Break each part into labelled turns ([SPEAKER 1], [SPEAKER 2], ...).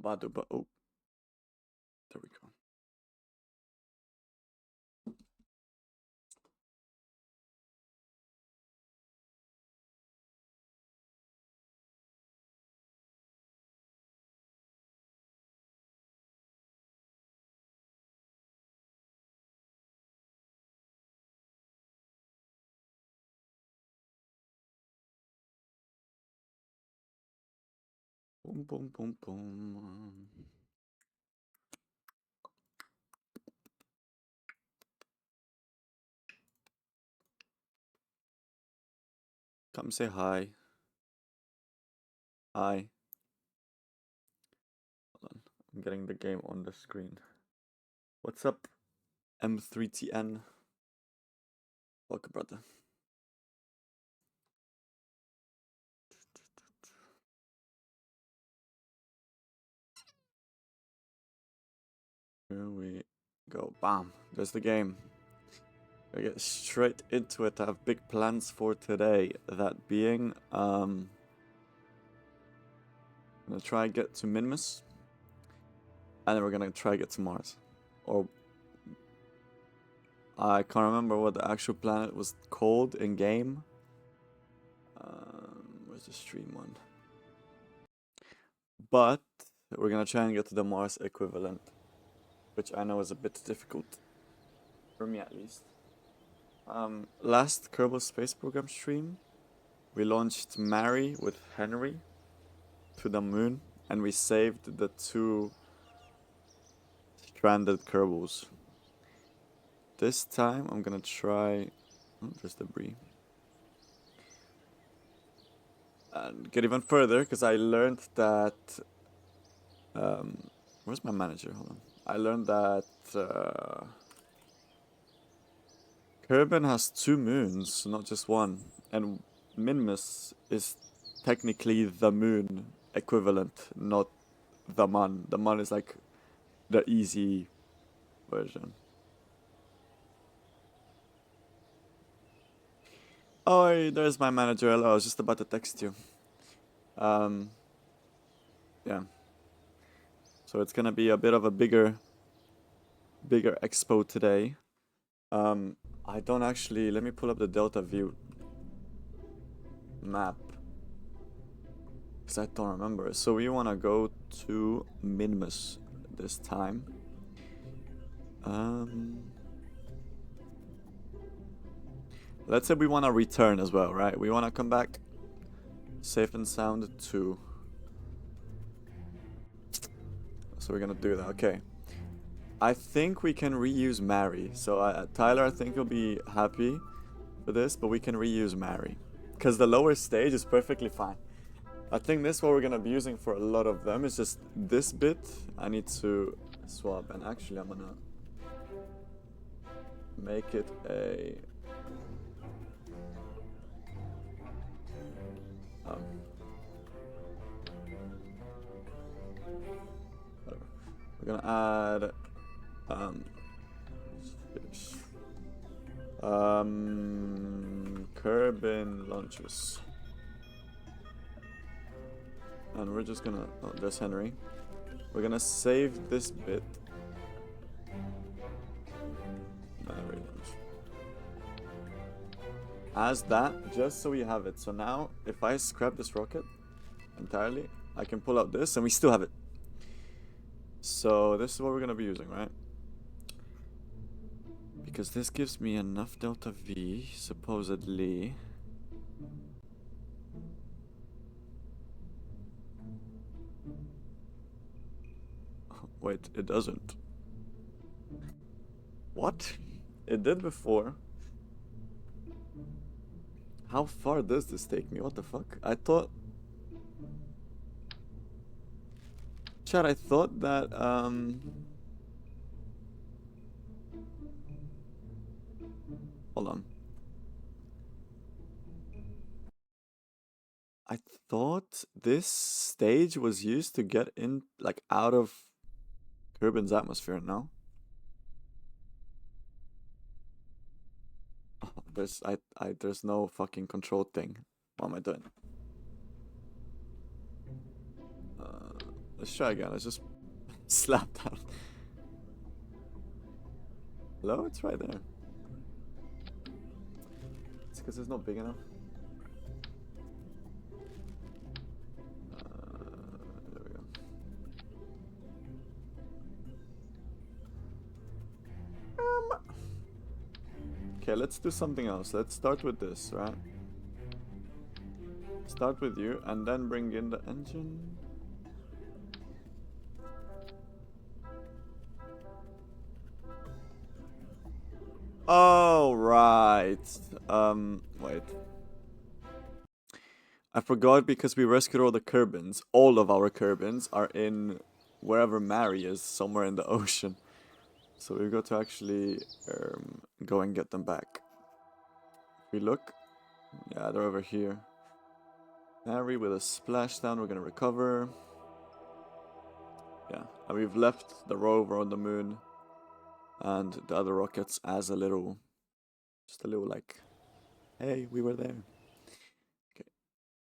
[SPEAKER 1] Baduba. Oh, there we go. Boom, boom, boom, boom. Come say hi. Hi. Hold on. I'm getting the game on the screen. What's up, M3TN? Welcome, brother. Here we go. Bam. There's the game. I get straight into it. I have big plans for today. That being, I'm gonna try and get to MINMUS, and then we're gonna try and get to Mars. Or I can't remember what the actual planet was called in game. Where's the stream one? But we're gonna try and get to the Mars equivalent, which I know is a bit difficult for me at least. Last Kerbal Space Program stream, we launched Mary with Henry to the moon, and we saved the 2 stranded Kerbals. This time I'm gonna try. Oh, there's debris. And get even further, because I learned that. Where's my manager? Hold on. I learned that Kerbin has 2 moons, not just one, and Minmus is technically the moon equivalent, not the Mun. The Mun is like the easy version. Oh, there's my manager. Hello, I was just about to text you. Yeah. So it's gonna be a bit of a bigger expo today. I don't actually. Let me pull up the Delta View map, because I don't remember. So we wanna go to Minmus this time. Let's say we want to return as well, right? We want to come back safe and sound too. So we're gonna do that. Okay. I think we can reuse Mary. So Tyler, I think you'll be happy for this, but we can reuse Mary, because the lower stage is perfectly fine. I think this is what we're gonna be using for a lot of them. It's just this bit I need to swap, and actually I'm gonna make it a whatever. We're gonna add Kerbin launchers. And we're just gonna, oh, there's Henry. We're gonna save this bit. As that, just so we have it. So now, if I scrap this rocket entirely, I can pull out this and we still have it. So this is what we're gonna be using, right? Because this gives me enough Delta V, supposedly. Wait, it doesn't. What? It did before. How far does this take me? What the fuck? I thought... Chad, I thought that, hold on. I thought this stage was used to get in, like, out of Kerbin's atmosphere, no? Oh, there's no fucking control thing. What am I doing? Let's try again. Let's just slap that. Hello? It's right there. It's because it's not big enough. There we go. Okay, let's do something else. Let's start with this, right? Start with you and then bring in the engine. Oh, right. Wait. I forgot because we rescued all the Kerbins. All of our Kerbins are in wherever Mary is, somewhere in the ocean. So we've got to actually go and get them back. If we look, yeah, they're over here. Mary with a splashdown, we're gonna recover. Yeah, and we've left the rover on the moon and the other rockets as a little, just a little like, hey, we were there. Okay,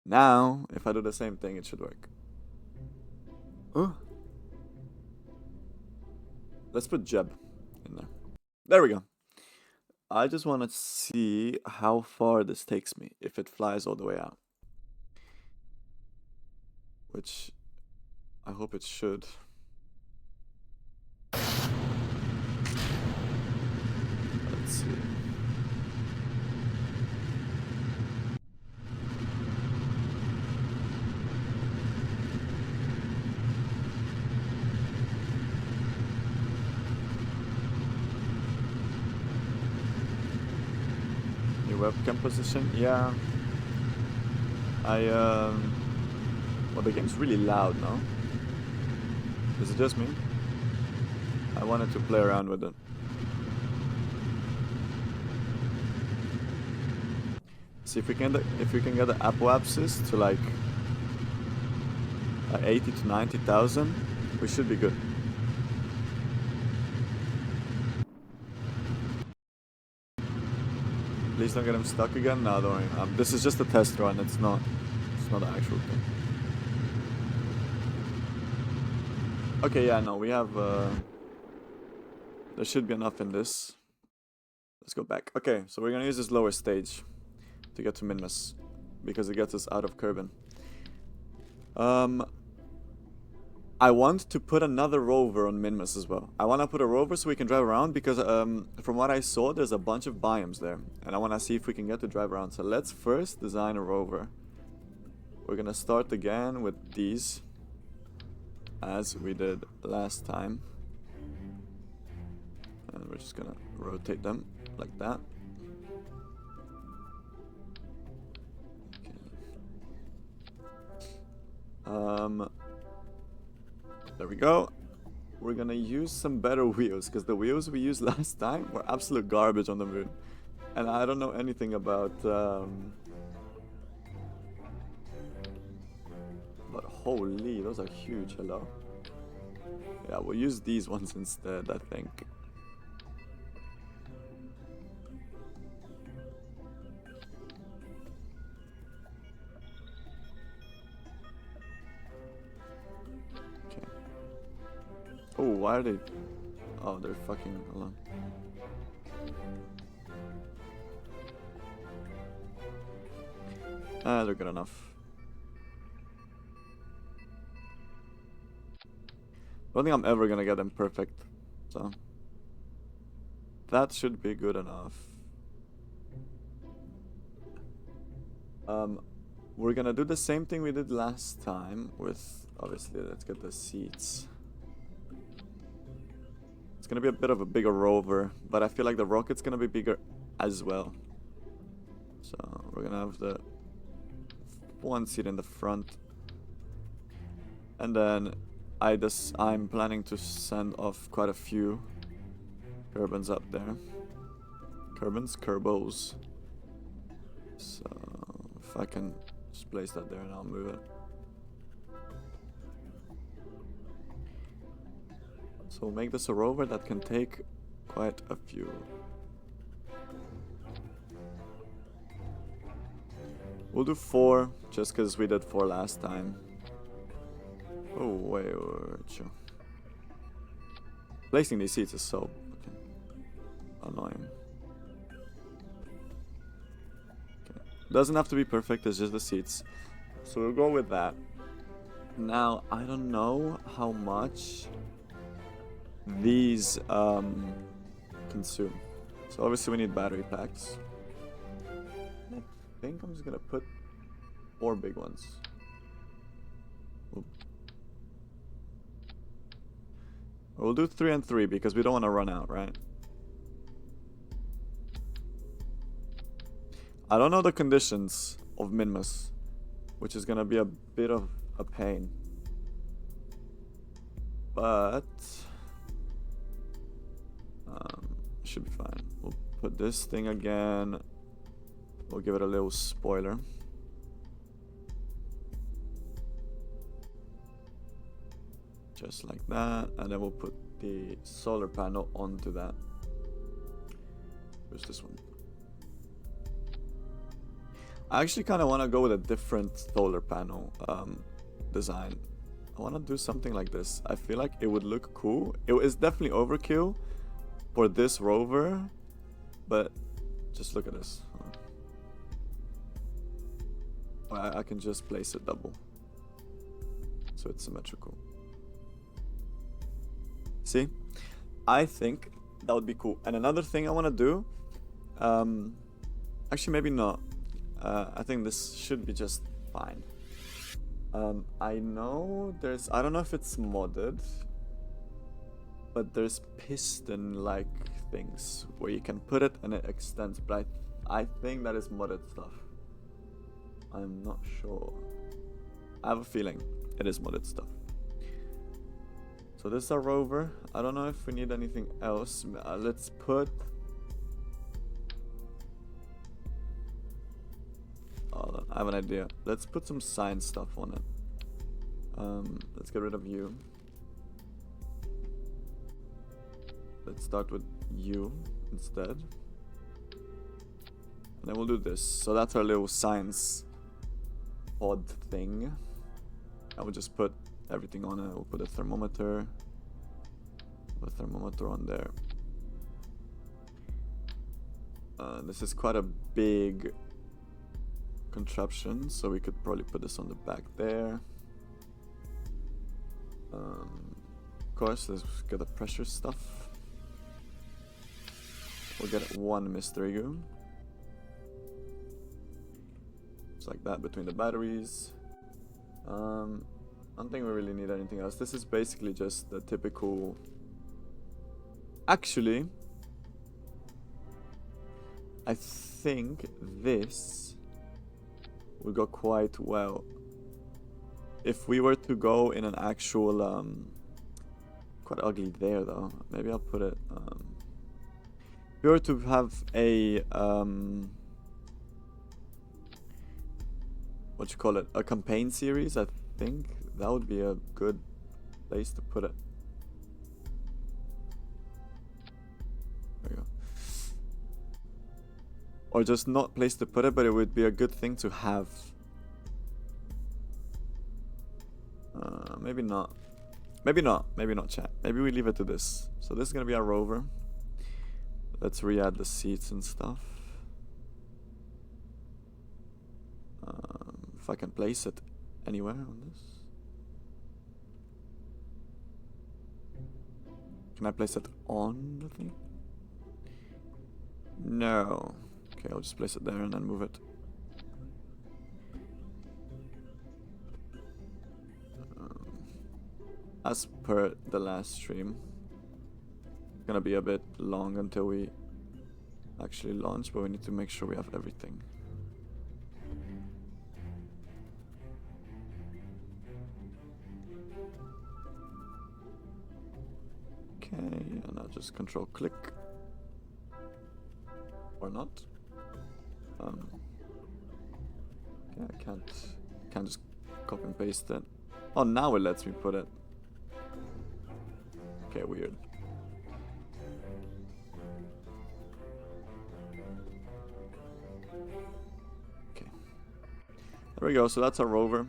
[SPEAKER 1] now if I do the same thing, it should work. Let's put Jeb in there. There we go. I just want to see how far this takes me if it flies all the way out. Which I hope it should. Let's see. New webcam position, yeah. Well, the game's really loud now. Is it just me? I wanted to play around with it. See if we can get the apoapsis to like 80 to 90,000, we should be good. Please don't get him stuck again. No, don't worry. This is just a test run. It's not the actual thing. Okay, yeah, no, we have. There should be enough in this. Let's go back. Okay, so we're gonna use this lower stage to get to MINMUS because it gets us out of Kerbin. I want to put another rover on MINMUS as well. I want to put a rover so we can drive around because from what I saw, there's a bunch of biomes there. And I want to see if we can get to drive around. So let's first design a rover. We're going to start again with these, as we did last time. And we're just going to rotate them like that. Okay. There we go. We're gonna use some better wheels because the wheels we used last time were absolute garbage on the moon. And I don't know anything about but holy, those are huge. Hello. Yeah, we'll use these ones instead, I think. Oh, why are they? Oh, they're fucking alone. Ah, they're good enough. I don't think I'm ever gonna get them perfect, so that should be good enough. We're gonna do the same thing we did last time with, obviously, let's get the seats. It's gonna be a bit of a bigger rover, but I feel like the rocket's gonna be bigger as well. So we're gonna have the one seat in the front, and then I'm planning to send off quite a few Kerbins up there. Kerbos. So if I can just place that there and I'll move it. So we'll make this a rover that can take quite a few. We'll do 4, just because we did 4 last time. Oh, wait, sure. Placing these seats is so annoying. Okay. Doesn't have to be perfect, it's just the seats. So we'll go with that. Now, I don't know how much these consume. So obviously we need battery packs. I think I'm just gonna put 4 big ones. We'll do 3 and 3 because we don't want to run out, right? I don't know the conditions of MINMUS, which is gonna be a bit of a pain. But should be fine. We'll put this thing again. We'll give it a little spoiler. Just like that, and then we'll put the solar panel onto that. Where's this one? I actually kind of want to go with a different solar panel design. I want to do something like this. I feel like it would look cool. It is definitely overkill for this rover, but just look at this. I can just place it double, so it's symmetrical. See, I think that would be cool. And another thing I want to do, actually maybe not. I think this should be just fine. I know there's, I don't know if it's modded, but there's piston-like things where you can put it and it extends. But I think that is modded stuff. I'm not sure. I have a feeling it is modded stuff. So this is our rover. I don't know if we need anything else. Let's put... Oh, I have an idea. Let's put some science stuff on it. Let's get rid of you. Let's start with you instead. And then we'll do this. So that's our little science pod thing. I will just put everything on it. We'll put a thermometer on there. This is quite a big contraption, so we could probably put this on the back there. Of course, let's get the pressure stuff. We'll get one mystery goo. Just like that between the batteries. I don't think we really need anything else. This is basically just the typical... Actually, I think this would go quite well if we were to go in an actual... quite ugly there though. Maybe I'll put it... if we were to have a... what you call it? A campaign series, I think that would be a good place to put it. There you go. Or just not place to put it, but it would be a good thing to have. Maybe not. Maybe not. Maybe not, chat. Maybe we leave it to this. So this is gonna be our rover. Let's re-add the seats and stuff. If I can place it anywhere on this. Can I place it on the thing? No. Okay, I'll just place it there and then move it. As per the last stream, it's gonna be a bit long until we actually launch, but we need to make sure we have everything. Okay, and I'll just control click. Or not. Okay, I can't just copy and paste it. Oh, now it lets me put it. Okay, weird. Okay. There we go, so that's our rover.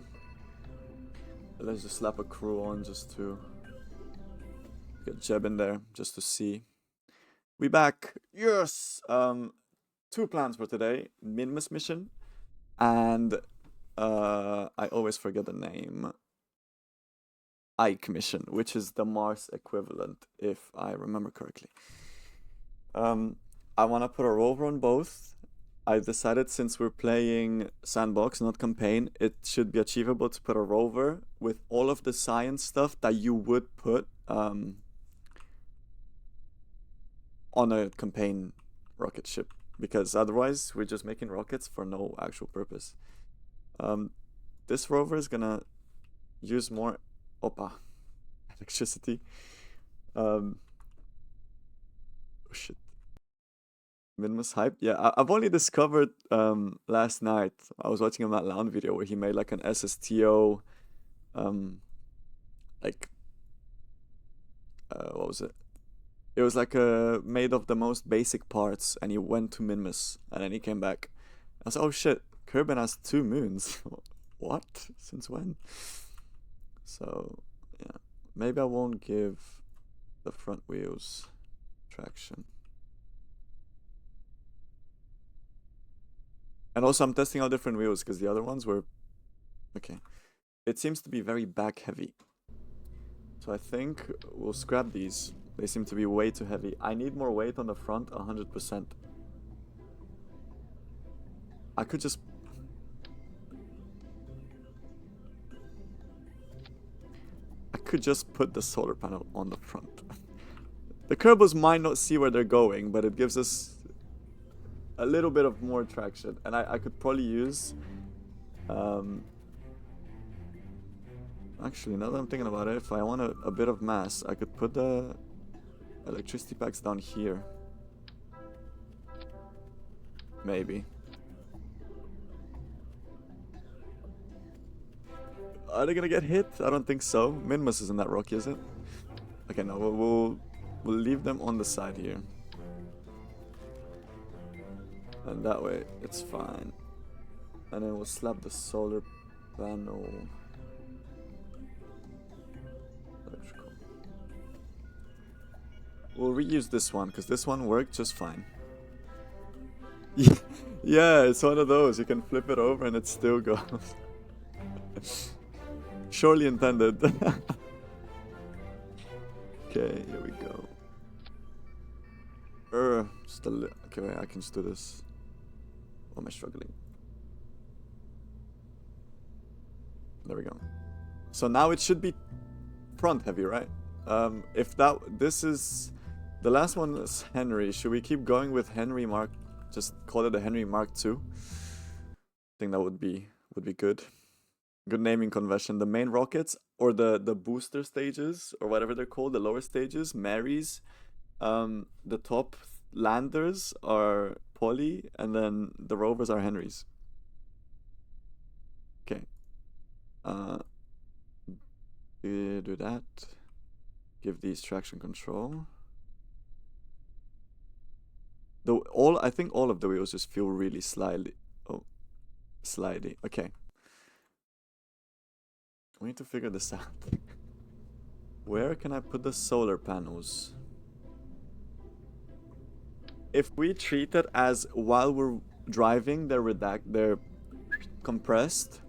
[SPEAKER 1] Let's just slap a crew on just to get Jeb in there, just to see. We back. Yes! 2 plans for today. MINMUS mission. And I always forget the name. Ike mission, which is the Mars equivalent, if I remember correctly. I want to put a rover on both. I decided since we're playing sandbox, not campaign, it should be achievable to put a rover with all of the science stuff that you would put on a campaign rocket ship. Because otherwise, we're just making rockets for no actual purpose. This rover is gonna use more electricity. Oh shit. MINMUS hype? Yeah, I've only discovered last night. I was watching a Matt Lown video where he made like an SSTO like what was it? It was like made of the most basic parts, and he went to MINMUS and then he came back. I was like, oh shit, Kerbin has 2 moons. What? Since when? So yeah, maybe I won't give the front wheels traction. And also I'm testing out different wheels because the other ones were okay. It seems to be very back heavy. So I think we'll scrap these. They seem to be way too heavy. I need more weight on the front, 100%. I could just... put the solar panel on the front. The Kerbals might not see where they're going, but it gives us a little bit of more traction. And I could probably use... Actually, now that I'm thinking about it, if I want a bit of mass, I could put the electricity packs down here. Maybe. Are they gonna get hit? I don't think so. MINMUS isn't that rocky, is it? Okay, no, we'll leave them on the side here. And that way, it's fine. And then we'll slap the solar panel. Electrical. We'll reuse this one, because this one worked just fine. Yeah, it's one of those. You can flip it over and it still goes. Surely intended. Okay, here we go. Okay, wait, I can just do this. Or am I struggling? There we go. So now it should be front heavy, right? If this is... The last one is Henry. Should we keep going with Henry Mark? Just call it a Henry Mark II? I think that would be good. Good naming convention. The main rockets, or the booster stages, or whatever they're called, the lower stages, Marys. The top landers are Polly, and then the rovers are Henrys. Okay. Do that. Give these traction control. Though I think all of the wheels just feel really slidey. Oh, slidey. Okay. We need to figure this out. Where can I put the solar panels? If we treat it as while we're driving, they're compressed,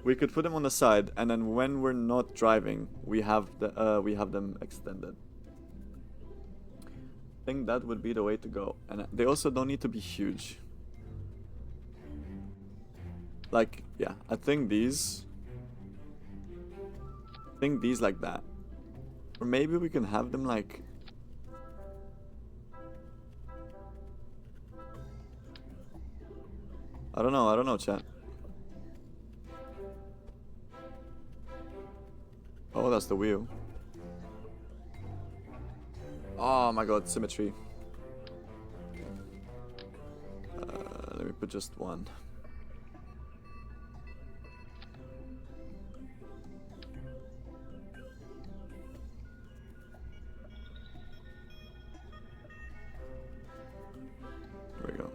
[SPEAKER 1] we could put them on the side, and then when we're not driving, we have them extended. I think that would be the way to go, and they also don't need to be huge. Like, yeah, I think these like that, or maybe we can have them like. I don't know, chat. Oh, that's the wheel. Oh my god, symmetry. Let me put just one. There we go.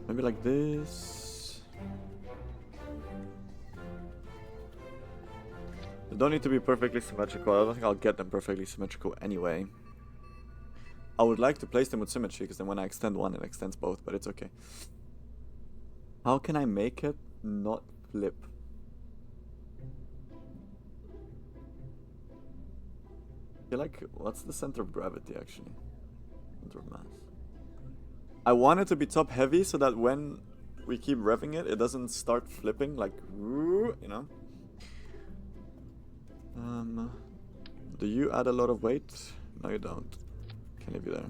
[SPEAKER 1] Maybe like this. They don't need to be perfectly symmetrical. I don't think I'll get them perfectly symmetrical anyway. I would like to place them with symmetry, because then when I extend one, it extends both, but it's okay. How can I make it not flip? I feel like, what's the center of gravity, actually? Center of mass. I want it to be top heavy, so that when we keep revving it, it doesn't start flipping, like, you know? Do you add a lot of weight? No, you don't. Can leave you there.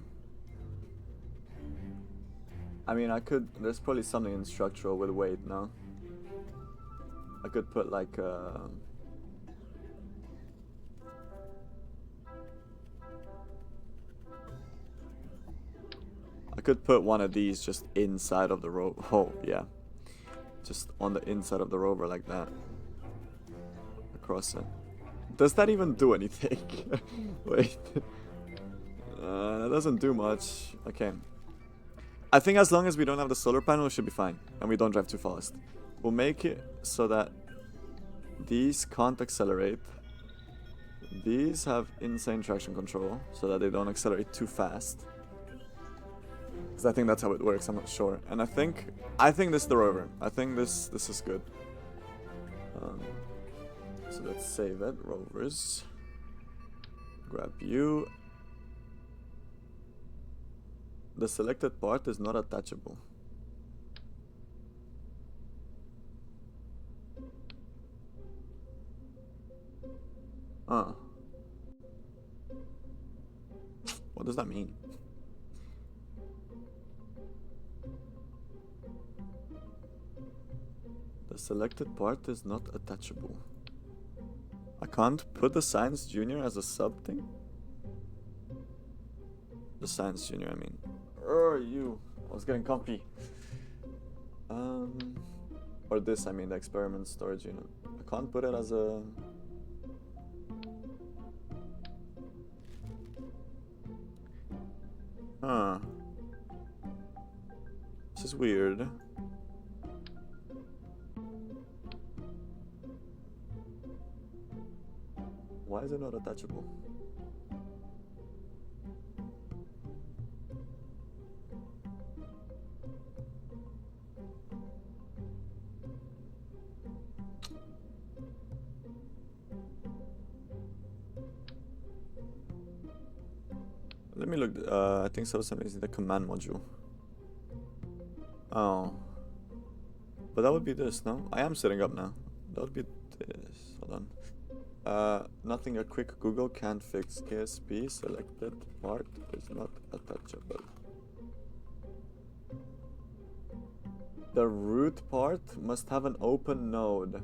[SPEAKER 1] I mean, I could. There's probably something in structural with weight, no? I could put like I could put one of these just inside of the rover. Oh, yeah. Just on the inside of the rover like that. Across it. Does that even do anything? Wait. That doesn't do much. Okay. I think as long as we don't have the solar panel, it should be fine. And we don't drive too fast. We'll make it so that these can't accelerate. These have insane traction control, so that they don't accelerate too fast. Because I think that's how it works, I'm not sure. And I think this is the rover. I think this is good. So let's save it. Rovers. Grab you. The selected part is not attachable. What does that mean? The selected part is not attachable. I can't put the Science Junior as a sub thing? The Science Junior, I mean. You. I was getting comfy. Or this, I mean, the experiment storage unit. I can't put it as a... Huh. This is weird. Why is it not attachable? Let me look. I think so. Something is the command module. Oh. But that would be this, no? I am setting up now. That would be this. Hold on. Nothing a quick Google can't fix. KSP selected part is not attachable. The root part must have an open node.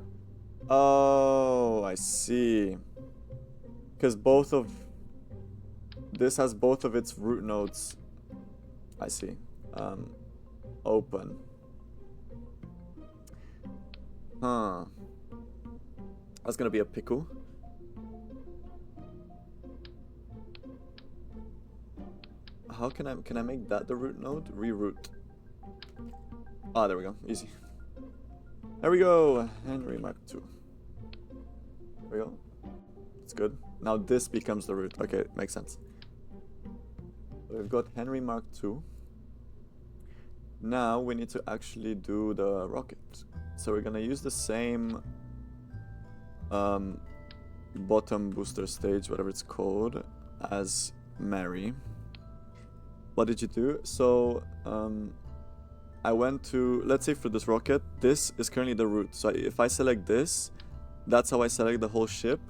[SPEAKER 1] Oh, I see. Because both of... This has both of its root nodes. I see. Open. Huh. That's gonna be a pickle. How can I make that the root node? Reroute. Ah, there we go. Easy. There we go. Henry Mark II. There we go. It's good. Now this becomes the root. Okay, makes sense. We've got Henry Mark II. Now we need to actually do the rocket. So we're gonna use the same bottom booster stage, whatever it's called, as Mary. What did you do? So I went to, let's say for this rocket, this is currently the root. So if I select this, that's how I select the whole ship.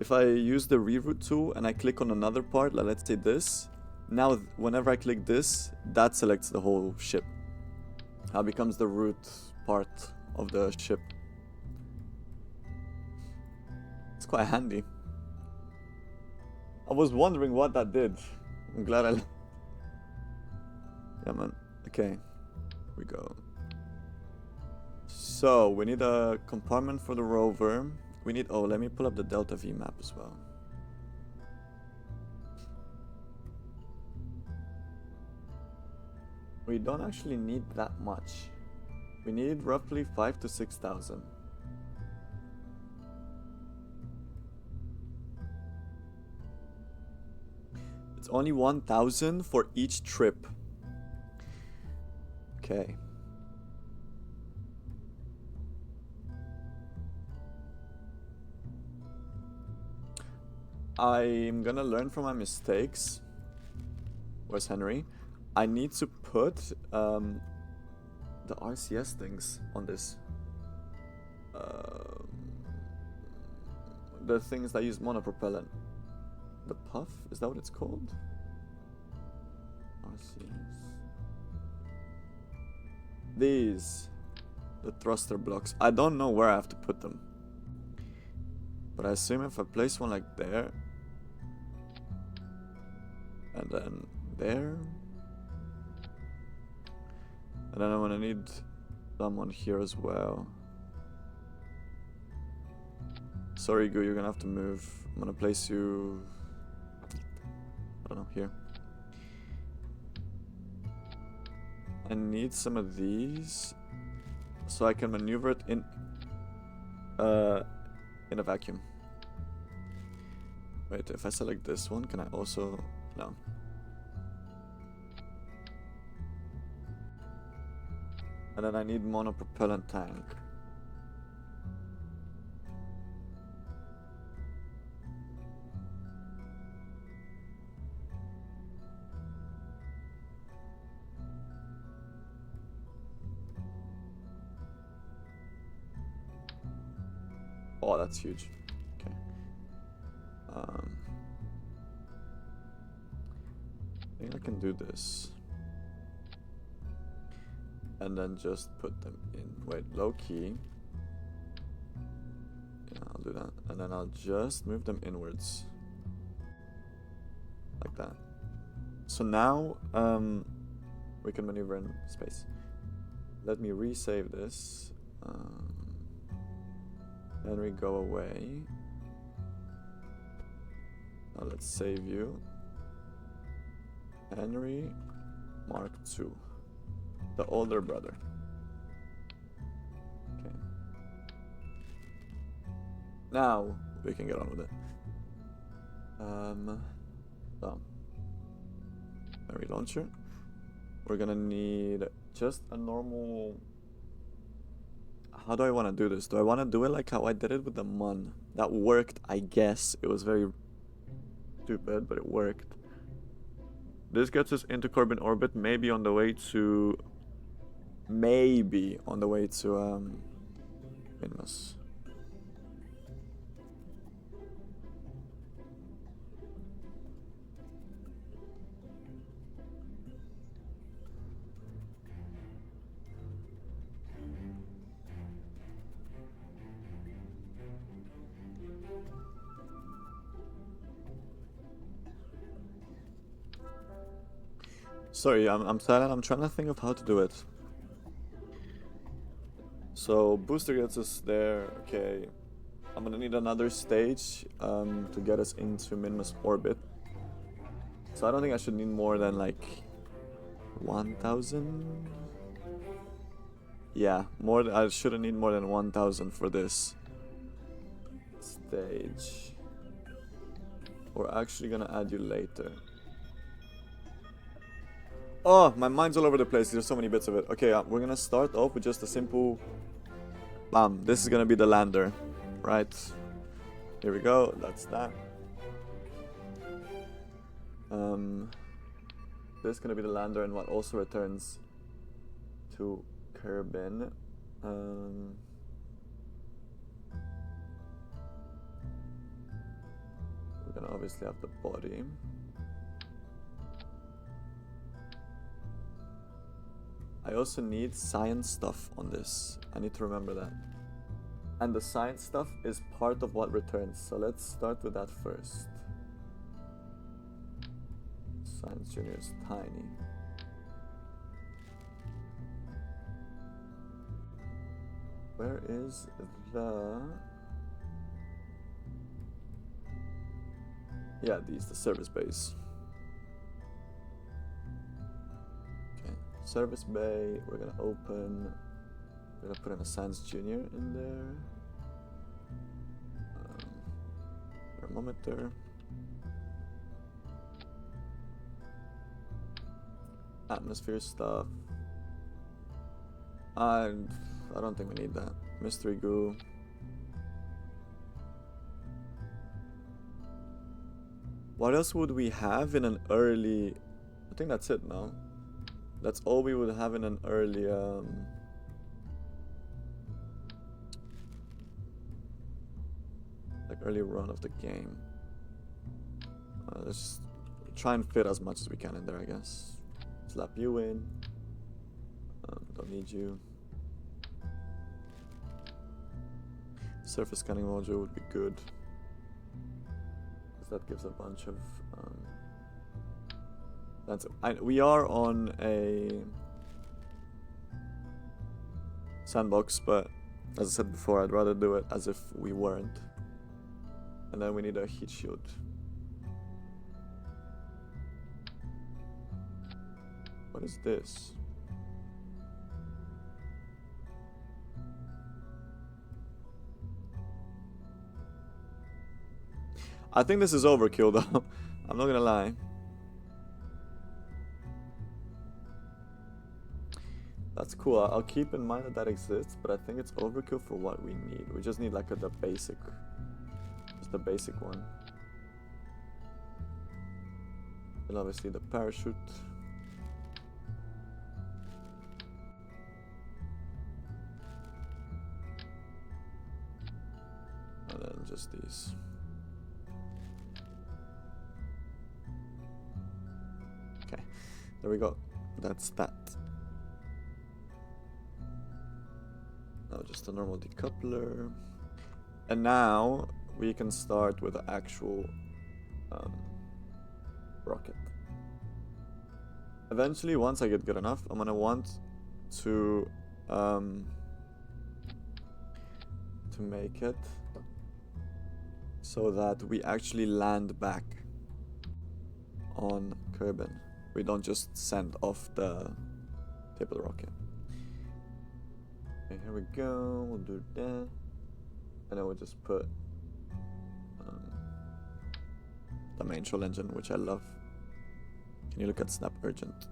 [SPEAKER 1] If I use the reroute tool and I click on another part, like let's say this, now whenever I click this, that selects the whole ship. That becomes the root part of the ship. It's quite handy. I was wondering what that did. I'm glad I... Yeah, man. Okay. Here we go. So, we need a compartment for the rover. We need... Oh, let me pull up the Delta V map as well. We don't actually need that much. We need roughly 5,000 to 6,000. It's only 1,000 for each trip. Okay. I'm gonna learn from my mistakes. Where's Henry? I need to put the RCS things on this. The things that use monopropellant. The puff? Is that what it's called? RCS. These. The thruster blocks. I don't know where I have to put them. But I assume if I place one like there. And then there. And then I'm gonna need someone here as well. Sorry, Goo, you're gonna have to move. I'm gonna place you, I don't know, here. I need some of these so I can maneuver it in a vacuum. Wait, if I select this one, can I also... No. And then I need monopropellant tank. Oh, that's huge. Okay. I think I can do this. And then just put them in. Wait, low key. Yeah, I'll do that. And then I'll just move them inwards. Like that. So now, we can maneuver in space. Let me resave this. Henry, go away. Now let's save you. Henry, Mark II. The older brother. Okay. Now we can get on with it. So Henry launcher. We're gonna need just a normal... How do I want to do this? Do I want to do it like how I did it with the MUN? That worked, I guess. It was very stupid, but it worked. This gets us into Corbin orbit, maybe on the way to... MINMUS. Sorry, I'm silent. I'm trying to think of how to do it. So booster gets us there. Okay, I'm gonna need another stage to get us into MINMUS orbit. So I don't think I should need more than like 1,000. Yeah, I shouldn't need more than 1,000 for this stage. We're actually gonna add you later. Oh, my mind's all over the place. There's so many bits of it. Okay, we're gonna start off with just a simple... Bam. This is gonna be the lander, right? Here we go. That's that. This is gonna be the lander, and what also returns to Kerbin. We're gonna obviously have the body. I also need science stuff on this. I need to remember that. And the science stuff is part of what returns. So let's start with that first. Science Junior is tiny. Where is the... Yeah, the service base. Service bay, we're gonna open, we're gonna put in a Science Junior in there. Thermometer. Atmosphere stuff. I don't think we need that. Mystery goo. What else would we have in an early... I think that's it now. That's all we would have in an early... like early run of the game. Let's try and fit as much as we can in there, I guess. Slap you in. Don't need you. Surface scanning module would be good. Because that gives a bunch of... we are on a sandbox, but as I said before, I'd rather do it as if we weren't. And then we need a heat shield. What is this? I think this is overkill though. I'm not gonna lie. That's cool. I'll keep in mind that that exists, but I think it's overkill for what we need. We just need like the basic. Just the basic one. And obviously the parachute. And then just these. Okay, there we go. That's that. Now just a normal decoupler. And now we can start with the actual rocket. Eventually, once I get good enough, I'm gonna want to make it so that we actually land back on Kerbin. We don't just send off the tip of the rocket. Okay, here we go. We'll do that, and then we'll just put the main shell engine, which I love. Can you look at Snap Urgent?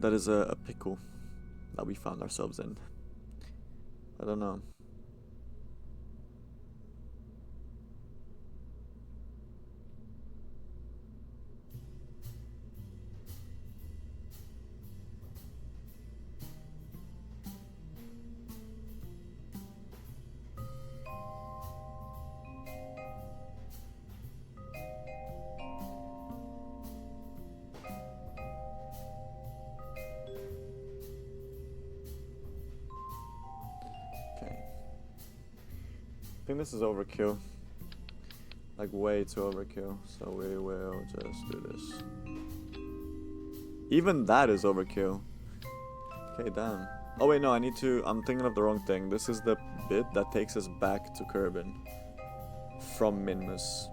[SPEAKER 1] That is a pickle that we found ourselves in. I don't know. I think this is overkill. Like way too overkill. So we will just do this. Even that is overkill. Okay, damn. Oh wait, no, I need to... I'm thinking of the wrong thing. This is the bit that takes us back to Kerbin from MINMUS.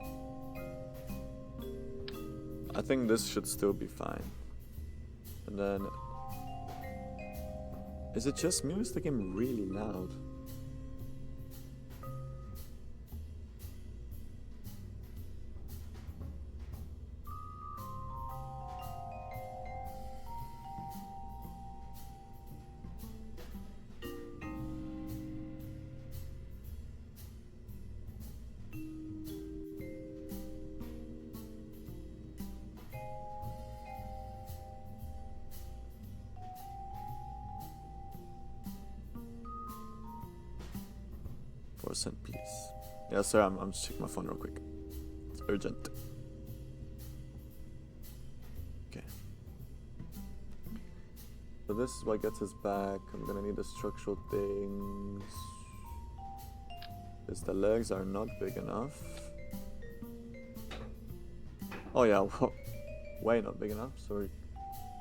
[SPEAKER 1] I think this should still be fine. And then... Is it just me or is the game really loud? Please. Yeah, sorry, I'm just checking my phone real quick. It's urgent. Okay. So this is what gets us back. I'm gonna need the structural things. Because the legs are not big enough. Oh yeah, well, way not big enough. So we're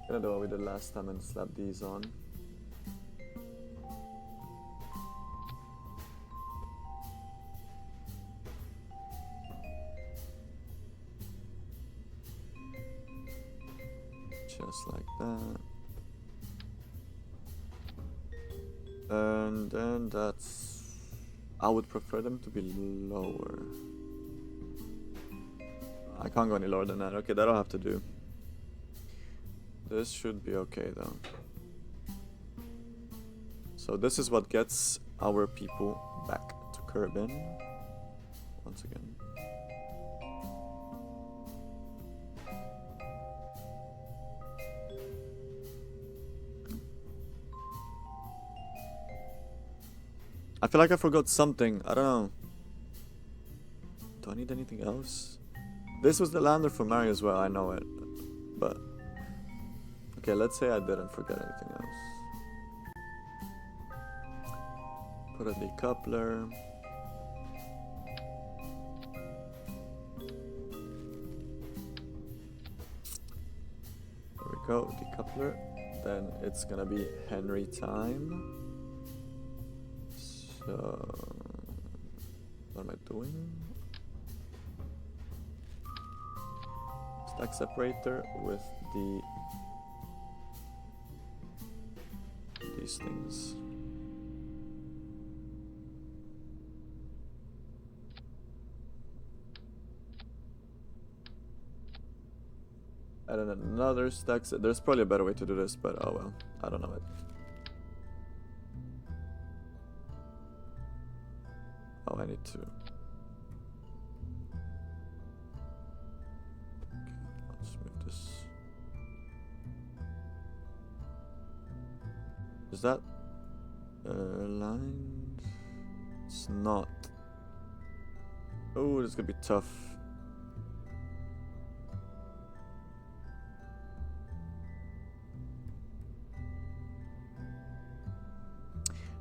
[SPEAKER 1] gonna do what we did last time and slap these on. Just like that. And then that's... I would prefer them to be lower. I can't go any lower than that. Okay, that'll have to do. This should be okay though. So this is what gets our people back to Kerbin. Once again. I feel like I forgot something. I don't know. Do I need anything else? This was the lander for Mary as well. I know it. But... okay, let's say I didn't forget anything else. Put a decoupler. There we go, decoupler. Then it's gonna be Henry time. So, what am I doing? Stack separator with these things. And then another stack. There's probably a better way to do this, but oh well, I don't know it. Oh, I need to. Okay, let's move this. Is that aligned? It's not. Oh, this is gonna be tough.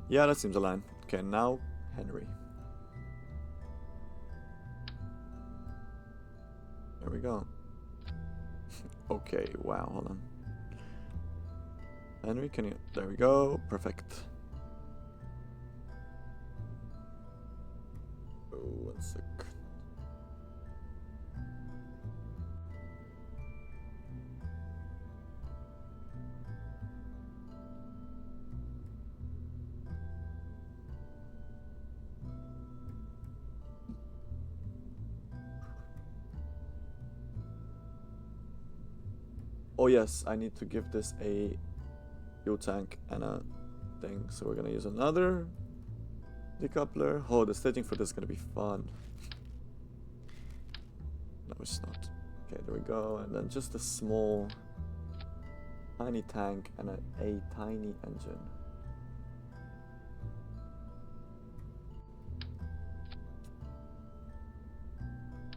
[SPEAKER 1] Yeah, that seems aligned. Okay, now Henry. There we go. Okay, wow, hold on. Henry, can you... there we go, perfect. Oh, 1 sec. Oh yes, I need to give this a fuel tank and a thing. So we're gonna use another decoupler. Oh, the staging for this is gonna be fun. No, it's not. Okay, there we go. And then just a small, tiny tank and a tiny engine.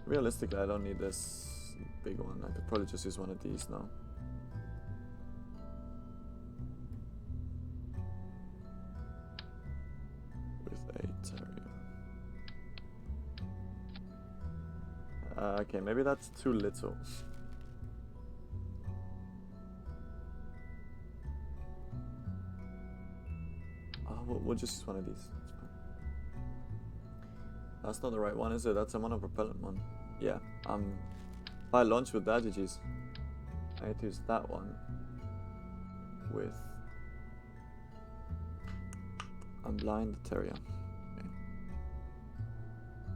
[SPEAKER 1] Realistically, I don't need this big one. I could probably just use one of these now. Okay, maybe that's too little. Oh, we'll just use one of these. It's fine. That's not the right one, is it? That's a monopropellant one. Yeah, if I launch with that, GG's. I need to use that one with... I'm blind, Terria.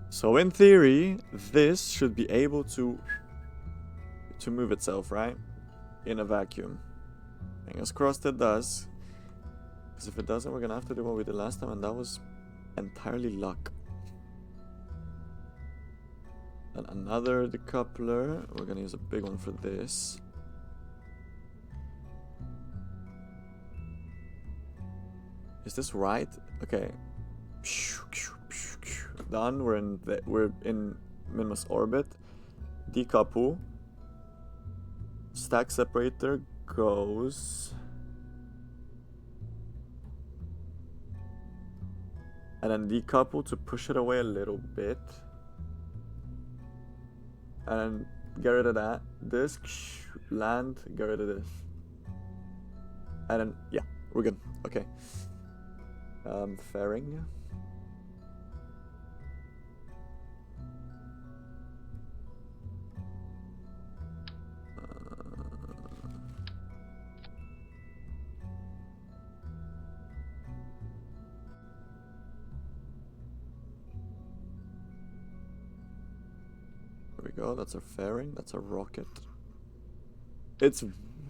[SPEAKER 1] So in theory, this should be able to move itself, right? In a vacuum. Fingers crossed it does. Because if it doesn't, we're gonna have to do what we did last time, and that was entirely luck. And another decoupler. We're gonna use a big one for this. Is this right? Okay. Done. We're in MINMUS orbit. Decouple. Stack separator goes. And then decouple to push it away a little bit. And then get rid of that. This land, get rid of this. And then yeah, we're good. Okay. Fairing. There we go. That's our fairing. That's our rocket. It's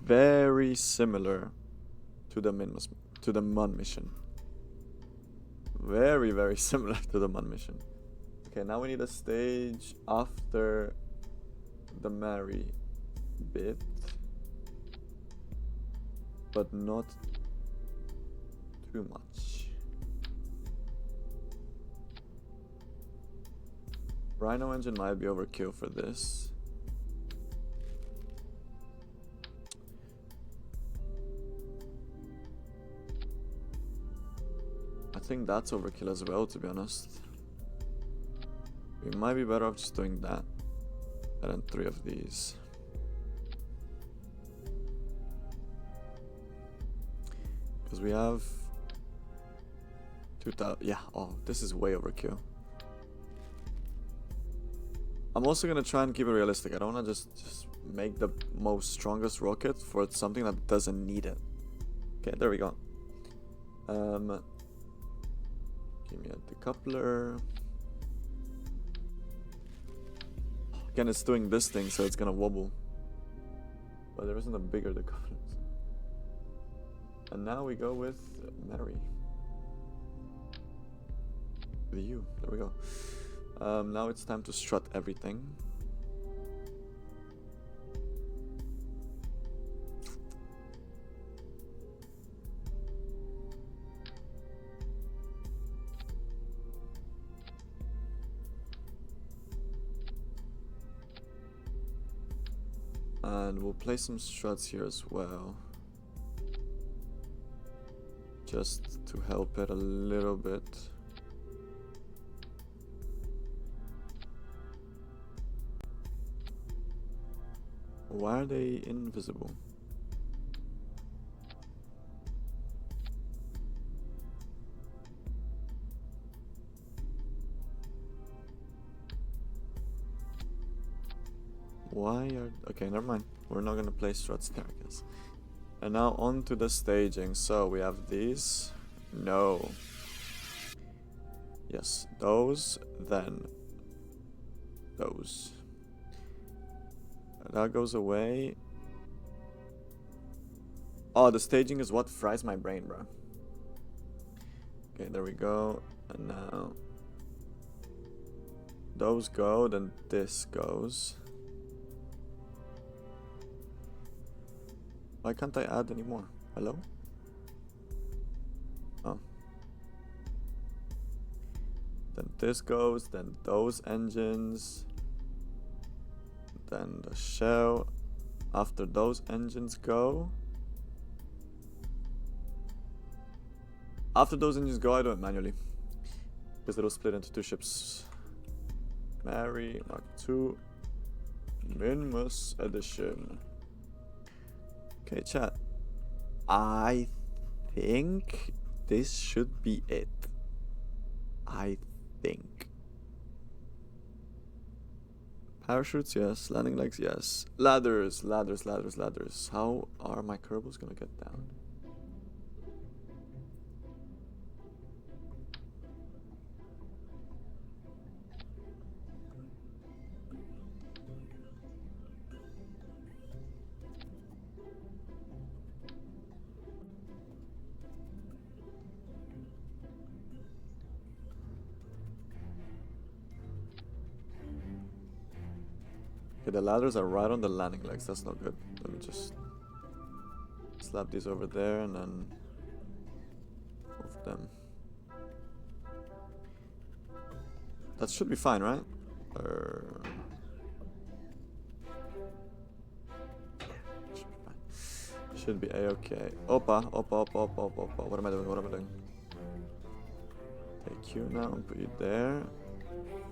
[SPEAKER 1] very similar to the MUN mission. Very, very similar to the MUN mission. Okay, now we need a stage after the Mary bit, but not too much. Rhino engine might be overkill for this. I think that's overkill as well, to be honest. We might be better off just doing that than 3 of these. Because we have 2,000. Yeah, oh, this is way overkill. I'm also gonna try and keep it realistic. I don't wanna just make the most strongest rocket for something that doesn't need it. Okay, there we go. Give me a decoupler. Again, it's doing this thing, so it's gonna wobble. But there isn't a bigger decoupler. And now we go with Mary. With you. There we go. Now it's time to strut everything. And we'll place some struts here as well. Just to help it a little bit. Why are they invisible? Why are... Okay, never mind. We're not gonna place struts there, I guess. And now on to the staging. So we have these. No. Yes, those, then those. That goes away. Oh, the staging is what fries my brain, bro. Okay, there we go. And now those go, then this goes. Why can't I add any more? Hello? Oh. Then this goes, then those engines. Then the shell. After those engines go. After those engines go, I do it manually. Because it'll split into 2 ships. Mary, Mark II. MINMUS edition. Okay, chat. I think this should be it. I think. Parachutes, yes. Landing legs, yes. Ladders, ladders, ladders, ladders. How are my Kerbals gonna get down? Okay, the ladders are right on the landing legs. That's not good. Let me just slap these over there and then move them. That should be fine, right? Should be a-okay. Opa, opa, opa, opa, opa, opa. What am I doing? What am I doing? Take you now and put you there.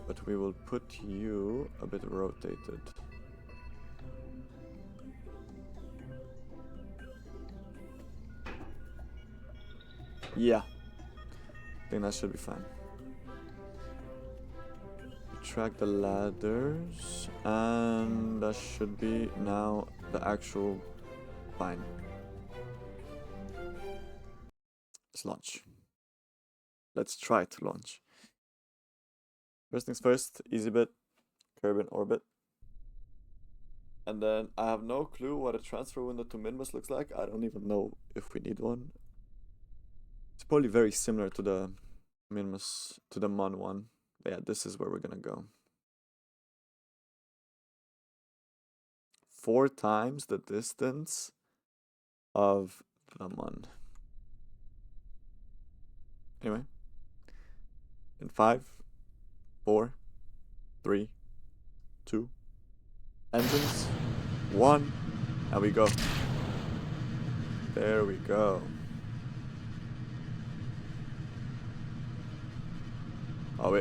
[SPEAKER 1] But we will put you a bit rotated. Yeah. I think that should be fine. Track the ladders. And that should be now the actual fine. Let's launch. Let's try to launch. First things first, easy bit, curb in orbit. And then I have no clue what a transfer window to MINMUS looks like. I don't even know if we need one. It's probably very similar to the MINMUS, to the MON one. But yeah, this is where we're gonna go. 4 times the distance of the MON. Anyway. In 5, 4, 3, 2, engines, 1, and we go. There we go. Oh,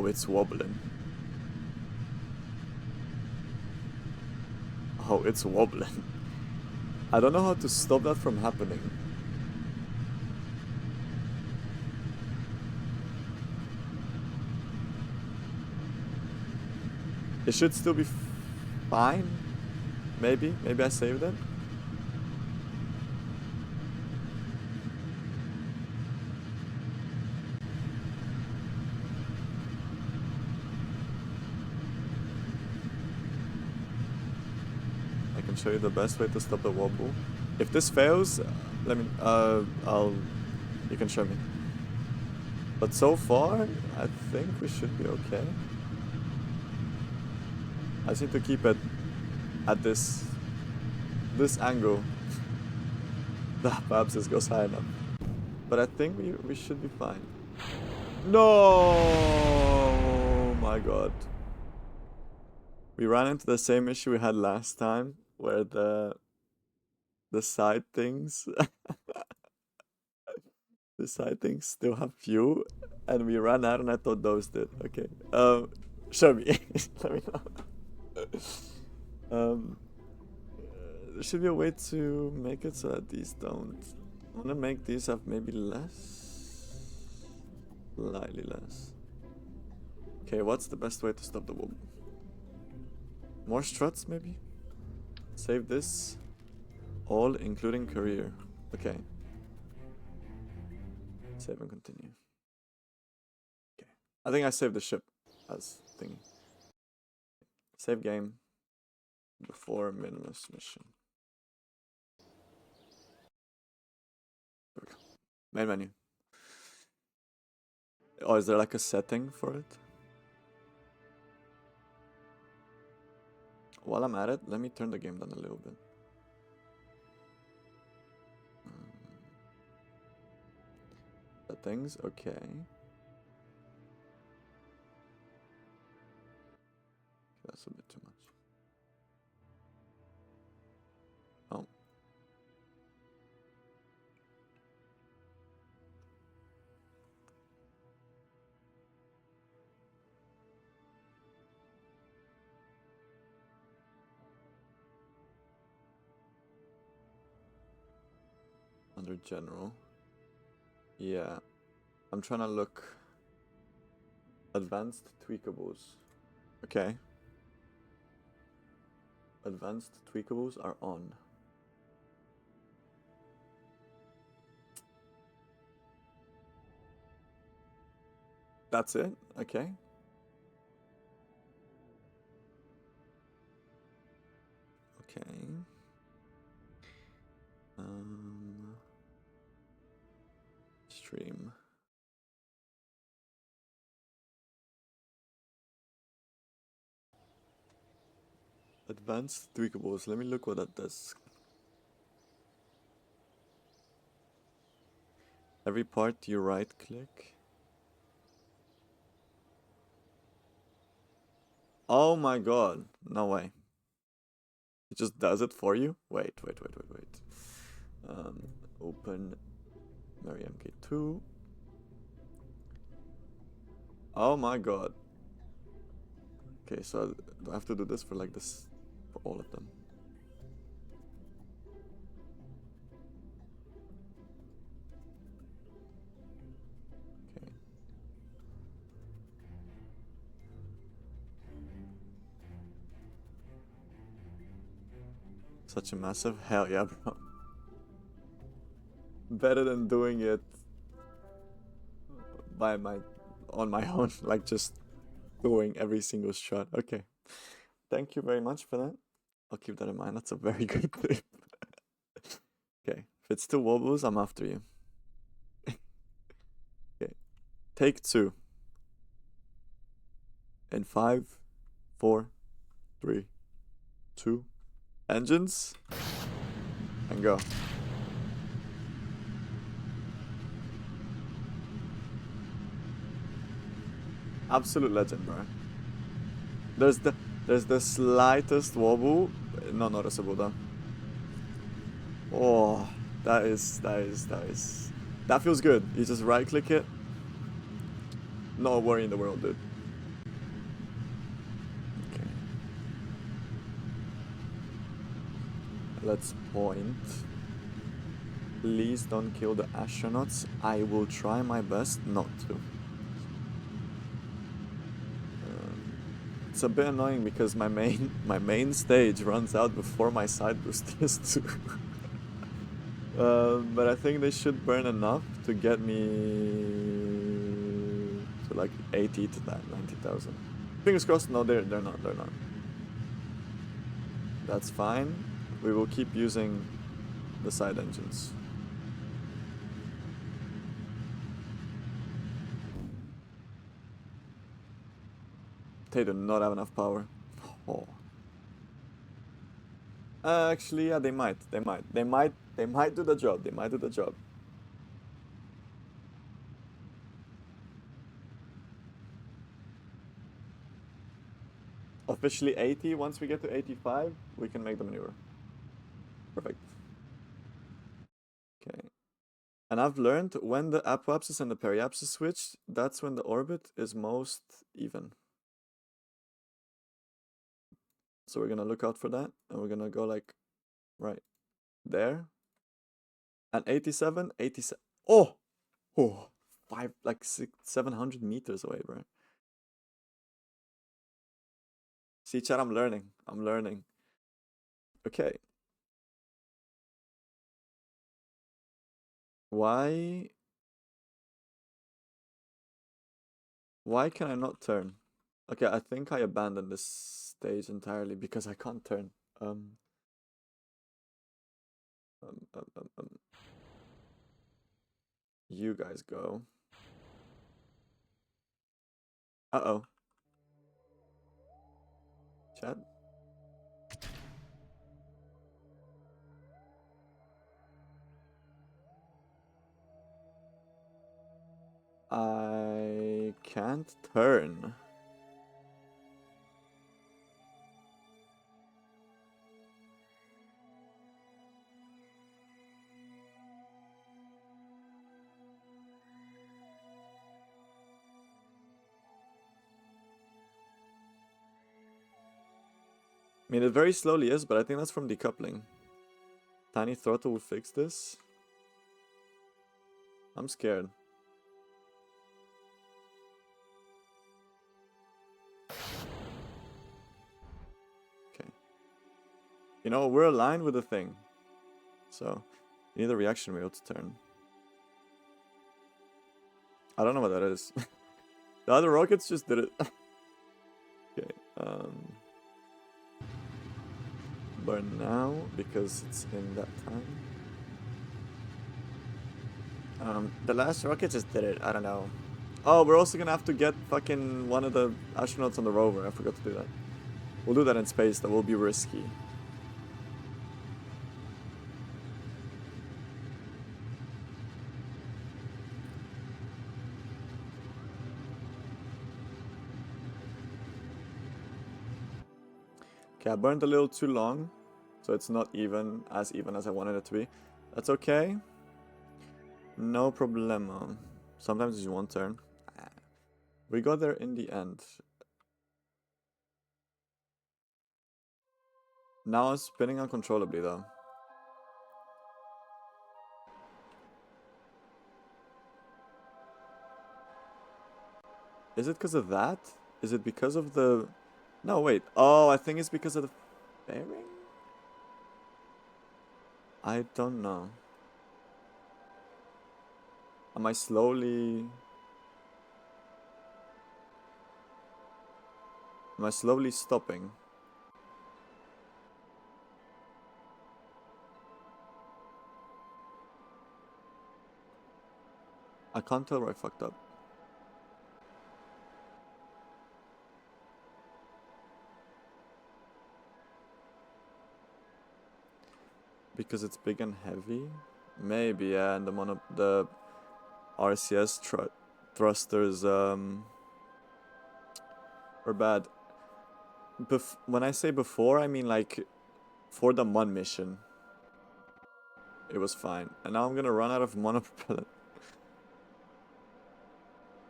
[SPEAKER 1] it's wobbling. Oh, it's wobbling. I don't know how to stop that from happening. It should still be fine. Maybe I saved it. I can show you the best way to stop the wobble. If this fails, let me, you can show me. But so far, I think we should be okay. I just need to keep it at this angle. Perhaps this goes high enough. But I think we should be fine. No! Oh my god. We ran into the same issue we had last time, where the side things the side things still have fuel, and we ran out and I thought those did. Okay. Show me. Let me know. There should be a way to make it so that these don't. I wanna make these have maybe less. Slightly less. Okay, what's the best way to stop the wobble? More struts, maybe? Save this. All, including career. Okay. Save and continue. Okay. I think I saved the ship as thingy. Save game. Before MINMUS mission. There we go. Main menu. Oh, is there like a setting for it? While I'm at it, let me turn the game down a little bit. Settings, okay. That's a bit too much. Oh. Under general. Yeah. I'm trying to look. Advanced tweakables. Okay. Advanced tweakables are on. That's it? Okay. Okay. Stream. Advanced tweakables. Let me look what that does. Every part you right click. Oh my god. No way. It just does it for you? Wait. Open Mary MK2. Oh my god. Okay, so do I have to do this for like this for all of them? Okay. Such a massive hell yeah, bro. Better than doing it on my own, like just doing every single shot. Okay. Thank you very much for that. I'll keep that in mind. That's a very good tip. Okay, if it's two wobbles, I'm after you. Okay, take two. In 5, 4, 3, 2, engines, and go. Absolute legend, bro. There's the slightest wobble, not noticeable though. Oh, that feels good. You just right click it. No worry in the world, dude. Okay. Let's point. Please don't kill the astronauts. I will try my best not to. It's a bit annoying because my main stage runs out before my side boosters too. But I think they should burn enough to get me to like 80 to that 90,000. Fingers crossed. No, they're not. They're not. That's fine. We will keep using the side engines. They do not have enough power. Oh. Actually, yeah, they might do the job. They might do the job. Officially 80. Once we get to 85, we can make the maneuver. Perfect. Okay. And I've learned when the apoapsis and the periapsis switch, that's when the orbit is most even. So we're gonna look out for that, and we're gonna go like right there. And 87, 87. Oh! Oh! 700 meters away, bro. See, chat, I'm learning. I'm learning. Okay. Why can I not turn? Okay, I think I abandoned this stage entirely because I can't turn. You guys go. Uh-oh. Chat? I can't turn. I mean, it very slowly is, but I think that's from decoupling. Tiny throttle will fix this. I'm scared. Okay. You know, we're aligned with the thing. So, you need a reaction wheel to turn. I don't know what that is. The other rockets just did it. Okay, burn now, because it's in that time. The last rocket just did it, I don't know. Oh, we're also gonna have to get fucking one of the astronauts on the rover, I forgot to do that. We'll do that in space, that will be risky. Okay, I burned a little too long, so it's not even as I wanted it to be. That's okay. No problemo. Sometimes it's one turn. We got there in the end. Now I'm spinning uncontrollably though. Is it because of that? Is it because of the... No, wait. Oh, I think it's because of the fairing? I don't know. Am I slowly... Am I slowly stopping? I can't tell where I fucked up. Because it's big and heavy? Maybe, yeah, and the RCS thrusters were bad. When I say before, I mean like for the one mission. It was fine. And now I'm gonna run out of monopropellant.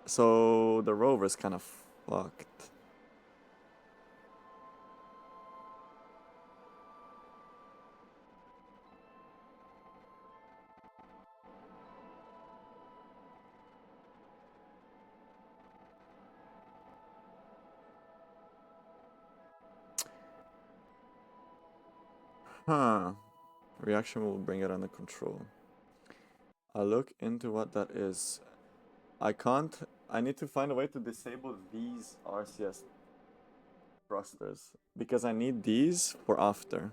[SPEAKER 1] So the rover is kind of fucked. Huh. Reaction will bring it under control. I'll look into what that is. I need to find a way to disable these RCS thrusters. Because I need these for after.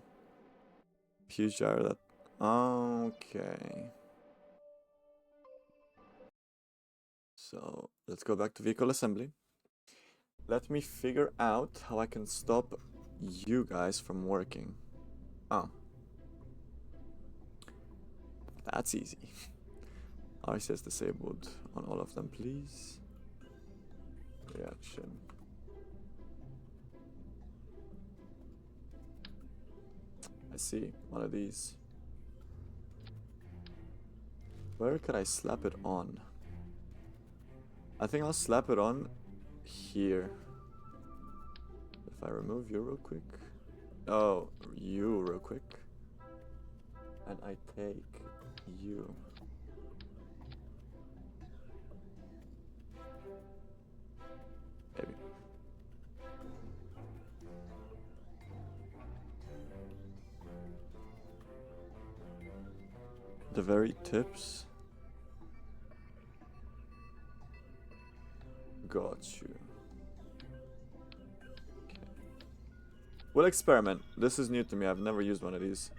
[SPEAKER 1] Huge gyro that. Okay. So let's go back to vehicle assembly. Let me figure out how I can stop you guys from working. Oh. That's easy. RCS disabled on all of them, please. Reaction. I see one of these. Where could I slap it on? I think I'll slap it on here. If I remove you real quick. Oh, you real quick. And I take you. Maybe. The very tips. Got you. Okay. We'll experiment. This is new to me. I've never used one of these.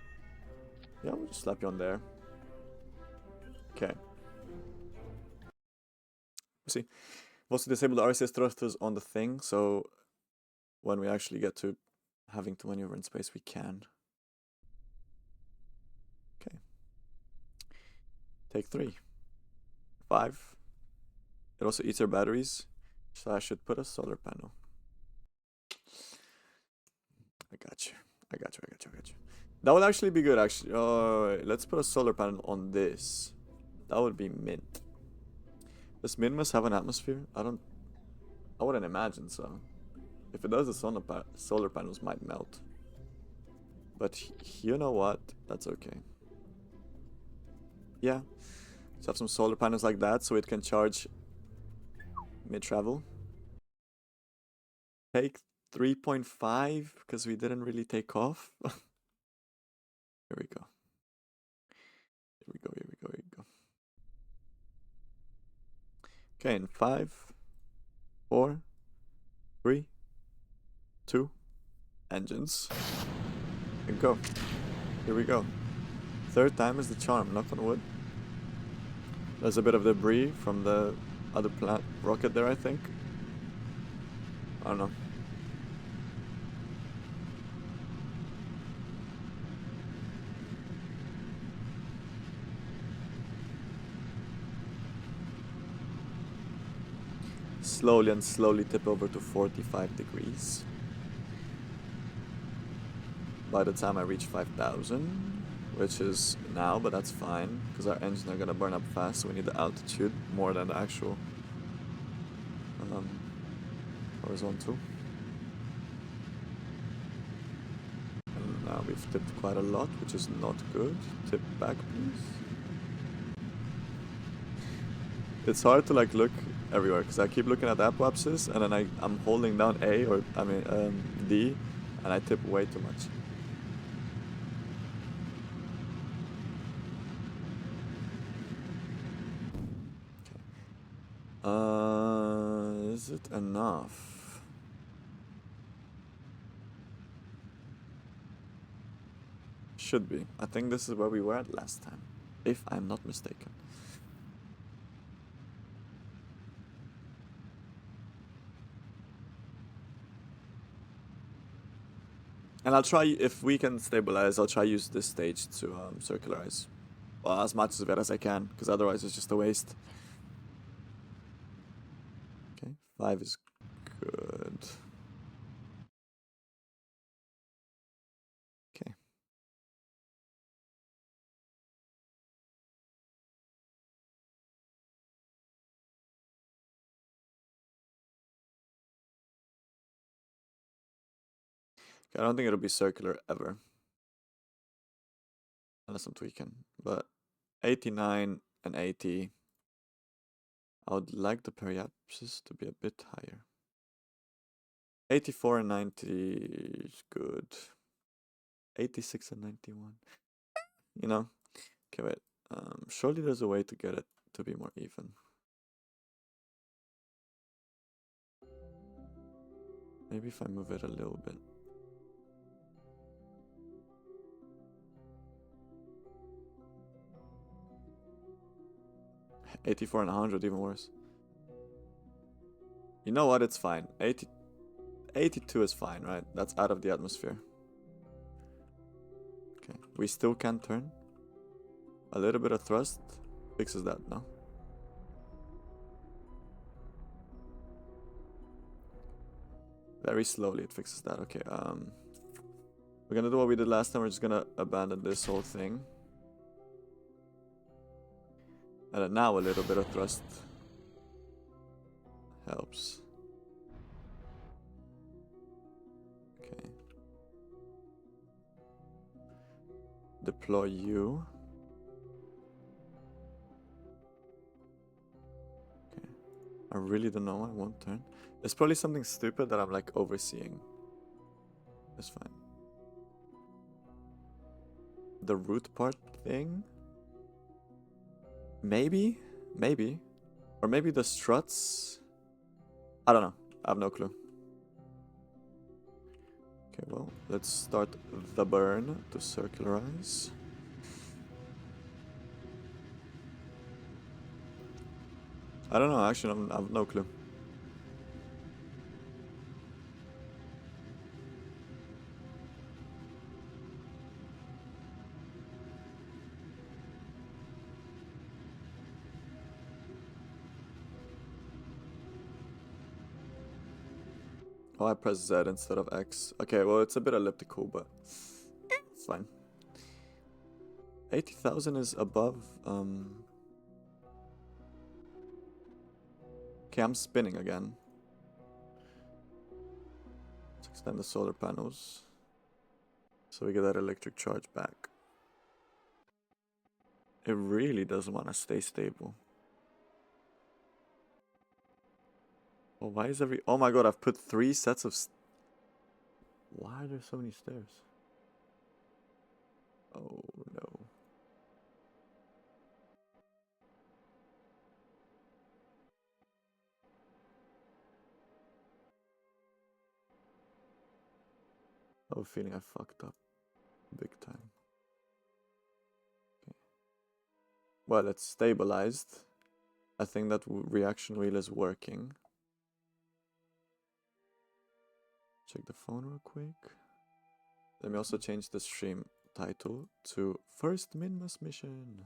[SPEAKER 1] Yeah, we'll just slap you on there. Okay. See. We've also disabled the RCS thrusters on the thing, so when we actually get to having to maneuver in space, we can. Okay. Take 3. 5. It also eats our batteries, so I should put a solar panel. I got you. I got you. I got you. I got you. That would actually be good, actually. Let's put a solar panel on this. That would be mint. Does MINMUS have an atmosphere? I wouldn't imagine so. If it does, the solar panels might melt. But you know what? That's okay. Yeah. Let's have some solar panels like that so it can charge mid-travel. Take 3.5 because we didn't really take off. Here we go. Here we go, here we go, here we go. Okay, in 5, 4, 3, 2, engines. And go. Here we go. 3rd time is the charm, knock on wood. There's a bit of debris from the other rocket there, I think. I don't know. Slowly and slowly tip over to 45 degrees. By the time I reach 5,000, which is now, but that's fine, because our engines are gonna burn up fast, so we need the altitude more than the actual horizontal. And now we've tipped quite a lot, which is not good. Tip back, please. It's hard to like look everywhere because I keep looking at the apoapsis and then I'm holding down A or D and I tip way too much. Okay. Is it enough? Should be. I think this is where we were at last time, if I'm not mistaken. And I'll try, if we can stabilize, I'll try use this stage to circularize. Well, as much of it as I can, because otherwise it's just a waste. Okay, 5 is good. Okay. I don't think it'll be circular ever. Unless I'm tweaking. But 89 and 80. I would like the periapsis to be a bit higher. 84 and 90 is good. 86 and 91. You know? Okay, wait. Surely there's a way to get it to be more even. Maybe if I move it a little bit. $84 and 100, even worse. You know what? It's fine. 82 is fine, right? That's out of the atmosphere. Okay, we still can turn. A little bit of thrust fixes that, no? Very slowly it fixes that. Okay, we're gonna do what we did last time. We're just gonna abandon this whole thing. And then now a little bit of thrust helps. Okay. Deploy you. Okay. I really don't know why I won't turn. It's probably something stupid that I'm like overseeing. It's fine. The root part thing? Maybe? Maybe. Or maybe the struts? I don't know. I have no clue. Okay, well, let's start the burn to circularize. I don't know, actually, I have no clue. Oh, I pressed Z instead of X. Okay, well, it's a bit elliptical, but it's fine. 80,000 is above, Okay, I'm spinning again. Let's extend the solar panels. So we get that electric charge back. It really doesn't want to stay stable. Oh, why is oh my god, I've put 3 sets of... Why are there so many stairs? Oh no. I have a feeling I fucked up big time. Okay. Well, it's stabilized. I think that reaction wheel is working. Check the phone real quick. Let me also change the stream title to First MINMUS Mission.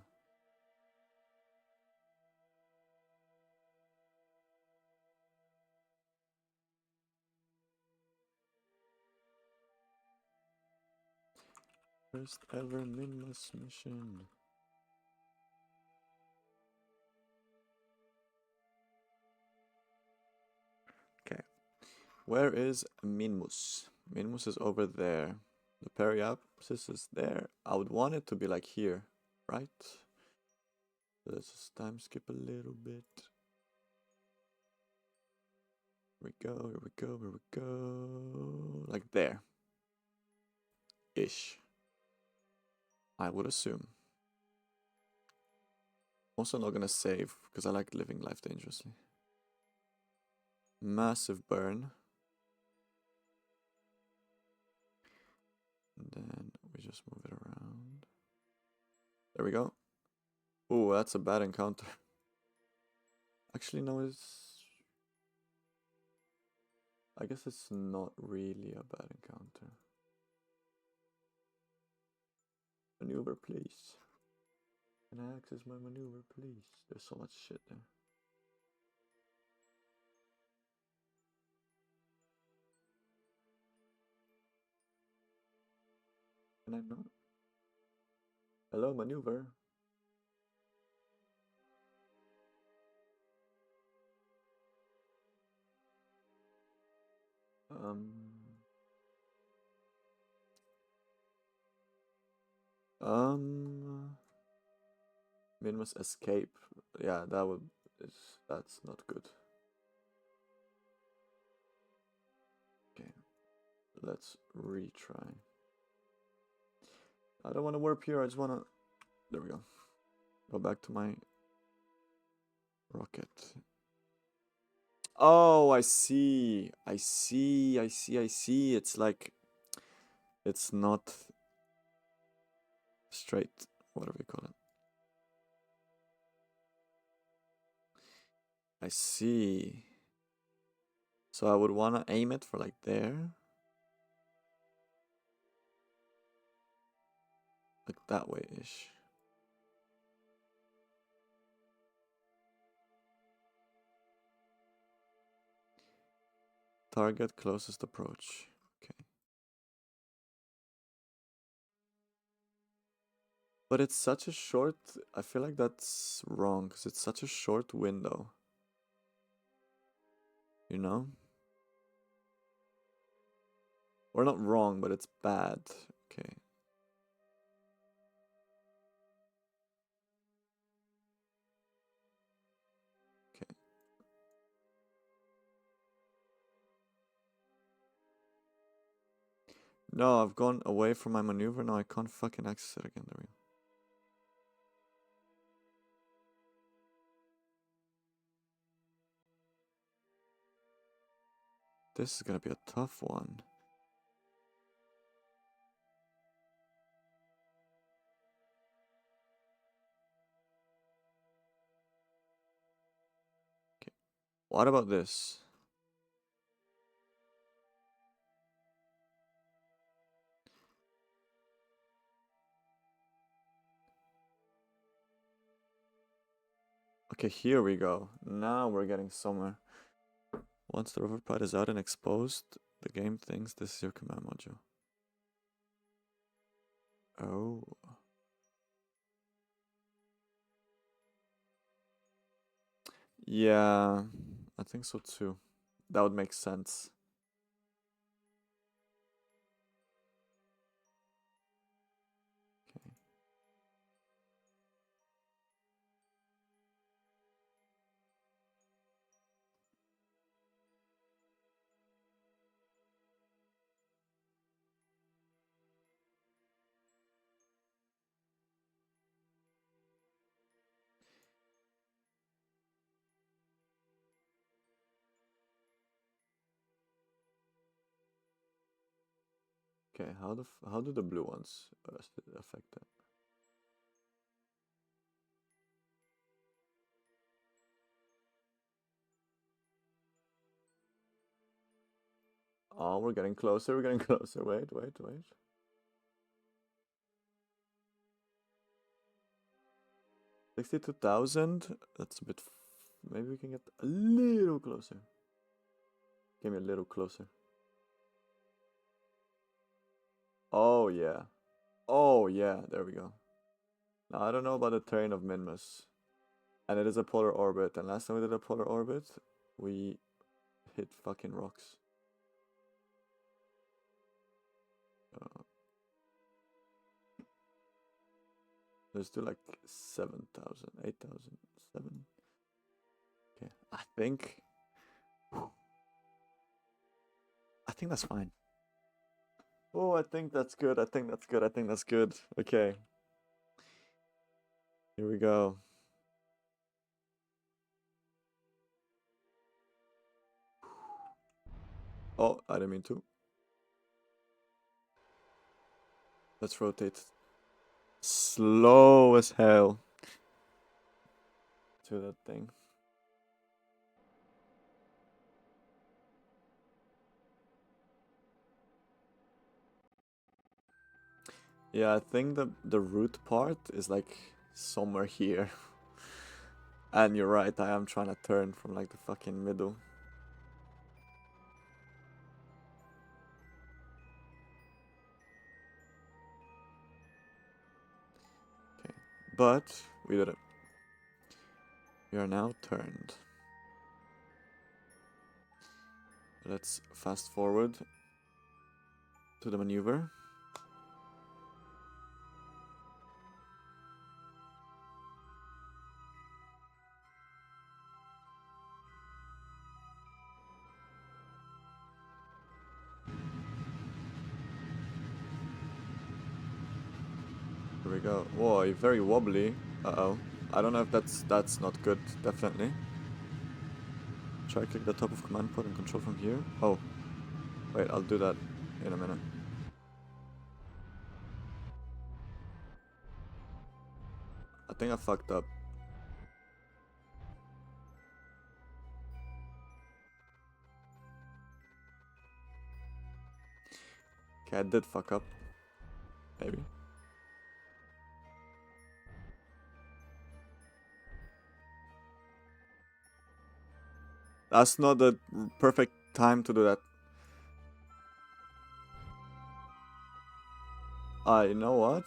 [SPEAKER 1] First ever MINMUS mission. Okay. Where is MINMUS? MINMUS is over there. The periapsis is there. I would want it to be like here, right? Let's just time skip a little bit. Here we go, here we go, here we go. Like there. Ish. I would assume. Also not gonna save, because I like living life dangerously. Massive burn. And then we just move it around. There we go. Ooh, that's a bad encounter. Actually, no, I guess it's not really a bad encounter. Maneuver, please. Can I access my maneuver, please? There's so much shit there. Can I not? Hello, maneuver. MINMUS escape. Yeah, that's not good. Okay, let's retry. I don't want to warp here, I just want to... There we go. Go back to my rocket. Oh, I see. It's like... It's not straight. Whatever you call it. I see. So I would want to aim it for like there. Like that way-ish. Target closest approach. Okay. But it's such a short... I feel like that's wrong, because it's such a short window. You know? Or not wrong, but it's bad. Okay. Okay. No, I've gone away from my maneuver. Now I can't fucking access it again. There we go. This is gonna be a tough one. Okay. What about this? Okay, here we go. Now we're getting somewhere. Once the rover pod is out and exposed, the game thinks this is your command module. Oh. Yeah, I think so too. That would make sense. Okay. Okay, how do the blue ones affect that? Oh, we're getting closer. We're getting closer. Wait. 62,000. That's a bit. Maybe we can get a little closer. Give me a little closer. Oh yeah. Oh yeah. There we go. Now I don't know about the terrain of MINMUS, and it is a polar orbit. And last time we did a polar orbit, we hit fucking rocks. Let's do like 7,000, 8,000, 7. Okay, I think that's fine. Oh, I think that's good. I think that's good. Okay. Here we go. Oh, I didn't mean to. Let's rotate slow as hell to that thing. Yeah, I think the root part is like somewhere here. And you're right, I am trying to turn from like the fucking middle. Okay, but we did it. We are now turned. Let's fast forward to the maneuver. Here we go. Whoa, very wobbly. Uh-oh. I don't know if that's not good, definitely. Try click the top of command pod and control from here. Oh. Wait, I'll do that in a minute. I think I fucked up. Okay, I did fuck up. Maybe. That's not the perfect time to do that. You know what?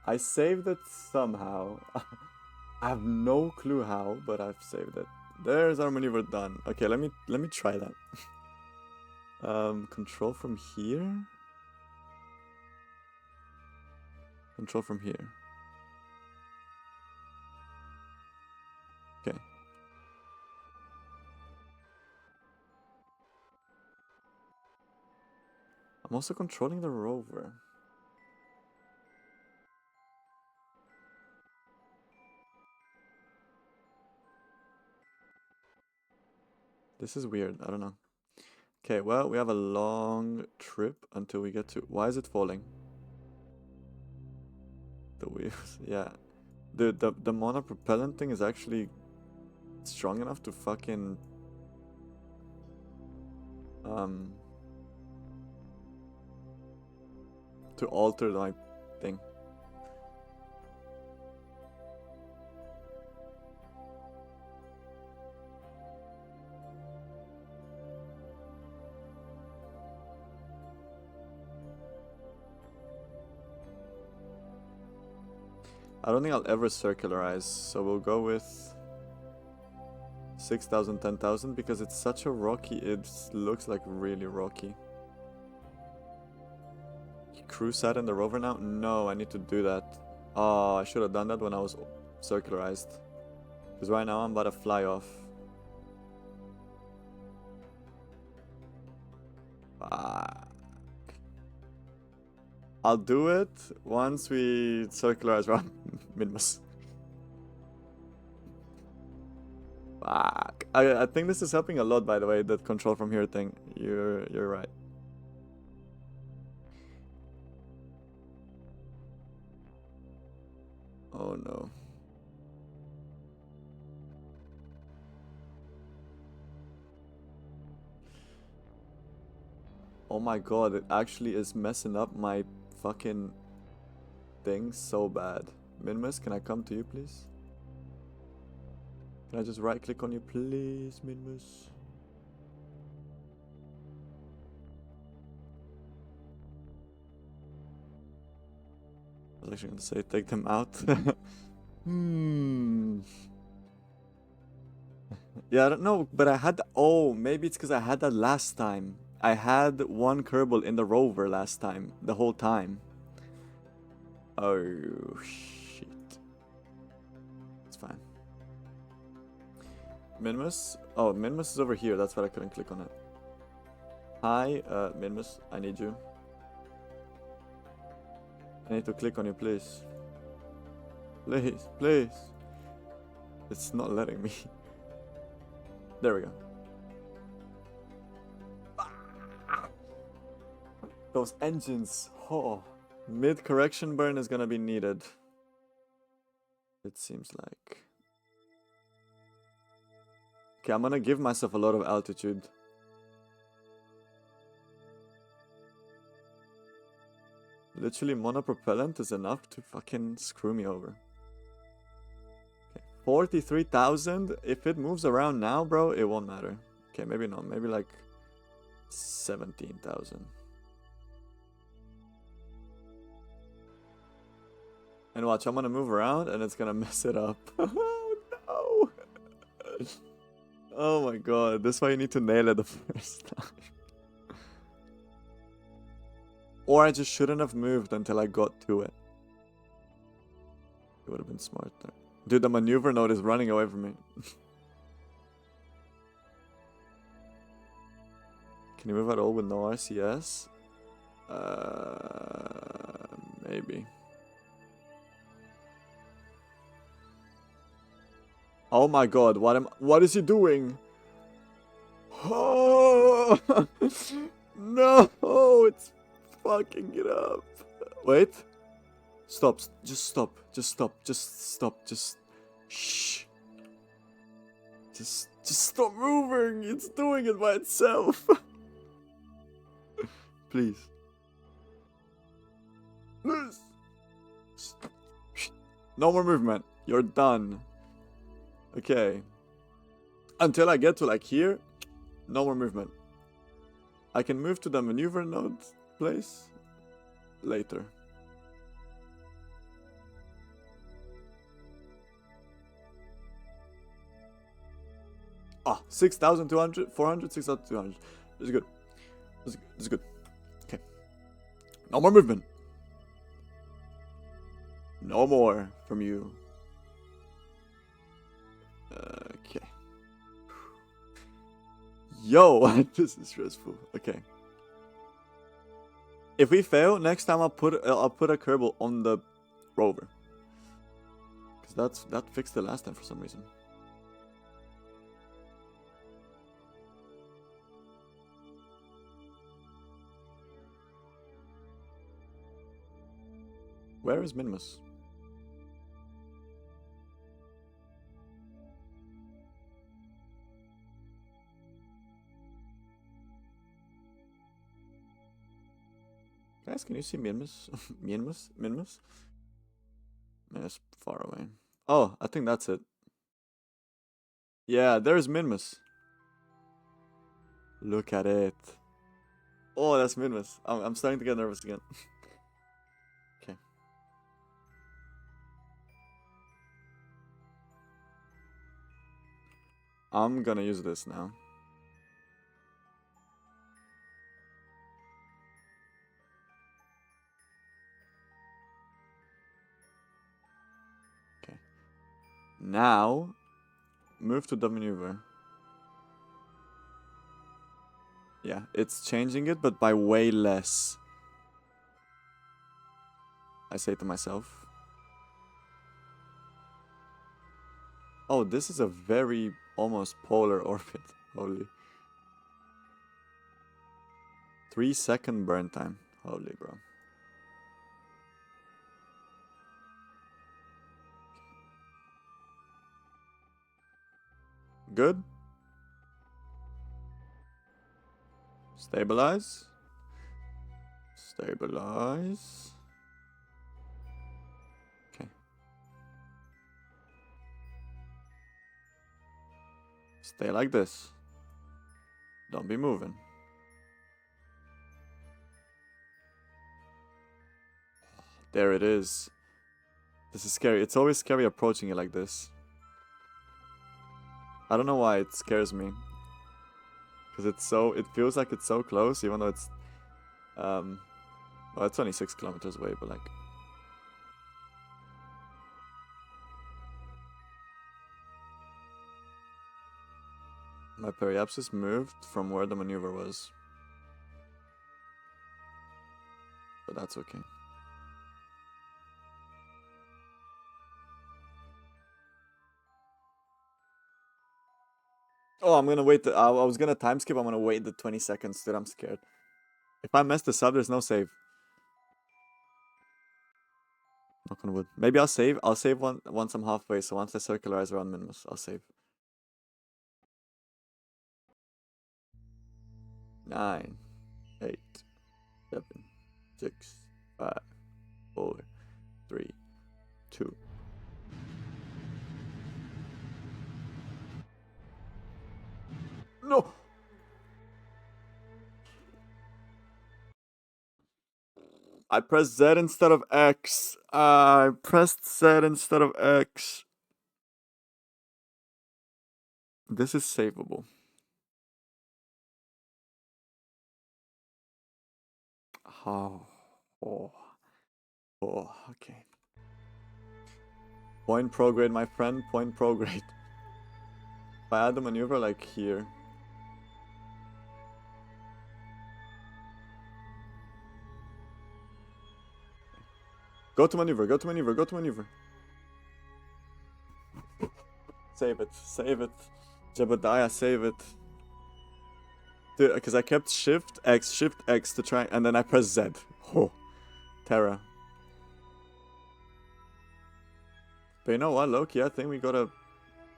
[SPEAKER 1] I saved it somehow. I have no clue how, but I've saved it. There's our maneuver done. Okay, let me try that. Control from here. Control from here. Okay. I'm also controlling the rover. This is weird. I don't know. Okay, well, we have a long trip until we get to... Why is it falling? The wheels, yeah. The monopropellant thing is actually strong enough to fucking... to alter my thing. I don't think I'll ever circularize, so we'll go with 6,000, 10,000 because it's such a rocky, it looks like really rocky. Crew sat in the rover now? No, I need to do that. Oh, I should have done that when I was circularized. Because right now I'm about to fly off. I'll do it once we circularize around MINMUS. Fuck. I think this is helping a lot, by the way, that control from here thing. You're right. Oh no. Oh my god, it actually is messing up my fucking thing so bad. MINMUS, can I come to you, please? Can I just right click on you, please, MINMUS? I was actually gonna say take them out. Yeah, I don't know, but I had... Oh, maybe it's because I had that last time. I had one Kerbal in the rover last time, the whole time. Oh, shit. It's fine. MINMUS? Oh, MINMUS is over here, that's why I couldn't click on it. Hi, MINMUS, I need you. I need to click on you, please. Please, please. It's not letting me. There we go. Those engines. Oh. Mid-correction burn is gonna be needed. It seems like. Okay, I'm gonna give myself a lot of altitude. Literally monopropellant is enough to fucking screw me over. Okay, 43,000. If it moves around now, bro, it won't matter. Okay, maybe not. Maybe like 17,000. And watch, I'm gonna move around and it's gonna mess it up. Oh no! Oh my god, this is why you need to nail it the first time. Or I just shouldn't have moved until I got to it. It would have been smarter. Dude, the maneuver node is running away from me. Can you move at all with no RCS? Maybe. Oh my god, what is he doing? Oh no, it's fucking it up. Wait. Stop, just stop, just stop, just stop, just shh. Just stop moving. It's doing it by itself. Please. No more movement. You're done. Okay. Until I get to like here, no more movement. I can move to the maneuver node place later. Ah, 6,200, 400, 6,200. This is good. This is good. Okay. No more movement. No more from you. Okay. Yo, this is stressful. Okay. If we fail, next time I'll put a Kerbal on the rover. Because that fixed it last time for some reason. Where is MINMUS? Guys, can you see MINMUS? MINMUS? MINMUS? Man, it's far away. Oh, I think that's it. Yeah, there's MINMUS. Look at it. Oh, that's MINMUS. I'm starting to get nervous again. Okay. I'm gonna use this now. Okay. Now, move to the maneuver. Yeah, it's changing it, but by way less. I say to myself. Oh, this is a very almost polar orbit. Holy. 3-second burn time. Holy, bro. Good. Stabilize. Stabilize. Okay. Stay like this. Don't be moving. There it is. This is scary. It's always scary approaching it like this. I don't know why it scares me. Because it feels like it's so close, even though it's, well, it's only 6 kilometers away, but like. My periapsis moved from where the maneuver was. But that's okay. Oh, I'm gonna wait. I was gonna time skip. I'm gonna wait the 20 seconds, dude. I'm scared. If I mess this up, there's no save. Knock on wood. Maybe I'll save. I'll save once I'm halfway. So once I circularize around MINMUS, I'll save. 9, 8, 7, 6, 5, 4, 3, 2. No! I pressed Z instead of X. I pressed Z instead of X. This is savable. Oh. Oh. Oh, okay. Point prograde, my friend. Point prograde. If I add the maneuver like here. Go to maneuver, go to maneuver, go to maneuver. Save it, save it. Jebediah, save it. Dude, because I kept Shift X to try, and then I pressed Z. Oh, Terra. But you know what, Loki? I think we gotta.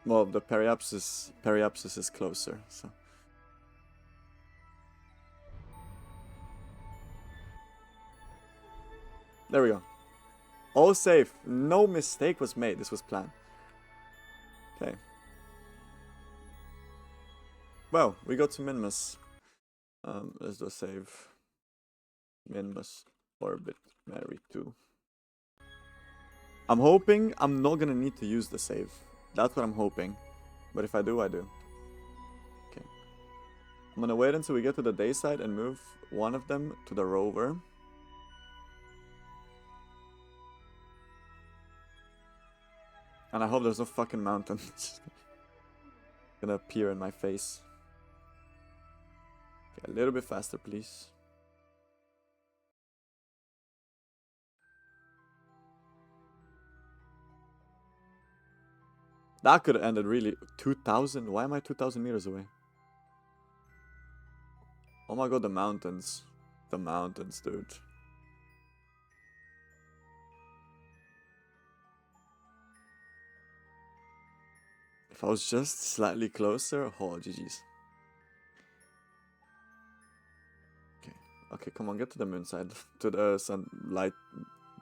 [SPEAKER 1] Well, the periapsis is closer, so. There we go. All safe. No mistake was made. This was planned. Okay. Well, we got to MINMUS. Let's do a save. MINMUS orbit Mary 2. I'm hoping I'm not gonna need to use the save. That's what I'm hoping. But if I do, I do. Okay. I'm gonna wait until we get to the day side and move one of them to the rover. And I hope there's no fucking mountain gonna appear in my face. Okay, a little bit faster, please. That could have ended really 2,000. Why am I 2,000 meters away? Oh my god, the mountains. The mountains, dude. If I was just slightly closer, oh, GG's. Okay, okay, come on, get to the moon side. To the sunlight,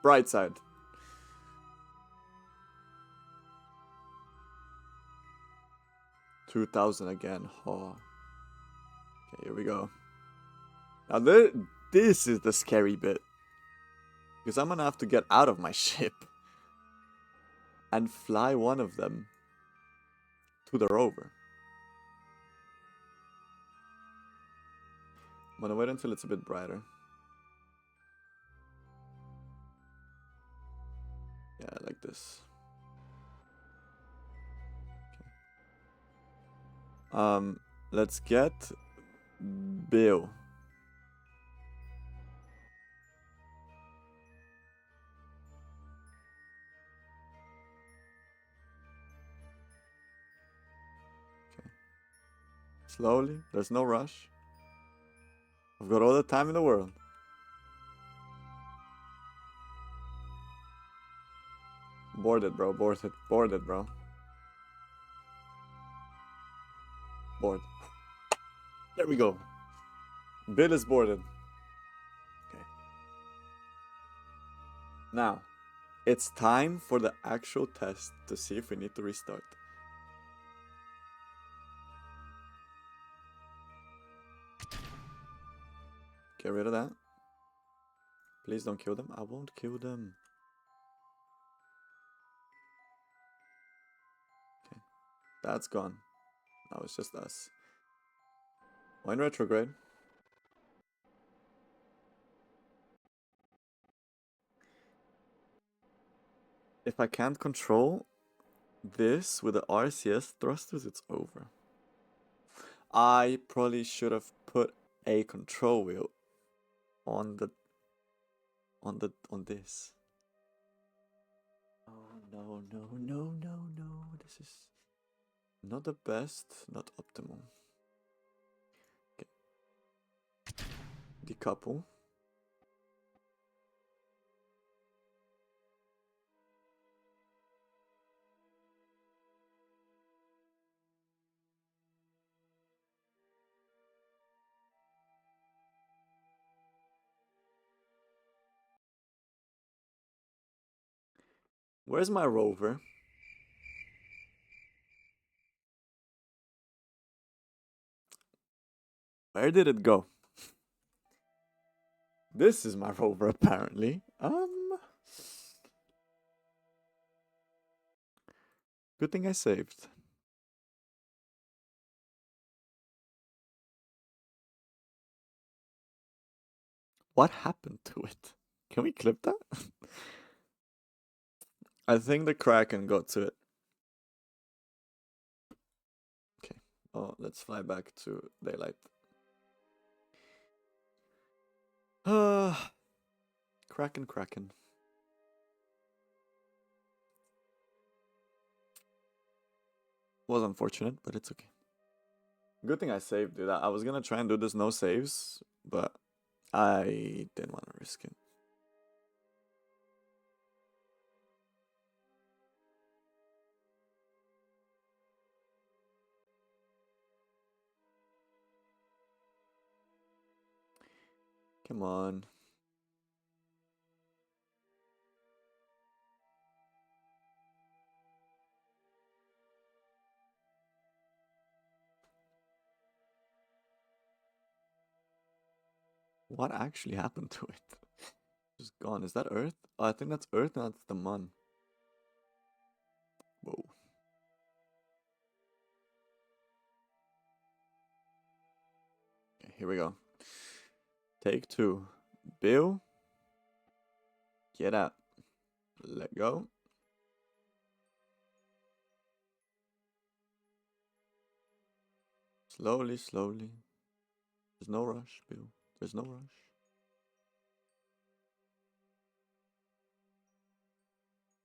[SPEAKER 1] bright side. $2,000 again. Oh. Okay, here we go. Now this is the scary bit. Because I'm gonna have to get out of my ship. And fly one of them to the rover. I'm gonna wait until it's a bit brighter. Yeah, like this. Okay. Let's get Bill. Okay. Slowly, there's no rush. I've got all the time in the world. Boarded, bro. Boarded. Boarded, bro. Board. There we go. Bill is boarded. Okay. Now, it's time for the actual test to see if we need to restart. Get rid of that. Please don't kill them. I won't kill them. Okay. That's gone. Now it's just us. Why in retrograde? If I can't control this with the RCS thrusters, it's over. I probably should have put a control wheel on this. Oh no, no, no, no, no. This is not the best, not optimal. Okay. Decouple. Where's my rover? Where did it go? This is my rover, apparently. Good thing I saved. What happened to it? Can we clip that? I think the Kraken got to it. Okay. Oh, let's fly back to daylight. Kraken. Was unfortunate, but it's okay. Good thing I saved, dude. I was gonna try and do this no saves, but I didn't want to risk it. Come on. What actually happened to it? Just gone. Is that Earth? Oh, I think that's Earth and that's the Mun. Whoa. Okay, here we go. Take 2. Bill. Get out. Let go. Slowly. There's no rush, Bill. There's no rush.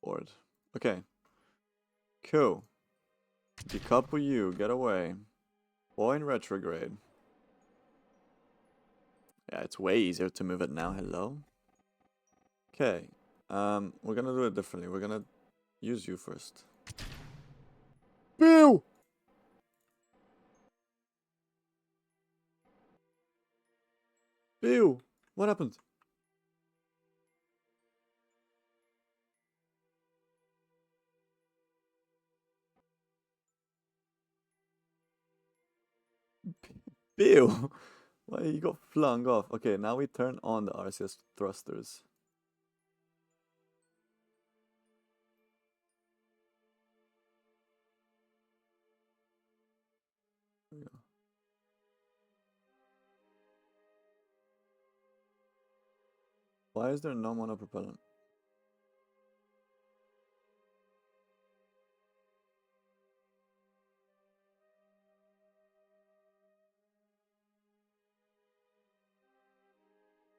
[SPEAKER 1] Board. Okay. Cool. Decouple you. Get away. Point retrograde. Yeah, it's way easier to move it now. Hello. Okay. We're gonna do it differently. We're gonna use you first. Bill! Bill! What happened? Bill! Why you got flung off? Okay, now we turn on the RCS thrusters. There we go. Why is there no monopropellant?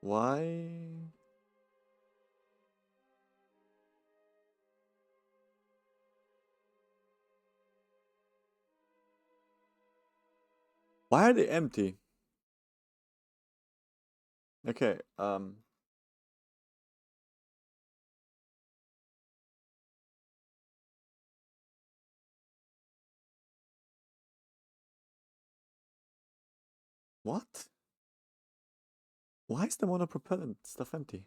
[SPEAKER 1] Why? Why are they empty? Okay, what? Why is the monopropellant stuff empty?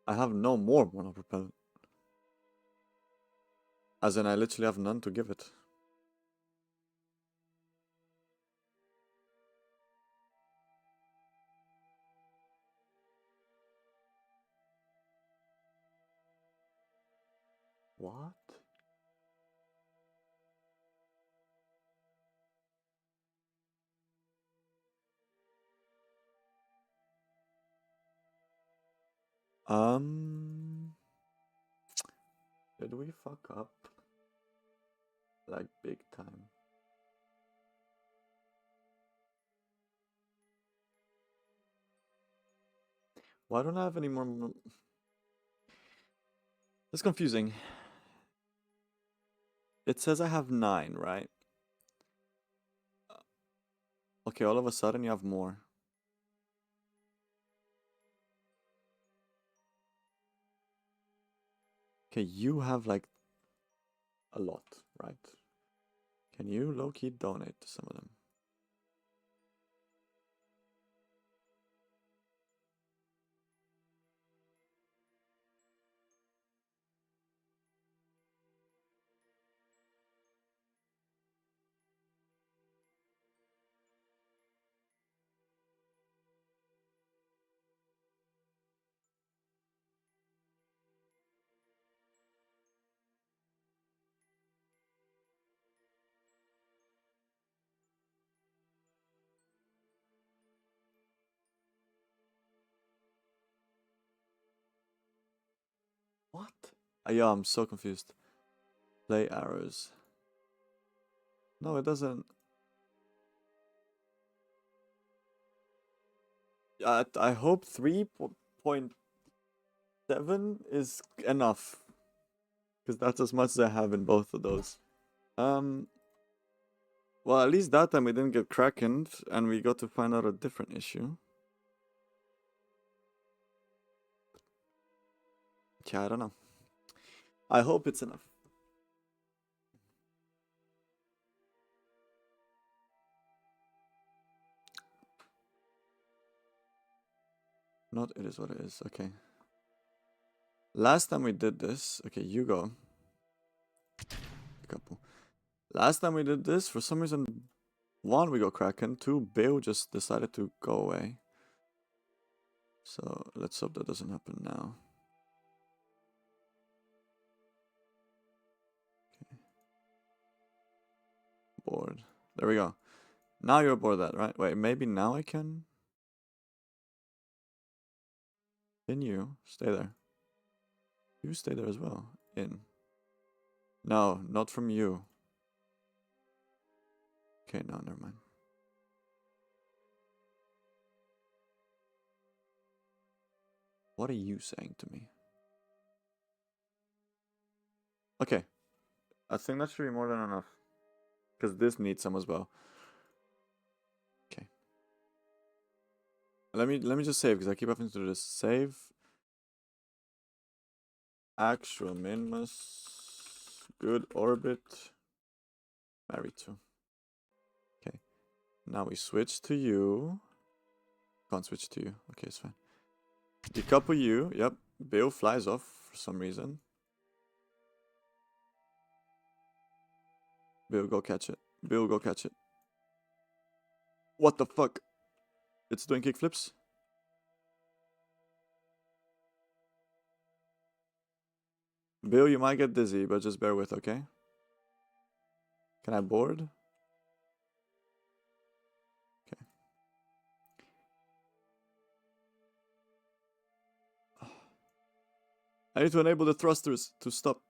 [SPEAKER 1] I have no more monopropellant. As in, I literally have none to give it. What? Did we fuck up? Like, big time. Why don't I have any more? It's confusing. It says I have 9, right? Okay, all of a sudden you have more. Okay, you have like a lot, right? Can you low-key donate to some of them? What? Yeah, I'm so confused. Play arrows. No, it doesn't. I hope 3.7 is enough. Because that's as much as I have in both of those. Well, at least that time we didn't get krakened, and we got to find out a different issue. Yeah, I don't know. I hope it's enough. Not it is what it is. Okay. Last time we did this. Okay, you go. A couple. Last time we did this, for some reason, 1, we got kraken. 2, Bill just decided to go away. So let's hope that doesn't happen now. Okay. Bored. There we go. Now you're aboard that, right? Wait, maybe now I can? In you. Stay there. You stay there as well. In. No, not from you. Okay, no, never mind. What are you saying to me? Okay. I think that should be more than enough. Because this needs some as well. Okay. Let me just save, because I keep having to do this. Save. Actual MINMUS. Good orbit. Married to. Okay. Now we switch to you. Can't switch to you. Okay, it's fine. Decouple you. Yep. Bill flies off for some reason. Bill, go catch it. Bill, go catch it. What the fuck? It's doing kickflips? Bill, you might get dizzy, but just bear with, okay? Can I board? Okay. I need to enable the thrusters to stop.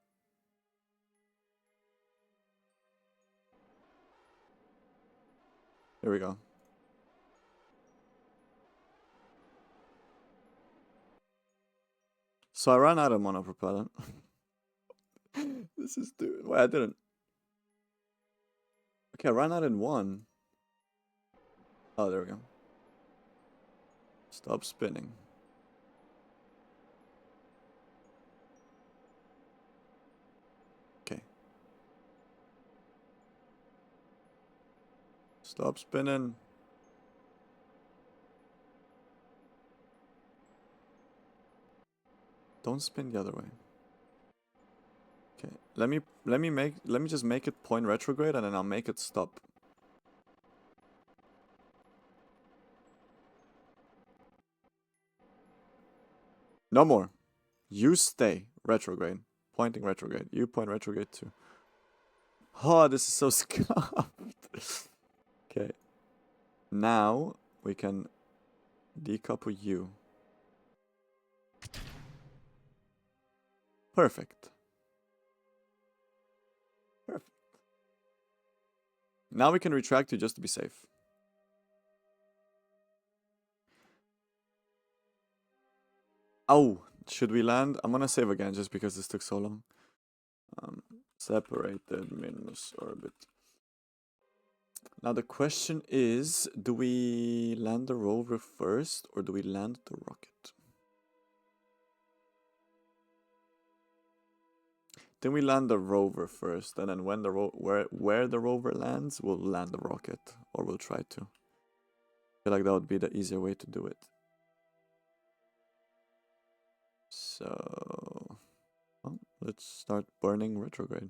[SPEAKER 1] Here we go. So I ran out of monopropellant. This is stupid. Wait, I didn't. Okay, I ran out in 1. Oh, there we go. Stop spinning. Okay. Stop spinning. Don't spin the other way. Okay. Let me just make it point retrograde, and then I'll make it stop. No more. You stay retrograde. Pointing retrograde. You point retrograde too. Oh, this is so scuffed. Okay. Now we can decouple you. Perfect. Perfect. Now we can retract you just to be safe. Oh, should we land? I'm gonna save again just because this took so long. Separated MINMUS orbit. Now the question is, do we land the rover first or do we land the rocket? Then we land the rover first, and then when the where the rover lands, we'll land the rocket, or we'll try to. I feel like that would be the easier way to do it. So, well, let's start burning retrograde.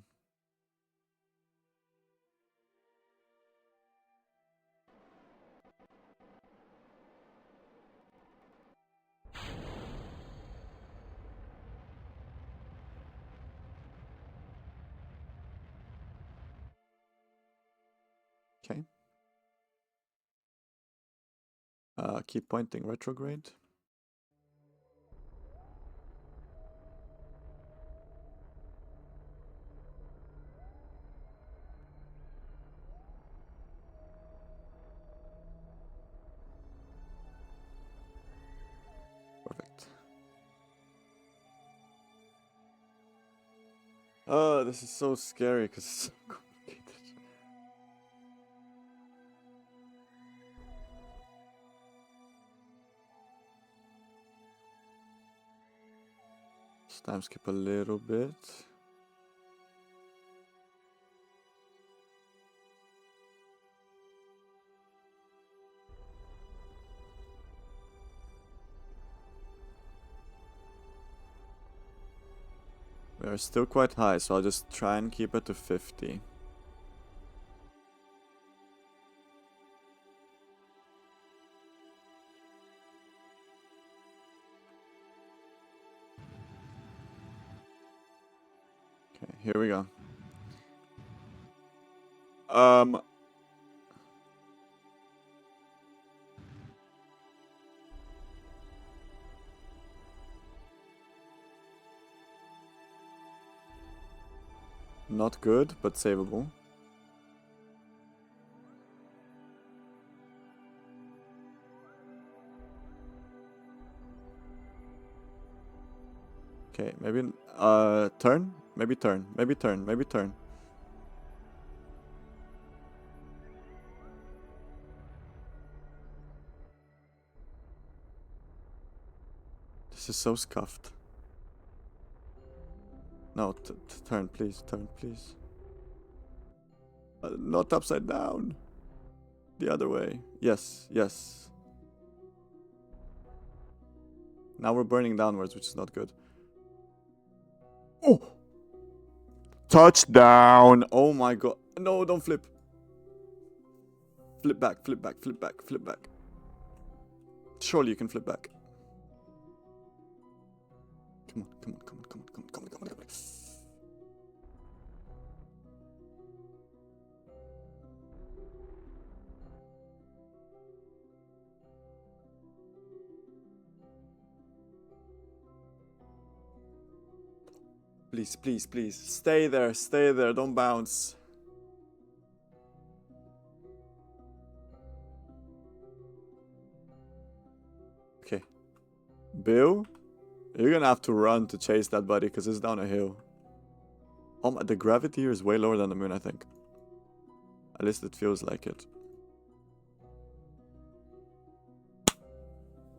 [SPEAKER 1] Okay. Keep pointing retrograde. Perfect. Oh, this is so scary because it's so complicated. Let's time skip a little bit. We are still quite high, so I'll just try and keep it to 50. Okay, here we go. Not good, but savable. Okay, maybe turn? Maybe turn. Maybe turn. Maybe turn. This is so scuffed. No, turn, please. Turn, please. Not upside down. The other way. Yes, yes. Now we're burning downwards, which is not good. Oh! Touchdown! Oh my god. No, don't flip. Flip back, flip back, flip back, flip back. Surely you can flip back. Come on, come on, come on, come on, come on, come on, come on, come on. Please, please, please. Stay there, don't bounce. Okay. Bill, you're gonna have to run to chase that buddy because it's down a hill. Oh my, the gravity here is way lower than the moon, I think. At least it feels like it.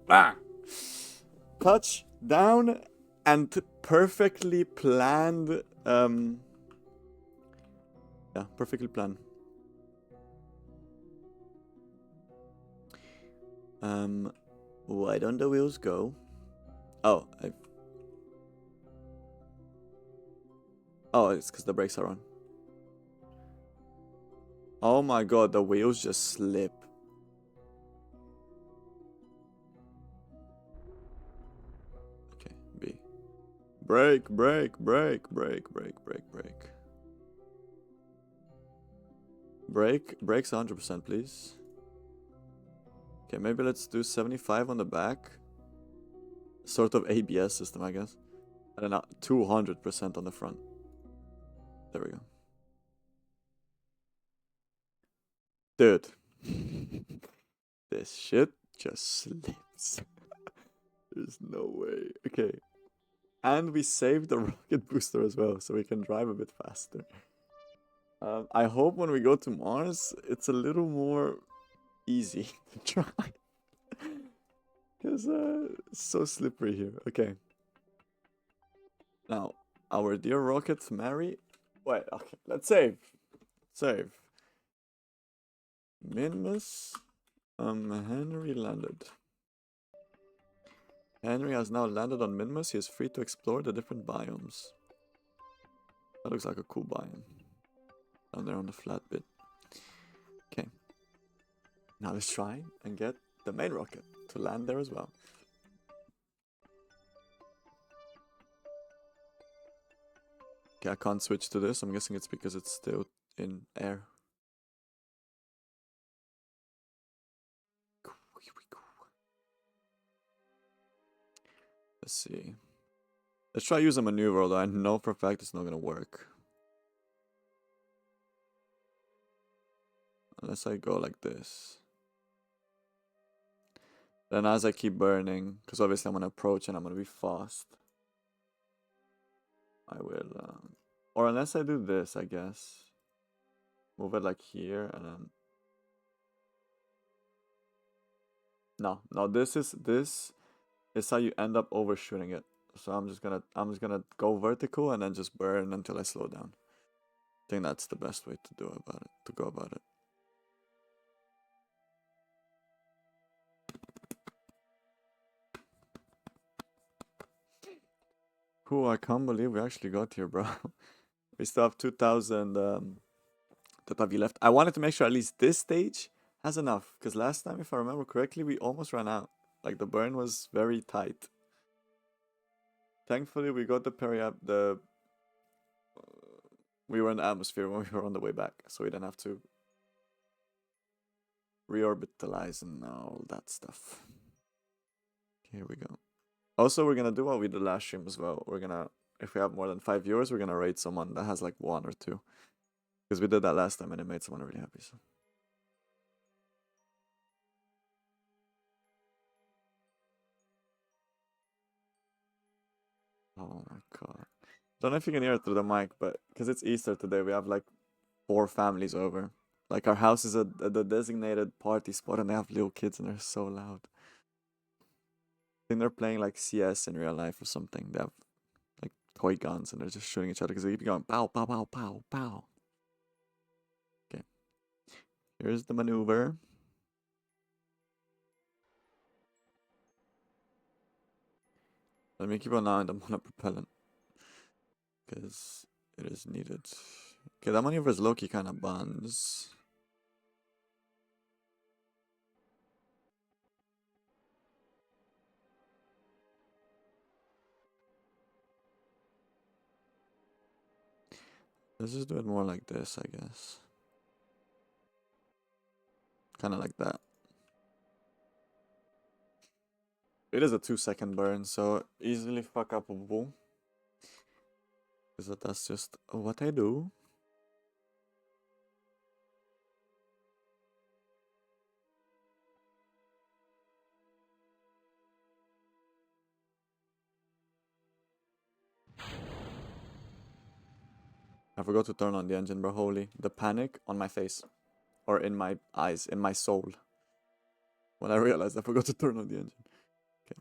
[SPEAKER 1] Ah! Touch down and perfectly planned. Yeah, perfectly planned. Why don't the wheels go? Oh, oh, it's because the brakes are on. Oh my god, the wheels just slip. Okay, B. Brake, brake, brake, brake, brake, brake, brake. Brake, brakes 100%, please. Okay, maybe let's do 75 on the back. Sort of ABS system, I guess. And then 200% on the front. There we go. Dude. This shit just slips. There's no way. Okay. And we saved the rocket booster as well, so we can drive a bit faster. I hope when we go to Mars, it's a little more easy to try. Because it's so slippery here. Okay. Now, our dear rocket, Mary. Wait, okay, let's save. Save. MINMUS. Henry landed. Henry has now landed on MINMUS. He is free to explore the different biomes. That looks like a cool biome. Down there on the flat bit. Okay. Now let's try and get the main rocket to land there as well. Okay, I can't switch to this. I'm guessing it's because it's still in air. Let's see. Let's try use a maneuver, although I know for a fact it's not gonna work. Unless I go like this. Then as I keep burning, because obviously I'm gonna approach and I'm gonna be fast. I will, or unless I do this, I guess. Move it like here and then. No, this is how you end up overshooting it. So I'm just gonna go vertical and then just burn until I slow down. I think that's the best way to go about it. Cool, I can't believe we actually got here, bro. We still have 2,000 Tatavi left. I wanted to make sure at least this stage has enough, because last time, if I remember correctly, we almost ran out. Like, the burn was very tight. Thankfully, we got we were in the atmosphere when we were on the way back, so we didn't have to reorbitalize and all that stuff. Here we go. Also, we're gonna do what we did last stream as well. We're gonna, if we have more than 5 viewers, we're gonna rate someone that has like 1 or 2. Because we did that last time and it made someone really happy, so. Oh my god. Don't know if you can hear it through the mic, but because it's Easter today, we have like 4 families over. Like our house is the designated party spot and they have little kids and they're so loud. I think they're playing like CS in real life or something. They have like toy guns and they're just shooting each other because they keep going pow, pow, pow, pow, pow. Okay. Here's the maneuver. Let me keep an eye on the monopropellant. Because it is needed. Okay, that maneuver is low-key kind of buns. Let's just do it more like this, I guess. Kind of like that. It is a 2-second burn, so easily fuck upable. Because that's just what I do. I forgot to turn on the engine, bro. Holy. The panic on my face. Or in my eyes, in my soul. When I realized I forgot to turn on the engine. Okay.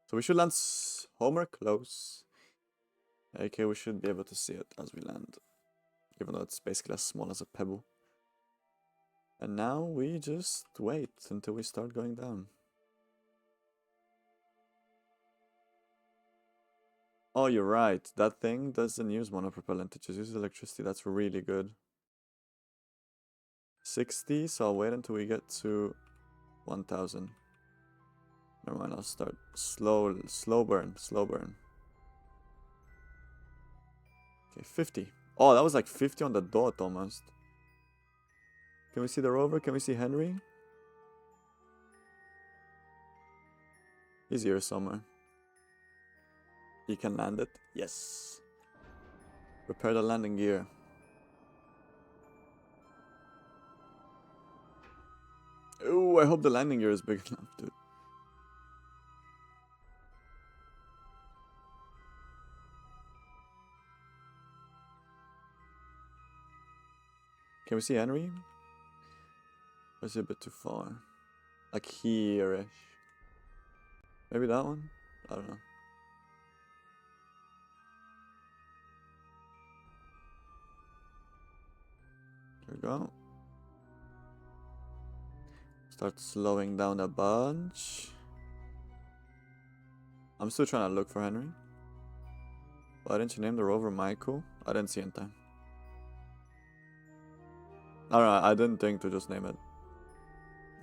[SPEAKER 1] So we should land Homer close. Okay, we should be able to see it as we land. Even though it's basically as small as a pebble. And now we just wait until we start going down. Oh, you're right. That thing doesn't use monopropellant. It just uses electricity. That's really good. 60, so I'll wait until we get to 1,000. Never mind, I'll start slow burn. Okay, 50. Oh, that was like 50 on the dot almost. Can we see the rover? Can we see Henry? He's here somewhere. He can land it. Yes. Prepare the landing gear. Ooh, I hope the landing gear is big enough, dude. Can we see Henry? Or is it a bit too far? Like here-ish. Maybe that one? I don't know. There we go. Start slowing down a bunch. I'm still trying to look for Henry. Why didn't you name the rover Michael? I didn't see in time. Alright, I didn't think to just name it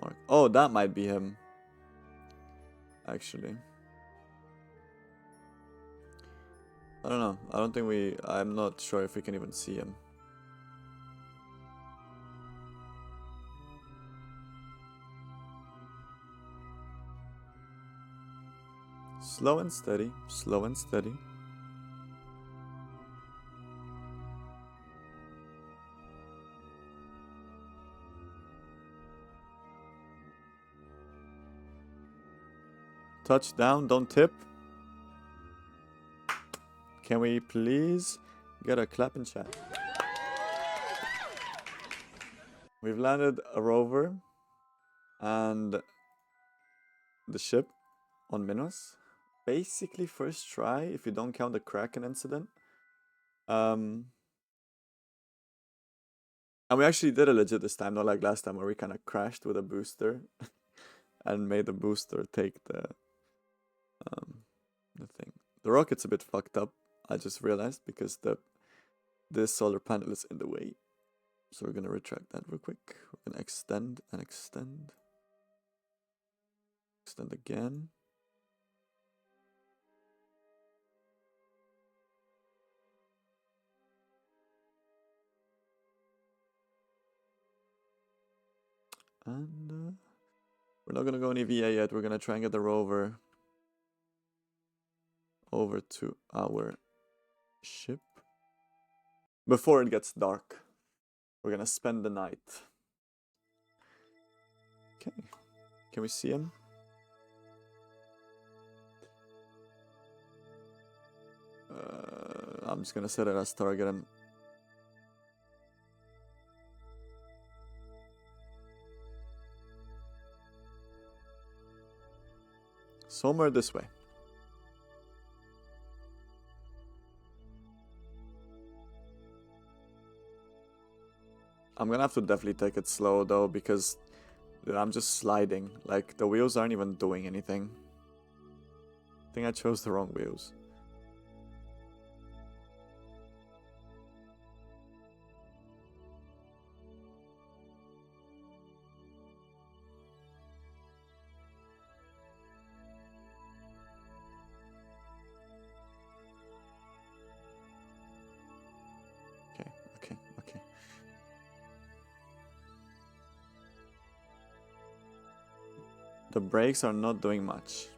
[SPEAKER 1] Mark. Oh, that might be him. Actually. I don't know. I don't think I'm not sure if we can even see him. Slow and steady. Slow and steady. Touchdown, don't tip. Can we please get a clap in chat? We've landed a rover and the ship on MINMUS. Basically first try, if you don't count the Kraken incident. And we actually did it legit this time, not like last time where we kind of crashed with a booster and made the booster take the thing. The rocket's a bit fucked up, I just realized, because this solar panel is in the way. So we're gonna retract that real quick. We're gonna extend and extend. Extend again. And we're not gonna go any VA yet. We're gonna try and get the rover over to our ship before it gets dark. We're gonna spend the night. Okay, can we see him? I'm just gonna set it as target him. Somewhere this way. I'm gonna have to definitely take it slow though, because I'm just sliding. Like, the wheels aren't even doing anything. I think I chose the wrong wheels. Okay. The brakes are not doing much.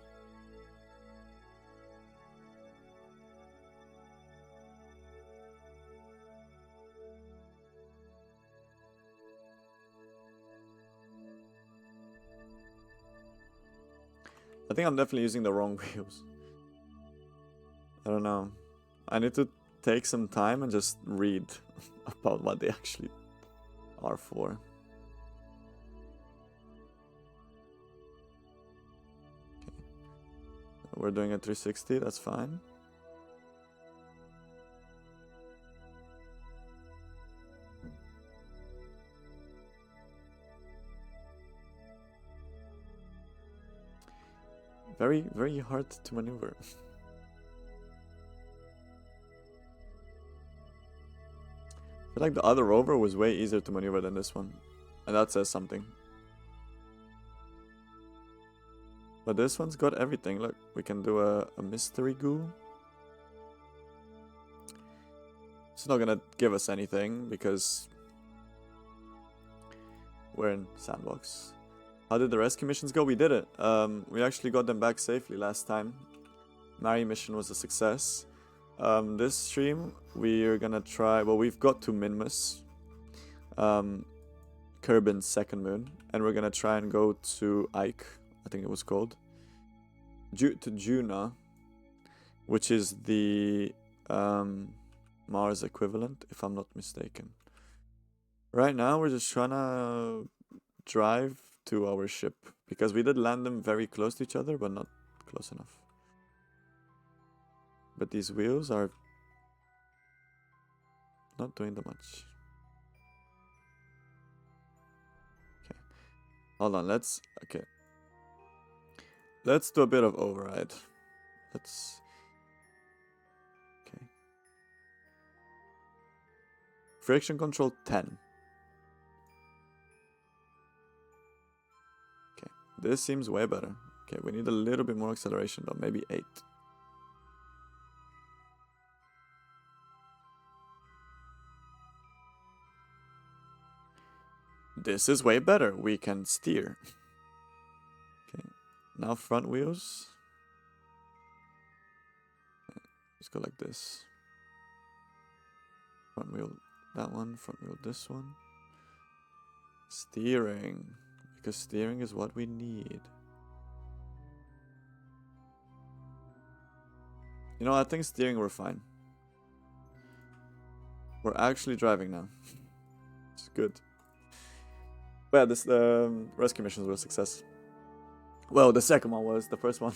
[SPEAKER 1] I think I'm definitely using the wrong wheels. I don't know. I need to take some time and just read about what they actually are for. Okay. We're doing a 360, that's fine. Very, very hard to maneuver. I feel like the other rover was way easier to maneuver than this one. And that says something. But this one's got everything. Look, we can do a mystery goo. It's not gonna give us anything because we're in sandbox. How did the rescue missions go? We did it. We actually got them back safely last time. Mary mission was a success. This stream, we're gonna try... Well, we've got to MINMUS. Kerbin's second moon. And we're gonna try and go to Ike, I think it was called. To Juna, which is the Mars equivalent, if I'm not mistaken. Right now, we're just trying to drive to our ship. Because we did land them very close to each other, but not close enough. But these wheels are not doing that much. Okay. Hold on, let's... Okay. Let's do a bit of override. Let's... Okay. Friction control 10. Okay. This seems way better. Okay, we need a little bit more acceleration though. Maybe 8. This is way better. We can steer. Okay. Now front wheels. Let's go like this. Front wheel that one. Front wheel this one. Steering. Because steering is what we need. You know, I think steering we're fine. We're actually driving now. It's good. But yeah, this rescue missions were a success. Well, the second one was. The first one.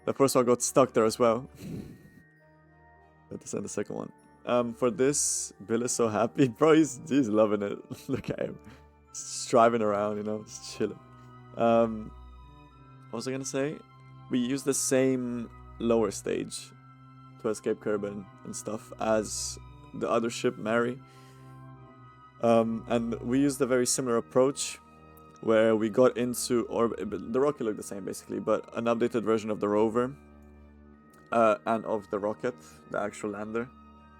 [SPEAKER 1] The first one got stuck there as well. Had to send the second one. For this, Bill is so happy. Bro, he's loving it. Look at him. Just driving around, you know, just chilling. What was I gonna say? We use the same lower stage to escape Kerbin and stuff as the other ship, Mary. And we used a very similar approach where we got into orbit. The rocket looked the same basically, but an updated version of the rover and of the rocket, the actual lander,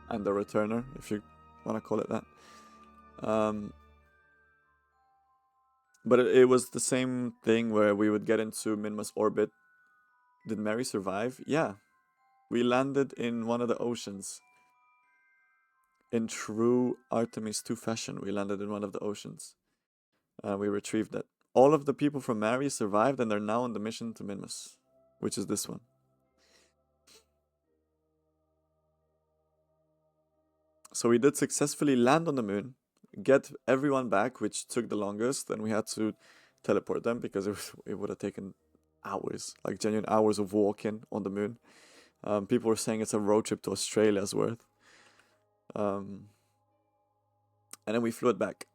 [SPEAKER 1] and the returner, if you want to call it that. But it was the same thing where we would get into MINMUS orbit. Did Mary survive? Yeah. We landed in one of the oceans. In true Artemis 2 fashion, we landed in one of the oceans. We retrieved it. All of the people from Mary survived and they're now on the mission to MINMUS, which is this one. So we did successfully land on the moon, get everyone back, which took the longest, and we had to teleport them because it would have taken hours, like genuine hours of walking on the moon. People were saying it's a road trip to Australia's worth. And then we flew it back.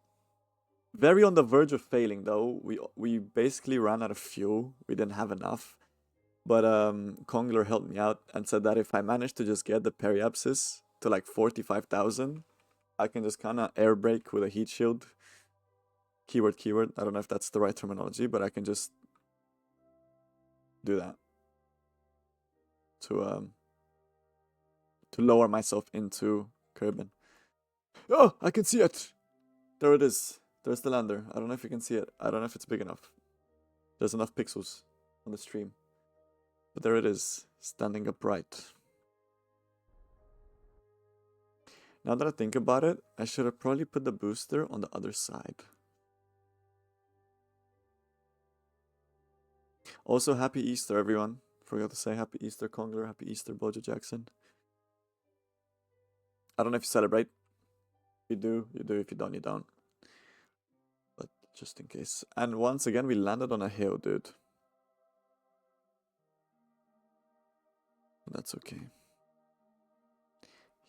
[SPEAKER 1] Very on the verge of failing though. We basically ran out of fuel. We didn't have enough. But Kongler helped me out and said that if I managed to just get the periapsis to like 45,000, I can just kind of air brake with a heat shield. Keyword. I don't know if that's the right terminology, but I can just do that to lower myself into Kerbin. Oh, I can see it. There it is. There's the lander. I don't know if you can see it. I don't know if it's big enough. There's enough pixels on the stream. But there it is, standing upright. Now that I think about it, I should have probably put the booster on the other side. Also, happy Easter, everyone. Forgot to say happy Easter, Kongler. Happy Easter, Bojo Jackson. I don't know if you celebrate. You do. If you don't, you don't. But just in case. And once again, we landed on a hill, dude. That's okay.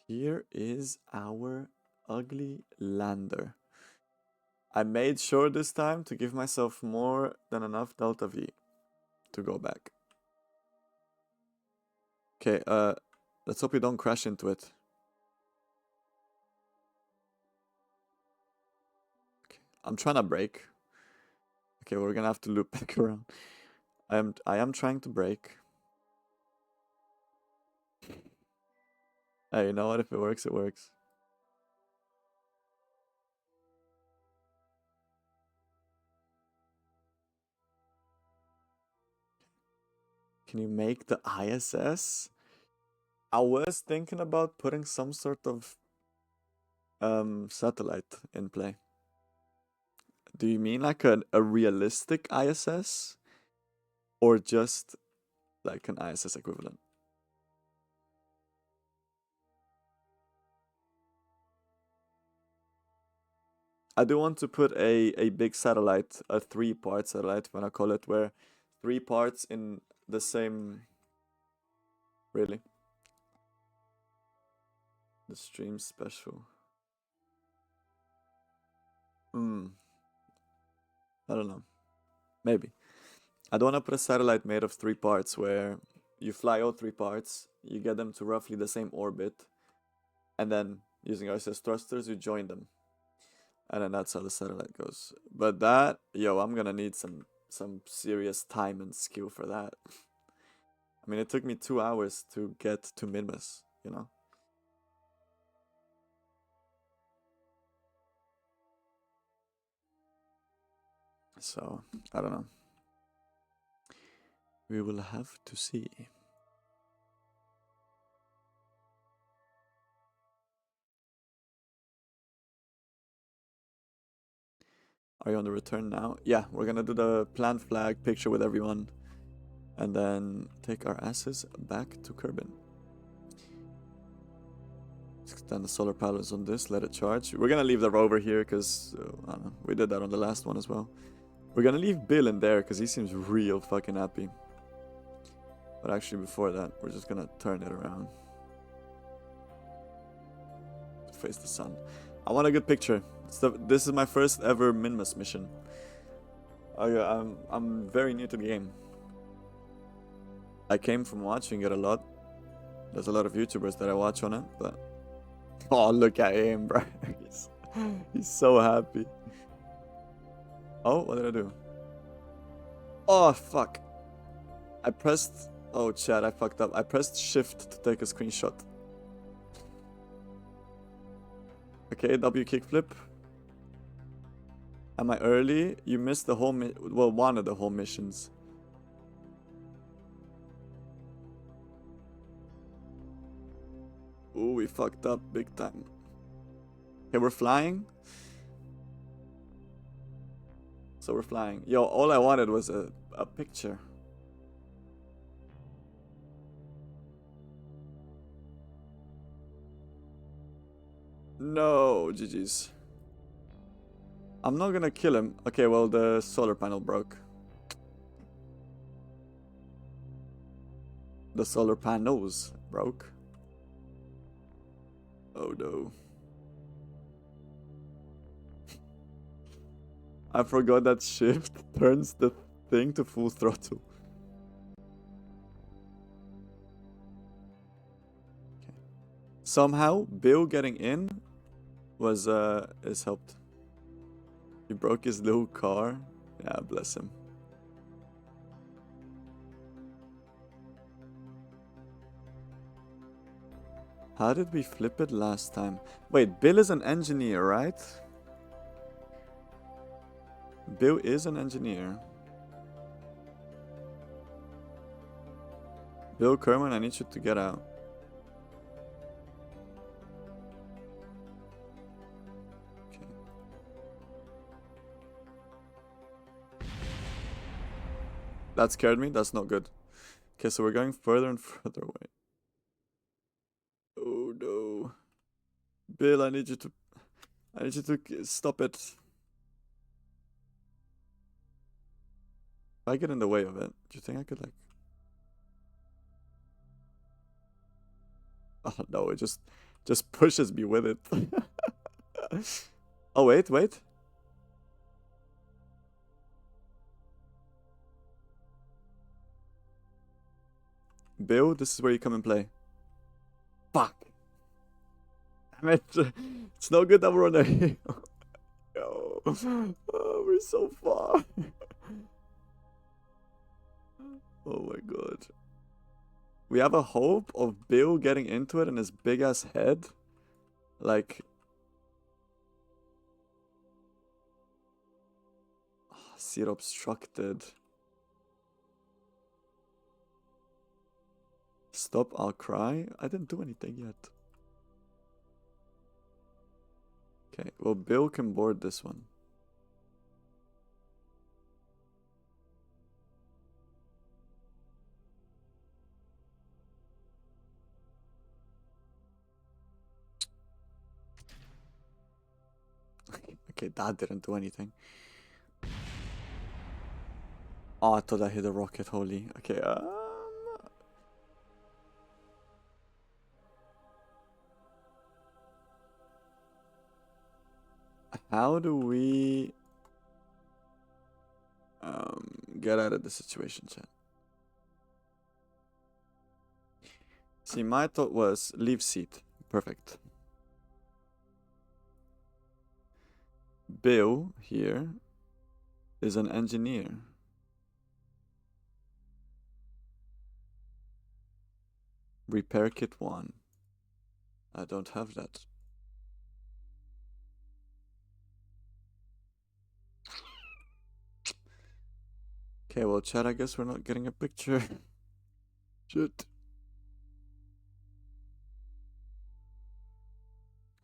[SPEAKER 1] Here is our ugly lander. I made sure this time to give myself more than enough Delta V to go back. Okay, let's hope we don't crash into it. Okay, I'm trying to brake. Okay, we're gonna have to loop back around. I am trying to brake. Hey, you know what? If it works, it works. Can you make the ISS? I was thinking about putting some sort of satellite in play. Do you mean like a realistic ISS? Or just like an ISS equivalent? I do want to put a big satellite, a 3-part satellite, when I call it, where 3 parts in the same. Really? The stream special. I don't know. Maybe. I don't want to put a satellite made of 3 parts where you fly all 3 parts, you get them to roughly the same orbit, and then using RCS thrusters, you join them. And then that's how the satellite goes. But that, yo, I'm gonna need some serious time and skill for that. I mean, it took me 2 hours to get to MINMUS, you know? So, I don't know. We will have to see. Are you on the return now? Yeah, we're gonna do the plant flag picture with everyone. And then take our asses back to Kerbin. Extend the solar panels on this, let it charge. We're gonna leave the rover here because, I don't know, we did that on the last one as well. We're gonna leave Bill in there because he seems real fucking happy. But actually before that, we're just gonna turn it around. To face the sun. I want a good picture. This is my first ever MINMUS mission. Oh yeah, I'm very new to the game. I came from watching it a lot. There's a lot of YouTubers that I watch on it, but... Oh, look at him, bro. He's so happy. Oh, what did I do? Oh, fuck. I pressed... Oh, chat, I fucked up. I pressed shift to take a screenshot. Okay, W kickflip. Am I early? You missed the whole well, one of the whole missions. Ooh, we fucked up big time. Okay, we're flying. So we're flying. Yo, all I wanted was a picture. No, GG's. I'm not gonna kill him. Okay, well, the solar panel broke. The solar panels broke. Oh no. I forgot that shift turns the thing to full throttle. Okay. Somehow, Bill getting in was is helped. He broke his little car. Yeah, bless him. How did we flip it last time? Wait, Bill is an engineer, right? Bill is an engineer. Bill Kerman, I need you to get out. Okay. That scared me. That's not good. Okay, so we're going further and further away. Oh no. Bill, I need you to stop it. If I get in the way of it, do you think I could like... Oh no, it just pushes me with it. Oh wait. Bill, this is where you come and play. Fuck. Damn it. It's no good that we're on a hill. Yo. Oh, we're so far. Oh my god. We have a hope of Bill getting into it in his big ass head. Like... See it obstructed. Stop, I'll cry. I didn't do anything yet. Okay, well, Bill can board this one. Okay, that didn't do anything. Oh, I thought I hit a rocket, holy. Okay, how do we get out of the situation, chat? See, my thought was leave seat. Perfect. Bill here is an engineer. Repair kit 1. I don't have that. Okay, well, chat, I guess we're not getting a picture. Shit.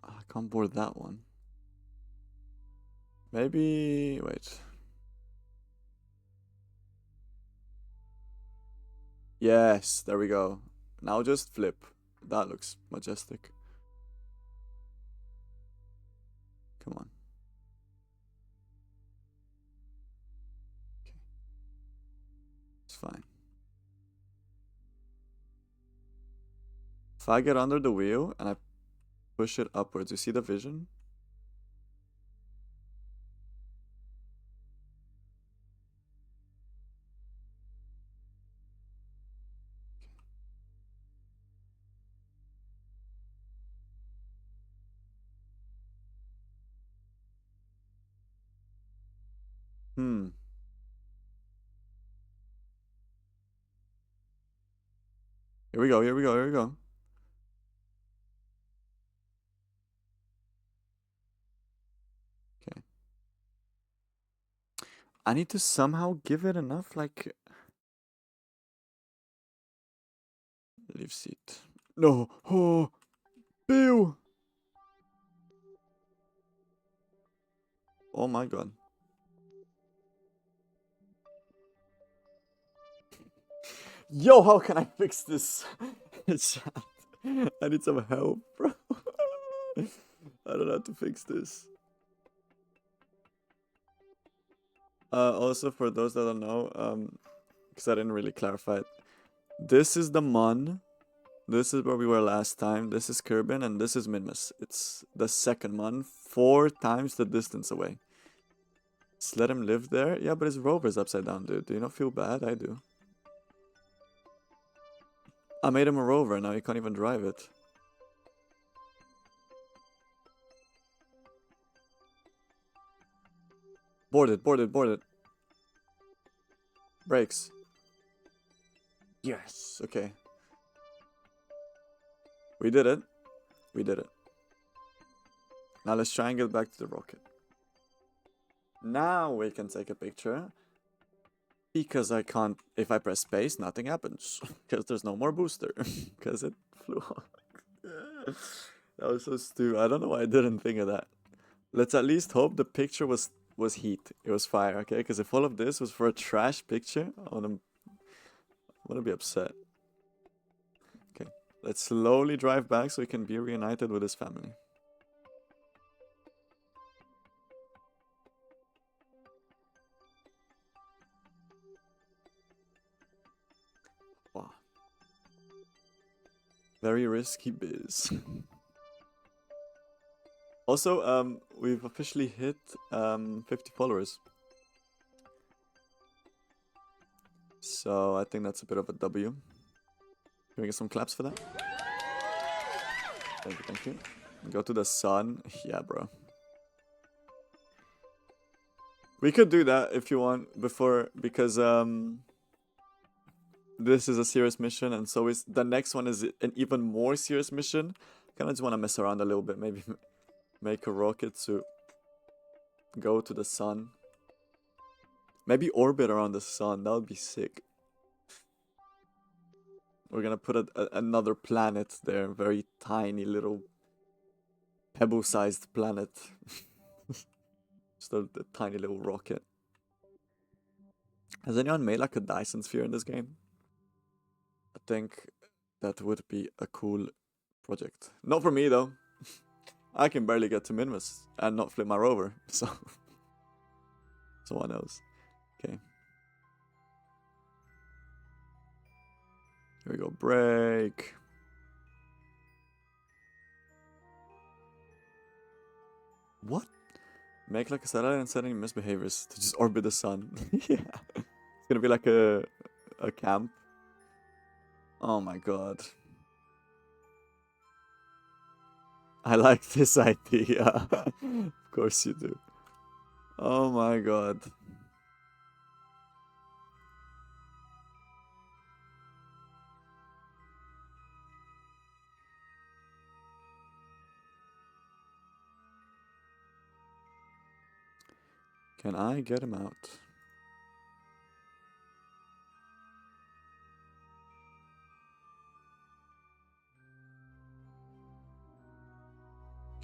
[SPEAKER 1] I can't board that one. Maybe... wait. Yes, there we go. Now just flip. That looks majestic. Come on. Okay. It's fine. If I get under the wheel and I push it upwards, you see the vision? Hmm. Here we go, here we go, here we go. Okay. I need to somehow give it enough, like... leave seat. No! Oh! Bill! Oh my god. Yo, how can I fix this? Chat. I need some help, bro. I don't know how to fix this. Also, for those that don't know, because I didn't really clarify it, this is the MUN. This is where we were last time. This is Kerbin, and this is MINMUS. It's the second MUN, 4 times the distance away. Just let him live there. Yeah, but his rover's upside down, dude. Do you not feel bad? I do. I made him a rover, now he can't even drive it. Board it, board it, board it. Brakes. Yes, okay. We did it. We did it. Now let's try and get back to the rocket. Now we can take a picture. Because I can't, if I press space, nothing happens. Because there's no more booster. Because it flew off. That was so stupid. I don't know why I didn't think of that. Let's at least hope the picture was heat. It was fire, okay? Because if all of this was for a trash picture, I'm gonna be upset. Okay, let's slowly drive back so he can be reunited with his family. Wow. Very risky biz. Also, we've officially hit 50 followers. So I think that's a bit of a W. Can we get some claps for that? Thank you, thank you. Go to the sun. Yeah, bro. We could do that if you want before, because this is a serious mission, and so is the next one is an even more serious mission. Kind of just want to mess around a little bit, maybe make a rocket to go to the sun. Maybe orbit around the sun. That would be sick. We're gonna put another planet there, very tiny little pebble-sized planet. Just a tiny little rocket. Has anyone made like a Dyson sphere in this game? I think that would be a cool project. Not for me though. I can barely get to MINMUS and not flip my rover, so someone else. Okay. Here we go, break. What? Make like a satellite and sending misbehaviors to just orbit the sun. Yeah. It's gonna be like a camp. Oh my god. I like this idea. Of course you do. Oh my god. Can I get him out?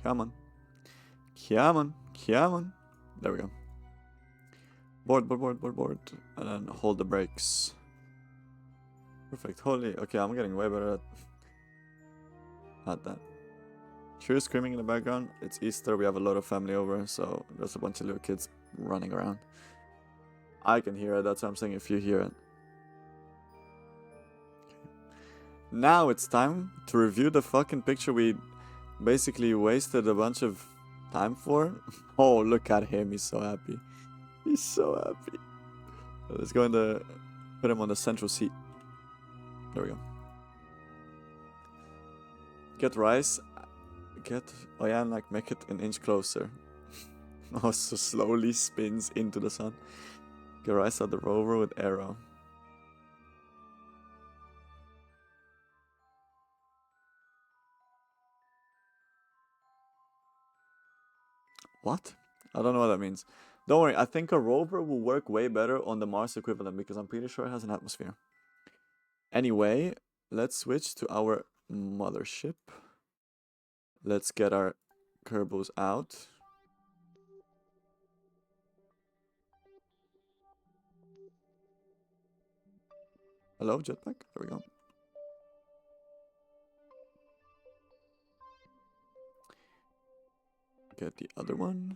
[SPEAKER 1] Come on. Come on. Come on. There we go. Board. And then hold the brakes. Perfect. Holy. Okay, I'm getting way better at that. Sure, screaming in the background. It's Easter. We have a lot of family over, so there's a bunch of little kids running around. I can hear it. That's what I'm saying. If you hear it. Now it's time to review the fucking picture we basically wasted a bunch of time for. Oh, look at him. He's so happy. He's so happy. Let's go and put him on the central seat. There we go. Get rice. Oh yeah, and like make it an inch closer. Oh, so slowly spins into the sun. Get rice at the rover with arrow. What? I don't know what that means. Don't worry, I think a rover will work way better on the Mars equivalent because I'm pretty sure it has an atmosphere. Anyway, let's switch to our mothership. Let's get our Kerbals out. Hello, jetpack. There we go. Get the other one.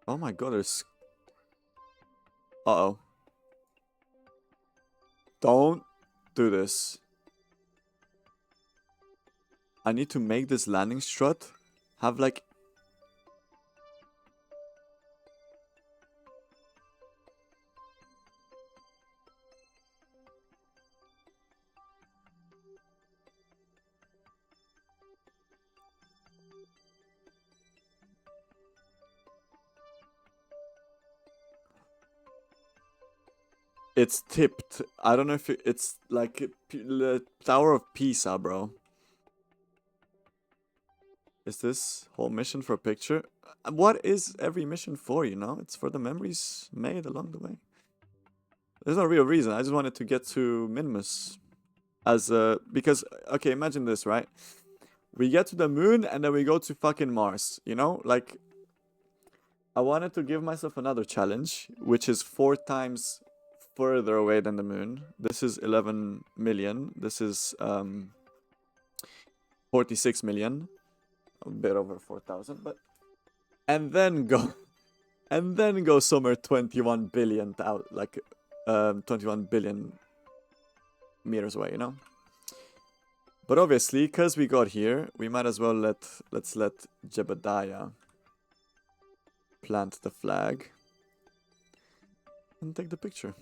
[SPEAKER 1] Oh my god, there's... Uh-oh. Don't do this. I need to make this landing strut have like... It's tipped. I don't know if it's like the Tower of Pisa, bro. Is this whole mission for a picture? What is every mission for, you know? It's for the memories made along the way. There's no real reason. I just wanted to get to MINMUS. Because, okay, imagine this, right? We get to the moon and then we go to fucking Mars, you know? Like, I wanted to give myself another challenge, which is 4 times further away than the moon. This is 11 million. This is 46 million. A bit over 4,000, but... And then go somewhere 21 billion out, like 21 billion meters away, you know? But obviously, because we got here, we might as well let's let Jebediah plant the flag and take the picture.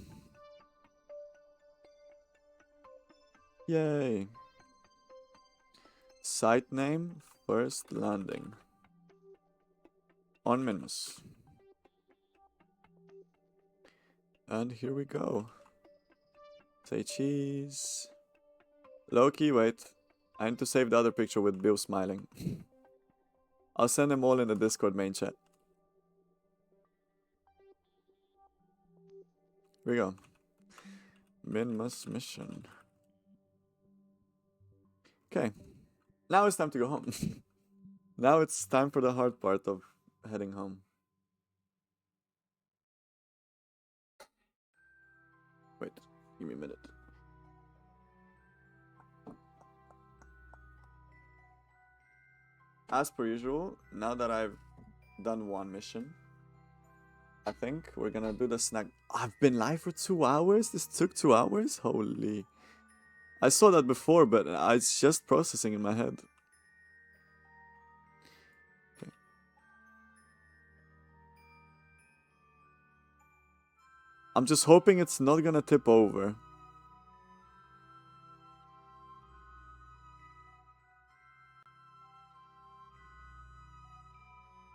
[SPEAKER 1] Yay. Site name, first landing. On MINMUS. And here we go. Say cheese. Loki, wait. I need to save the other picture with Bill smiling. I'll send them all in the Discord main chat. Here we go. MINMUS mission. Okay. Now it's time to go home. Now it's time for the hard part of heading home. Give me a minute. As per usual, now that I've done one mission, I think we're gonna do the snack. I've been live for 2 hours? This took 2 hours? Holy. I saw that before, but it's just processing in my head. Okay. I'm just hoping it's not gonna tip over.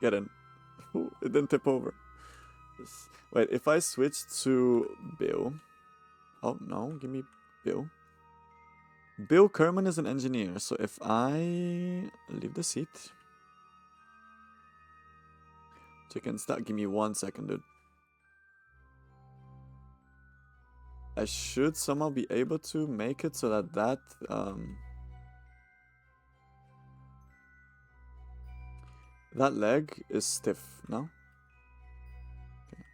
[SPEAKER 1] Get in. Ooh, it didn't tip over. Wait, if I switch to Bill... Oh, no, give me Bill. Bill Kerman is an engineer, so if I leave the seat... Chicken start, give me 1 second, dude. I should somehow be able to make it so that that leg is stiff, no? Okay.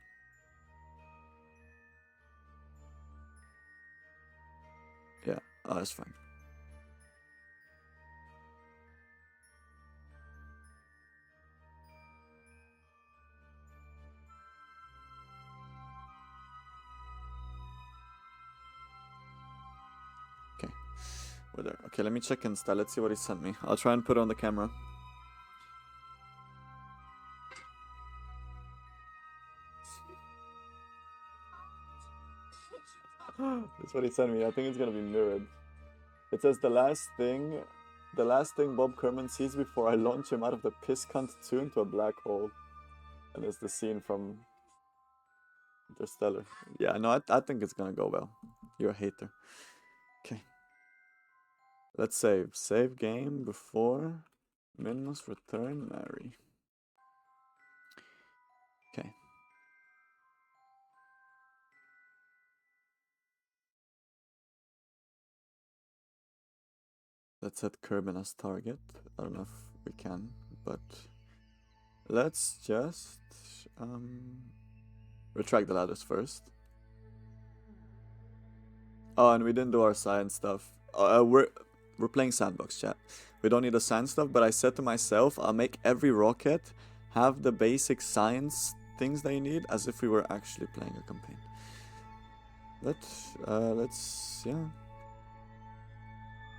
[SPEAKER 1] Yeah, that's fine. Okay, we're there. Okay, let me check Insta. Let's see what he sent me. I'll try and put it on the camera. That's what he sent me. I think it's gonna be mirrored. It says the last thing Bob Kerman sees before I launch him out of the piss cunt tune to a black hole. And it's the scene from Interstellar. Yeah, no, I think it's gonna go well. You're a hater. Okay. Let's save. Save game before MINMUS return Mary. Okay. Let's set Kerbin as target. I don't know if we can, but let's just retract the ladders first. Oh, and we didn't do our science stuff. We're playing sandbox, chat. We don't need the science stuff, but I said to myself, I'll make every rocket have the basic science things they need as if we were actually playing a campaign.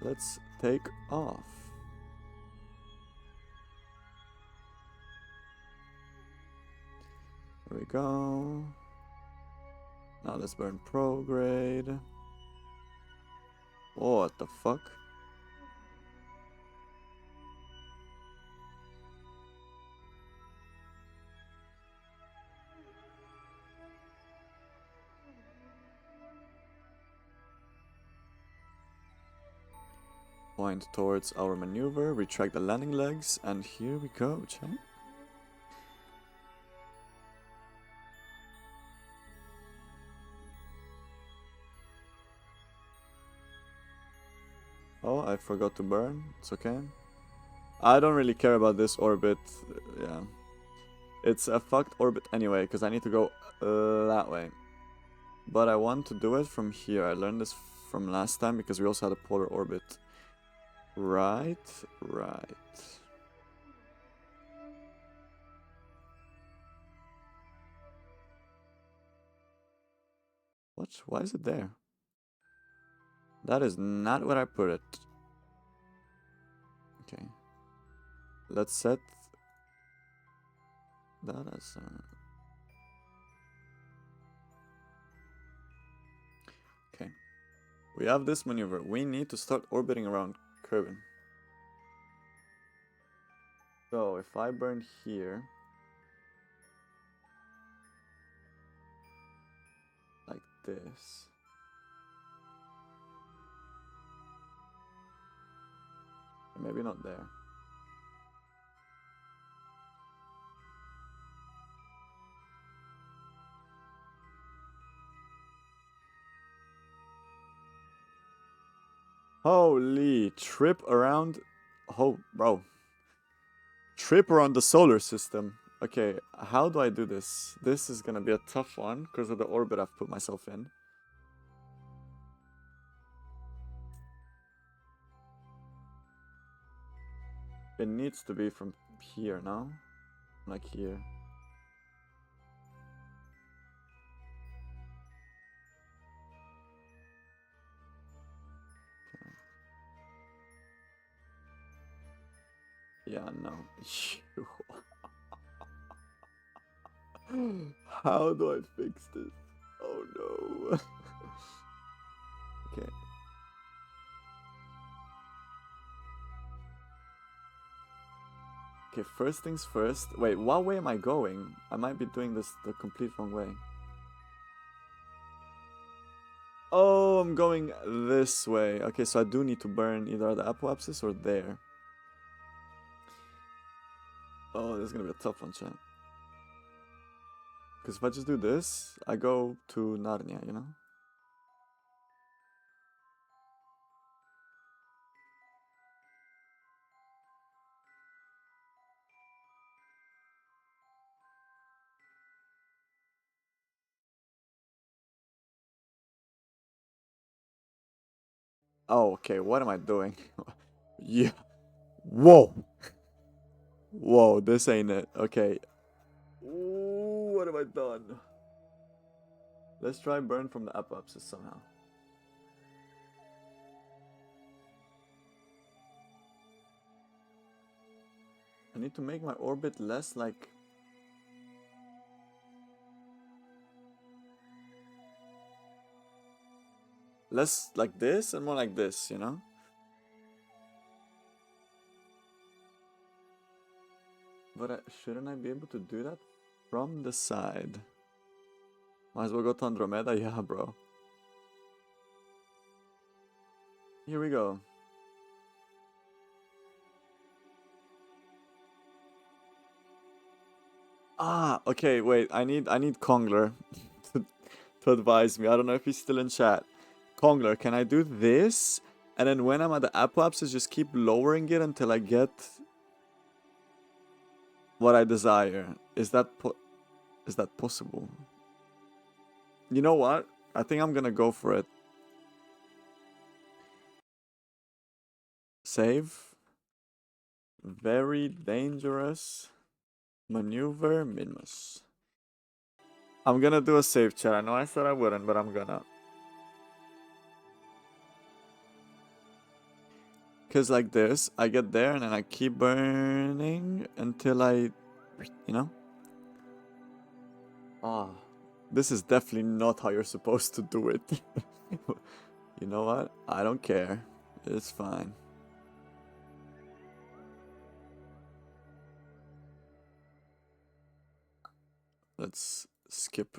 [SPEAKER 1] Let's take off. There we go. Now let's burn prograde. Oh, what the fuck? Point towards our maneuver, retract the landing legs, and here we go, chat. Oh, I forgot to burn. It's okay. I don't really care about this orbit. Yeah. It's a fucked orbit anyway, because I need to go that way. But I want to do it from here. I learned this from last time because we also had a polar orbit. Right. What? Why is it there? That is not where I put it. Okay. Let's set that as okay. We have this maneuver. We need to start orbiting around Kerbin. So if I burn here, like this. Maybe not there. Holy, trip around. Oh, bro. Trip around the solar system. Okay, how do I do this? This is gonna be a tough one because of the orbit I've put myself in. It needs to be from here, no? Like here. Yeah, no. How do I fix this? Oh no. Okay. Okay, first things first. Wait, what way am I going? I might be doing this the complete wrong way. Oh, I'm going this way. Okay, so I do need to burn either the apoapsis or there. Oh, this is gonna be a tough one, chat. Because if I just do this, I go to Narnia, you know? Oh, okay, what am I doing? Yeah. Whoa! Whoa, this ain't it. Okay. Ooh, what have I done? Let's try burn from the apoapsis somehow. I need to make my orbit less like... less like this and more like this, you know? But shouldn't I be able to do that from the side? Might as well go to Andromeda, yeah, bro. Here we go. Ah, okay, wait. I need Kongler to advise me. I don't know if he's still in chat. Kongler, can I do this? And then when I'm at the apoapsis, just keep lowering it until I get what I desire. Is that possible? You know what? I think I'm gonna go for it. Save. Very dangerous. Maneuver MINMUS. I'm gonna do a save, chat. I know I said I wouldn't, but I'm gonna. Because like this, I get there and then I keep burning until I, you know? Ah, this is definitely not how you're supposed to do it. You know what? I don't care. It's fine. Let's skip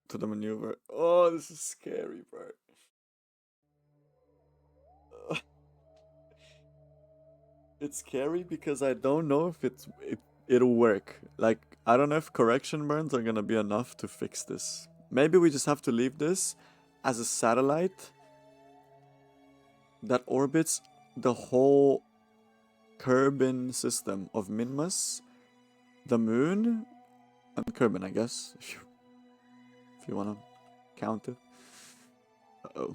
[SPEAKER 1] to the maneuver. Oh, this is scary, bro. It's scary because I don't know if it'll work. Like, I don't know if correction burns are gonna be enough to fix this. Maybe we just have to leave this as a satellite that orbits the whole Kerbin system of Minmus, the moon, and Kerbin, I guess, if you wanna count it. Uh-oh.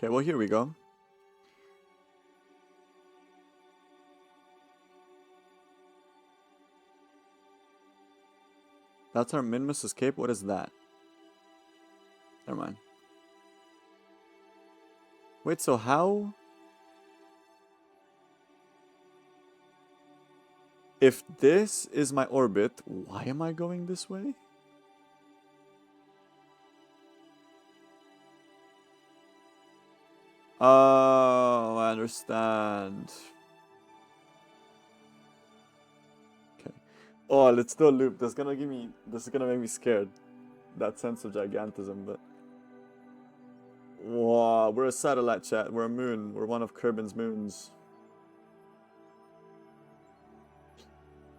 [SPEAKER 1] Okay, well, here we go. That's our Minmus escape. What is that? Never mind. Wait, so how... If this is my orbit, why am I going this way? Oh, I understand. Okay. Oh, let's do a loop. This is gonna make me scared. That sense of gigantism, but... Wow, we're a satellite, chat. We're a moon. We're one of Kerbin's moons.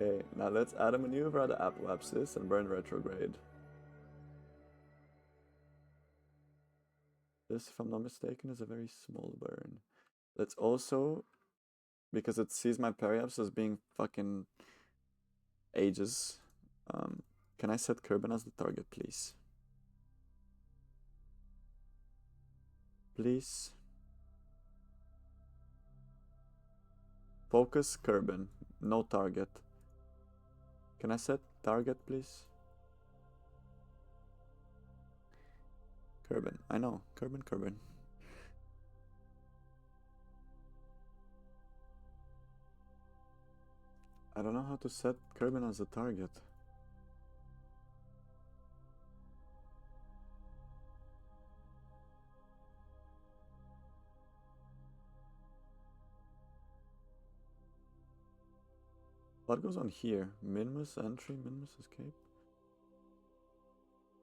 [SPEAKER 1] Okay, now let's add a maneuver at the apoapsis and burn retrograde. This, if I'm not mistaken, is a very small burn. Let's also because it sees my periapse as being fucking ages. Can I set Kerbin as the target, please? Please. Focus Kerbin. No target. Can I set target, please? Kerbin. I know. Kerbin. I don't know how to set Kerbin as a target. What goes on here? MINMUS entry, MINMUS escape?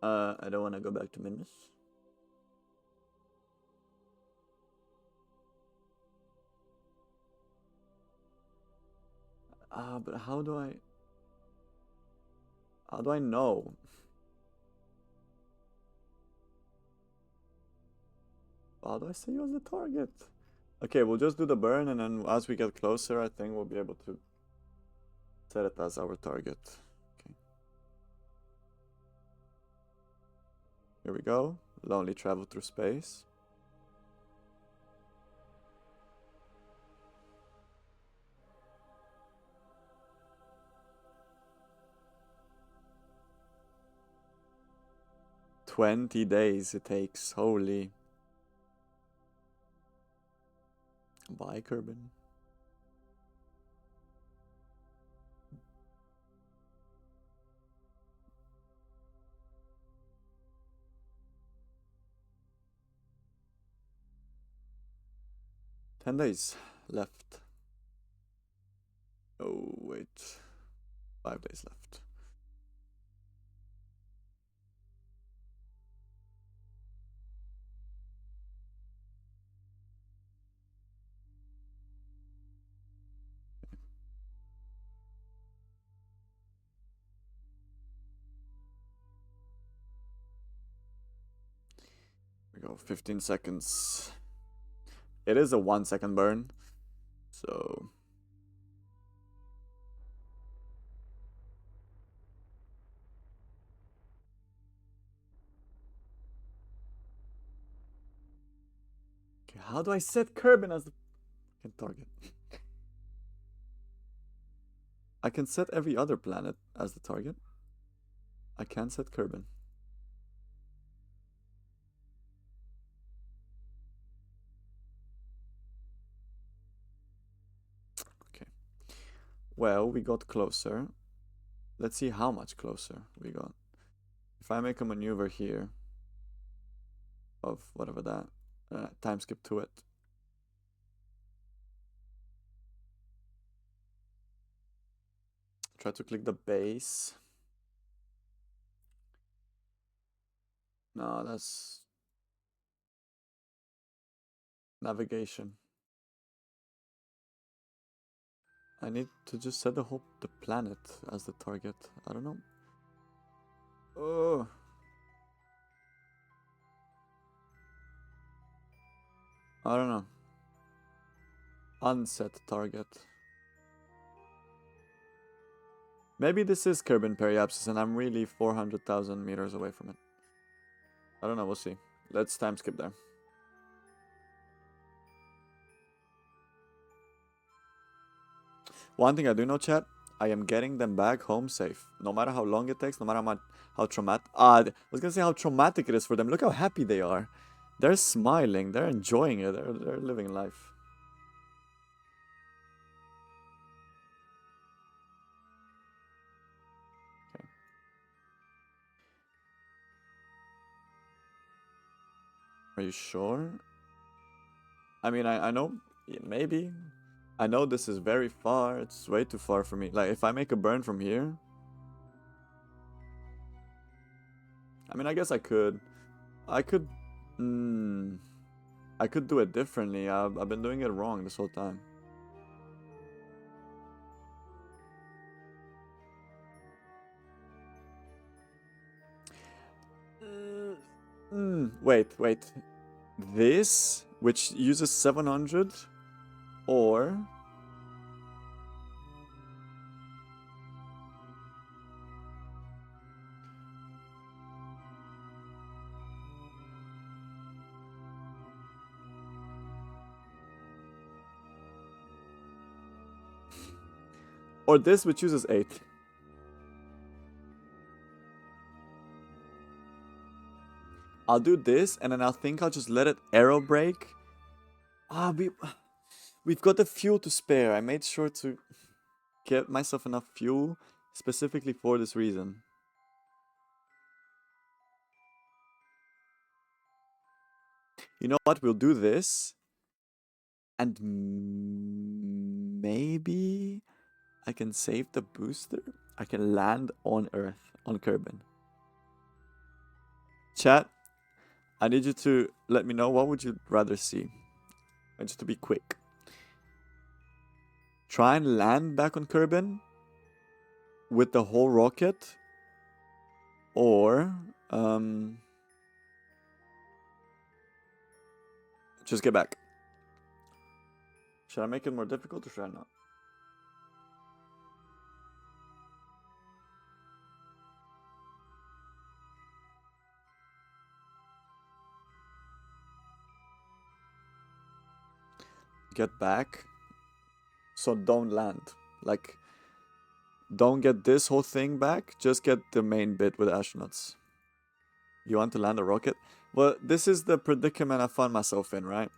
[SPEAKER 1] I don't want to go back to MINMUS. But how do I know? How do I say you as the target? Okay, we'll just do the burn, and then as we get closer, I think we'll be able to set it as our target. Okay. Here we go. Lonely travel through space. $20 days it takes. Holy. Bye, Kerbin. $10 days left. Oh, wait. 5 days left. We go 15 seconds. It is a 1-second burn, so okay, how do I set Kerbin as the target? I can set every other planet as the target. I can't set Kerbin. Okay. Well, we got closer. Let's see how much closer we got. If I make a maneuver here of whatever that, time skip to it. Try to click the base. No, that's navigation. I need to just set the planet as the target. I don't know. Oh. I don't know. Unset target. Maybe this is Kerbin Periapsis and I'm really 400,000 meters away from it. I don't know, we'll see. Let's time skip there. One thing I do know, chat, I am getting them back home safe. No matter how long it takes, no matter how traumatic... I was gonna say how traumatic it is for them. Look how happy they are. They're smiling, they're enjoying it, they're living life. Are you sure? I mean, I know, maybe. I know this is very far. It's way too far for me. Like, if I make a burn from here... I mean, I guess I could. I could do it differently. I've been doing it wrong this whole time. Wait. This, which uses 700, or Or this, we chooses 8. I'll do this, and then I think I'll just let it arrow break. We've got the fuel to spare. I made sure to get myself enough fuel specifically for this reason. You know what? We'll do this. And maybe I can save the booster. I can land on Earth, on Kerbin. Chat, I need you to let me know what would you rather see. And just to be quick. Try and land back on Kerbin with the whole rocket. Or just get back. Should I make it more difficult or should I not? Get back. So don't land. Like, don't get this whole thing back. Just get the main bit with astronauts. You want to land a rocket? Well, this is the predicament I found myself in, right?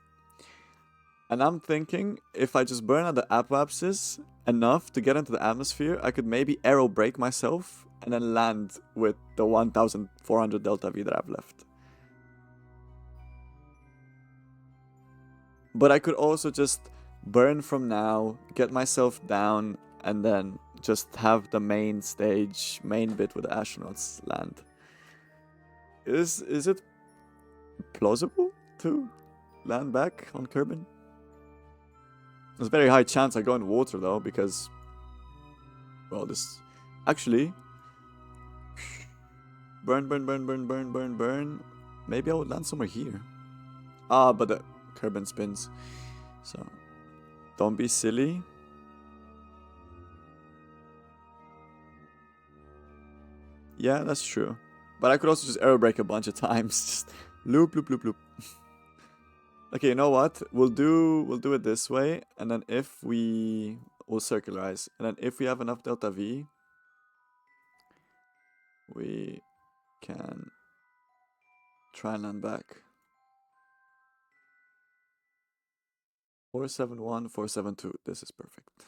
[SPEAKER 1] And I'm thinking, if I just burn out the apoapsis enough to get into the atmosphere, I could maybe aero brake myself and then land with the 1400 delta V that I've left. But I could also just burn from now, get myself down, and then just have the main stage, main bit with the astronauts land. Is it plausible to land back on Kerbin? There's a very high chance I go in water though, because, well, this actually burn. Maybe I would land somewhere here. Ah, but the Kerbin spins, so don't be silly. Yeah, that's true. But I could also just aero brake a bunch of times. Just loop. Okay, you know what? We'll do it this way, and then if we'll circularize, and then if we have enough delta V, we can try and land back. 471, 472. This is perfect.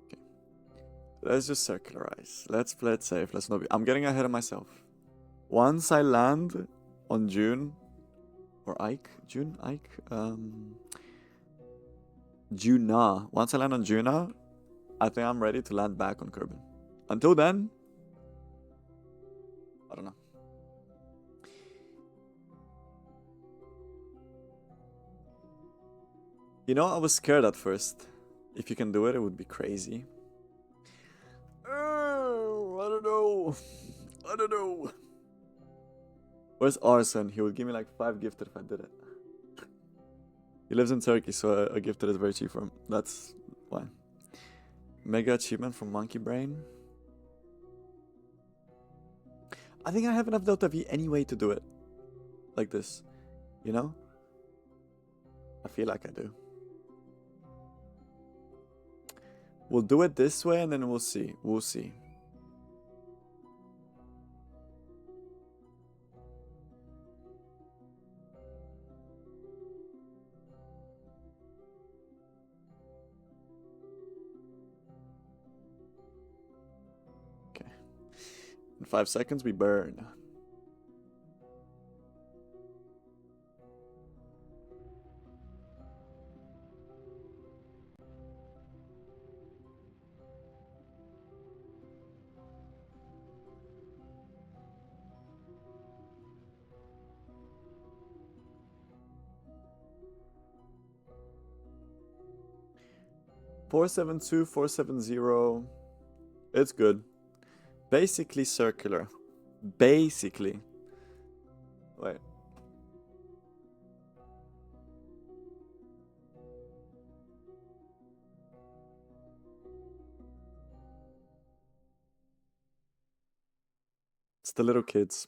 [SPEAKER 1] Okay, let's just circularize. Let's play it safe. Let's not be. I'm getting ahead of myself. Once I land on June. Or Ike? June? Ike? Juna. Once I land on Juna, I think I'm ready to land back on Kerbin. Until then, I don't know. You know, I was scared at first. If you can do it, it would be crazy. Oh, I don't know. Where's Arson? He would give me like 5 gifted if I did it. He lives in Turkey, so a gifted is very cheap for him. That's why. Mega achievement from Monkey Brain. I think I have enough Delta V anyway to do it. Like this. You know? I feel like I do. We'll do it this way and then we'll see. We'll see. Okay. In 5 seconds we burn. $472, 470. It's good. Basically circular. Basically. Wait. It's the little kids.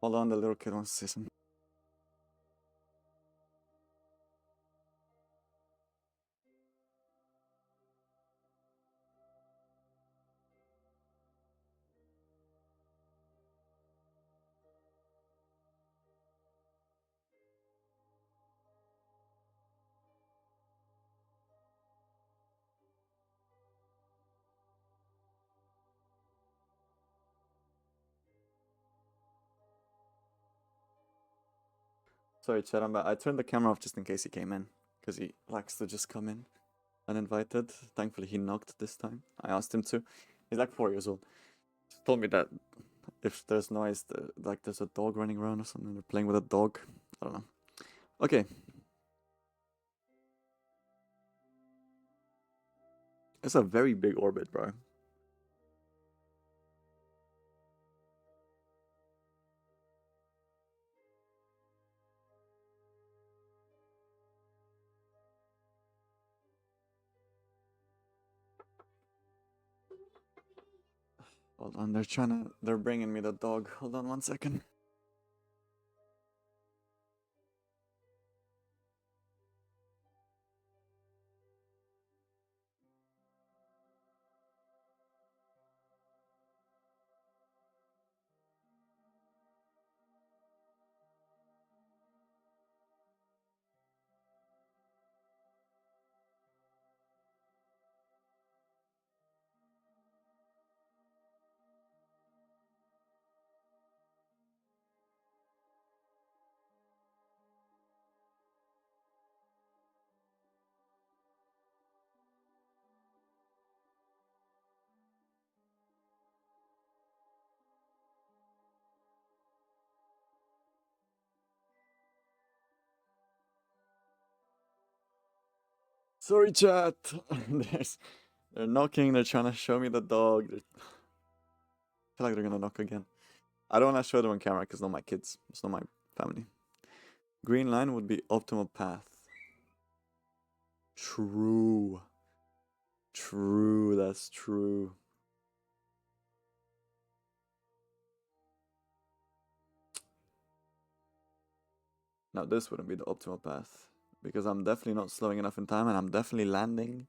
[SPEAKER 1] Hold on, the little kid wants to say something. Sorry, chat, I'm back. I turned the camera off just in case he came in. Because he likes to just come in uninvited. Thankfully, he knocked this time. I asked him to. He's like 4 years old. He told me that if there's noise, like there's a dog running around or something, they're playing with a dog. I don't know. Okay. It's a very big orbit, bro. Hold on, they're bringing me the dog. Hold on 1 second. Sorry, chat. They're knocking. They're trying to show me the dog. I feel like they're gonna knock again. I don't want to show them on camera because they're not my kids. It's not my family. Green line would be optimal path. True. True. That's true. Now this wouldn't be the optimal path because I'm definitely not slowing enough in time and I'm definitely landing.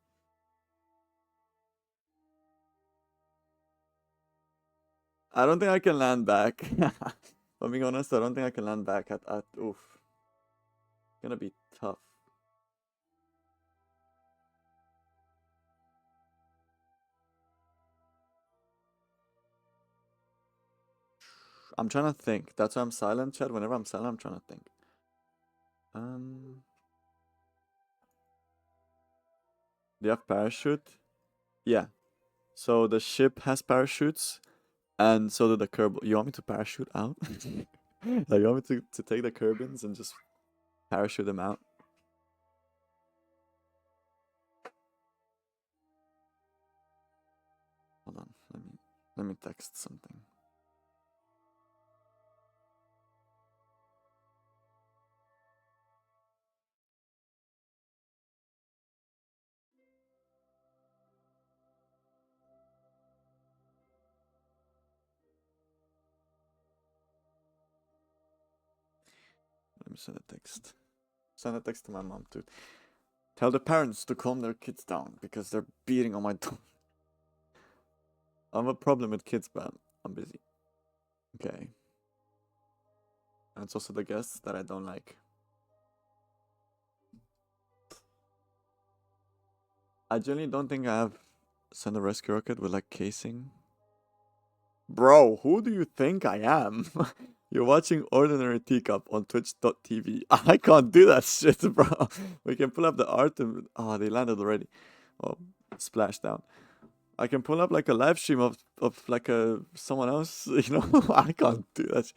[SPEAKER 1] I don't think I can land back. If being honest, I don't think I can land back at oof. It's gonna be tough. I'm trying to think. That's why I'm silent, chat. Whenever I'm silent, I'm trying to think. Do you have parachute? Yeah. So the ship has parachutes, and so do the curb. You want me to parachute out? Like, you want me to take the Kerbins and just parachute them out? Hold on, let me text something. Let me send a text. Send a text to my mom too. Tell the parents to calm their kids down because they're beating on my door. I have a problem with kids, but I'm busy. Okay. And it's also the guests that I don't like. I genuinely don't think I have sent a rescue rocket with like casing. Bro, who do you think I am? You're watching Ordinary Teacup on twitch.tv. I can't do that shit, bro. We can pull up the art and... Oh, they landed already. Oh, splash down. I can pull up like a live stream of like someone else, you know? I can't do that.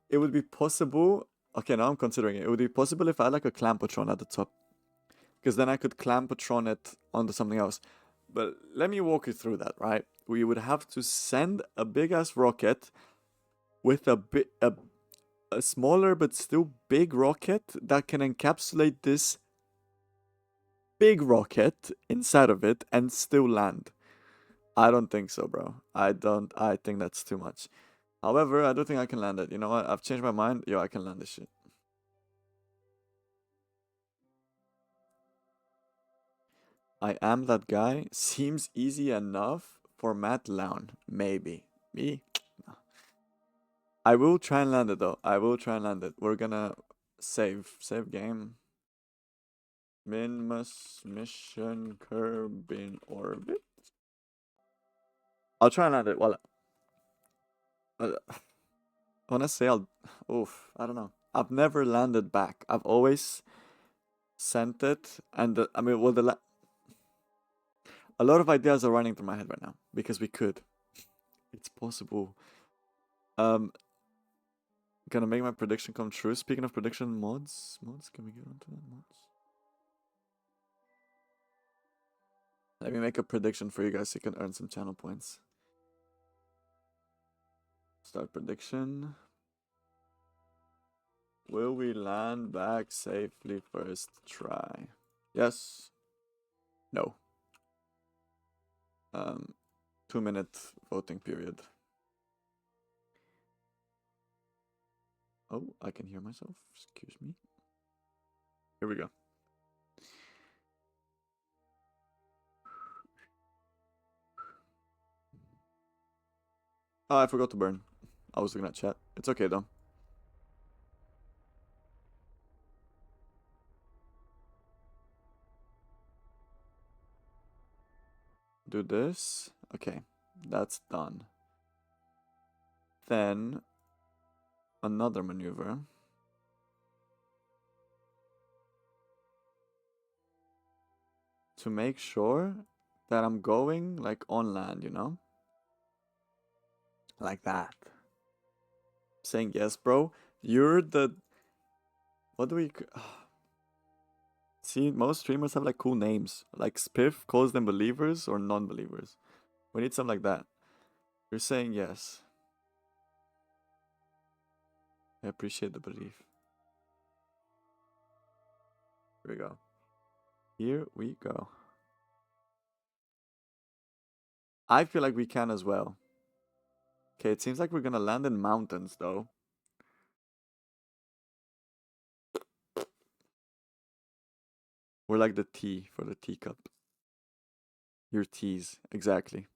[SPEAKER 1] It would be possible... Okay, now I'm considering it. It would be possible if I had like a Clampotron at the top. Because then I could Clampotron it onto something else. But let me walk you through that, right? We would have to send a big-ass rocket with a smaller but still big rocket that can encapsulate this big rocket inside of it and still land. I don't think so, bro. I think that's too much. However, I don't think I can land it. You know what? I've changed my mind. Yo, I can land this shit. I am that guy. Seems easy enough for Matt Lown. Maybe. Me? No. I will try and land it though. I will try and land it. We're gonna save game. MINMUS mission curb in orbit. I'll try and land it. Well, I wanna say I'll. Oof. I don't know. I've never landed back. I've always sent it, and I mean, well, a lot of ideas are running through my head right now because we could. It's possible. Gonna make my prediction come true. Speaking of prediction, mods, can we get onto that mods? Let me make a prediction for you guys so you can earn some channel points. Start prediction. Will we land back safely first try? Yes. No. 2-minute voting period. Oh, I can hear myself. Excuse me. Here we go. Oh, I forgot to burn. I was looking at chat. It's okay though. Do this. Okay, that's done. Then another maneuver. To make sure that I'm going like on land, you know? Like that. Saying yes, bro. You're the... What do we... See, most streamers have like cool names. Like Spiff calls them believers or non-believers. We need something like that. You're saying yes. I appreciate the belief. Here we go. Here we go. I feel like we can as well. Okay, it seems like we're gonna land in mountains though. We're like the tea for the teacup. Your teas, exactly.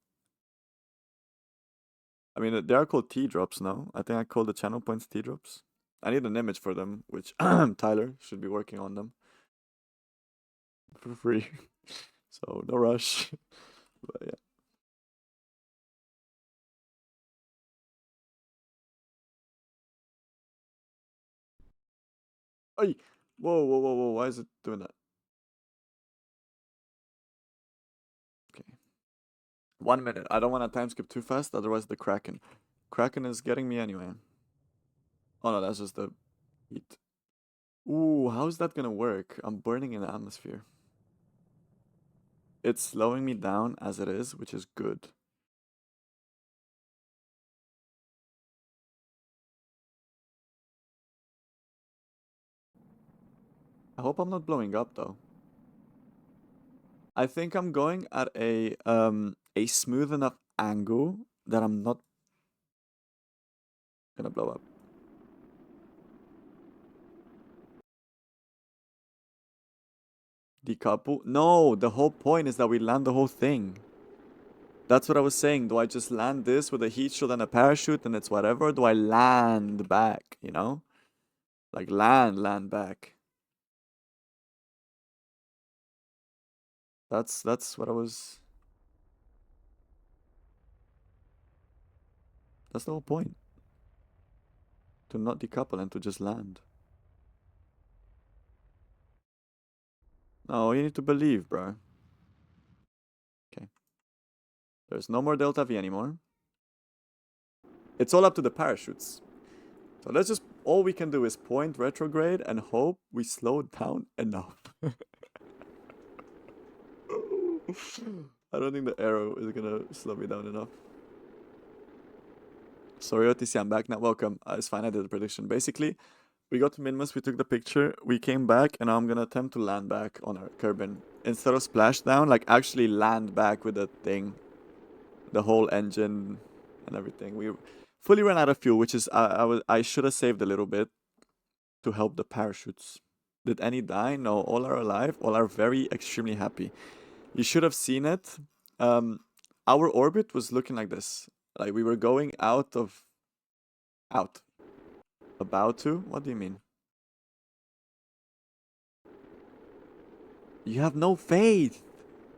[SPEAKER 1] I mean, they are called tea drops now. I think I call the channel points tea drops. I need an image for them, which Tyler should be working on them. For free. So, no rush. But yeah. Ay! Whoa, whoa, whoa, whoa. Why is it doing that? Okay. 1 minute. I don't want to time skip too fast, otherwise the Kraken. Kraken is getting me anyway. Oh no, that's just the heat. Ooh, how's that gonna work? I'm burning in the atmosphere. It's slowing me down as it is, which is good. I hope I'm not blowing up though. I think I'm going at a smooth enough angle that I'm not gonna blow up. Decouple? No, the whole point is that we land the whole thing. That's what I was saying. Do I just land this with a heat shield and a parachute and it's whatever? Or do I land back, you know? Like land back. That's what I was... That's the whole point. To not decouple and to just land. No, you need to believe, bro. Okay. There's no more Delta V anymore. It's all up to the parachutes. So let's just... All we can do is point retrograde and hope we slow down enough. I don't think the arrow is gonna slow me down enough. Sorry, OTC, I'm back now. Welcome. It's fine, I did the prediction. Basically, we got to MINMUS, we took the picture, we came back, and now I'm gonna attempt to land back on our Kerbin. Instead of splash down, like actually land back with the thing. The whole engine and everything. We fully ran out of fuel, which is... I should have saved a little bit to help the parachutes. Did any die? No, all are alive. All are very extremely happy. You should have seen it. Our orbit was looking like this. Like we were going out. About to? What do you mean? You have no faith.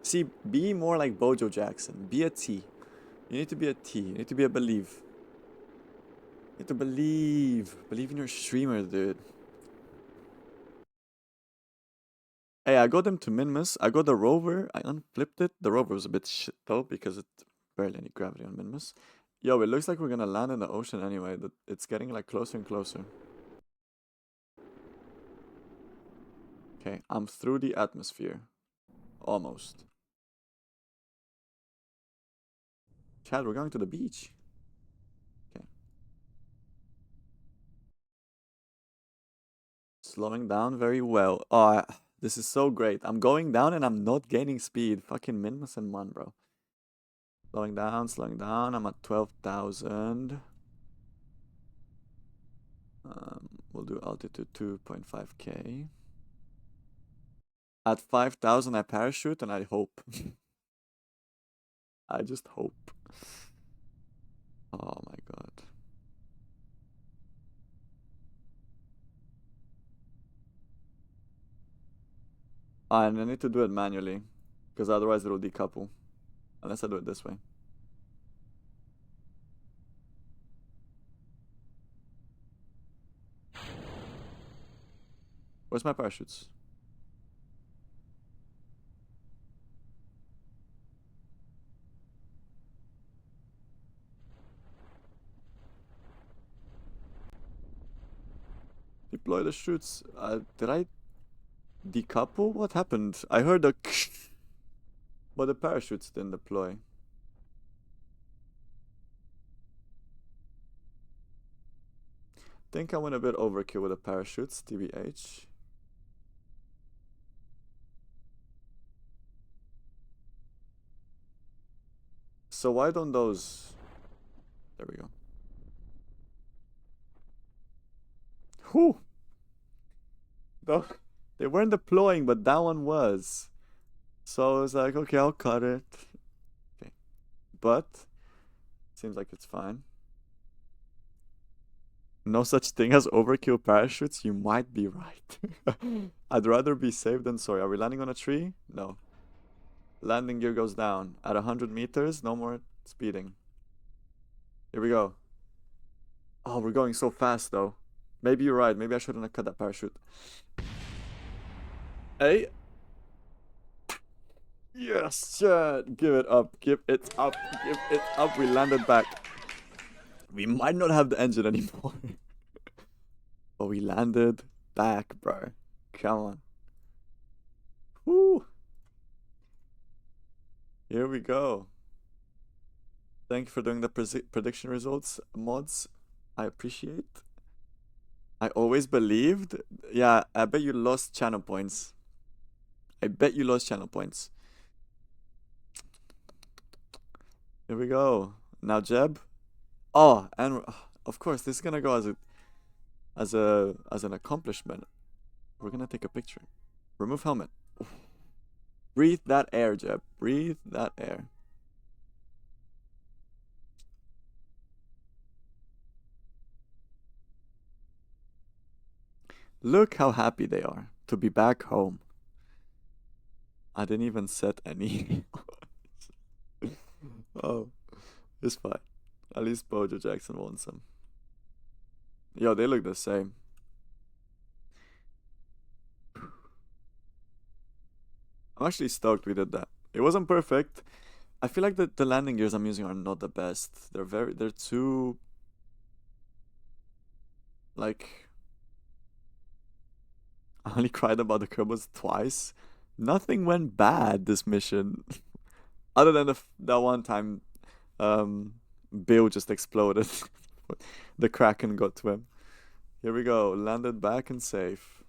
[SPEAKER 1] See, be more like Bojo Jackson. Be a T. You need to be a T. You need to be a believe. You have to believe. Believe in your streamer, dude. Hey, I got them to MINMUS. I got the rover. I unflipped it. The rover was a bit shit though because it barely any gravity on MINMUS. Yo, it looks like we're gonna land in the ocean anyway. It's getting like closer and closer. Okay, I'm through the atmosphere. Almost. Chad, we're going to the beach. Okay. Slowing down very well. Oh, this is so great. I'm going down and I'm not gaining speed. Fucking MINMUS and 1, bro. Slowing down, slowing down. I'm at 12,000. We'll do altitude 2.5k. At 5,000 I parachute and I hope. I just hope. Oh my god. And I need to do it manually. Because otherwise it'll decouple. Unless I do it this way. Where's my parachutes? Deploy the chutes. Did I decouple? What happened? I heard a but the parachutes didn't deploy. Think I went a bit overkill with the parachutes, TBH. So why don't those... There we go. Whew! They weren't deploying, but that one was. So I was like, okay, I'll cut it. Okay. But, seems like it's fine. No such thing as overkill parachutes? You might be right. I'd rather be safe than sorry. Are we landing on a tree? No. Landing gear goes down. At 100 meters, no more speeding. Here we go. Oh, we're going so fast though. Maybe you're right. Maybe I shouldn't have cut that parachute. Hey. Yes, Chad. Give it up. Give it up. Give it up. We landed back. We might not have the engine anymore. But we landed back, bro. Come on. Woo. Here we go. Thank you for doing the prediction results, mods. I appreciate. I always believed. Yeah, I bet you lost channel points. I bet you lost channel points. Here we go. Now Jeb. Oh, and of course this is gonna go as an accomplishment. We're gonna take a picture. Remove helmet. Breathe that air, Jeb. Breathe that air. Look how happy they are to be back home. I didn't even set any. Oh, it's fine. At least Bojo Jackson won some. Yo, they look the same. I'm actually stoked we did that. It wasn't perfect. I feel like the landing gears I'm using are not the best. They're too... Like... I only cried about the Kerbals twice. Nothing went bad this mission. Other than that one time Bill just exploded. The Kraken got to him. Here we go. Landed back and safe.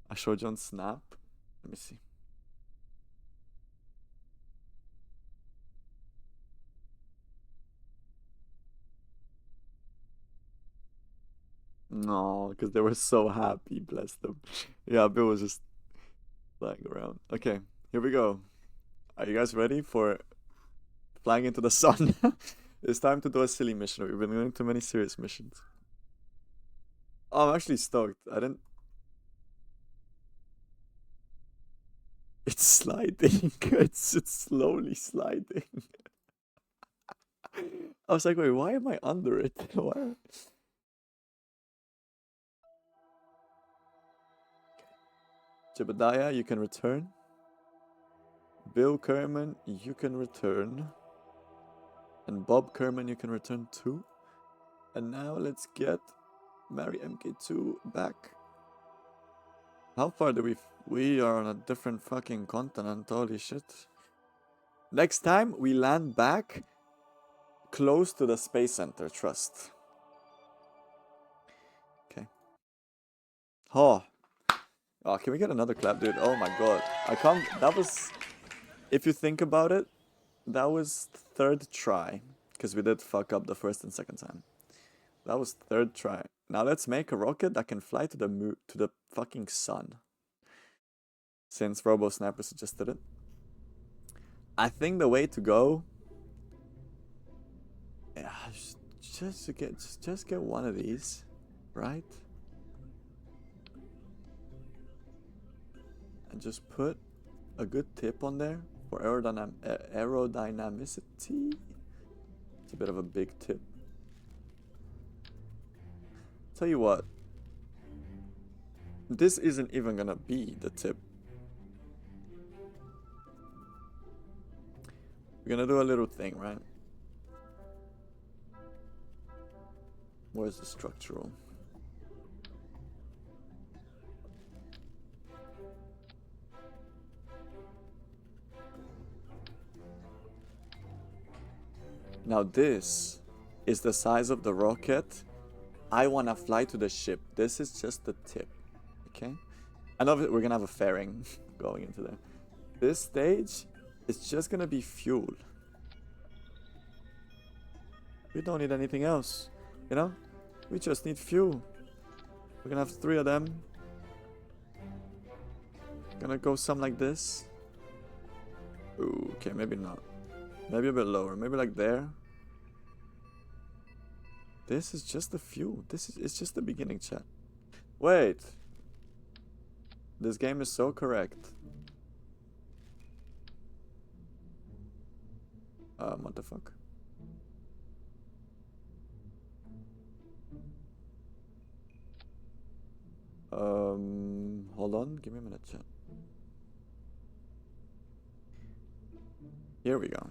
[SPEAKER 1] I showed you on Snap. Let me see. No, because they were so happy, bless them. Yeah, Bill was just flying around. Okay, here we go. Are you guys ready for flying into the sun? It's time to do a silly mission. We've been doing too many serious missions. Oh, I'm actually stoked. I didn't... It's sliding. It's slowly sliding. I was like, wait, why am I under it? Why? Jebediah, you can return. Bill Kerman, you can return. And Bob Kerman, you can return too. And now let's get Mary MK2 back. How far do we are on a different fucking continent, holy shit. Next time we land back close to the space center, trust. Okay. Oh, can we get another clap, dude? Oh my god. I can't, that was, if you think about it, that was third try. Because we did fuck up the first and second time. That was third try. Now let's make a rocket that can fly to the fucking sun. Since Robo Sniper suggested it. I think the way to go, yeah, just get one of these, right? And just put a good tip on there for aerodynamicity. It's a bit of a big tip. Tell you what, this isn't even gonna be the tip. We're gonna do a little thing, right? Where's the structural? Now this is the size of the rocket I wanna fly to the ship. This is just the tip, okay? I know we're gonna have a fairing going into there. This stage is just gonna be fuel. We don't need anything else, you know? We just need fuel. We're gonna have 3 of them. Gonna go some like this. Ooh, okay, maybe not. Maybe a bit lower, maybe like there. This is just the fuel. It's just the beginning, chat. Wait. This game is so correct. What the fuck? Hold on, give me a minute, chat. Here we go.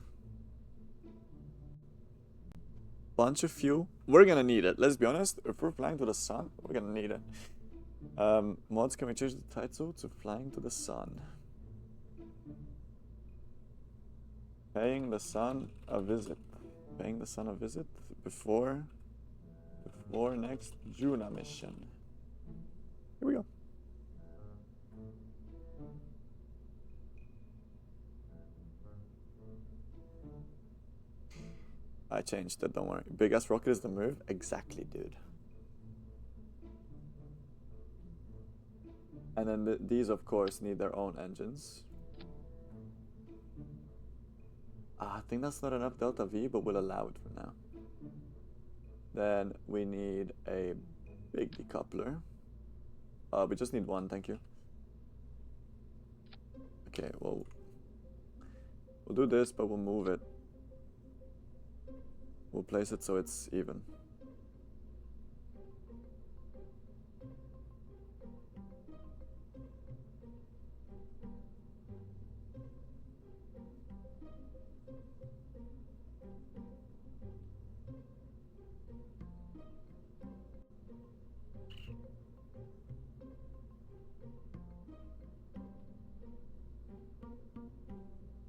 [SPEAKER 1] Bunch of fuel. We're gonna need it, let's be honest. If we're flying to the sun, we're gonna need it. Mods, can we change the title to Flying to the Sun? Paying the sun a visit. Paying the sun a visit before next Juna mission. Here we go. I changed it, don't worry. Big ass rocket is the move? Exactly, dude. And then these, of course, need their own engines. I think that's not enough Delta V, but we'll allow it for now. Then we need a big decoupler. We just need one, thank you. Okay, well, we'll do this, but we'll move it. We'll place it so it's even.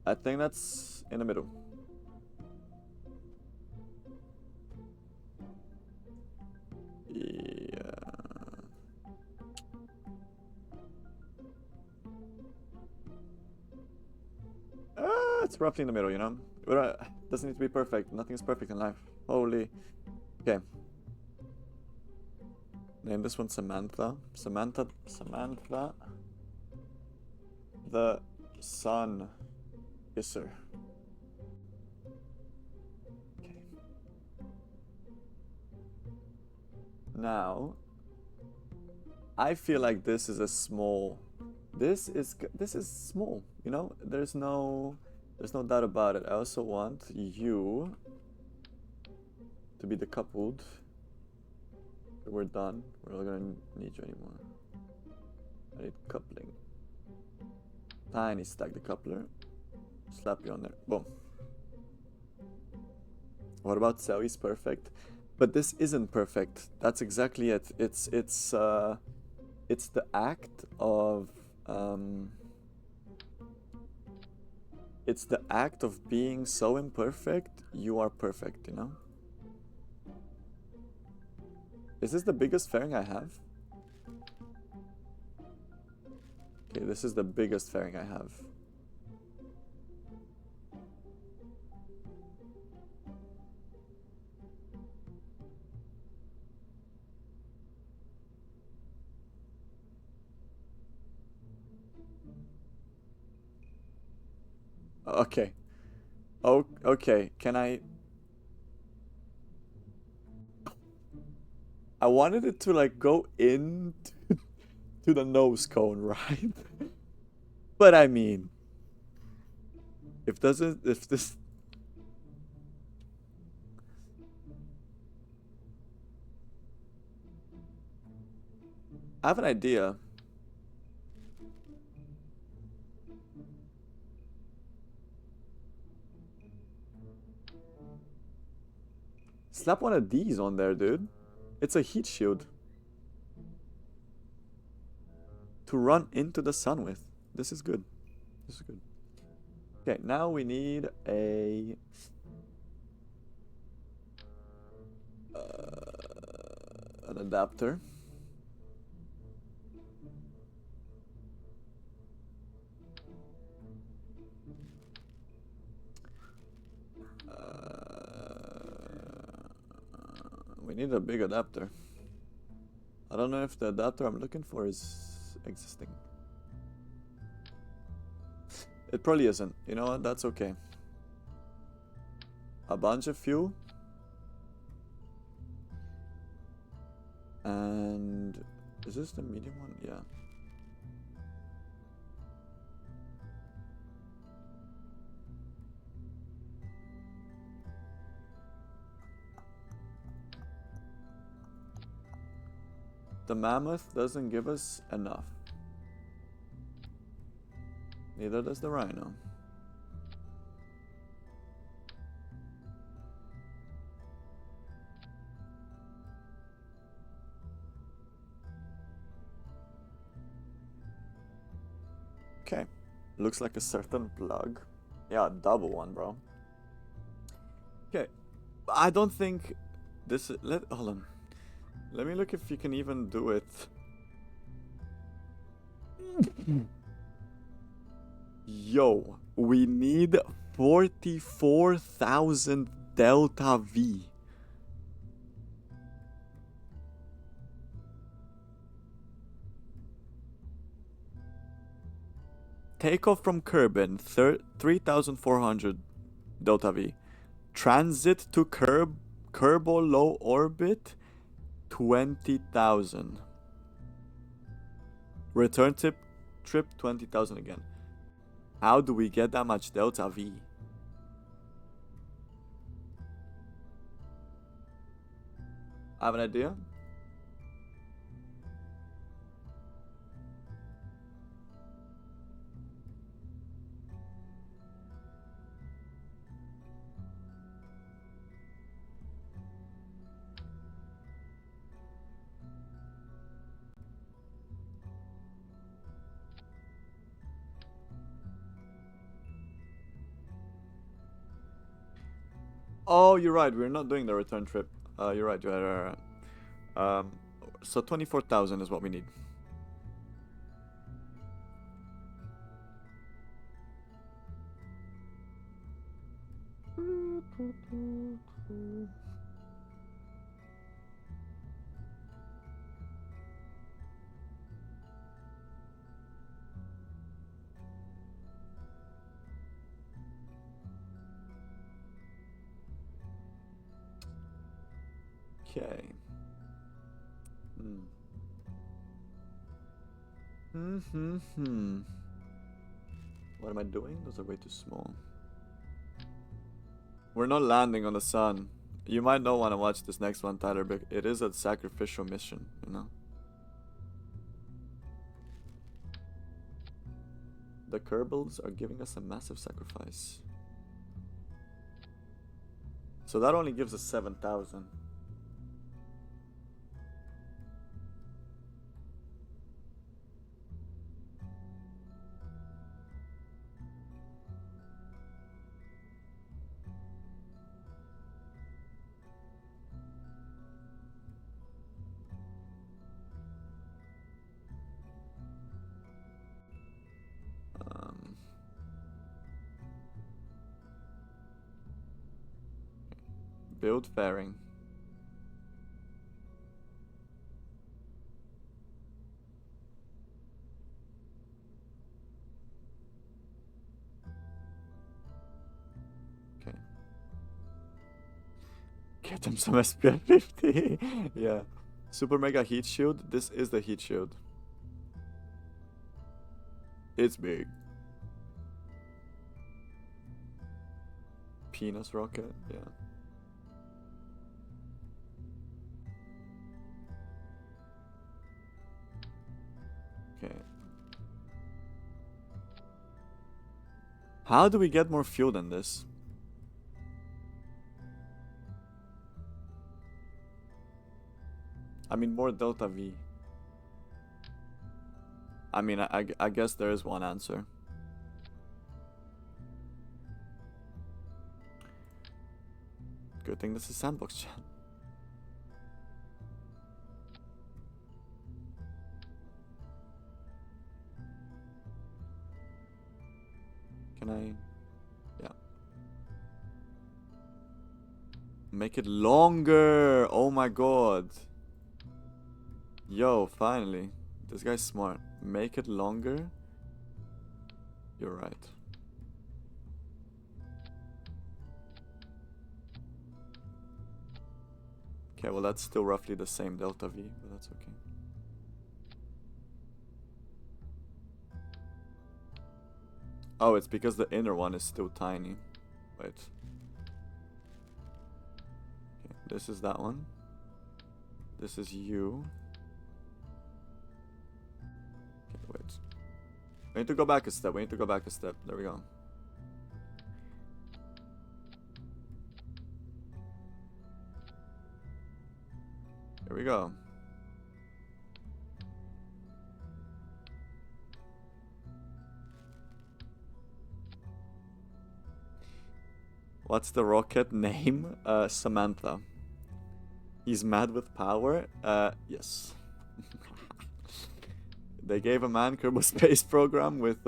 [SPEAKER 1] I think that's in the middle. Yeah. It's roughly in the middle, you know? But doesn't need to be perfect. Nothing is perfect in life. Holy. Okay. Name this one Samantha. Samantha. The Sun Kisser. Okay. Now, I feel like this is a small This is small, you know? There's no doubt about it. I also want you to be decoupled. We're done. We're not gonna need you anymore. I need coupling. Tiny stack decoupler. Slap you on there. Boom. What about Zoe's perfect? But this isn't perfect. That's exactly it. It's the act of it's the act of being so imperfect, you are perfect, you know? Is this the biggest fairing I have? Okay, this is the biggest fairing I have. Okay. Oh, okay. Can I wanted it to like go in to the nose cone, right? But I mean, if this I have an idea. Slap one of these on there, dude. It's a heat shield to run into the sun with. This is good. This is good. Okay, now we need a an adapter. We need a big adapter. I don't know if the adapter I'm looking for is existing. It probably isn't. You know what? That's okay. A bunch of fuel. And is this the medium one? Yeah. The mammoth doesn't give us enough. Neither does the rhino. Okay. Looks like a certain plug. Yeah, double one, bro. Okay. I don't think this is... Hold on. Let me look if you can even do it. Yo, we need 44,000 Delta V. Takeoff from Kerbin, 3,400 Delta V. Transit to Kerbal low orbit, 20,000. Return trip 20,000 again. How do we get that much Delta V? I have an idea. Oh, you're right. We're not doing the return trip. You're right. You're right. So 24,000 is what we need. Okay. What am I doing? Those are way too small. We're not landing on the sun. You might not want to watch this next one, Tyler, but it is a sacrificial mission, you know? The Kerbals are giving us a massive sacrifice. So that only gives us 7,000. Build fairing. Okay. Get them some SPF 50. Yeah. Super mega heat shield. This is the heat shield. It's big. Penis rocket. Yeah. Okay. How do we get more fuel than this? I mean, more Delta V. I mean, I guess there is one answer. Good thing this is sandbox chat. Can I? Yeah. Make it longer. Oh my god. Yo, finally. This guy's smart. Make it longer. You're right. Okay, well that's still roughly the same Delta V, but that's okay. Oh, it's because the inner one is still tiny. Wait. Okay, this is that one. This is you. Okay, wait. We need to go back a step. We need to go back a step. There we go. Here we go. What's the rocket name? Samantha. He's mad with power? Yes. They gave a man Kerbal Space Program with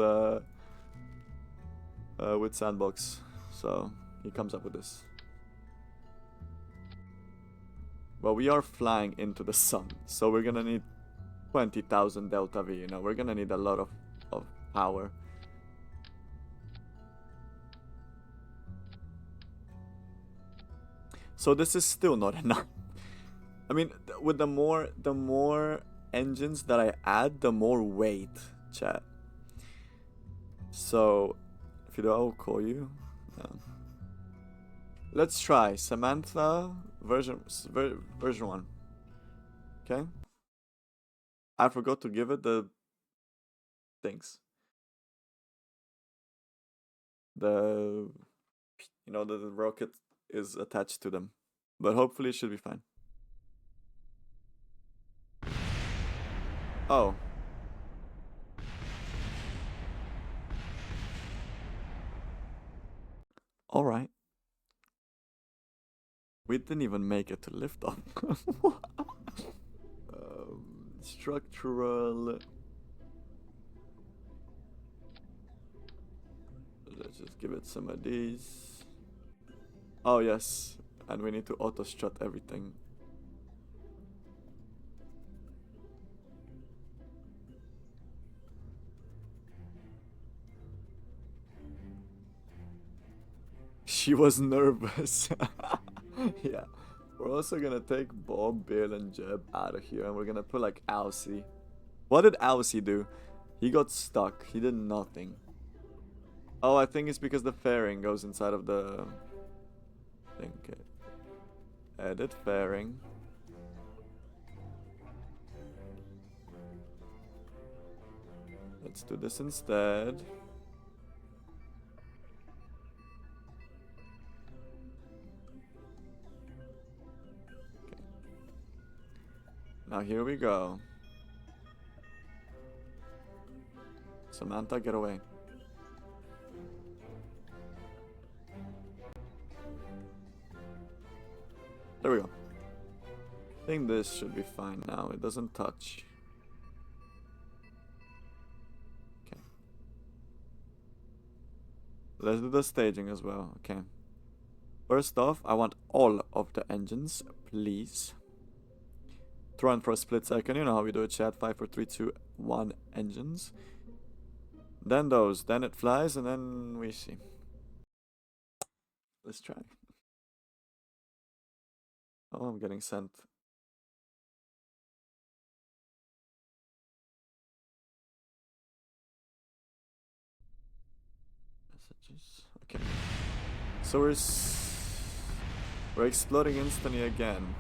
[SPEAKER 1] Sandbox. So, he comes up with this. Well, we are flying into the sun. So, we're gonna need 20,000 Delta V, you know? We're gonna need a lot of power. So this is still not enough. I mean, with the more engines that I add, the more weight, chat. So, if you do, I'll call you. Yeah. Let's try Samantha version 1. Okay. I forgot to give it the things. The rocket is attached to them, but hopefully it should be fine. Oh. All right. We didn't even make it to liftoff. Structural. Let's just give it some of these. Oh yes, and we need to auto strut everything. She was nervous. Yeah. We're also gonna take Bob, Bill, and Jeb out of here, and we're gonna put like Aussie. What did Aussie do? He got stuck. He did nothing. Oh, I think it's because the fairing goes inside of the thing. Okay. Edit fairing. Let's do this instead. Okay. Now here we go. Samantha, get away. There we go. I think this should be fine now. It doesn't touch. Okay. Let's do the staging as well. Okay. First off, I want all of the engines, please. Throw in for a split second. You know how we do it, chat. 5, 4, 3, 2, 1 engines. Then those. Then it flies, and then we see. Let's try. Oh, I'm getting sent. Messages. Okay. So we're exploding instantly again.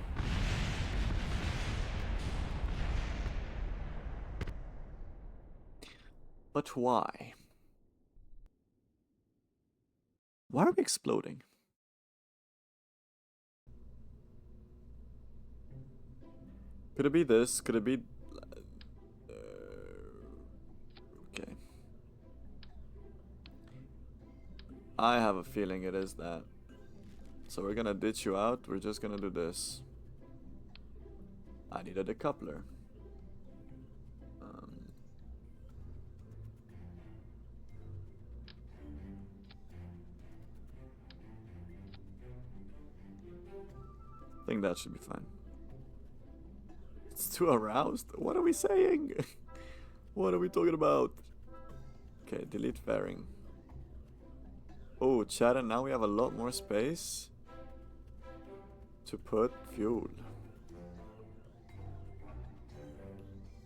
[SPEAKER 1] But why? Why are we exploding? Could it be this? Could it be... okay. I have a feeling it is that. So we're gonna ditch you out. We're just gonna do this. I need a decoupler. I think that should be fine. It's too aroused? What are we saying? What are we talking about? Okay, delete fairing. Oh, chat, and now we have a lot more space to put fuel.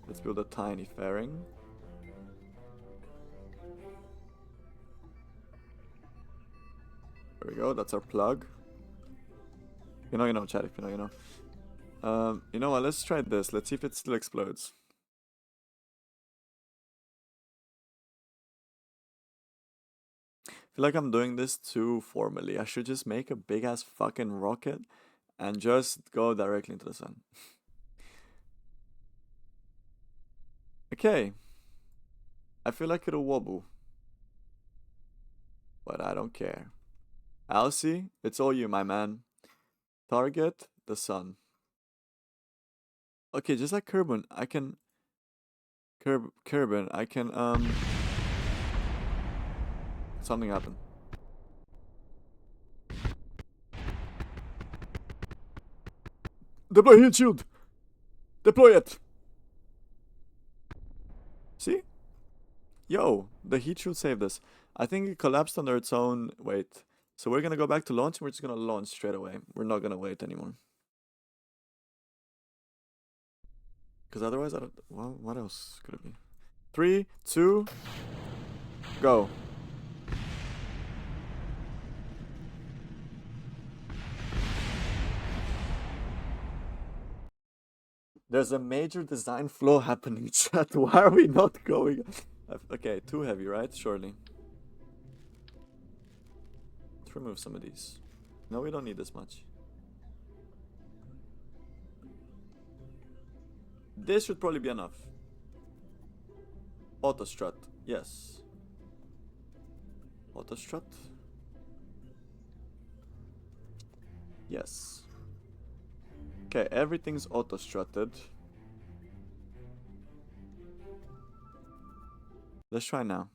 [SPEAKER 1] Let's build a tiny fairing. There we go, that's our plug. You know, chat, if you know, you know. You know what, let's try this. Let's see if it still explodes. I feel like I'm doing this too formally. I should just make a big ass fucking rocket and just go directly into the sun. Okay. I feel like it'll wobble. But I don't care. Alcy, it's all you, my man. Target the sun. Okay, just like Kerbin, I can... Kerbin, I can, something happened. Deploy heat shield! Deploy it! See? Yo, the heat shield saved us. I think it collapsed under its own weight. So we're gonna go back to launch and we're just gonna launch straight away. We're not gonna wait anymore. Because otherwise, I don't... well, what else could it be? 3, 2, go. There's a major design flaw happening, chat. Why are we not going? Okay, too heavy, right? Surely. Let's remove some of these. No, we don't need this much. This should probably be enough. Auto strut, yes. Auto strut. Yes. Okay, everything's auto strutted. Let's try now.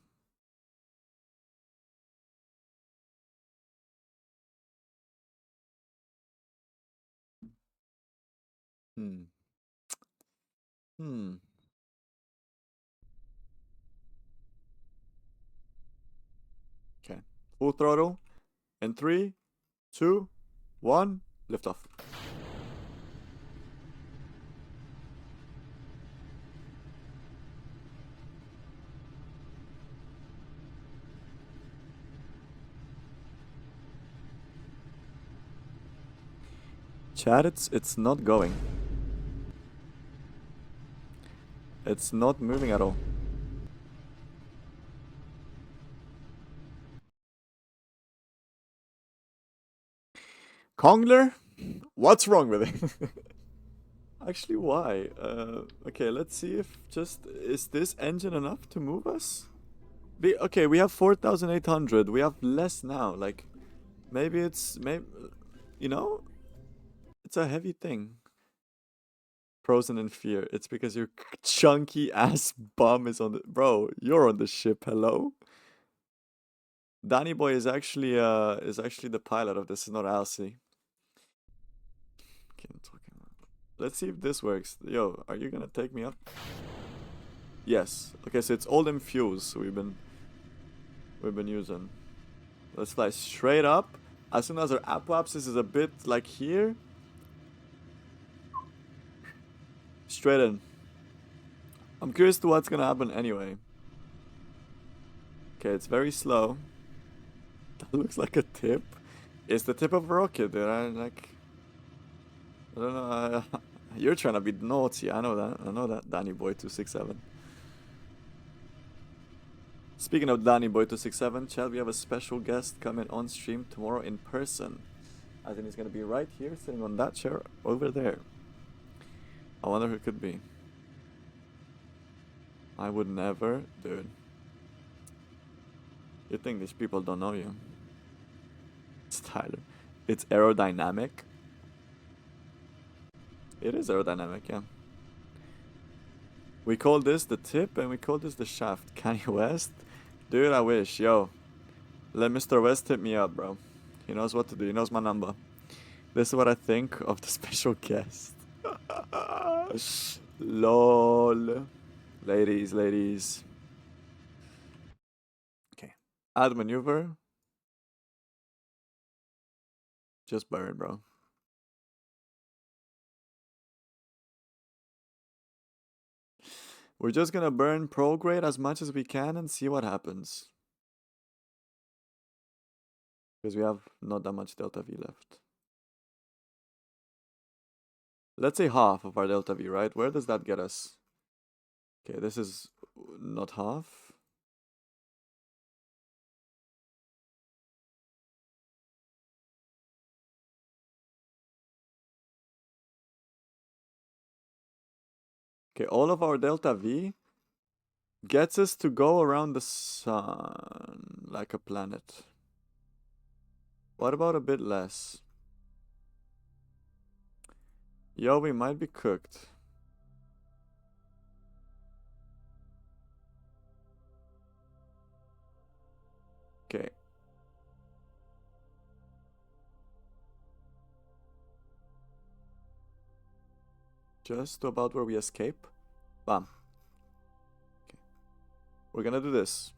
[SPEAKER 1] Okay. Full throttle. In 3, 2, 1, lift off. Chat, it's not going. It's not moving at all. Kongler? What's wrong with it? Actually, why? Okay, let's see if just... Is this engine enough to move us? Okay, we have 4,800. We have less now. Like, maybe it's... Maybe, you know? It's a heavy thing. Frozen in fear. It's because your chunky ass bum is on the... Bro, you're on the ship. Hello? Danny Boy is actually the pilot of this. Is not Alcy. Okay, I'm talking about. Let's see if this works. Yo, are you gonna take me up? Yes. Okay, so it's all them fuels we've been using. Let's fly straight up. As soon as our apoapsis is a bit like here, straight in. I'm curious to what's gonna happen anyway. Okay, it's very slow. That looks like a tip. It's the tip of a rocket, dude. I don't know. You're trying to be naughty. I know that. I know that, Danny Boy 267. Speaking of Danny Boy 267, Chad, we have a special guest coming on stream tomorrow in person. I think he's gonna be right here, sitting on that chair over there. I wonder who it could be. I would never, dude. You think these people don't know you? It's Tyler. It's aerodynamic. It is aerodynamic, yeah. We call this the tip and we call this the shaft. Kanye West? Dude, I wish. Yo, let Mr. West hit me up, bro. He knows what to do. He knows my number. This is what I think of the special guest. LOL. Ladies. Okay. Add maneuver. Just burn, bro. We're just gonna burn prograde as much as we can and see what happens. Because we have not that much delta V left. Let's say half of our delta V, right? Where does that get us? Okay, this is not half. Okay, all of our delta V gets us to go around the sun like a planet. What about a bit less? Yo, we might be cooked. Okay. Just to about where we escape. Bam. Okay. We're gonna do this.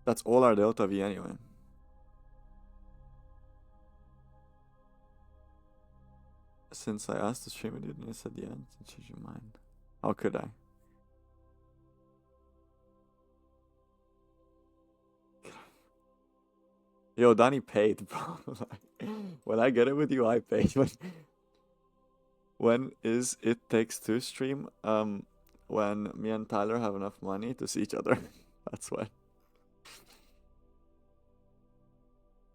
[SPEAKER 1] That's all our delta V anyway. Since I asked to stream it, you didn't at the end to change your mind. How could I? Yo, Danny paid, bro. When I get it with you, I pay. When is It Takes Two stream? When me and Tyler have enough money to see each other. That's when.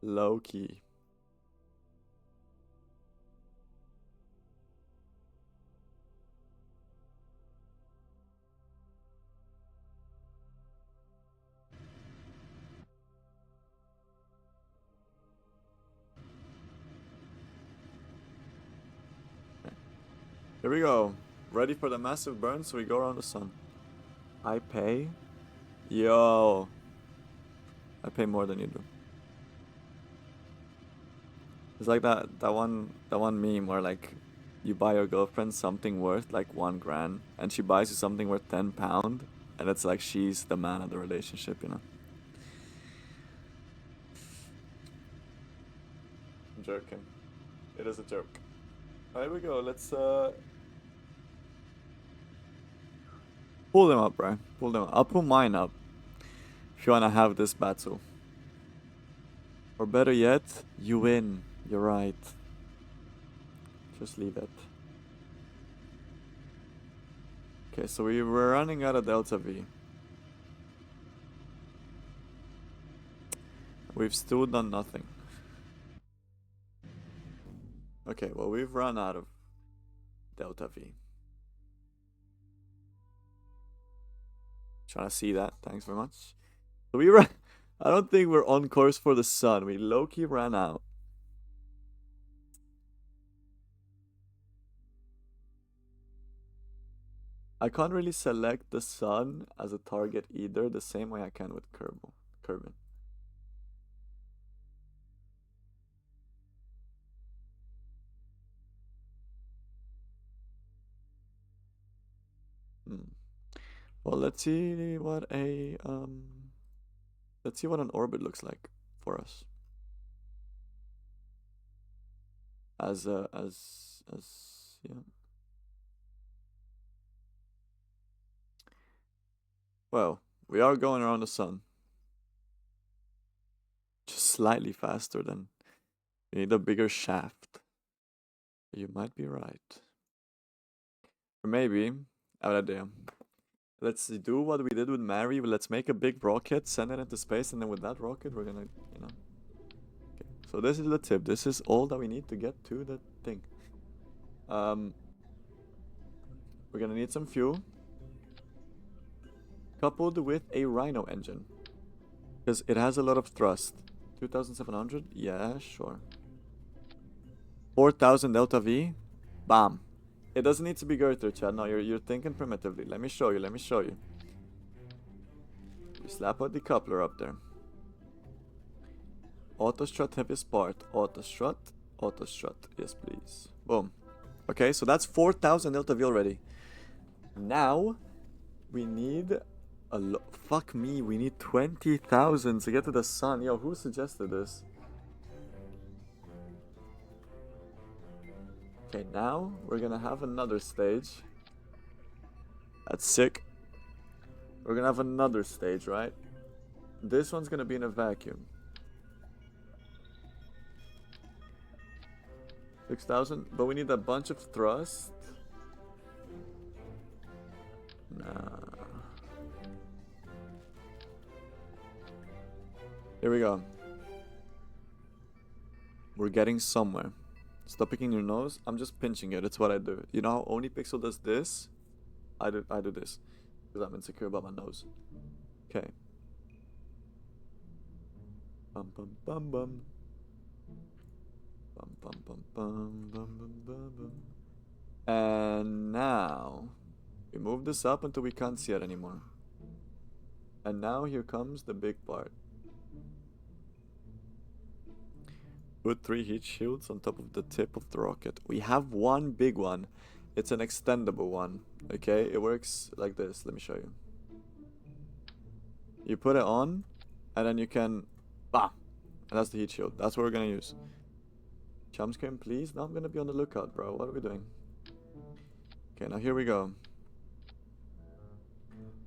[SPEAKER 1] Low key. Here we go. Ready for the massive burn, so we go around the sun. I pay? Yo. I pay more than you do. It's like that one meme where like you buy your girlfriend something worth like $1,000 and she buys you something worth £10 and it's like she's the man of the relationship, you know. I'm joking. It is a joke. Here we go, let's pull them up, bro. Pull them up. I'll pull mine up if you wanna have this battle. Or better yet, you win. You're right. Just leave it. Okay, so we were running out of Delta V. We've still done nothing. Okay, well, we've run out of Delta V. Trying to see that. Thanks very much. So we ran. I don't think we're on course for the sun. We low-key ran out. I can't really select the sun as a target either, the same way I can with Kerbin. Well, let's see what an orbit looks like for us. Yeah. Well, we are going around the sun. Just slightly faster than. We need a bigger shaft. You might be right. Or maybe, I have an idea. Let's do what we did with Mary. Let's make a big rocket, send it into space, and then with that rocket, we're gonna, Okay. So this is the tip. This is all that we need to get to the thing. We're gonna need some fuel. Coupled with a Rhino engine. Because it has a lot of thrust. 2,700? Yeah, sure. 4,000 Delta V? Bam. It doesn't need to be girther, Chad. No, you're thinking primitively. Let me show you. We slap a decoupler up there. Auto strut heaviest part. Auto strut. Yes, please. Boom. Okay, so that's 4,000 Delta V already. Now, we need a lot. Fuck me, we need 20,000 to get to the sun. Yo, who suggested this? Okay, now we're gonna have another stage. That's sick. We're gonna have another stage, right? This one's gonna be in a vacuum. 6,000, but we need a bunch of thrust. Nah. Here we go. We're getting somewhere. Stop picking your nose. I'm just pinching it. It's what I do. You know how Only Pixel does this? I do this. Because I'm insecure about my nose. Okay. Bum bum bum bum. Bum bum bum bum bum bum bum bum. And now we move this up until we can't see it anymore. And now here comes the big part. Put 3 heat shields on top of the tip of the rocket. We have one big one. It's an extendable one. Okay, it works like this. Let me show you. You put it on, and then you can... Bah! And that's the heat shield. That's what we're gonna use. Jump screen, please. Now I'm gonna be on the lookout, bro. What are we doing? Okay, now here we go.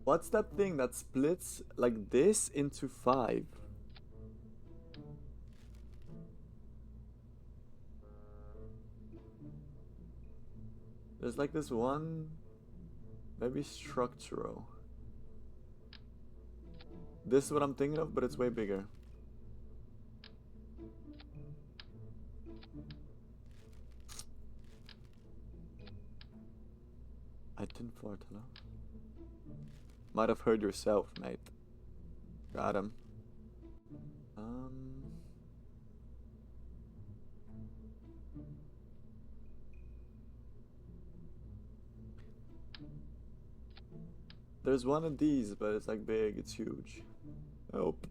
[SPEAKER 1] What's that thing that splits like this into 5? There's like this one, maybe structural. This is what I'm thinking of, but it's way bigger. I didn't fart, hello? Might have heard yourself, mate. Got him. There's one of these, but it's like big, it's huge. Nope.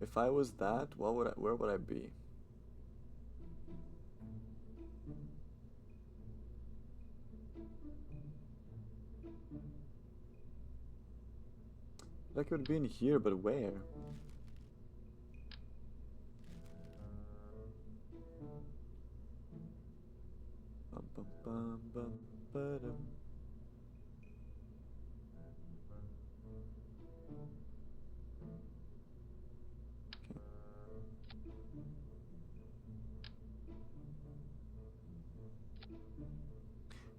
[SPEAKER 1] If I was that, where would I be? I could be in here, but where? Bum, bum, bum, bum, ba-dum.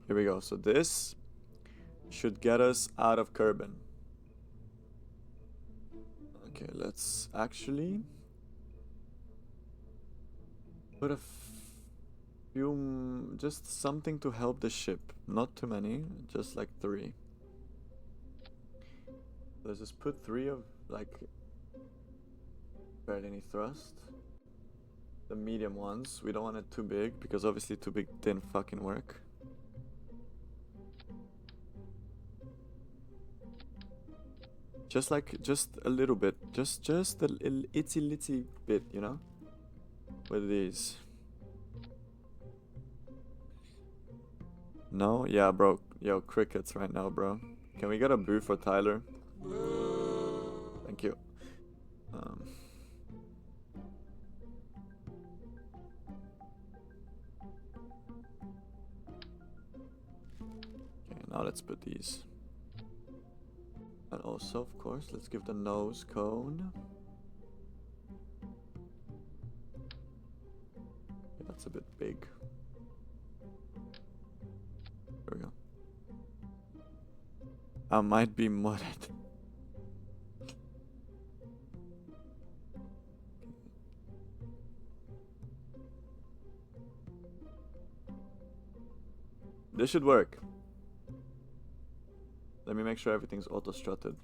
[SPEAKER 1] Here we go. So this should get us out of Kerbin. Okay, let's actually put a few, just something to help the ship. Not too many, just like 3. Let's just put 3 of like barely any thrust. The medium ones, we don't want it too big because obviously too big didn't fucking work. Just a little bit, just a itsy bit, you know, with these. No, yeah, bro. Yo, crickets right now, bro. Can we get a boo for Tyler? Thank you. Okay, now let's put these. And also, of course, let's give the nose cone. Okay, that's a bit big. There we go. I might be modded. This should work. Let me make sure everything's auto-strutted.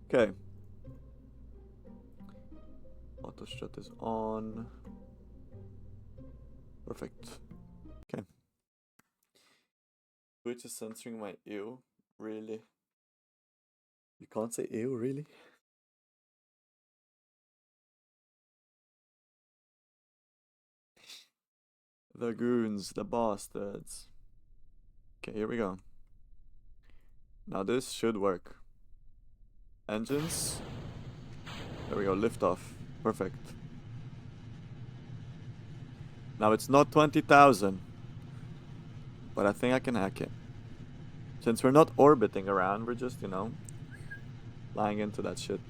[SPEAKER 1] Okay. Auto-strut is on. Perfect. Okay. Twitch is censoring my ew. Really? You can't say ew, really? The goons, the bastards. Okay, here we go. Now this should work. Engines. There we go, liftoff. Perfect. Now it's not 20,000. But I think I can hack it. Since we're not orbiting around, we're just, you know, flying into that shit.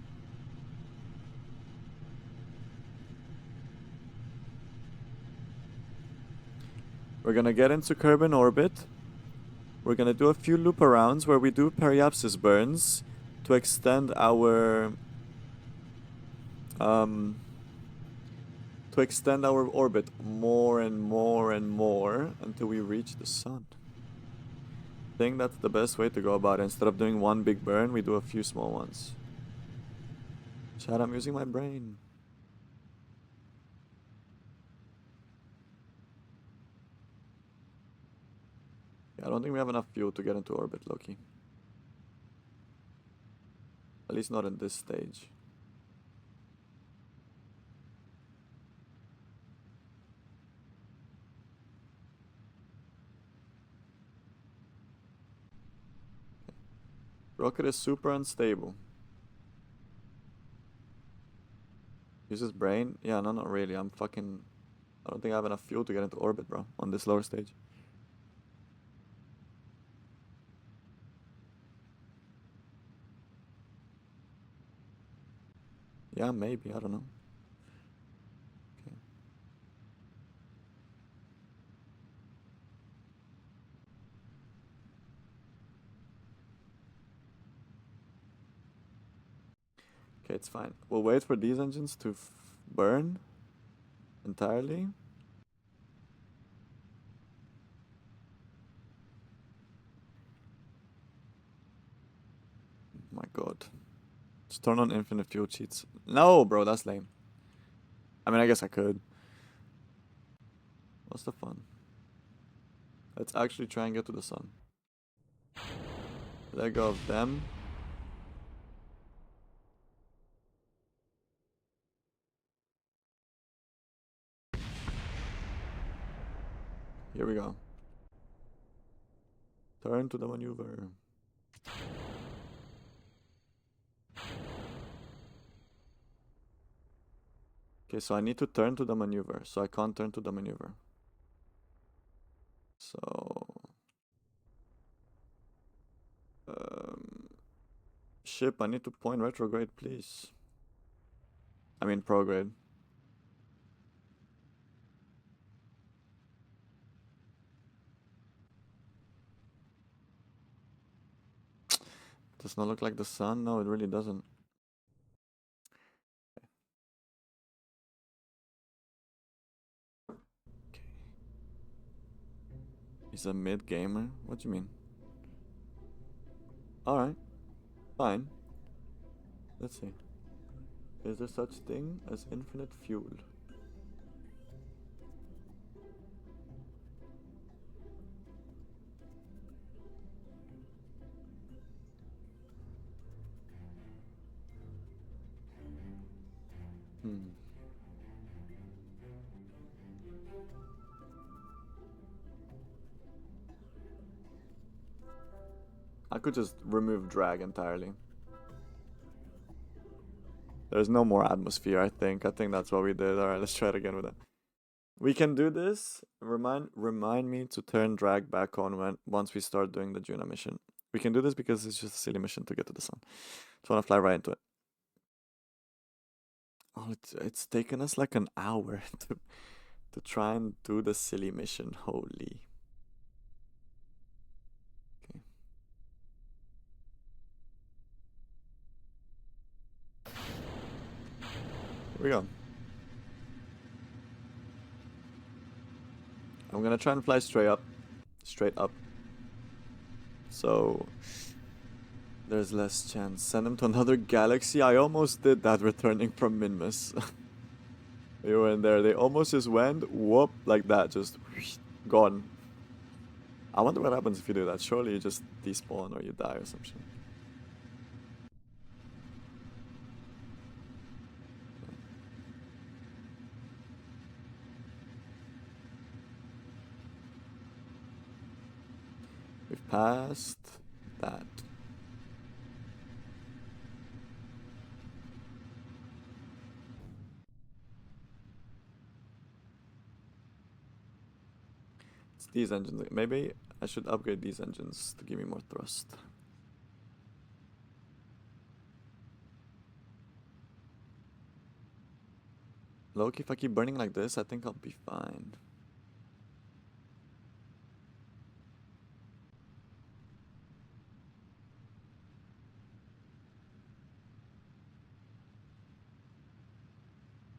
[SPEAKER 1] We're gonna get into Kerbin orbit. We're gonna do a few loop arounds where we do periapsis burns to extend our orbit more and more and more until we reach the sun. I think that's the best way to go about it. Instead of doing one big burn, we do a few small ones. Chat, I'm using my brain. Yeah, I don't think we have enough fuel to get into orbit, Loki. At least not in this stage. Rocket is super unstable. Uses brain? Yeah, no, not really. I don't think I have enough fuel to get into orbit, bro, on this lower stage. Yeah, maybe. I don't know. Okay. Okay, it's fine. We'll wait for these engines to burn entirely. My god. Just turn on infinite fuel cheats. No, bro, that's lame. I mean, I guess I could. What's the fun? Let's actually try and get to the sun. Let go of them. Here we go. Turn to the maneuver. Okay, so I need to turn to the maneuver, so I can't turn to the maneuver. So... ship, I need to point retrograde, please. I mean prograde. Does not look like the sun. No, it really doesn't. Okay. He's a mid gamer. What do you mean? Alright. Fine. Let's see. Is there such thing as infinite fuel? Hmm. I could just remove drag entirely. There's no more atmosphere, I think. I think that's what we did. Alright, let's try it again with that. We can do this. Remind me to turn drag back on once we start doing the Juna mission. We can do this because it's just a silly mission to get to the sun. Just wanna fly right into it. Oh, it's taken us like an hour to try and do the silly mission. Holy. Okay. Here we go. I'm gonna try and fly straight up. So there's less chance. Send him to another galaxy. I almost did that returning from Minmus. We were in there. They almost just went whoop like that, just gone. I wonder what happens if you do that. Surely you just despawn or you die or some shit. We've passed that. It's these engines. Maybe I should upgrade these engines to give me more thrust. Loki, if I keep burning like this, I think I'll be fine.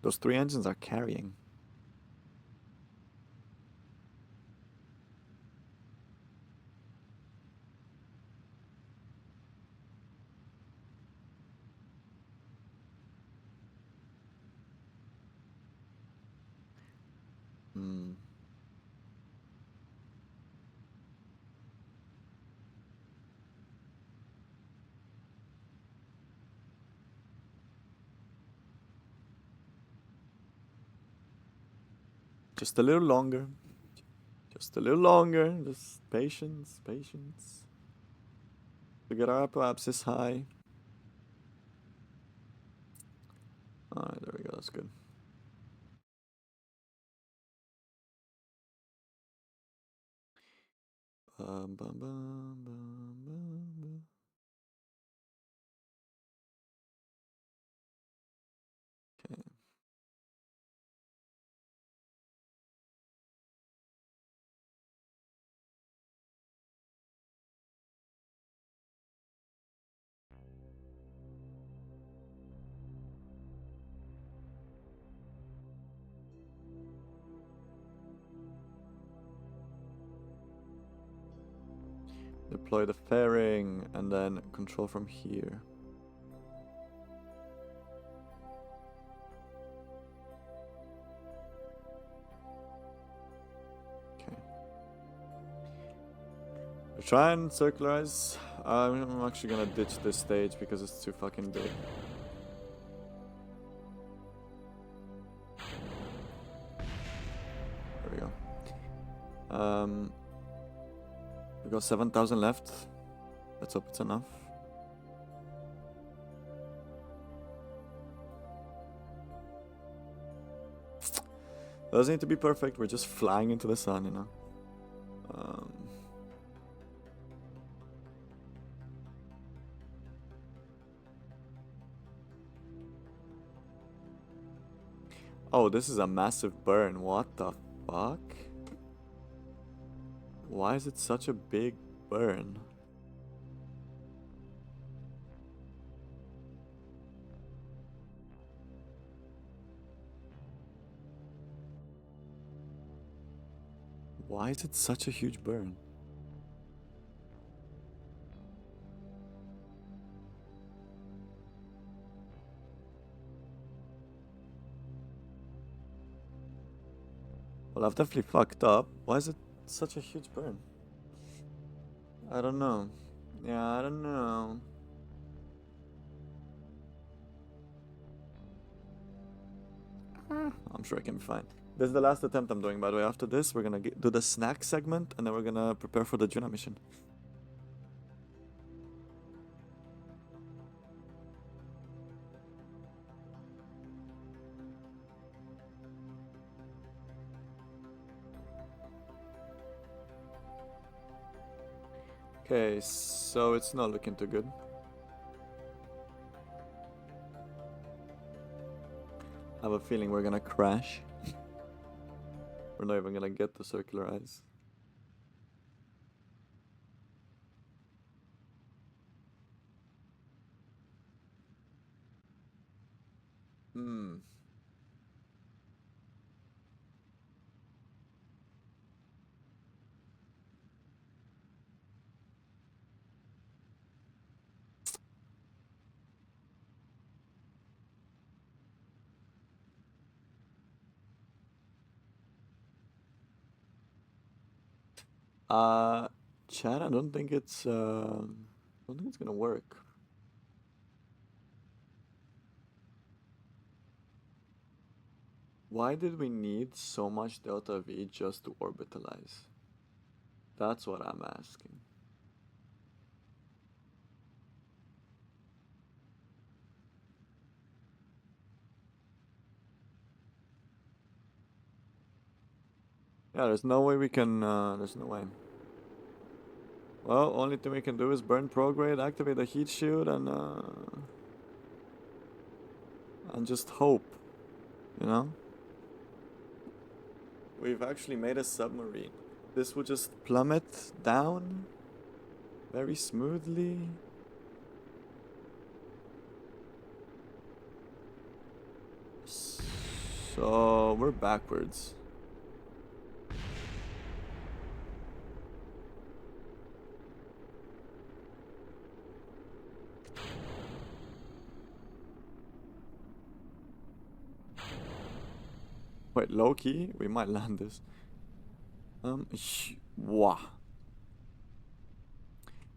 [SPEAKER 1] Those 3 engines are carrying. Hmm. Just a little longer. Just a little longer. Just patience, patience. To get our apoapsis high. Alright, there we go. That's good. Bum, bum, bum, bum, bum, bum. Okay. Deploy the fairing and then control from here. Okay. We're trying circularize. I'm actually gonna ditch this stage because it's too fucking big. There we go. We got 7,000 left. Let's hope it's enough. Doesn't need to be perfect. We're just flying into the sun, you know. Oh, this is a massive burn. What the fuck? Why is it such a big burn? Why is it such a huge burn? Well, I've definitely fucked up. Why is it such a huge burn? I don't know. Yeah, I don't know. I'm sure I can be fine. This is the last attempt I'm doing, by the way. After this, we're gonna do the snack segment, and then we're gonna prepare for the Juna mission. Okay, so it's not looking too good. I have a feeling we're gonna crash. We're not even gonna get the circular eyes. Hmm. Chat, I don't think it's gonna work. Why did we need so much delta V just to orbitalize? That's what I'm asking. Yeah, there's no way we can, there's no way. Well, only thing we can do is burn prograde, activate the heat shield, and just hope, you know? We've actually made a submarine. This would just plummet down very smoothly. So we're backwards. Wait, low key? We might land this. Wow.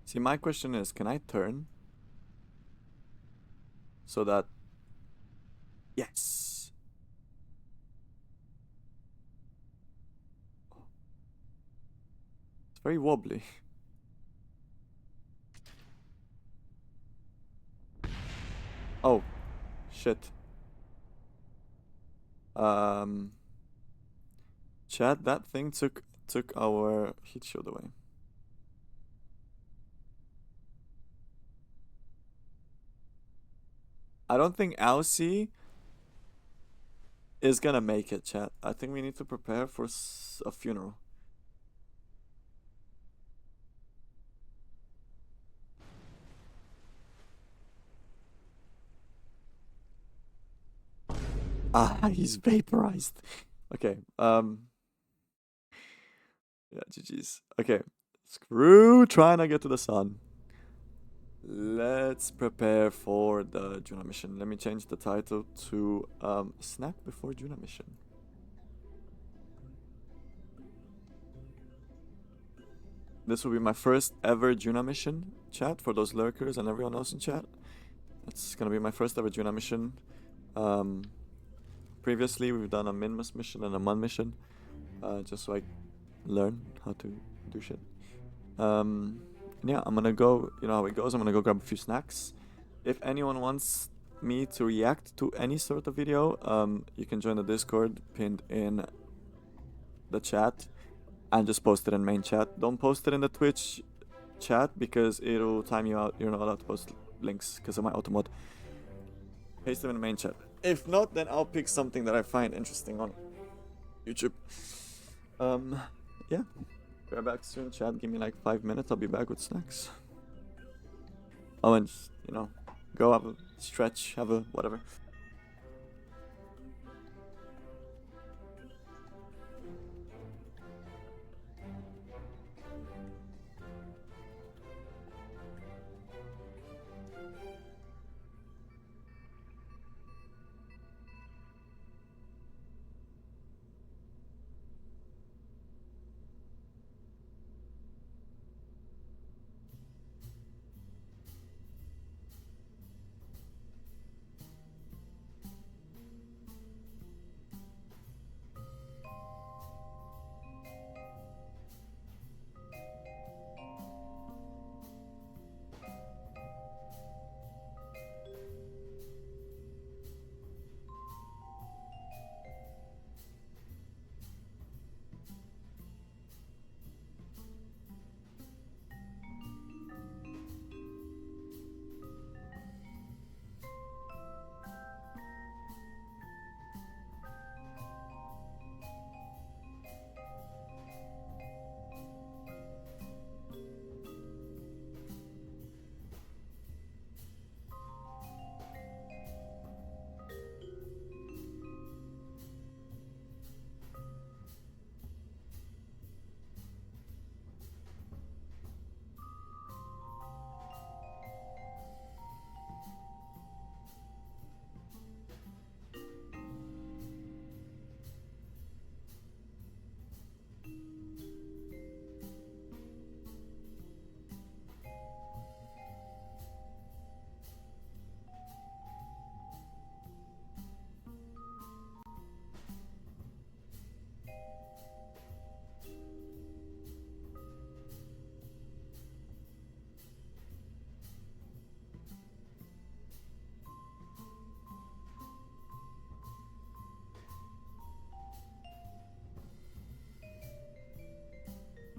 [SPEAKER 1] See, my question is, can I turn? So that... Yes! It's very wobbly. Oh. Shit. Chat, that thing took our heat shield away. I don't think Alcy is gonna make it, chat. I think we need to prepare for a funeral. Ah, he's vaporized. Okay, yeah, GG's. Okay, screw trying to get to the sun. Let's prepare for the Juna mission. Let me change the title to Snack Before Juna mission. This will be my first ever Juna mission, chat, for those lurkers and everyone else in chat. It's gonna be my first ever Juna mission. Previously, we've done a MINMUS mission and a MUN mission, just so I learn how to do shit. Yeah, I'm gonna go, you know how it goes, I'm gonna go grab a few snacks. If anyone wants me to react to any sort of video, you can join the Discord pinned in the chat and just post it in main chat. Don't post it in the Twitch chat because it'll time you out. You're not allowed to post links because of my auto mod. Paste them in the main chat. If not, then I'll pick something that I find interesting on YouTube. Yeah. We're back soon, chat. Give me like 5 minutes. I'll be back with snacks. Oh, and just, you know, go have a stretch, have a whatever.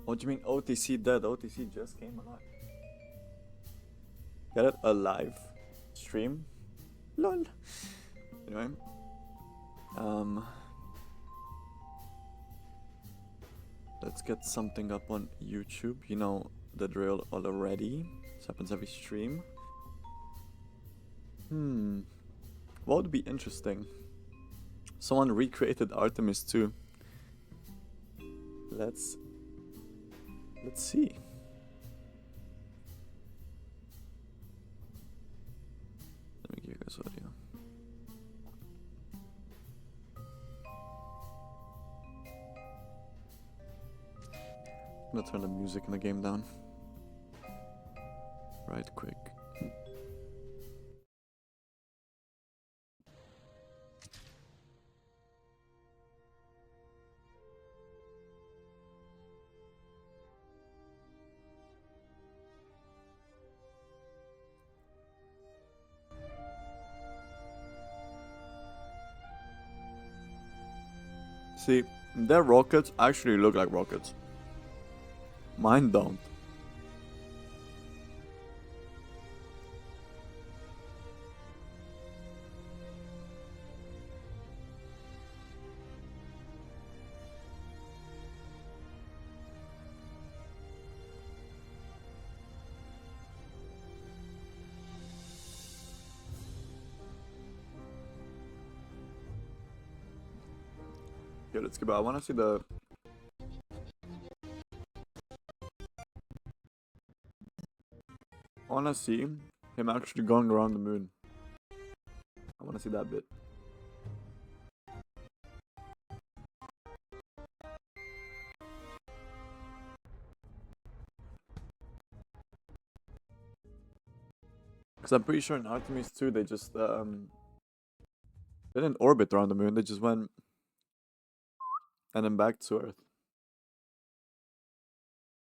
[SPEAKER 1] What do you mean OTC dead? OTC just came alive. Get it? A live stream? Lol. Anyway. Let's get something up on YouTube. You know the drill already. This happens every stream. What would be interesting? Someone recreated Artemis 2. Let's see. Let me give you guys audio. I'm gonna turn the music in the game down. Right quick. See, their rockets actually look like rockets. Mine don't. Yeah, let's go. I wanna see the... I wanna see him actually going around the moon. I wanna see that bit. Because I'm pretty sure in Artemis 2 they just they didn't orbit around the moon, they just went and then back to Earth.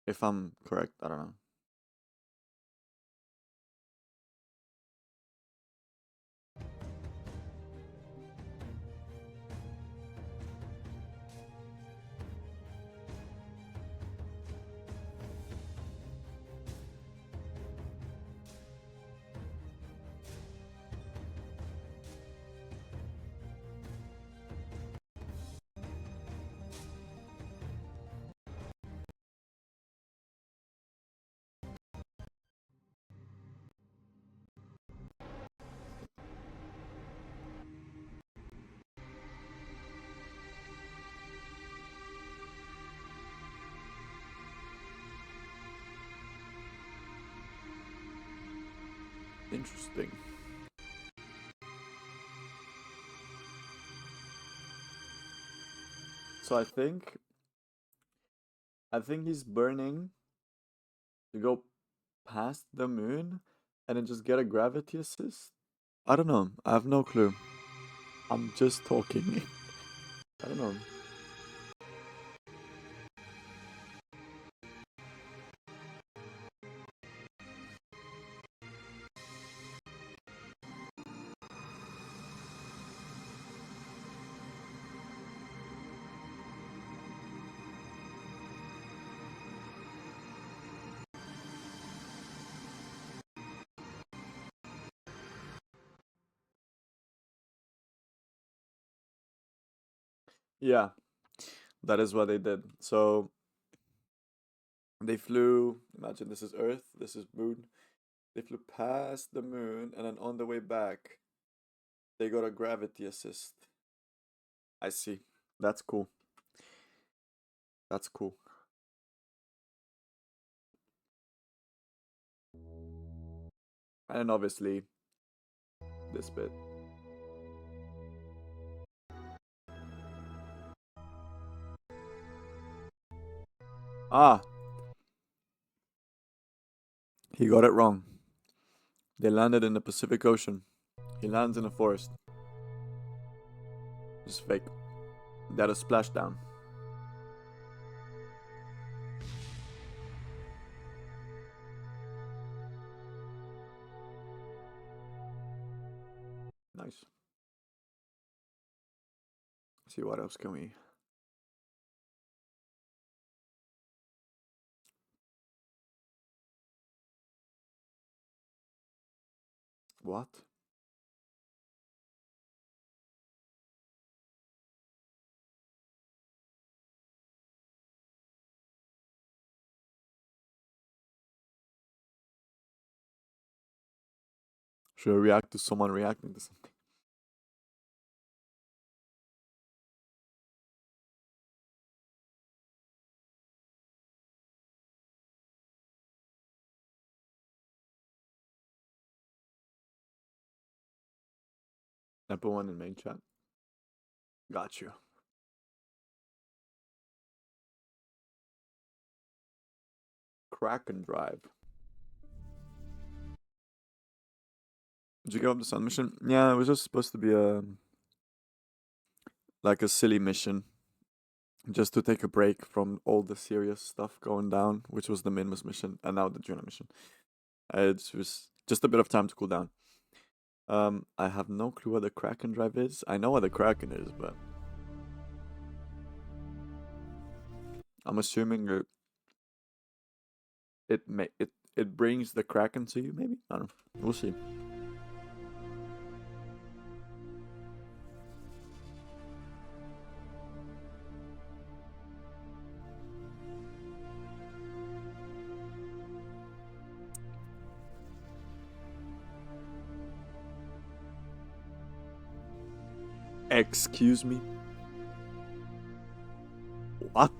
[SPEAKER 1] If I'm correct, I don't know. Interesting. So I think he's burning to go past the moon and then just get a gravity assist. I don't know. I have no clue. I'm just talking. I don't know. Yeah, that is what they did. So they flew. Imagine this is Earth, this is Moon. They flew past the moon, and then on the way back, they got a gravity assist. I see. That's cool. That's cool. And obviously, this bit. Ah, he got it wrong. They landed in the Pacific Ocean. He lands in a forest. It's fake. That is splashdown. Nice. Let's see what else can we. What? Should I react to someone reacting to something? I put one in main chat. Got you. Kraken Drive. Did you give up the sun mission? Yeah, it was just supposed to be a like a silly mission, just to take a break from all the serious stuff going down, which was the MINMUS mission and now the Juna mission. It was just a bit of time to cool down. I have no clue what the Kraken Drive is. I know what the Kraken is, but I'm assuming it brings the Kraken to you. Maybe I don't know. We'll see. Excuse me. What?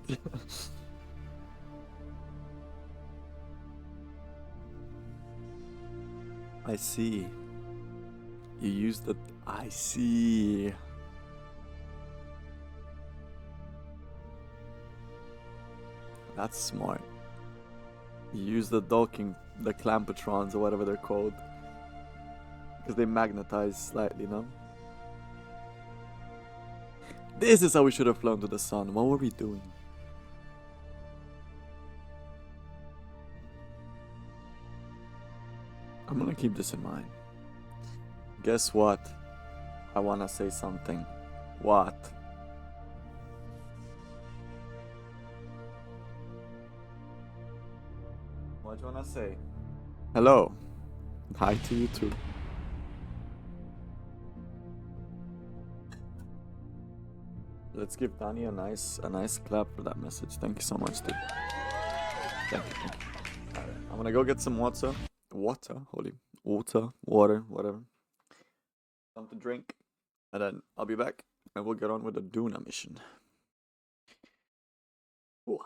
[SPEAKER 1] I see. You use the. I see. That's smart. You use the clampatrons or whatever they're called, because they magnetize slightly, no? This is how we should have flown to the sun. What were we doing? I'm gonna keep this in mind. Guess what? I wanna say something. What? What do you wanna say? Hello. Hi to you too. Let's give Danny a nice clap for that message. Thank you so much, dude. Thank you. Alright, I'm gonna go get some water. Water? Water, whatever. Something to drink. And then I'll be back and we'll get on with the Duna mission. Ooh.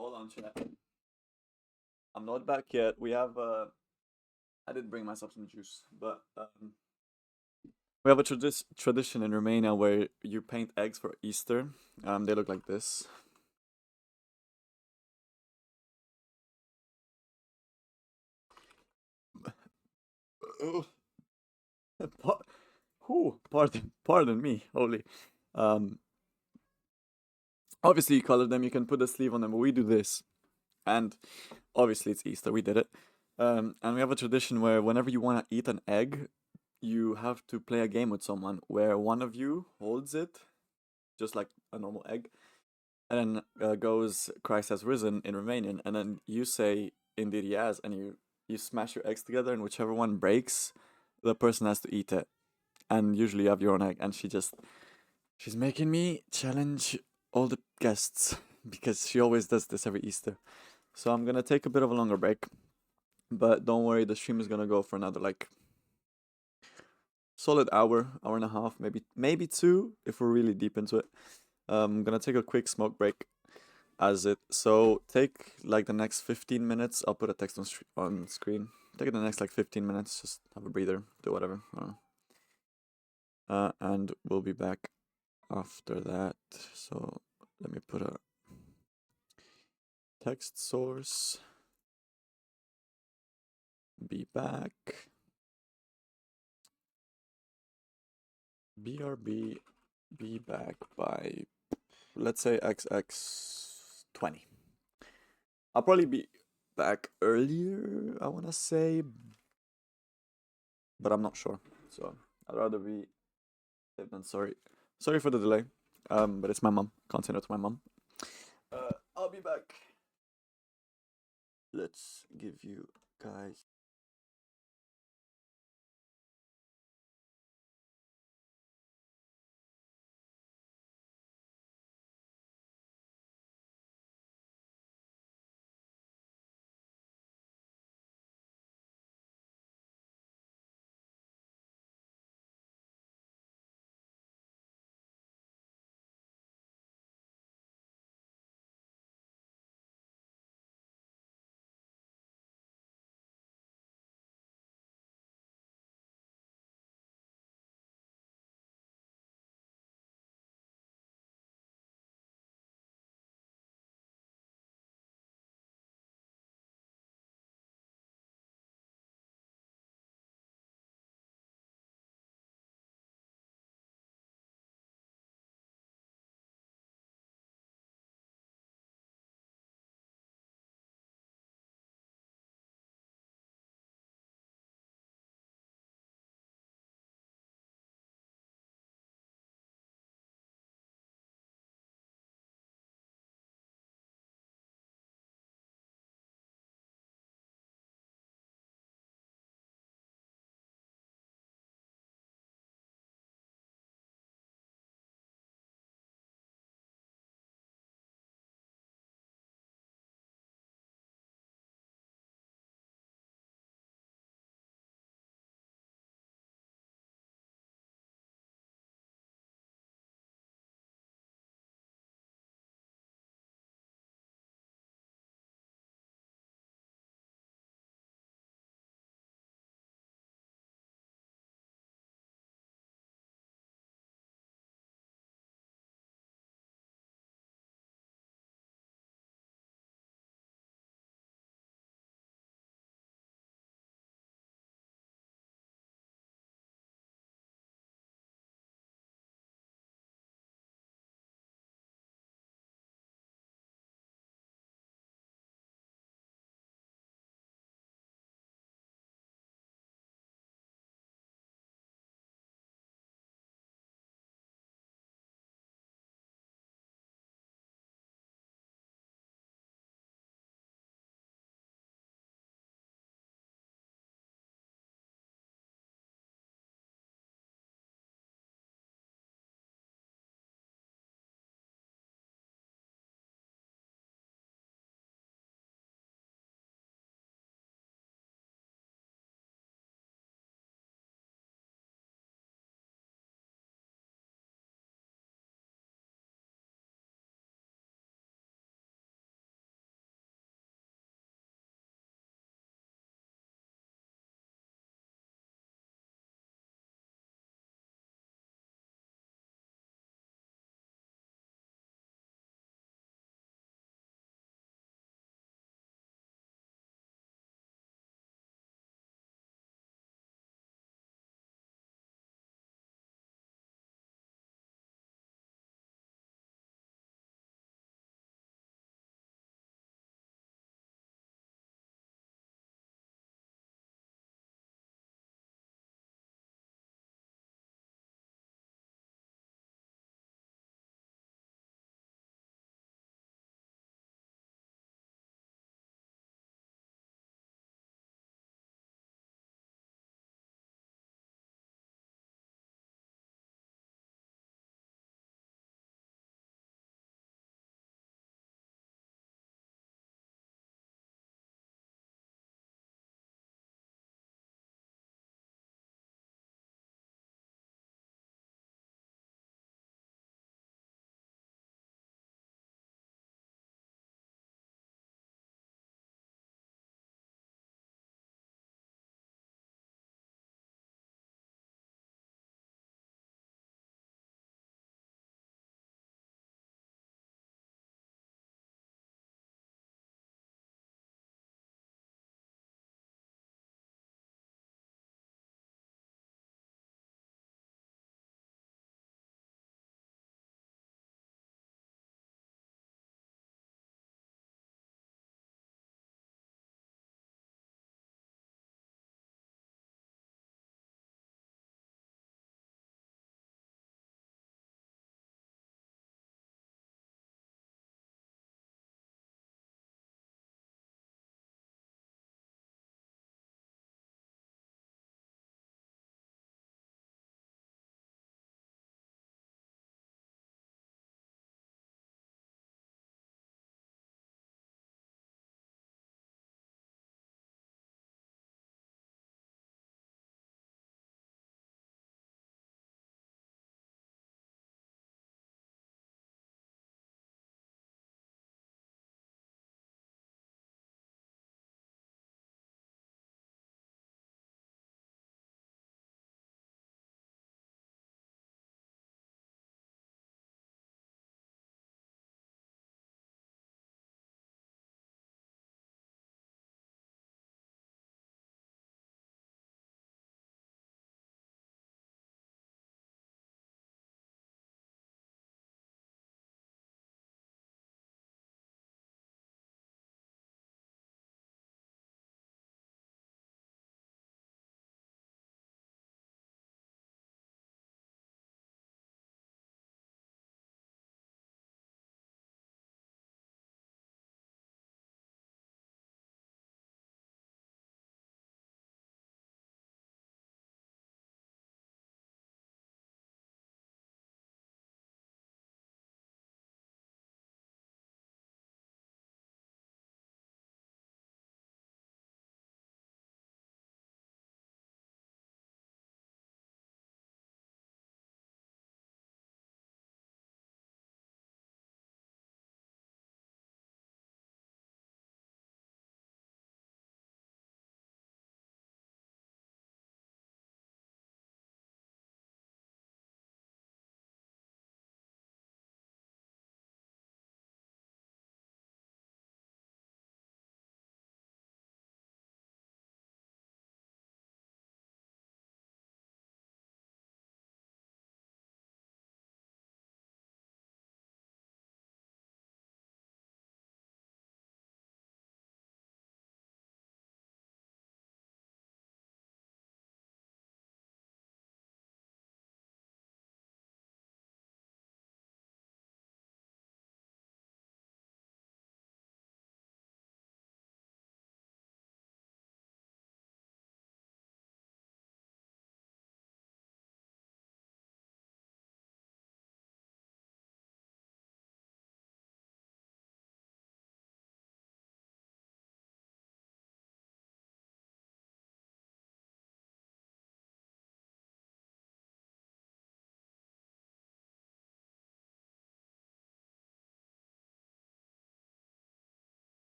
[SPEAKER 1] Hold on, chat. I'm not back yet. We have I did bring myself some juice, but we have a tradition in Romania where you paint eggs for Easter. They look like this. Oh, pardon me. Holy. Um, obviously you color them. You can put a sleeve on them, but we do this, and obviously it's Easter. We did it. And we have a tradition where whenever you want to eat an egg, you have to play a game with someone where one of you holds it, just like a normal egg, and then goes "Christ has risen" in Romanian, and then you say "Indeed he has," and you smash your eggs together, and whichever one breaks, the person has to eat it. And usually you have your own egg, and she's making me challenge all the guests because she always does this every Easter. So I'm gonna take a bit of a longer break, but don't worry, the stream is gonna go for another like solid hour and a half, maybe two if we're really deep into it. I'm gonna take a quick smoke break as it. So take like the next 15 minutes. I'll put a text on screen. Take the next like 15 minutes. Just have a breather. Do whatever. I don't know. And we'll be back after that. So let me put a text source. Be back. BRB. Be back by, let's say, XX20. I'll probably be back earlier, I want to say, but I'm not sure. So I'd rather be safe than sorry. Sorry for the delay, but it's my mom. Can't say no to my mom. I'll be back. Let's give you guys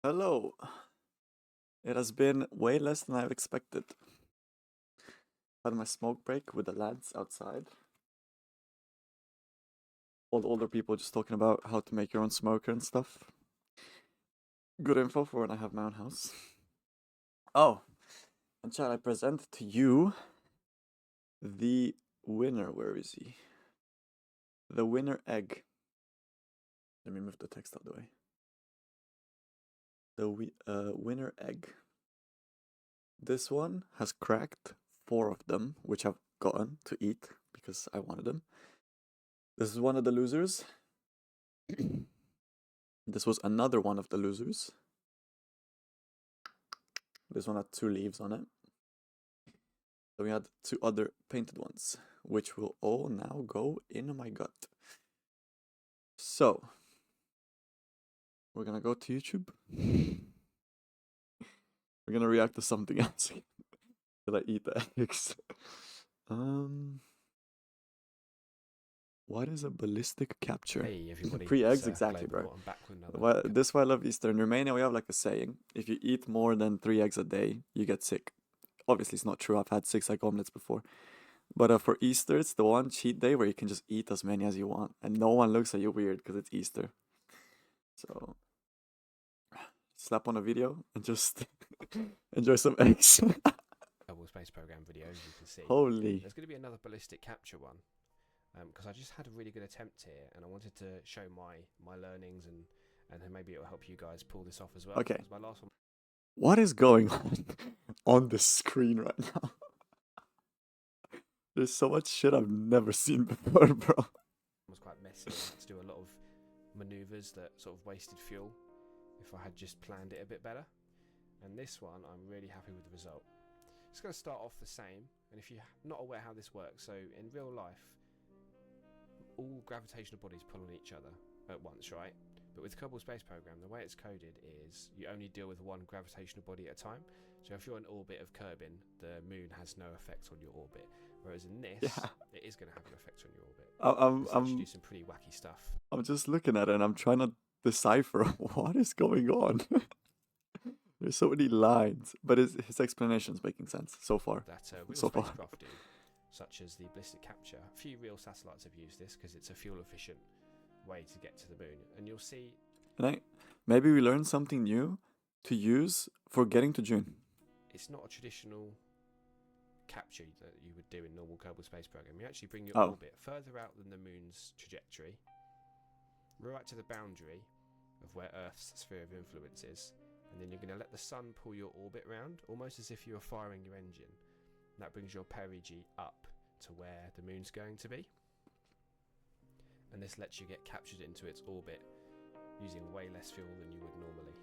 [SPEAKER 1] Hello. It has been way less than I've expected. Had my smoke break with the lads outside. All the older people just talking about how to make your own smoker and stuff. Good info for when I have my own house. Oh, and shall I present to you the winner? Where is he? The winner egg. Let me move the text out of the way. The winner egg. This one has cracked 4 of them, which I've gotten to eat because I wanted them. This is one of the losers. This was another one of the losers. This one had 2 leaves on it. Then we had 2 other painted ones, which will all now go in my gut. So, we're gonna go to YouTube. We're gonna react to something else. Did I eat the eggs? What is a ballistic capture?
[SPEAKER 2] Hey everybody,
[SPEAKER 1] 3 eggs, exactly, bro.
[SPEAKER 2] I'm back with another
[SPEAKER 1] Well, this is why I love Easter. In Romania, we have like a saying: if you eat more than 3 eggs a day, you get sick. Obviously, it's not true. I've had 6 egg omelets before. But for Easter, it's the one cheat day where you can just eat as many as you want, and no one looks at you weird because it's Easter. So, slap on a video and just enjoy some eggs.
[SPEAKER 2] Kerbal Space Program video, as you can see.
[SPEAKER 1] Holy.
[SPEAKER 2] There's going to be another ballistic capture one, because I just had a really good attempt here, and I wanted to show my learnings, and then maybe it'll help you guys pull this off as well.
[SPEAKER 1] Okay.
[SPEAKER 2] My last one.
[SPEAKER 1] What is going on the screen right now? There's so much shit I've never seen before, bro.
[SPEAKER 2] It was quite messy. I had to do a lot of maneuvers that sort of wasted fuel if I had just planned it a bit better. And this one, I'm really happy with the result. It's going to start off the same, and if you're not aware how this works, so in real life, all gravitational bodies pull on each other at once, right? But with Kerbal Space Program, the way it's coded is you only deal with one gravitational body at a time. So if you're in orbit of Kerbin, the moon has no effect on your orbit. Whereas in this, it is going to have an effect on your orbit. I'm do some pretty wacky stuff.
[SPEAKER 1] I'm just looking at it and I'm trying to decipher what is going on. There's so many lines, but his explanation's making sense so far.
[SPEAKER 2] That real spacecraft do, such as the ballistic capture. A few real satellites have used this because it's a fuel-efficient way to get to the moon, and you'll see.
[SPEAKER 1] Maybe we learned something new to use for getting to June.
[SPEAKER 2] It's not a traditional capture that you would do in normal Kerbal Space Program. You actually bring your orbit further out than the moon's trajectory, right to the boundary of where Earth's sphere of influence is, and then you're going to let the sun pull your orbit round, almost as if you were firing your engine. And that brings your perigee up to where the moon's going to be, and this lets you get captured into its orbit using way less fuel than you would normally.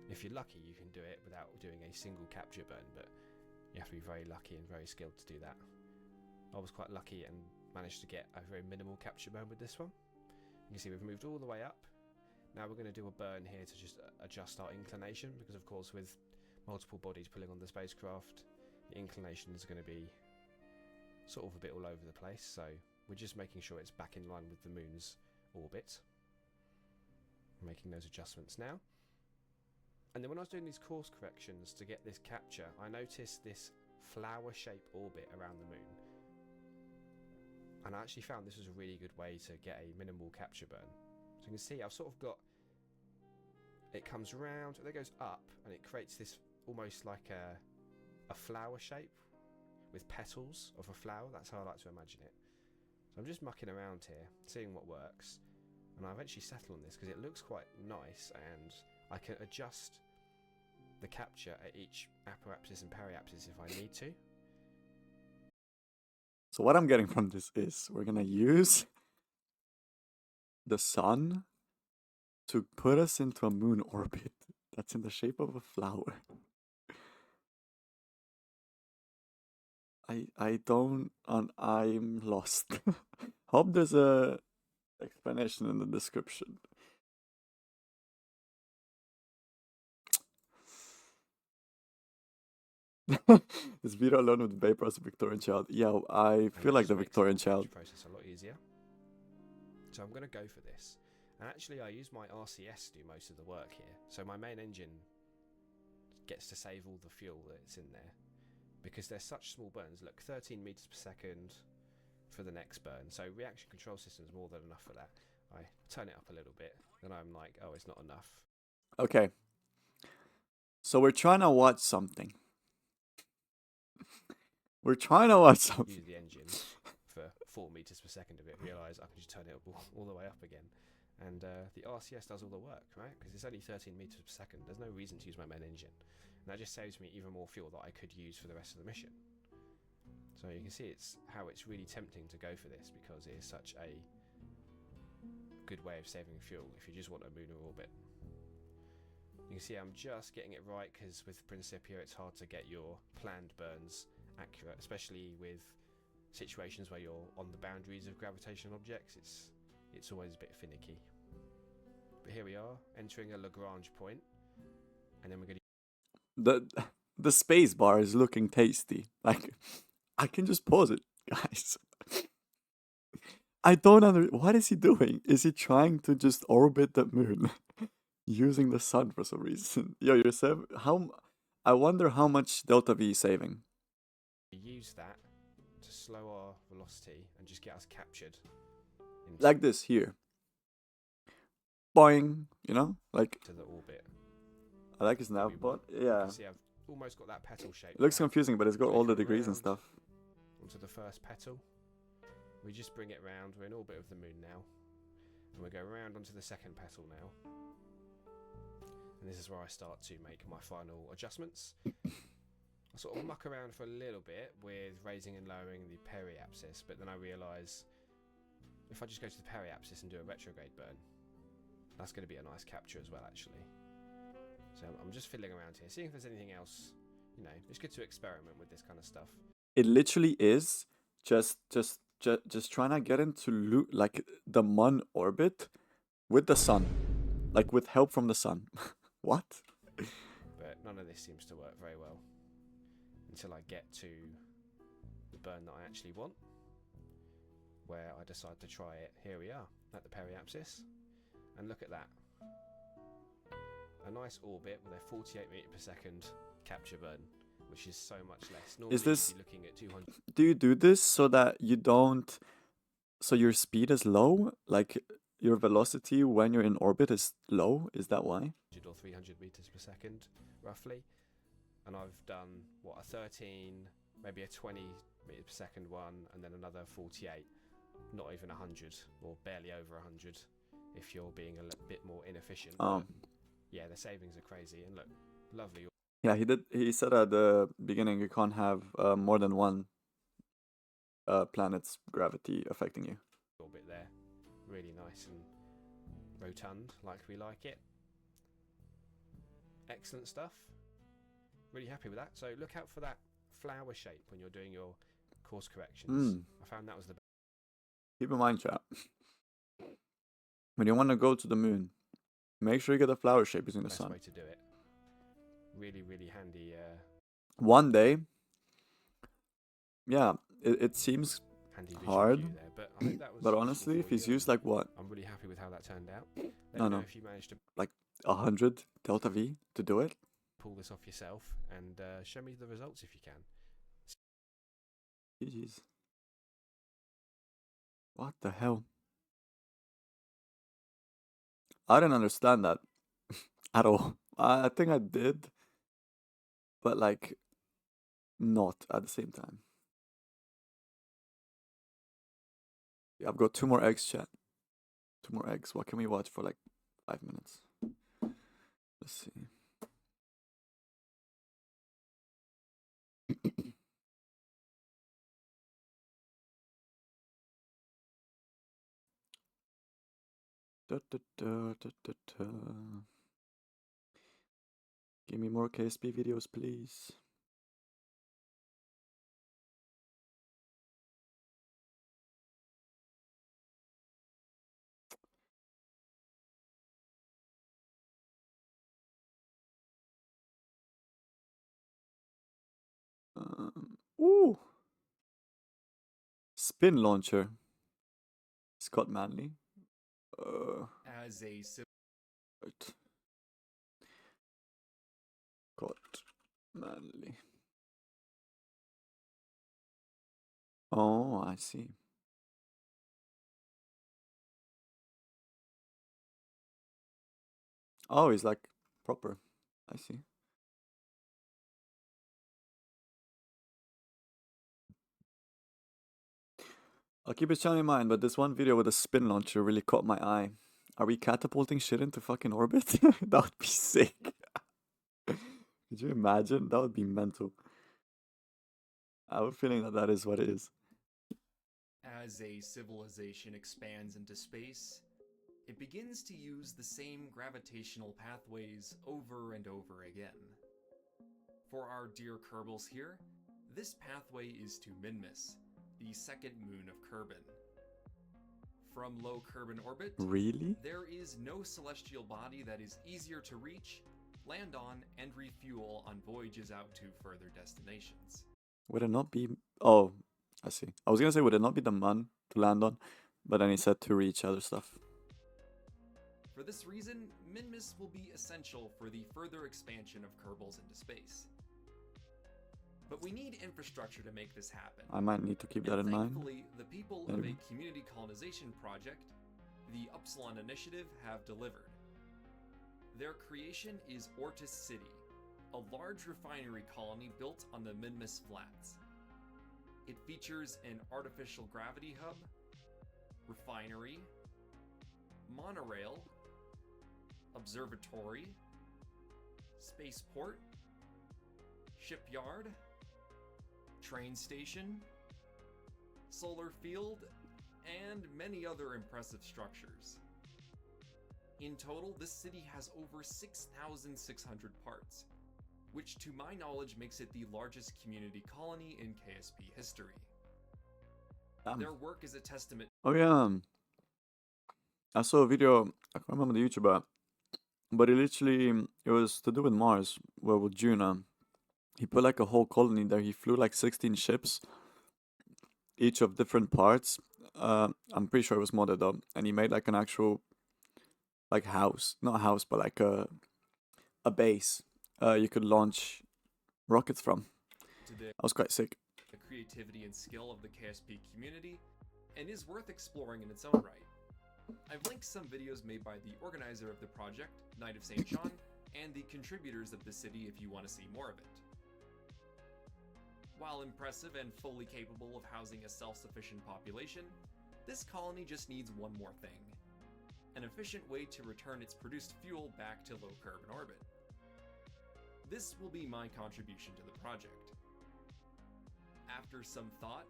[SPEAKER 2] If you're lucky, you can do it without doing a single capture burn, but you have to be very lucky and very skilled to do that. I was quite lucky and managed to get a very minimal capture burn with this one. You can see we've moved all the way up. Now we're going to do a burn here to just adjust our inclination, because of course with multiple bodies pulling on the spacecraft, the inclination is going to be sort of a bit all over the place, so we're just making sure it's back in line with the moon's orbit. I'm making those adjustments now. And then when I was doing these course corrections to get this capture, I noticed this flower-shaped orbit around the moon. And I actually found this was a really good way to get a minimal capture burn. So you can see I've sort of got, it comes round, and it goes up, and it creates this almost like a flower shape with petals of a flower. That's how I like to imagine it. So I'm just mucking around here, seeing what works. And I eventually settle on this because it looks quite nice, and I can adjust the capture at each apoapsis and periapsis if I need to.
[SPEAKER 1] So what I'm getting from this is we're going to use the sun to put us into a moon orbit that's in the shape of a flower. I'm lost. Hope there's a explanation in the description. This video alone with vapor as a Victorian child. Yeah, I feel like the Victorian child.
[SPEAKER 2] Process a lot easier. So I'm going to go for this, And actually I use my RCS to do most of the work here. So my main engine gets to save all the fuel that's in there. Because they're such small burns. Look, 13 meters per second for the next burn. So reaction control system is more than enough for that. I turn it up a little bit, then I'm like, oh, it's not enough.
[SPEAKER 1] Okay. So we're trying to watch something. We're trying to watch something.
[SPEAKER 2] Use the engine for 4 meters per second of it. Realise I can just turn it up all the way up again. And the RCS does all the work, right? Because it's only 13 meters per second. There's no reason to use my main engine. And that just saves me even more fuel that I could use for the rest of the mission. So you can see how it's really tempting to go for this, because it is such a good way of saving fuel if you just want a lunar orbit. You can see I'm just getting it right, because with Principia it's hard to get your planned burns accurate, especially with situations where you're on the boundaries of gravitational objects. It's always a bit finicky. But here we are, entering a Lagrange point, and then we're going
[SPEAKER 1] to... The space bar is looking tasty. Like, I can just pause it, guys. I don't understand. What is he doing? Is he trying to just orbit the moon using the sun for some reason? Yo, you're saving... I wonder how much delta V is saving.
[SPEAKER 2] Use that to slow our velocity and just get us captured.
[SPEAKER 1] Like this here. Boing, you know? Like...
[SPEAKER 2] to the orbit.
[SPEAKER 1] I like his nav bot. Yeah.
[SPEAKER 2] See, I've almost got that petal shape.
[SPEAKER 1] It looks confusing, but it's got all the degrees and stuff.
[SPEAKER 2] Onto the first petal. We just bring it round. We're in orbit of the moon now. And we go round onto the second petal now. And this is where I start to make my final adjustments. I sort of muck around for a little bit with raising and lowering the periapsis, but then I realise if I just go to the periapsis and do a retrograde burn, that's going to be a nice capture as well, actually. So I'm just fiddling around here, seeing if there's anything else. You know, it's good to experiment with this kind of stuff.
[SPEAKER 1] It literally is just trying to get into like the Mun orbit with the sun, like with help from the sun. What?
[SPEAKER 2] But none of this seems to work very well until I get to the burn that I actually want, where I decide to try it. Here we are at the periapsis, and look at that. A nice orbit with a 48 meter per second capture burn, which is so much less. Normally
[SPEAKER 1] is this,
[SPEAKER 2] you'd be looking at 200.
[SPEAKER 1] Do you do this so that you don't, so your speed is low, like your velocity when you're in orbit is low? Is that why?
[SPEAKER 2] Or 300 meters per second, roughly. And I've done, what, a 13, maybe a 20 meters per second one, and then another 48. Not even 100, or barely over 100, if you're being a bit more inefficient. Yeah, the savings are crazy, and look, lovely.
[SPEAKER 1] Yeah, he said at the beginning you can't have more than one planet's gravity affecting you.
[SPEAKER 2] Orbit there, really nice and rotund, like we like it. Excellent stuff. Really happy with that. So look out for that flower shape when you're doing your course corrections. I found that was the best.
[SPEAKER 1] Keep in mind, chat, when you want to go to the moon, make sure you get a flower shape using the sun.
[SPEAKER 2] Best way to do it. Really, really handy.
[SPEAKER 1] One day, yeah, it seems
[SPEAKER 2] handy
[SPEAKER 1] hard,
[SPEAKER 2] there, but I think that was
[SPEAKER 1] but honestly, if he's used like what?
[SPEAKER 2] I'm really happy with how that turned out.
[SPEAKER 1] No.
[SPEAKER 2] If you managed to
[SPEAKER 1] like 100 delta V to do it.
[SPEAKER 2] Pull this off yourself and show me the results if you can.
[SPEAKER 1] GG's. What the hell? I didn't understand that at all. I think I did, but like not at the same time. Yeah, I've got 2 more eggs, chat. 2 more eggs. What can we watch for like 5 minutes? Let's see. Give me more KSP videos, please. Ooh. Spin launcher. Scott Manley.
[SPEAKER 2] As a
[SPEAKER 1] Right. Got manly. Oh, I see. Oh, he's like proper. I see. I'll keep his channel in mind, but this one video with a spin launcher really caught my eye. Are we catapulting shit into fucking orbit? That would be sick. Could you imagine? That would be mental. I have a feeling that that is what it is.
[SPEAKER 3] As a civilization expands into space, it begins to use the same gravitational pathways over and over again. For our dear Kerbals here, this pathway is to MINMUS, the second moon of Kerbin. From low Kerbin orbit,
[SPEAKER 1] Really?
[SPEAKER 3] there is no celestial body that is easier to reach, land on, and refuel on voyages out to further destinations.
[SPEAKER 1] Would it not be... Oh, I see. I was gonna say, would it not be the Mun to land on? But then he said to reach other stuff.
[SPEAKER 3] For this reason, MINMUS will be essential for the further expansion of Kerbals into space. But we need infrastructure to make this happen.
[SPEAKER 1] I might need to keep that in mind.
[SPEAKER 3] Thankfully, the people of a community colonization project, the Upsilon Initiative, have delivered. Their creation is Ortis City, a large refinery colony built on the MINMUS Flats. It features an artificial gravity hub, refinery, monorail, observatory, spaceport, shipyard, train station, solar field, and many other impressive structures. In total, this city has over 6,600 parts, which to my knowledge makes it the largest community colony in KSP history. Their work is a testament.
[SPEAKER 1] Oh yeah, I saw a video, I can't remember the YouTuber, but it was to do with Mars, where with Juna, he put like a whole colony there. He flew like 16 ships, each of different parts. I'm pretty sure it was modded up, and he made like an actual like house, not a house, but like a base you could launch rockets from. That was quite sick.
[SPEAKER 3] The creativity and skill of the KSP community, and is worth exploring in its own right. I've linked some videos made by the organizer of the project, Knight of St. John, and the contributors of the city if you want to see more of it. While impressive and fully capable of housing a self-sufficient population, this colony just needs one more thing: an efficient way to return its produced fuel back to low Kerbin orbit. This will be my contribution to the project. After some thought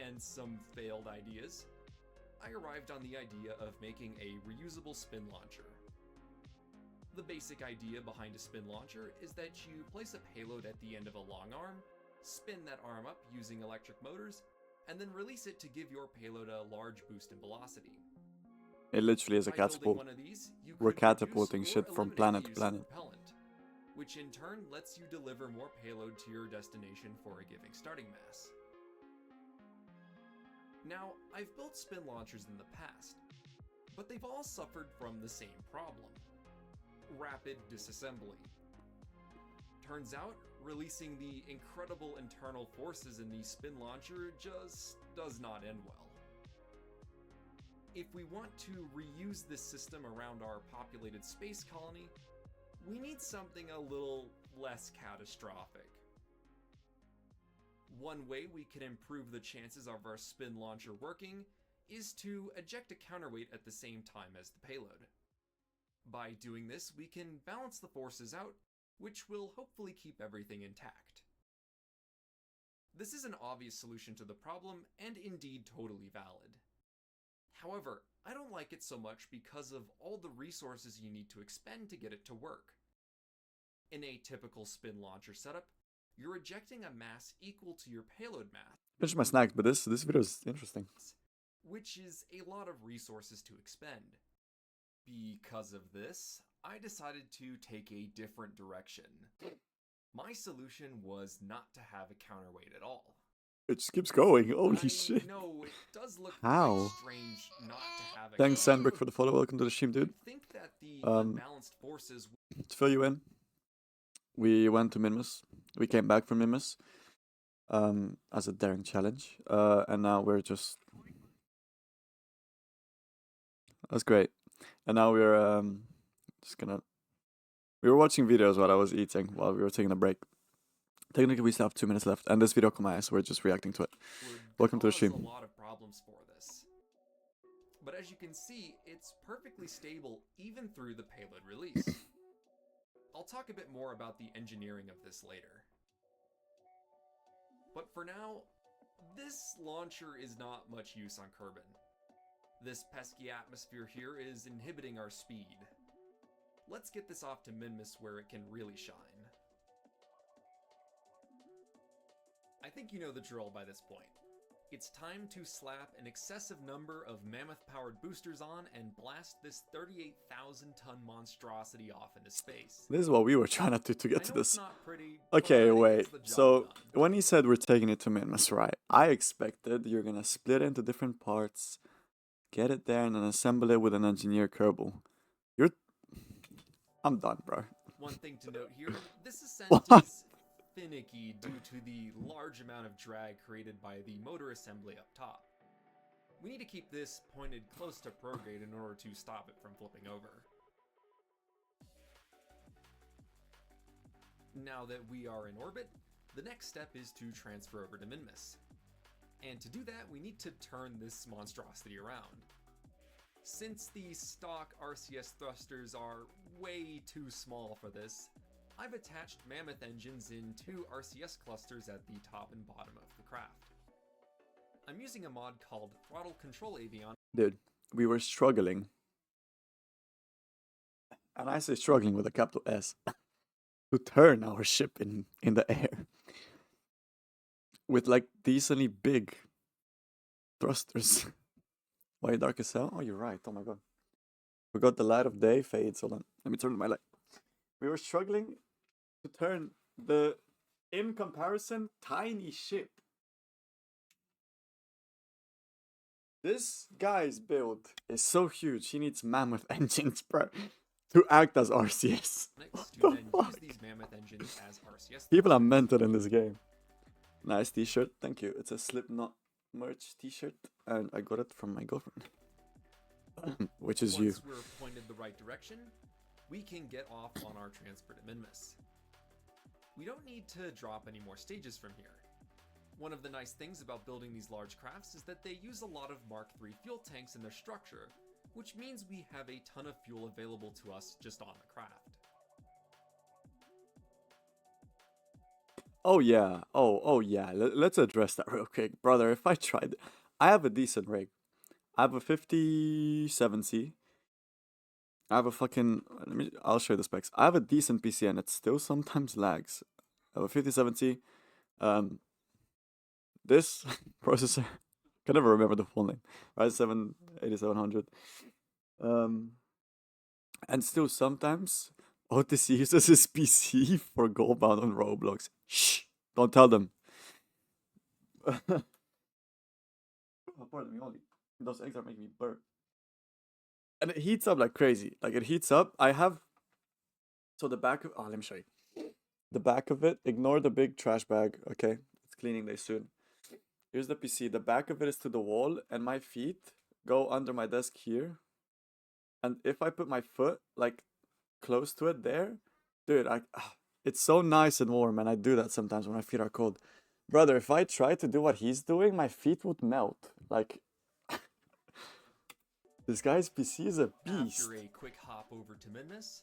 [SPEAKER 3] and some failed ideas, I arrived on the idea of making a reusable spin launcher. The basic idea behind a spin launcher is that you place a payload at the end of a long arm, spin that arm up using electric motors, and then release it to give your payload a large boost in velocity.
[SPEAKER 1] It literally is a catapult. We're catapulting shit from planet to planet.
[SPEAKER 3] Propellant, which in turn lets you deliver more payload to your destination for a given starting mass. Now, I've built spin launchers in the past, but they've all suffered from the same problem: rapid disassembly. Turns out, releasing the incredible internal forces in the spin launcher just does not end well. If we want to reuse this system around our populated space colony, we need something a little less catastrophic. One way we can improve the chances of our spin launcher working is to eject a counterweight at the same time as the payload. By doing this, we can balance the forces out, which will hopefully keep everything intact. This is an obvious solution to the problem, and indeed totally valid. However, I don't like it so much because of all the resources you need to expend to get it to work. In a typical spin launcher setup, you're ejecting a mass equal to your payload mass.
[SPEAKER 1] Finish my snacks, but this video is interesting.
[SPEAKER 3] Which is a lot of resources to expend. Because of this, I decided to take a different direction. My solution was not to have a counterweight at all.
[SPEAKER 1] It just keeps going. Holy shit.
[SPEAKER 3] No, it does look
[SPEAKER 1] How?
[SPEAKER 3] quite strange not to have a
[SPEAKER 1] Thanks,
[SPEAKER 3] king.
[SPEAKER 1] Sandbrick, for the follow. Welcome to the stream, dude.
[SPEAKER 3] You'd think that the
[SPEAKER 1] Um,
[SPEAKER 3] unbalanced forces
[SPEAKER 1] To fill you in, we went to MINMUS. We came back from MINMUS as a daring challenge. And now we're just... That's great. And now we're just gonna... We were watching videos while I was eating, while we were taking a break. Technically, we still have 2 minutes left, and this video come out, so we're just reacting to it.
[SPEAKER 3] would
[SPEAKER 1] Welcome to the
[SPEAKER 3] cause
[SPEAKER 1] stream.
[SPEAKER 3] a lot of problems for this. But as you can see, it's perfectly stable even through the payload release. I'll talk a bit more about the engineering of this later. But for now, this launcher is not much use on Kerbin. This pesky atmosphere here is inhibiting our speed. Let's get this off to MINMUS where it can really shine. I think you know the drill by this point. It's time to slap an excessive number of mammoth-powered boosters on and blast this 38,000-ton monstrosity off into space.
[SPEAKER 1] This is what we were trying to do to
[SPEAKER 3] I
[SPEAKER 1] get to
[SPEAKER 3] know it's
[SPEAKER 1] this.
[SPEAKER 3] not pretty, but
[SPEAKER 1] Okay,
[SPEAKER 3] I think
[SPEAKER 1] wait.
[SPEAKER 3] it's the job
[SPEAKER 1] So,
[SPEAKER 3] done.
[SPEAKER 1] when he said we're taking it to MINMUS, right? I expected you're gonna split it into different parts, get it there, and then assemble it with an engineer Kerbal. I'm done, bro.
[SPEAKER 3] One thing to note here, this ascent
[SPEAKER 1] What?
[SPEAKER 3] is finicky due to the large amount of drag created by the motor assembly up top. We need to keep this pointed close to prograde in order to stop it from flipping over. Now that we are in orbit, the next step is to transfer over to MINMUS. And to do that, we need to turn this monstrosity around. Since the stock RCS thrusters are way too small for this, I've attached Mammoth engines in 2 RCS clusters at the top and bottom of the craft. I'm using a mod called Throttle Control Avionics.
[SPEAKER 1] Dude, we were struggling. And I say struggling with a capital S. To turn our ship in the air. With like decently big thrusters. Why dark as hell? Oh, you're right. Oh my god. We got the light of day fades. Hold on. Let me turn my light. We were struggling to turn the, in comparison, tiny ship. This guy's build is so huge. He needs mammoth engines, bro, to act as RCS.
[SPEAKER 3] To then use these Mammoth engines as RCS.
[SPEAKER 1] People are mental in this game. Nice t-shirt. Thank you. It's a Slipknot merch t-shirt, and I got it from my girlfriend. Which is you.
[SPEAKER 3] Once we're pointed the right direction, we can get off on our transfer to MINMUS. We don't need to drop any more stages from here. One of the nice things about building these large crafts is that they use a lot of Mark III fuel tanks in their structure, which means we have a ton of fuel available to us just on the craft.
[SPEAKER 1] Oh yeah. Oh yeah. Let's address that real quick, brother. If I tried, I have a decent rig. I have a 57C. I have a fucking. I'll show you the specs. I have a decent PC, and it still sometimes lags. I have a 57C. This processor, can never remember the full name. Ryzen 7 8700. And still sometimes OTC uses his PC for goalbound on Roblox. Shh! Don't tell them. Oh, pardon me, Ollie. Those eggs are making me burp. And it heats up like crazy. Like, it heats up. I have... So the back of... Oh, let me show you. The back of it, ignore the big trash bag, okay? It's cleaning day soon. Here's the PC. The back of it is to the wall, and my feet go under my desk here. And if I put my foot, like, close to it there, dude, it's so nice and warm, and I do that sometimes when my feet are cold. Brother, if I try to do what he's doing, my feet would melt. Like, this guy's PC is a beast.
[SPEAKER 3] After a quick hop over to MINMUS,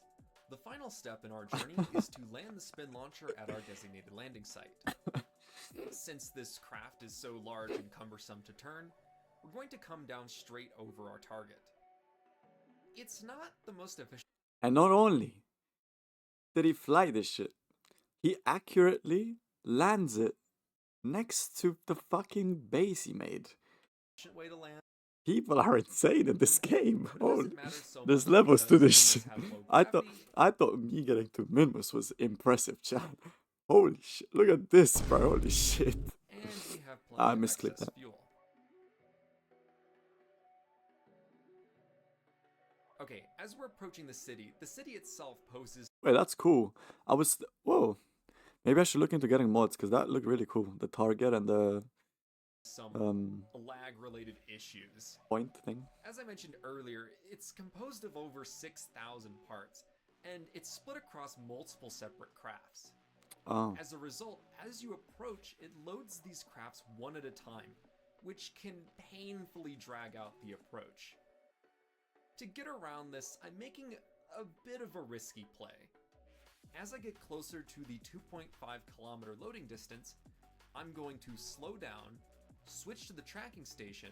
[SPEAKER 3] the final step in our journey is to land the spin launcher at our designated landing site. Since this craft is so large and cumbersome to turn, we're going to come down straight over our target. It's not the most efficient.
[SPEAKER 1] And not only did he fly this shit, he accurately lands it next to the fucking base he made.
[SPEAKER 3] Way to land.
[SPEAKER 1] People are insane in this game.
[SPEAKER 3] But it
[SPEAKER 1] Oh,
[SPEAKER 3] doesn't matter so
[SPEAKER 1] there's
[SPEAKER 3] much
[SPEAKER 1] levels to
[SPEAKER 3] because
[SPEAKER 1] this shit.
[SPEAKER 3] MINMUS has low
[SPEAKER 1] I
[SPEAKER 3] gravity.
[SPEAKER 1] thought me getting to MINMUS was impressive, chat. Holy shit! Look at this, bro. Holy shit.
[SPEAKER 3] And we have
[SPEAKER 1] I
[SPEAKER 3] of
[SPEAKER 1] misclicked
[SPEAKER 3] excess
[SPEAKER 1] that.
[SPEAKER 3] fuel. Okay, as we're approaching the city itself poses
[SPEAKER 1] Wait, that's cool. Whoa. Maybe I should look into getting mods, because that looked really cool. The target and the
[SPEAKER 3] some lag-related issues.
[SPEAKER 1] point thing.
[SPEAKER 3] As I mentioned earlier, it's composed of over 6,000 parts, and it's split across multiple separate crafts.
[SPEAKER 1] Oh.
[SPEAKER 3] As a result, as you approach, it loads these crafts one at a time, which can painfully drag out the approach. To get around this, I'm making a bit of a risky play. As I get closer to the 2.5 kilometer loading distance, I'm going to slow down, switch to the tracking station,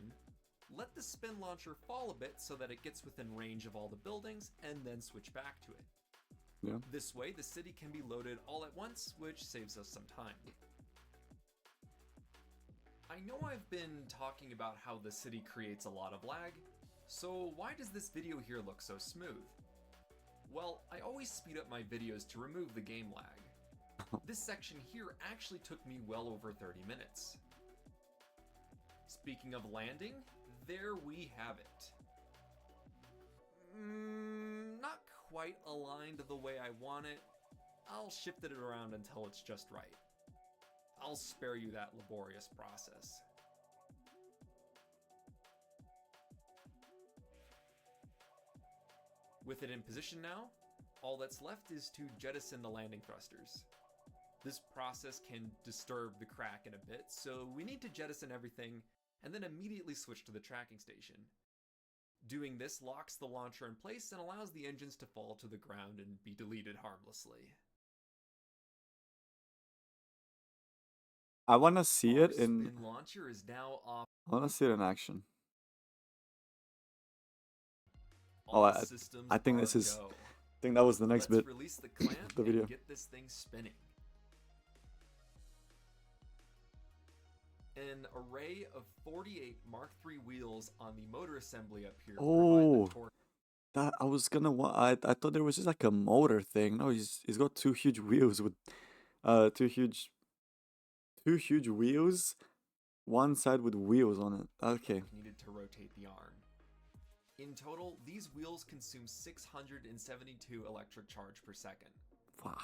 [SPEAKER 3] let the spin launcher fall a bit so that it gets within range of all the buildings, and then switch back to it.
[SPEAKER 1] Yeah.
[SPEAKER 3] This way, the city can be loaded all at once, which saves us some time. I know I've been talking about how the city creates a lot of lag, so why does this video here look so smooth? Well, I always speed up my videos to remove the game lag. This section here actually took me well over 30 minutes. Speaking of landing, there we have it. Not quite aligned the way I want it. I'll shift it around until it's just right. I'll spare you that laborious process. With it in position now, all that's left is to jettison the landing thrusters. This process can disturb the Kraken a bit, so we need to jettison everything and then immediately switch to the tracking station. Doing this locks the launcher in place and allows the engines to fall to the ground and be deleted harmlessly.
[SPEAKER 1] I want to see
[SPEAKER 3] Our
[SPEAKER 1] it in...
[SPEAKER 3] spin launcher is now off.
[SPEAKER 1] I want to see it in action.
[SPEAKER 3] All
[SPEAKER 1] I
[SPEAKER 3] systems
[SPEAKER 1] think
[SPEAKER 3] are
[SPEAKER 1] this is...
[SPEAKER 3] go.
[SPEAKER 1] I think that was the next
[SPEAKER 3] Let's
[SPEAKER 1] bit.
[SPEAKER 3] release the clamp
[SPEAKER 1] The video.
[SPEAKER 3] and get this thing spinning. An array of 48 Mark III wheels on the motor assembly up here provide
[SPEAKER 1] Oh,
[SPEAKER 3] the torque.
[SPEAKER 1] that I was gonna I thought there was just like a motor thing. No, he's got two huge wheels with two huge wheels, one side with wheels on it. Okay.
[SPEAKER 3] Needed to rotate the arm. In total, these wheels consume 672 electric charge per second.
[SPEAKER 1] Wow.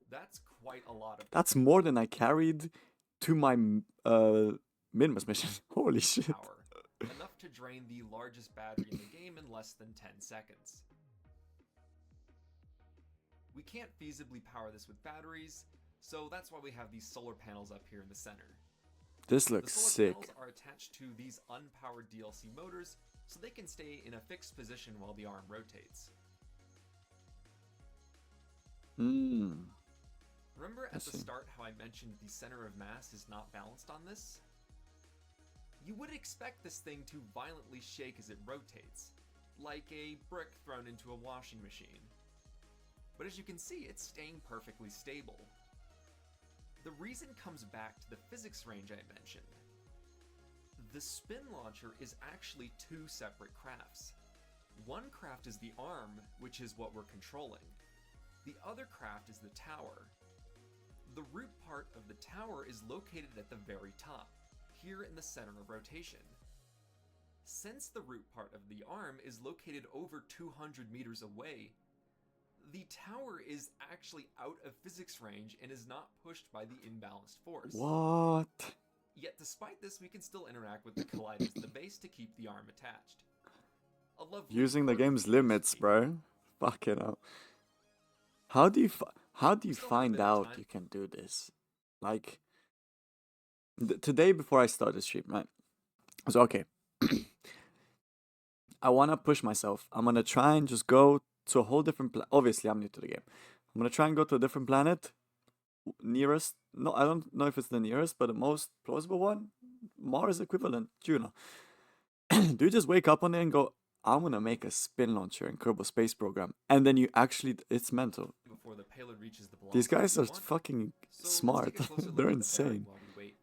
[SPEAKER 3] That's quite a lot of
[SPEAKER 1] That's more than I carried to my MINMUS mission. Holy shit.
[SPEAKER 3] power. Enough to drain the largest battery in the game in less than 10 seconds. We can't feasibly power this with batteries, so that's why we have these solar panels up here in the center.
[SPEAKER 1] This
[SPEAKER 3] The
[SPEAKER 1] looks
[SPEAKER 3] solar
[SPEAKER 1] sick.
[SPEAKER 3] panels are attached to these unpowered DLC motors, so they can stay in a fixed position while the arm rotates. Remember at the start how I mentioned the center of mass is not balanced on this? You would expect this thing to violently shake as it rotates, like a brick thrown into a washing machine. But as you can see, it's staying perfectly stable. The reason comes back to the physics range I mentioned. The spin launcher is actually two separate crafts. One craft is the arm, which is what we're controlling. The other craft is the tower. The root part of the tower is located at the very top, here in the center of rotation. Since the root part of the arm is located over 200 meters away, the tower is actually out of physics range and is not pushed by the imbalanced force.
[SPEAKER 1] What?
[SPEAKER 3] Yet despite this, we can still interact with the colliders at the base to keep the arm attached. A lovely
[SPEAKER 1] Using the
[SPEAKER 3] quirk of
[SPEAKER 1] game's
[SPEAKER 3] the
[SPEAKER 1] limits,
[SPEAKER 3] OTC.
[SPEAKER 1] bro. Fucking hell. How do you
[SPEAKER 3] Still have a
[SPEAKER 1] find
[SPEAKER 3] bit of
[SPEAKER 1] out
[SPEAKER 3] time.
[SPEAKER 1] you can do this? Like today before I start the stream, right? So okay. I want to push myself. I'm going to try and just go to a whole different obviously I'm new to the game. I'm going to try and go to a different planet nearest. No, I don't know if it's the nearest, but the most plausible one, Mars equivalent, Juno. Do you just wake up one day and go, I'm gonna make a spin launcher in Kerbal Space Program, and then you actually, it's mental.
[SPEAKER 3] Before the payload reaches the
[SPEAKER 1] These
[SPEAKER 3] velocity
[SPEAKER 1] guys
[SPEAKER 3] we
[SPEAKER 1] are
[SPEAKER 3] want.
[SPEAKER 1] fucking
[SPEAKER 3] So let's
[SPEAKER 1] smart.
[SPEAKER 3] take a closer look
[SPEAKER 1] They're
[SPEAKER 3] at the bearing
[SPEAKER 1] insane.
[SPEAKER 3] while we wait.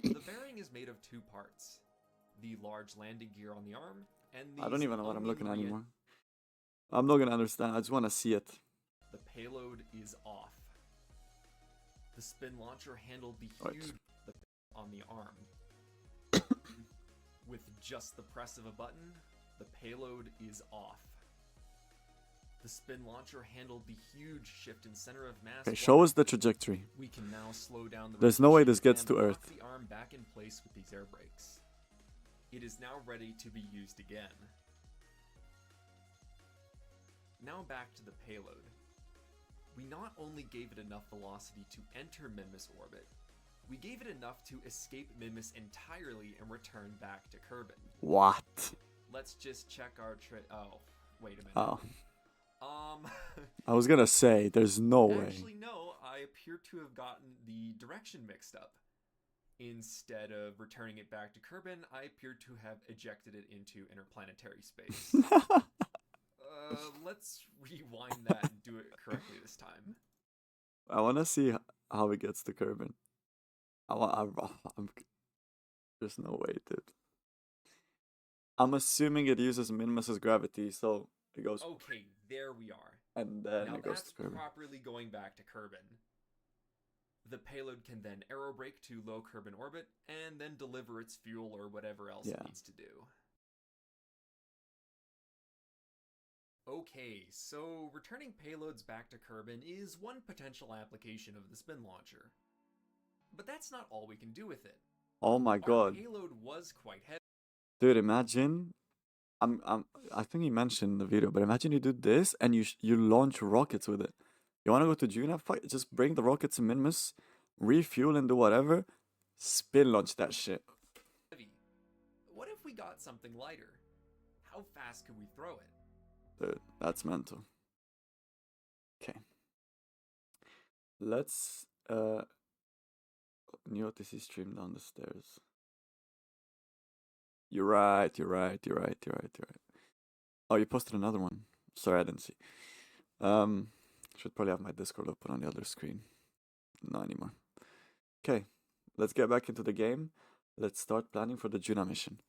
[SPEAKER 3] The bearing is made of two parts: the large landing gear on the arm, and the
[SPEAKER 1] I don't even know what I'm looking at
[SPEAKER 3] aluminum
[SPEAKER 1] anymore. I'm not gonna understand. I just want to see it.
[SPEAKER 3] The payload is off. The spin launcher handled the
[SPEAKER 1] Right.
[SPEAKER 3] huge on the arm. With just the press of a button, the payload is off. The spin launcher handled the huge shift in center of mass.
[SPEAKER 1] Okay, show us the trajectory.
[SPEAKER 3] We can now slow down the
[SPEAKER 1] There's no way
[SPEAKER 3] rotation
[SPEAKER 1] this gets
[SPEAKER 3] and
[SPEAKER 1] to
[SPEAKER 3] lock
[SPEAKER 1] Earth.
[SPEAKER 3] the arm back in place with these air brakes. It is now ready to be used again. Now back to the payload. We not only gave it enough velocity to enter MINMUS orbit, we gave it enough to escape MINMUS entirely and return back to Kerbin.
[SPEAKER 1] What?
[SPEAKER 3] Let's just check our oh, wait a minute.
[SPEAKER 1] Oh.
[SPEAKER 3] Um,
[SPEAKER 1] I was gonna say, there's no way.
[SPEAKER 3] Actually, no, I appear to have gotten the direction mixed up. Instead of returning it back to Kerbin, I appear to have ejected it into interplanetary space. Let's rewind that and do it correctly this time.
[SPEAKER 1] I want to see how it gets to Kerbin. There's no way, dude. I'm assuming it uses MINMUS's gravity, so it goes.
[SPEAKER 3] Okay, there we are.
[SPEAKER 1] And then
[SPEAKER 3] now
[SPEAKER 1] it goes
[SPEAKER 3] that's
[SPEAKER 1] to Kerbin.
[SPEAKER 3] properly going back to Kerbin. The payload can then aerobrake to low Kerbin orbit and then deliver its fuel or whatever else it needs to do. Okay, so returning payloads back to Kerbin is one potential application of the spin launcher. But that's not all we can do with it.
[SPEAKER 1] Oh my god.
[SPEAKER 3] Our payload was quite heavy.
[SPEAKER 1] Dude, imagine I think he mentioned in the video, but imagine you do this and you launch rockets with it. You want to go to Juna? Fight, just bring the rockets to MINMUS, refuel and do whatever, spin launch that shit.
[SPEAKER 3] What if we got something lighter? How fast could we throw it?
[SPEAKER 1] Dude, that's mental. Okay. Let's new OTC stream down the stairs. You're right. Oh, you posted another one. Sorry, I didn't see. Should probably have my Discord open on the other screen. Not anymore. Okay, let's get back into the game. Let's start planning for the Juna mission.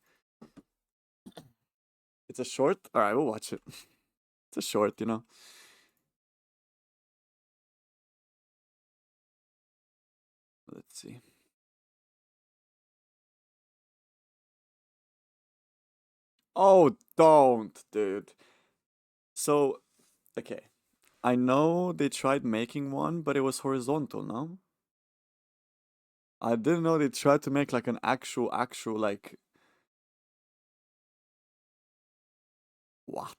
[SPEAKER 1] It's a short? Alright, we'll watch it. It's a short, you know. Let's see. Oh, don't, dude. So, okay. I know they tried making one, but it was horizontal, no? I didn't know they tried to make like an actual, like... What?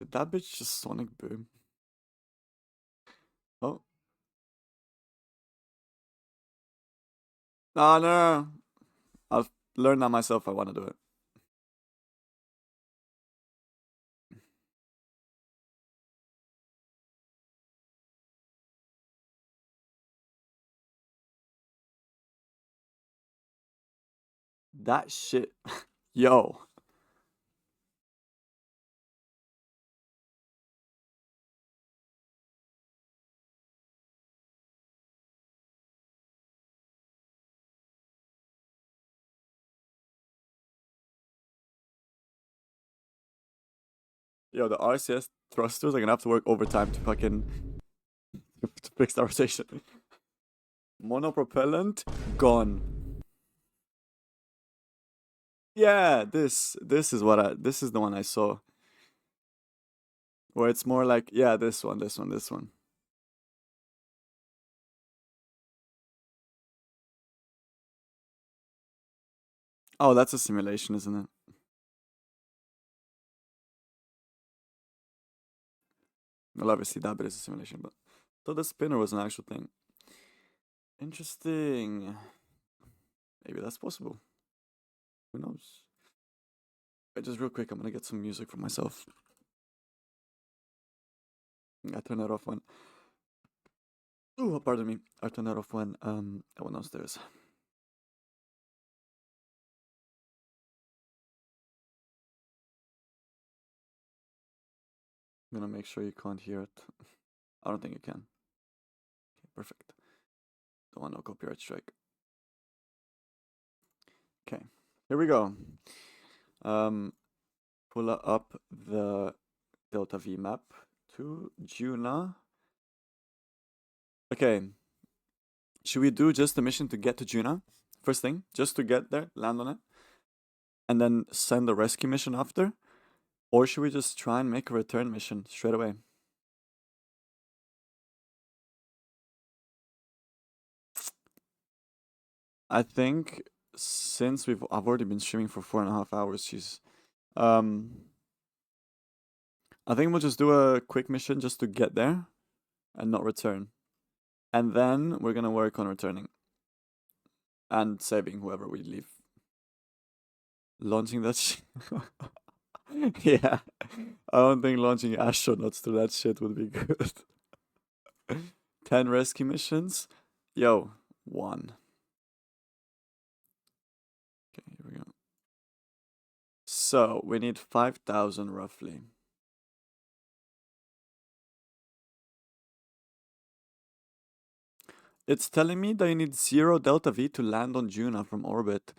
[SPEAKER 1] Did that bitch just sonic boom? Oh. No. I'll learn that myself if I want to do it. That shit. Yo. Yo, the RCS thrusters are gonna have to work overtime to fucking to fix the rotation. Monopropellant gone. Yeah, this is the one I saw. Where it's more like, yeah, this one. Oh, that's a simulation, isn't it? Well, obviously that bit is a simulation, but so the spinner was an actual thing. Interesting. Maybe that's possible. Who knows? Wait, just real quick, I'm gonna get some music for myself. I turn that off when. Ooh, pardon me. I turn that off when I went downstairs. I'm gonna make sure you can't hear it. I don't think you can. Okay, perfect. Don't want no copyright strike. Okay, here we go. Pull up the Delta V map to Juna. Okay, should we do just the mission to get to Juna? First thing, just to get there, land on it, and then send the rescue mission after? Or should we just try and make a return mission straight away? I think since I've already been streaming for 4.5 hours, jeez. I think we'll just do a quick mission just to get there and not return. And then we're gonna work on returning. And saving whoever we leave. Launching that yeah. I don't think launching astronauts to that shit would be good. 10 rescue missions? Yo, 1. Okay, here we go. So, we need 5,000 roughly. It's telling me that you need 0 delta V to land on Juna from orbit.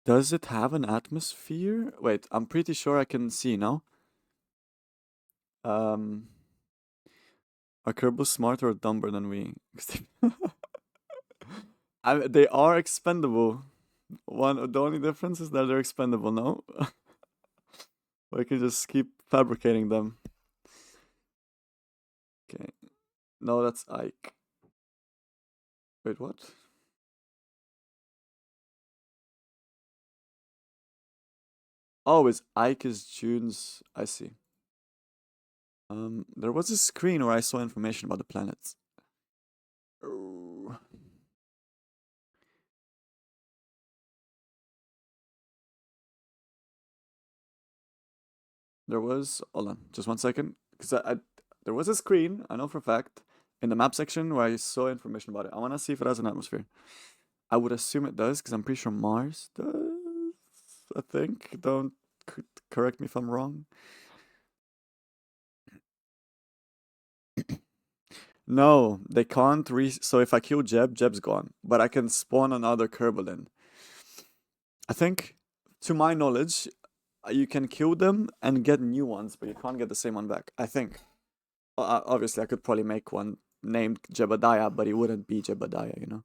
[SPEAKER 1] Does it have an atmosphere? Wait, I'm pretty sure I can see now. Are Kerbals smarter or dumber than we? They are expendable. The only difference is that they're expendable, no? We can just keep fabricating them. Okay. No, that's Ike. Wait, what? Oh, it's Ike is June's. I see. There was a screen where I saw information about the planets. Oh. There was, hold on, just 1 second, because there was a screen, I know for a fact, in the map section where I saw information about it. I want to see if it has an atmosphere. I would assume it does, because I'm pretty sure Mars does, I think. Don't correct me if I'm wrong. No, they can't so if I kill Jeb, Jeb's gone. But I can spawn another Kerbal in. I think, to my knowledge, you can kill them and get new ones, but you can't get the same one back. I think. Obviously, I could probably make one named Jebediah, but it wouldn't be Jebediah, you know?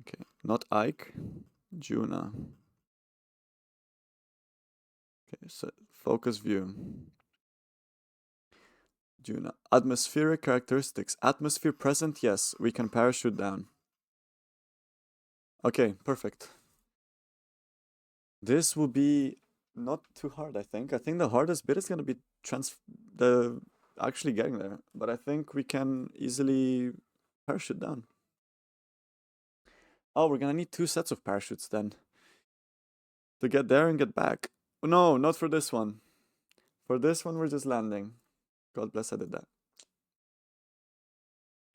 [SPEAKER 1] Okay, not Ike. Juna. Okay, so focus view. Juna. Atmospheric characteristics. Atmosphere present, yes. We can parachute down. Okay, perfect. This will be not too hard, I think. I think the hardest bit is gonna be actually getting there. But I think we can easily parachute down. Oh, we're gonna need 2 sets of parachutes then. To get there and get back. No, not for this one. For this one, we're just landing. God bless I did that.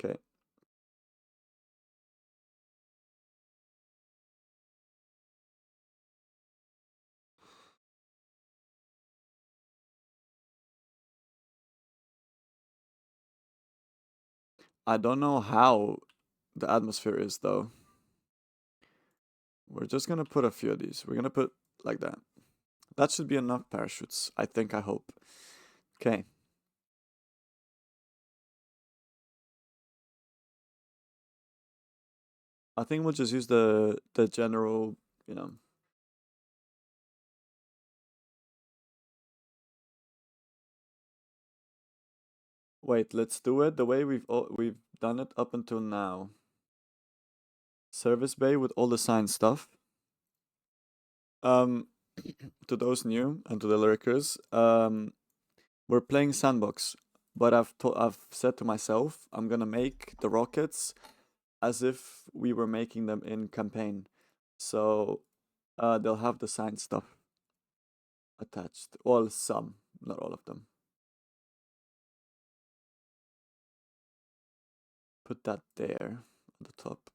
[SPEAKER 1] Okay. I don't know how the atmosphere is though. We're just gonna put a few of these. We're gonna put like that. That should be enough parachutes. I think, I hope. Okay. I think we'll just use the general, you know. Wait, let's do it the way we've done it up until now. Service bay with all the science stuff. To those new and to the lurkers, we're playing sandbox, but I've said to myself I'm gonna make the rockets as if we were making them in campaign, so they'll have the science stuff attached. Well, some, not all of them. Put that there at the top.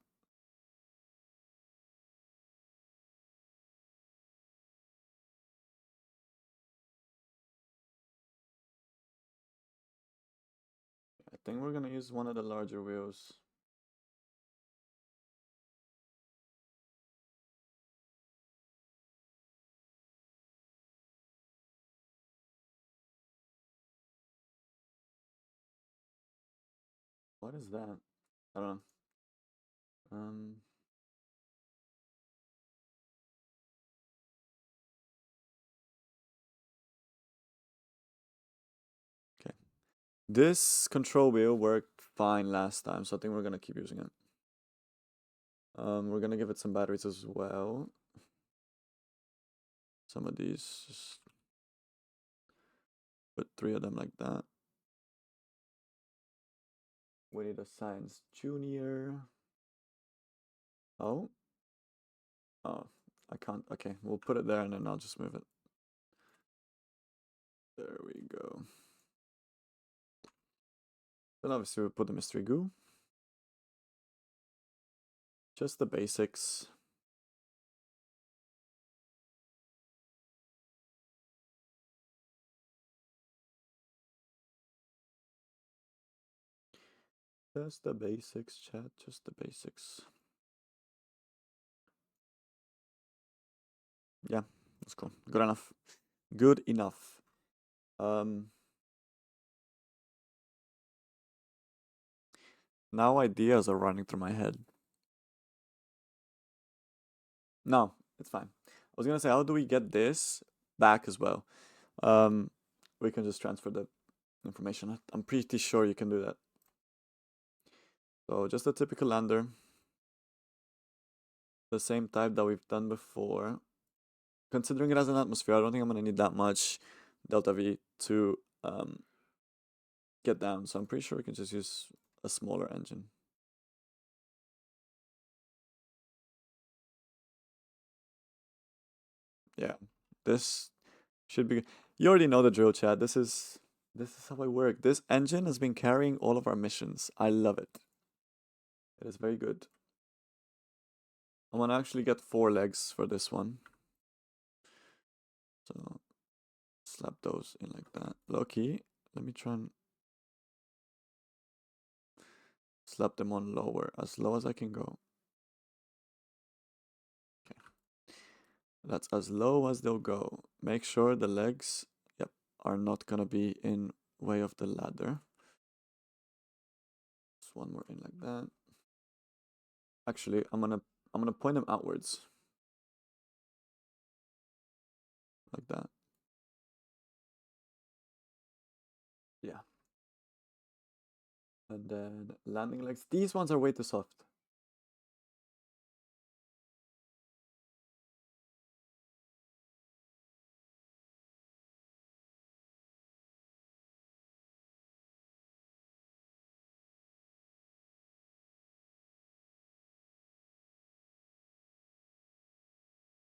[SPEAKER 1] I think we're gonna use one of the larger wheels. What is that? I don't know. Okay. This control wheel worked fine last time, so I think we're gonna keep using it. We're gonna give it some batteries as well. Some of these, just put 3 of them like that. We need a Science Junior. Oh. Oh, I can't. Okay, we'll put it there and then I'll just move it. There we go. Then obviously we'll put the mystery goo. Just the basics. Just the basics, chat. Just the basics. Yeah, that's cool. Good enough. Good enough. Now ideas are running through my head. No, it's fine. I was gonna say, how do we get this back as well? We can just transfer the information. I'm pretty sure you can do that. So just a typical lander. The same type that we've done before. Considering it has an atmosphere, I don't think I'm gonna need that much delta V to get down. So I'm pretty sure we can just use a smaller engine. Yeah, this should be. You already know the drill, chat. This is how I work. This engine has been carrying all of our missions. I love it. It is very good. I want to actually get 4 legs for this one. So slap those in like that. Low-key, let me try and slap them on lower, as low as I can go. Okay. That's as low as they'll go. Make sure the legs, yep, are not gonna be in way of the ladder. Just one more in like that. Actually, I'm gonna point them outwards. Like that. Yeah. And then landing legs. These ones are way too soft.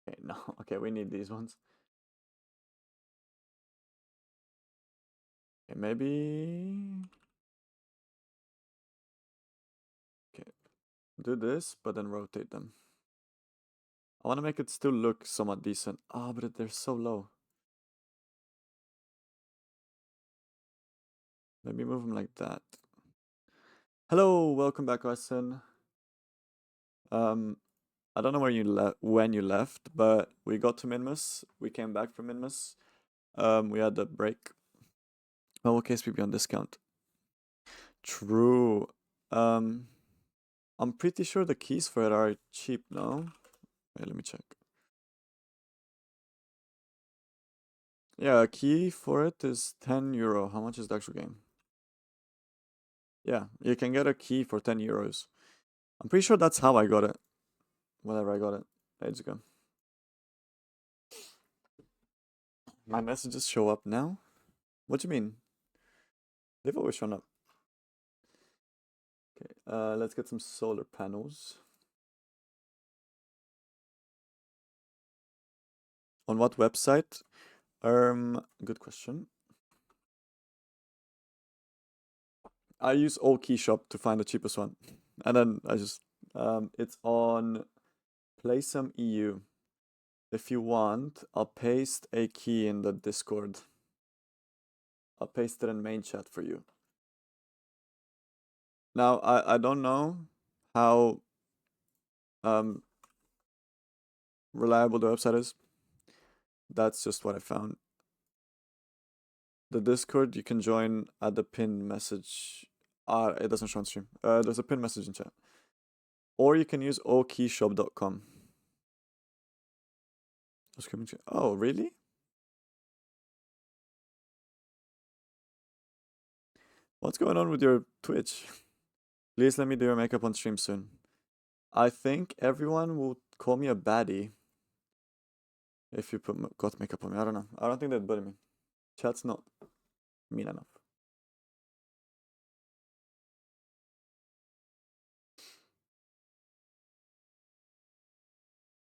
[SPEAKER 1] Okay, no. Okay, we need these ones. Okay, maybe. Okay. Do this, but then rotate them. I want to make it still look somewhat decent. Ah, but they're so low. Maybe move them like that. Hello, welcome back, Weston. I don't know where you when you left, but we got to MINMUS. We came back from MINMUS. We had a break. Oh, KSPB on discount. True. I'm pretty sure the keys for it are cheap now. Wait, let me check. Yeah, a key for it is €10. How much is the actual game? Yeah, you can get a key for €10. I'm pretty sure that's how I got it. Whenever I got it ages ago. My messages show up now? What do you mean? They've always shown up. Okay, let's get some solar panels. On what website? Good question. I use Allkeyshop to find the cheapest one. And then I just, it's on Playsome EU. If you want, I'll paste a key in the Discord. I'll paste it in main chat for you. Now, I don't know how reliable the website is. That's just what I found. The Discord you can join at the pinned message. It doesn't show on stream. There's a pin message in chat. Or you can use okeyshop.com. Oh, really? What's going on with your Twitch? Please let me do your makeup on stream soon. I think everyone will call me a baddie if you got makeup on me. I don't know. I don't think they'd bully me. Chat's not mean enough.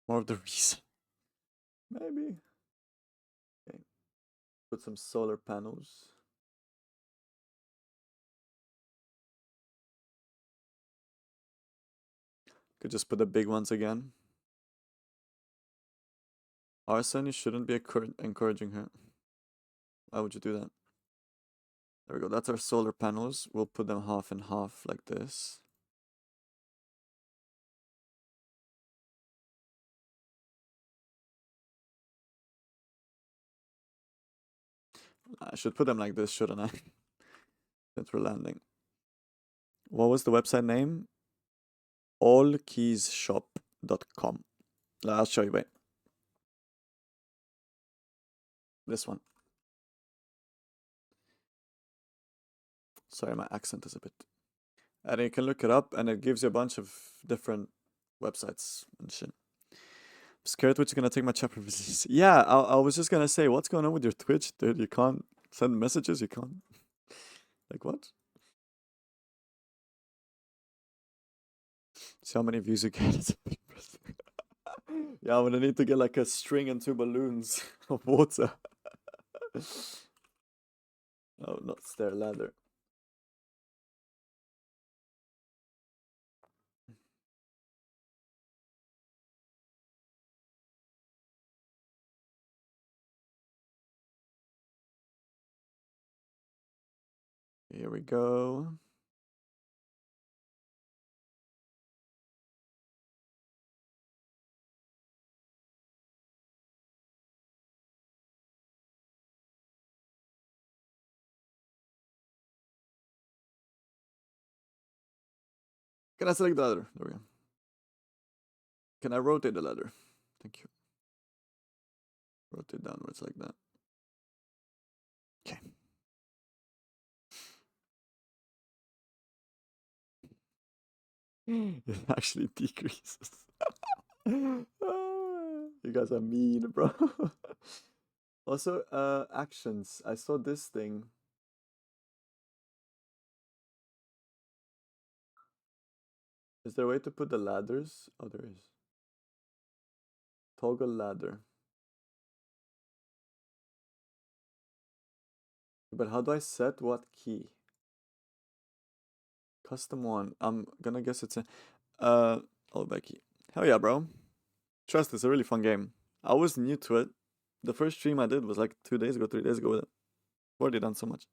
[SPEAKER 1] More of the reason. Maybe. Okay. Put some solar panels. Could just put the big ones again. Arson, you shouldn't be encouraging her. Why would you do that? There we go. That's our solar panels. We'll put them half and half like this. I should put them like this, shouldn't I? Since we're landing. What was the website name? allkeysshop.com. I'll show you, wait. This one. Sorry, my accent is a bit... And you can look it up, and it gives you a bunch of different websites and shit. I'm scared Twitch is gonna take my chapter release. Yeah, I was just gonna say, what's going on with your Twitch, dude? You can't send messages, you can't... Like, what? See how many views you get. Yeah, I'm gonna need to get like a string and 2 balloons of water. Oh, not stair ladder. Here we go. Can I select the ladder? There we go. Can I rotate the ladder? Thank you. Rotate downwards like that. Okay. It actually decreases. You guys are mean, bro. Also, actions. I saw this thing. Is there a way to put the ladders? Oh, there is. Toggle ladder. But how do I set what key? Custom one. I'm gonna guess it's a oh, Becky. Hell yeah, bro. Trust, it's a really fun game. I was new to it. The first stream I did was like 2 days ago, 3 days ago with it. Already done so much.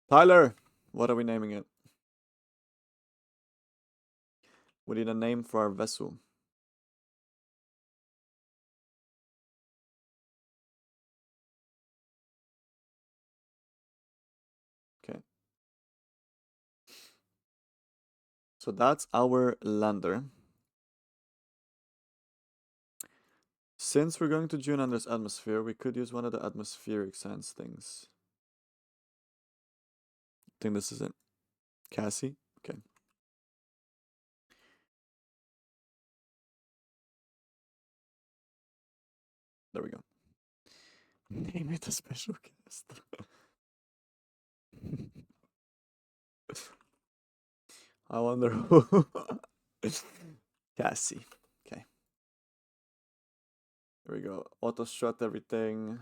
[SPEAKER 1] Tyler, what are we naming it? We need a name for our vessel. Okay. So that's our lander. Since we're going to June Under's atmosphere, we could use one of the atmospheric science things. I think this is it. Cassie? Okay. There we go. Name it a special guest. I wonder who. Cassie. Okay. Here we go. Auto strut everything.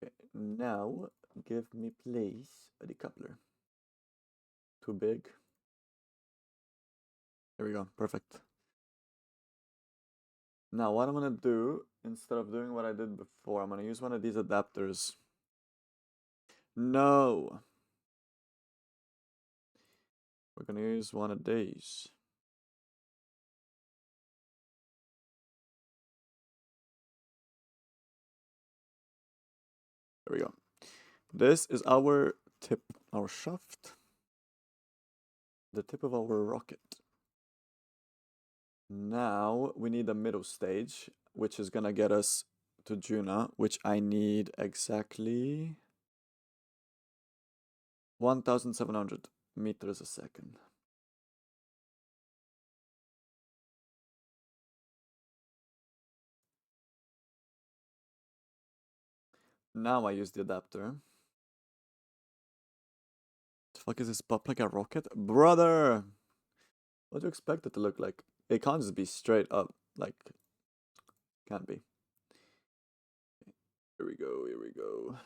[SPEAKER 1] Okay. Now, give me please a decoupler. Too big. There we go. Perfect. Now, what I'm gonna do, instead of doing what I did before, I'm gonna use one of these adapters. No! We're gonna use one of these. There we go. This is our tip, our shaft. The tip of our rocket. Now we need a middle stage, which is gonna get us to Juna, which I need exactly 1,700 meters a second. Now I use the adapter. The fuck is this pop like a rocket? Brother! What do you expect it to look like? It can't just be straight up, like, can't be. Here we go, here we go.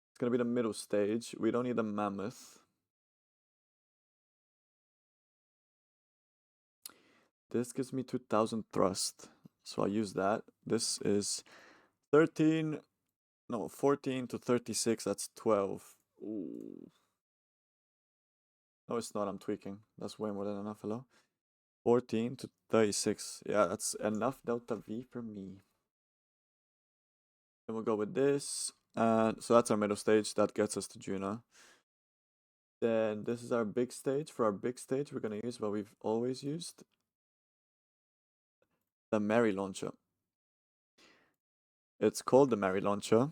[SPEAKER 1] It's gonna be the middle stage. We don't need a mammoth. This gives me 2,000 thrust, so I use that. This is 14 to 36, that's 12. Ooh. No, it's not, I'm tweaking. That's way more than enough, hello? 14 to 36. Yeah, that's enough delta V for me. Then we'll go with this. And so that's our middle stage. That gets us to Juna. Then this is our big stage. For our big stage, we're going to use what we've always used. The Mary Launcher. It's called the Mary Launcher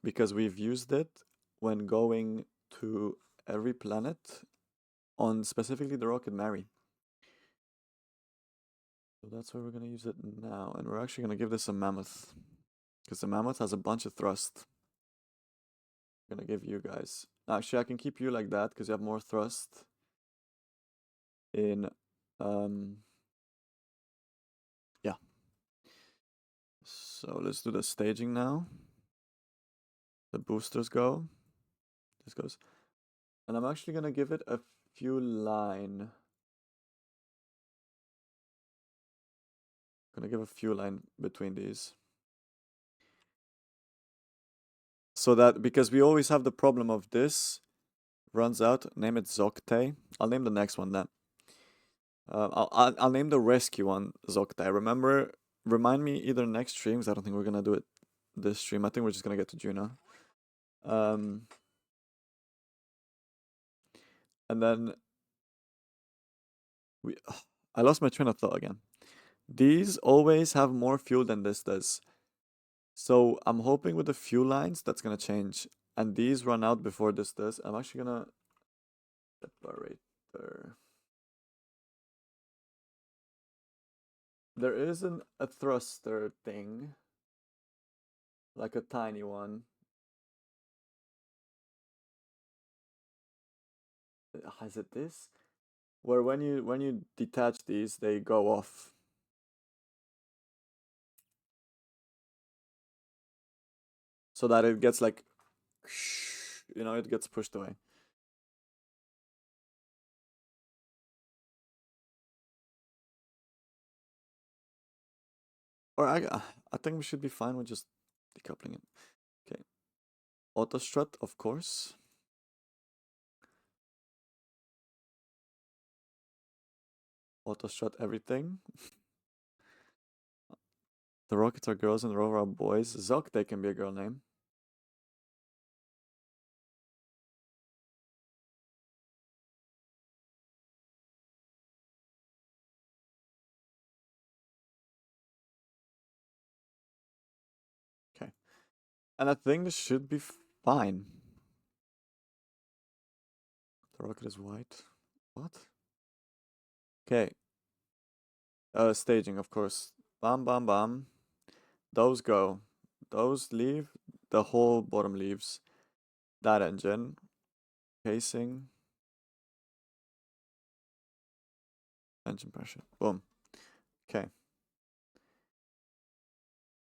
[SPEAKER 1] because we've used it when going to every planet on specifically the rocket Mary. So that's where we're going to use it now. And we're actually going to give this a mammoth. Because the mammoth has a bunch of thrust. I'm going to give you guys. Actually, I can keep you like that because you have more thrust. Yeah. So let's do the staging now. The boosters go. This goes. And I'm actually going to give it a fuel line. Gonna give a fuel line between these. So that, because we always have the problem of this runs out, name it Zocte. I'll name the next one then. I'll name the rescue one Zocte. Remind me either next stream, because I don't think we're gonna do it this stream. I think we're just gonna get to Juna. And then I lost my train of thought again. These always have more fuel than this does. So I'm hoping with the fuel lines that's gonna change. And these run out before this does. I'm actually gonna separator. There isn't a thruster thing. Like a tiny one. Is it this? Where when you detach these, they go off. So that it gets like, you know, it gets pushed away. Or I think we should be fine with just decoupling it. Okay. Auto strut, of course. Auto strut everything. The rockets are girls and the rover are boys. Zoc, they can be a girl name. Okay. And I think this should be fine. The rocket is white. What? Okay. Staging, of course. Bam, bam, bam. Those go. Those leave. The whole bottom leaves. That engine. Casing. Engine pressure. Boom. Okay.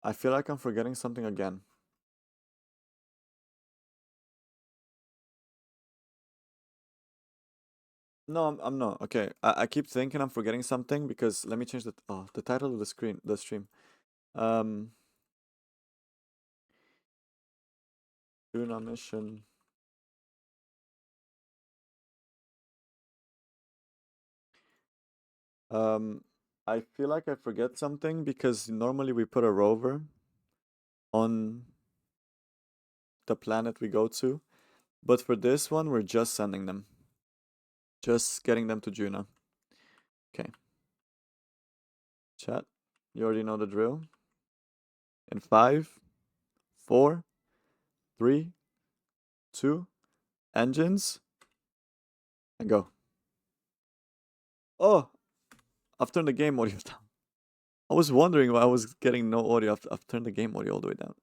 [SPEAKER 1] I feel like I'm forgetting something again. No, I'm not. Okay. I keep thinking I'm forgetting something because let me change the title of the stream. Luna mission. I feel like I forget something because normally we put a rover on the planet we go to. But for this one, we're just sending them. Just getting them to Juno. Okay. Chat, you already know the drill. In 5, 4, 3, 2, engines, and go. Oh, I've turned the game audio down. I was wondering why I was getting no audio. I've turned the game audio all the way down.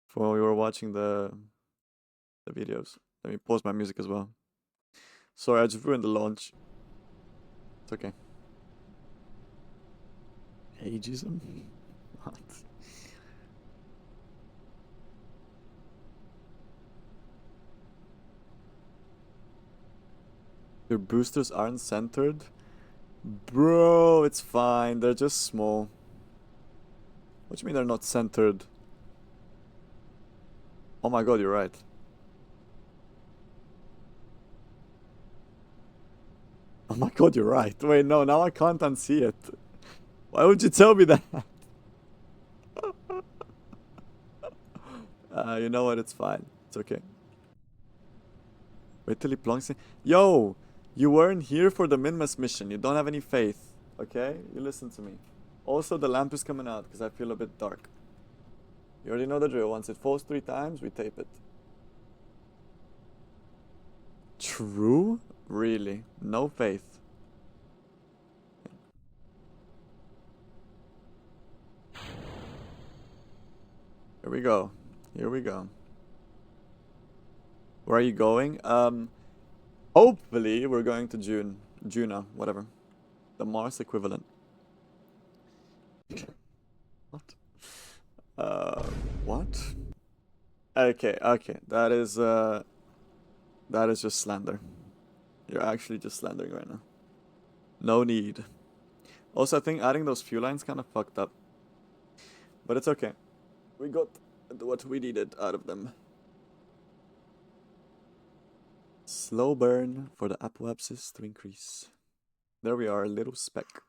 [SPEAKER 1] For when we were watching the videos. Let me pause my music as well. Sorry, I just ruined the launch. It's okay. Ageism? What? Your boosters aren't centered? Bro, it's fine. They're just small. What do you mean they're not centered? Oh my god, you're right. Oh my god, you're right. Wait, no, now I can't unsee it. Why would you tell me that? You know what? It's fine. It's okay. Wait till he plonks in. Yo! You weren't here for the MINMUS mission. You don't have any faith. Okay? You listen to me. Also, the lamp is coming out because I feel a bit dark. You already know the drill. Once it falls 3 times, we tape it. True? Really? No faith. Here we go. Here we go. Where are you going? Hopefully we're going to Juno, whatever. The Mars equivalent. What? What? Okay, okay. That is just slander. You're actually just slandering right now. No need. Also, I think adding those fuel lines kind of fucked up. But it's okay. We got what we needed out of them. Slow burn for the apoapsis to increase. There we are, a little speck.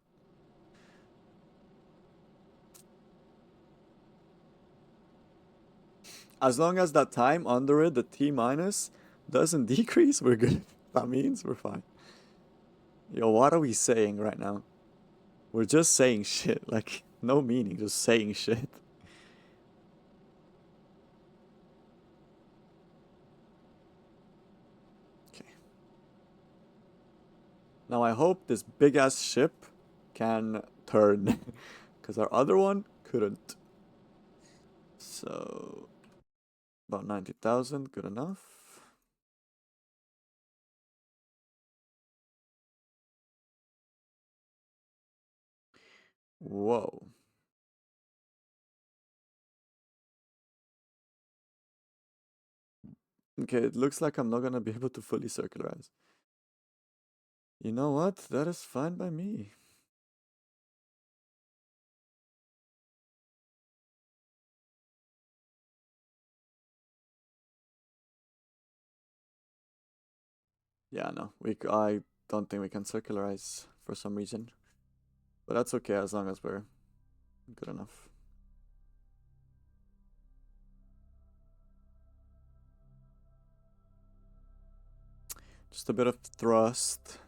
[SPEAKER 1] As long as that time under it, the T minus, doesn't decrease, we're good. That means we're fine. Yo, what are we saying right now? We're just saying shit, like, no meaning, just saying shit. Okay. Now I hope this big-ass ship can turn, because our other one couldn't. So, about 90,000, good enough. Whoa. Okay, it looks like I'm not gonna be able to fully circularize. You know what? That is fine by me. Yeah, no, I don't think we can circularize for some reason. But that's okay as long as we're good enough. Just a bit of thrust.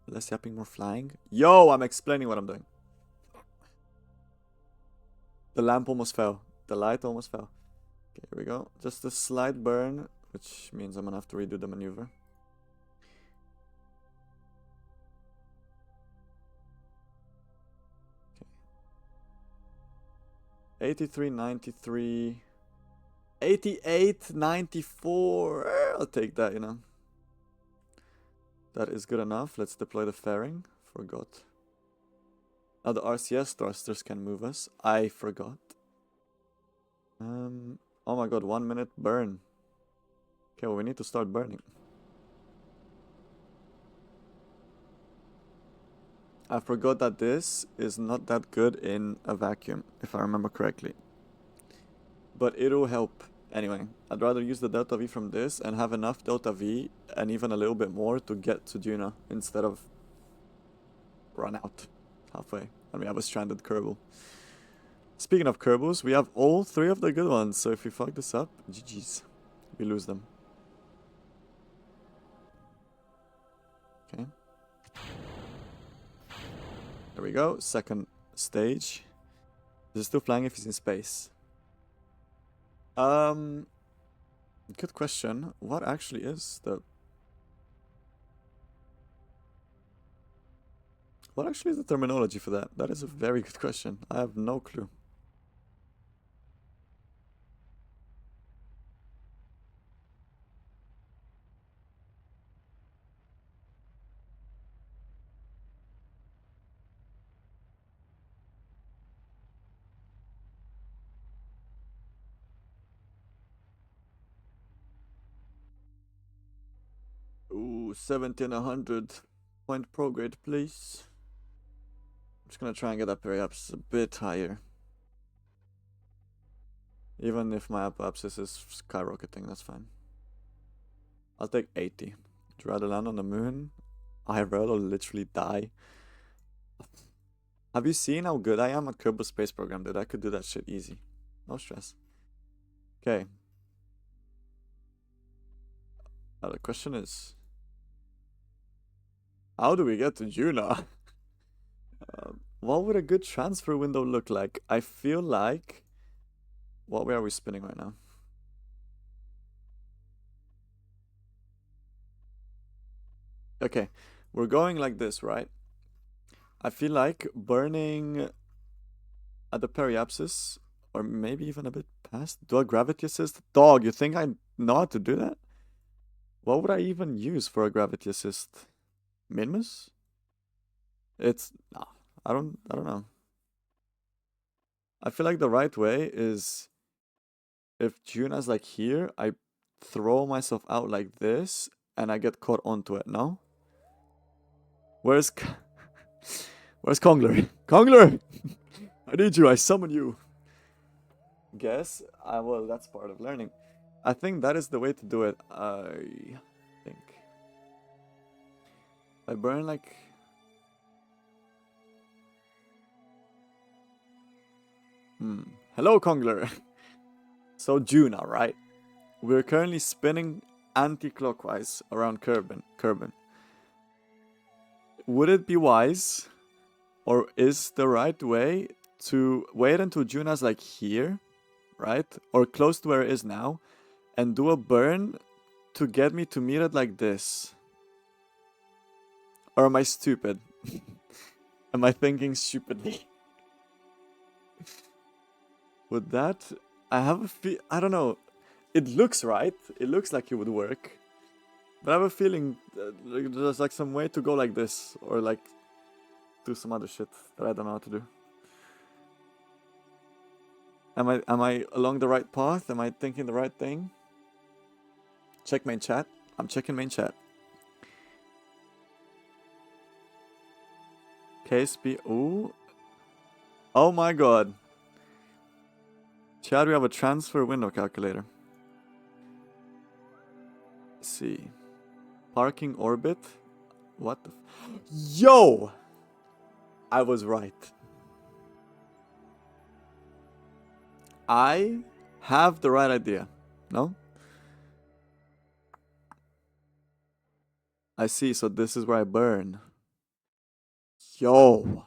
[SPEAKER 1] Less yapping, more flying. Yo, I'm explaining what I'm doing. The lamp almost fell. The light almost fell. Okay, here we go. Just a slight burn, which means I'm gonna have to redo the maneuver. Okay. 83.93. 88.94. I'll take that, you know. That is good enough. Let's deploy the fairing. Forgot. Now the RCS thrusters can move us. I forgot. Oh my god, 1 minute burn. Okay, well, we need to start burning. I forgot that this is not that good in a vacuum, if I remember correctly. But it'll help. Anyway, I'd rather use the delta V from this and have enough delta V and even a little bit more to get to Juno instead of run out halfway. I mean, I was stranded Kerbal. Speaking of Kerbals, we have all 3 of the good ones, so if we fuck this up, GG's. We lose them. Okay. There we go, second stage. This is still flying if he's in space. Good question. What actually is the... What actually is the terminology for that? That is a very good question. I have no clue. Ooh, 1700 point prograde, please. I'm just gonna try and get that periapsis a bit higher. Even if my apoapsis is skyrocketing, that's fine. I'll take 80. Would you rather land on the moon? IRL or literally die? Have you seen how good I am at Kerbal Space Program, dude? I could do that shit easy. No stress. Okay. Now the question is... How do we get to Juna? What would a good transfer window look like? I feel like... What way are we spinning right now? Okay, we're going like this, right? I feel like burning at the periapsis, or maybe even a bit past. Do a gravity assist? Dog, you think I know how to do that? What would I even use for a gravity assist? MINMUS? It's... No, I don't know. I feel like the right way is... If Juna's like here, I throw myself out like this, and I get caught onto it, no? Where's Kongler? Kongler! I need you, I summon you. Guess? Well, that's part of learning. I think that is the way to do it, I think. I burn like... Hello, Kongler. So Juna, right? We're currently spinning anti-clockwise around Kerbin. Would it be wise, or is the right way to wait until Juna's like here, right? Or close to where it is now, and do a burn to get me to meet it like this? Or am I stupid? Am I thinking stupidly? Would that... I have a feel... I don't know. It looks right. It looks like it would work. But I have a feeling there's like some way to go like this. Or like do some other shit that I don't know how to do. Am I along the right path? Am I thinking the right thing? Check main chat. I'm checking main chat. KSP. Ooh. Oh my god. Chad, we have a transfer window calculator. Let's see. Parking orbit. What the Yo! I was right. I have the right idea. No? I see, so this is where I burn. Yo.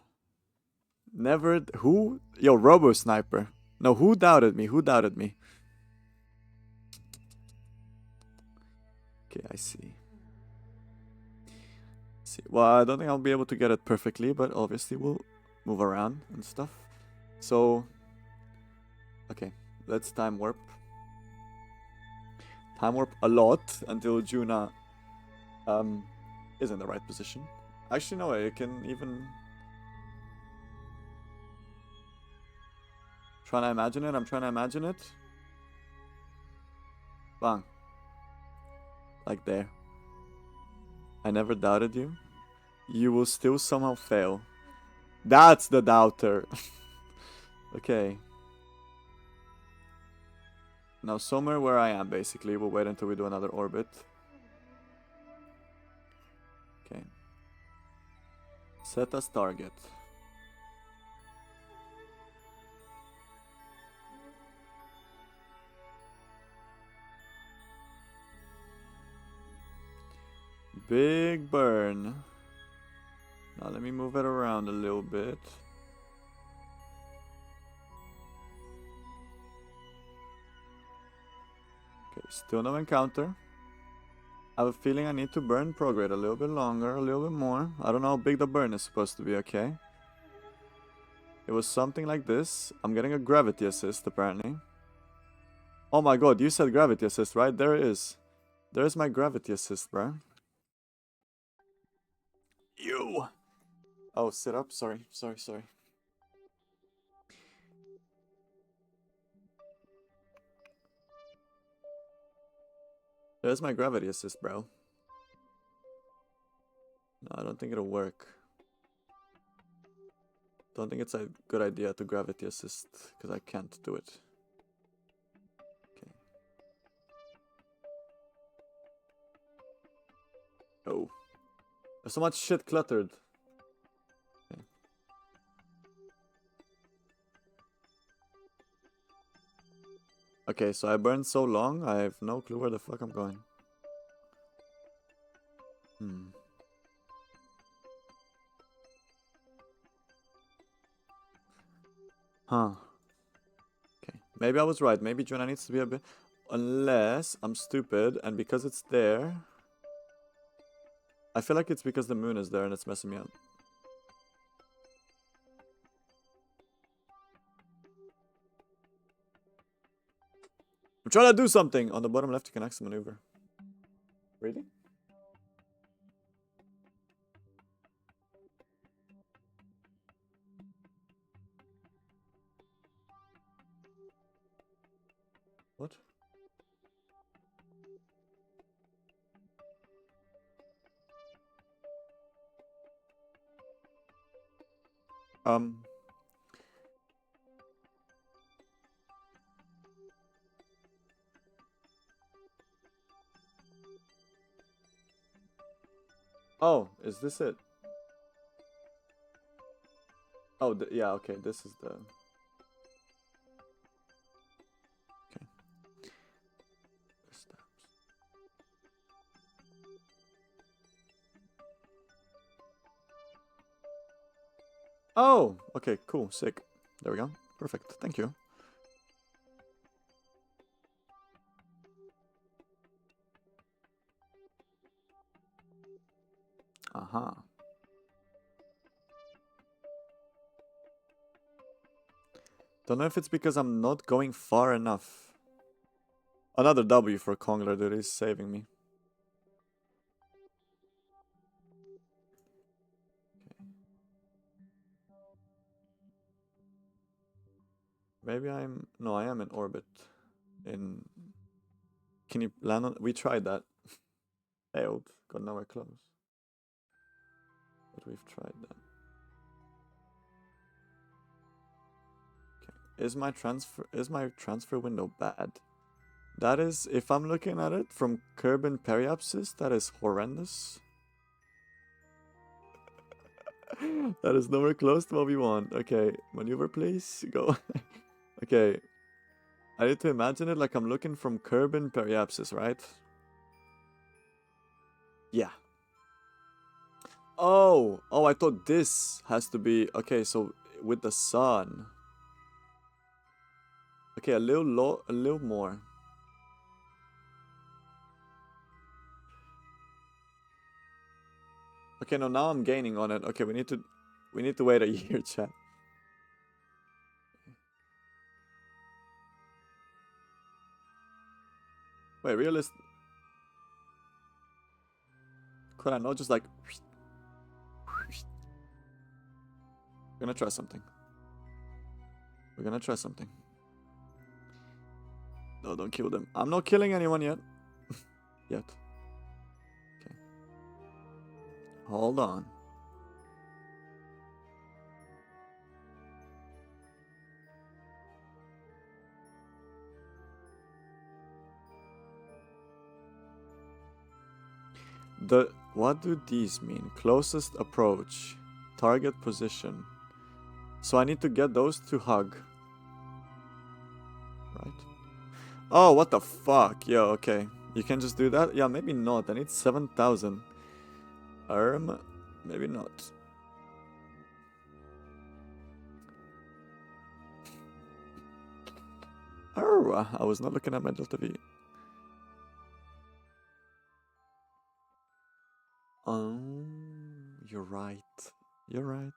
[SPEAKER 1] Never... Who? Yo, Robo Sniper. No, who doubted me? Who doubted me? Okay, I see. Well, I don't think I'll be able to get it perfectly, but obviously we'll move around and stuff. So... Okay, let's time warp. Time warp a lot until Juna is in the right position. Actually, no, I can even... Trying to imagine it, I'm trying to imagine it. Bang. Like there. I never doubted you. You will still somehow fail. That's the doubter. Okay. Now somewhere where I am, basically. We'll wait until we do another orbit. Okay. Set as target. Big burn. Now let me move it around a little bit. Okay, still no encounter. I have a feeling I need to burn prograde a little bit longer, a little bit more. I don't know how big the burn is supposed to be, okay? It was something like this. I'm getting a gravity assist, apparently. Oh my god, you said gravity assist, right? There it is. There's my gravity assist, bro. You! Oh, sit up. Sorry. There's my gravity assist, bro. No, I don't think it'll work. Don't think it's a good idea to gravity assist, because I can't do it. Okay. Oh. There's so much shit cluttered. Okay. Okay, so I burned so long, I have no clue where the fuck I'm going. Huh. Okay. Maybe I was right. Maybe Jonah needs to be a bit... Unless I'm stupid, and because it's there... I feel like it's because the moon is there and it's messing me up. I'm trying to do something! On the bottom left you can exit maneuver. Really? What? Oh, is this it? Oh, yeah, okay, this is the... Okay. Steps. Oh, okay, cool, sick. There we go. Perfect, thank you. Uh-huh. Don't know if it's because I'm not going far enough. Another W for Kongler, dude, he's saving me. Maybe I'm... No, I am in orbit. In... Can you land on... We tried that. Failed. Got nowhere close. But we've tried that. Okay. Is my transfer window bad? That is, if I'm looking at it from Kerbin Periapsis, that is horrendous. That is nowhere close to what we want. Okay, maneuver please, go. Okay, I need to imagine it like I'm looking from Kerbin Periapsis, right? Yeah. Oh, I thought this has to be, okay, so with the sun. Okay, a little more. Okay, no, now I'm gaining on it. Okay, we need to wait a year, chat. Wait, realist. Could I not just like... We're gonna try something. No, don't kill them. I'm not killing anyone yet. Yet. Okay. Hold on. What do these mean? Closest approach. Target position. So I need to get those to hug. Right? Oh, what the fuck? Yo, okay. You can just do that? Yeah, maybe not. I need 7,000. Maybe not. Oh, I was not looking at my Delta V. You're right. You're right.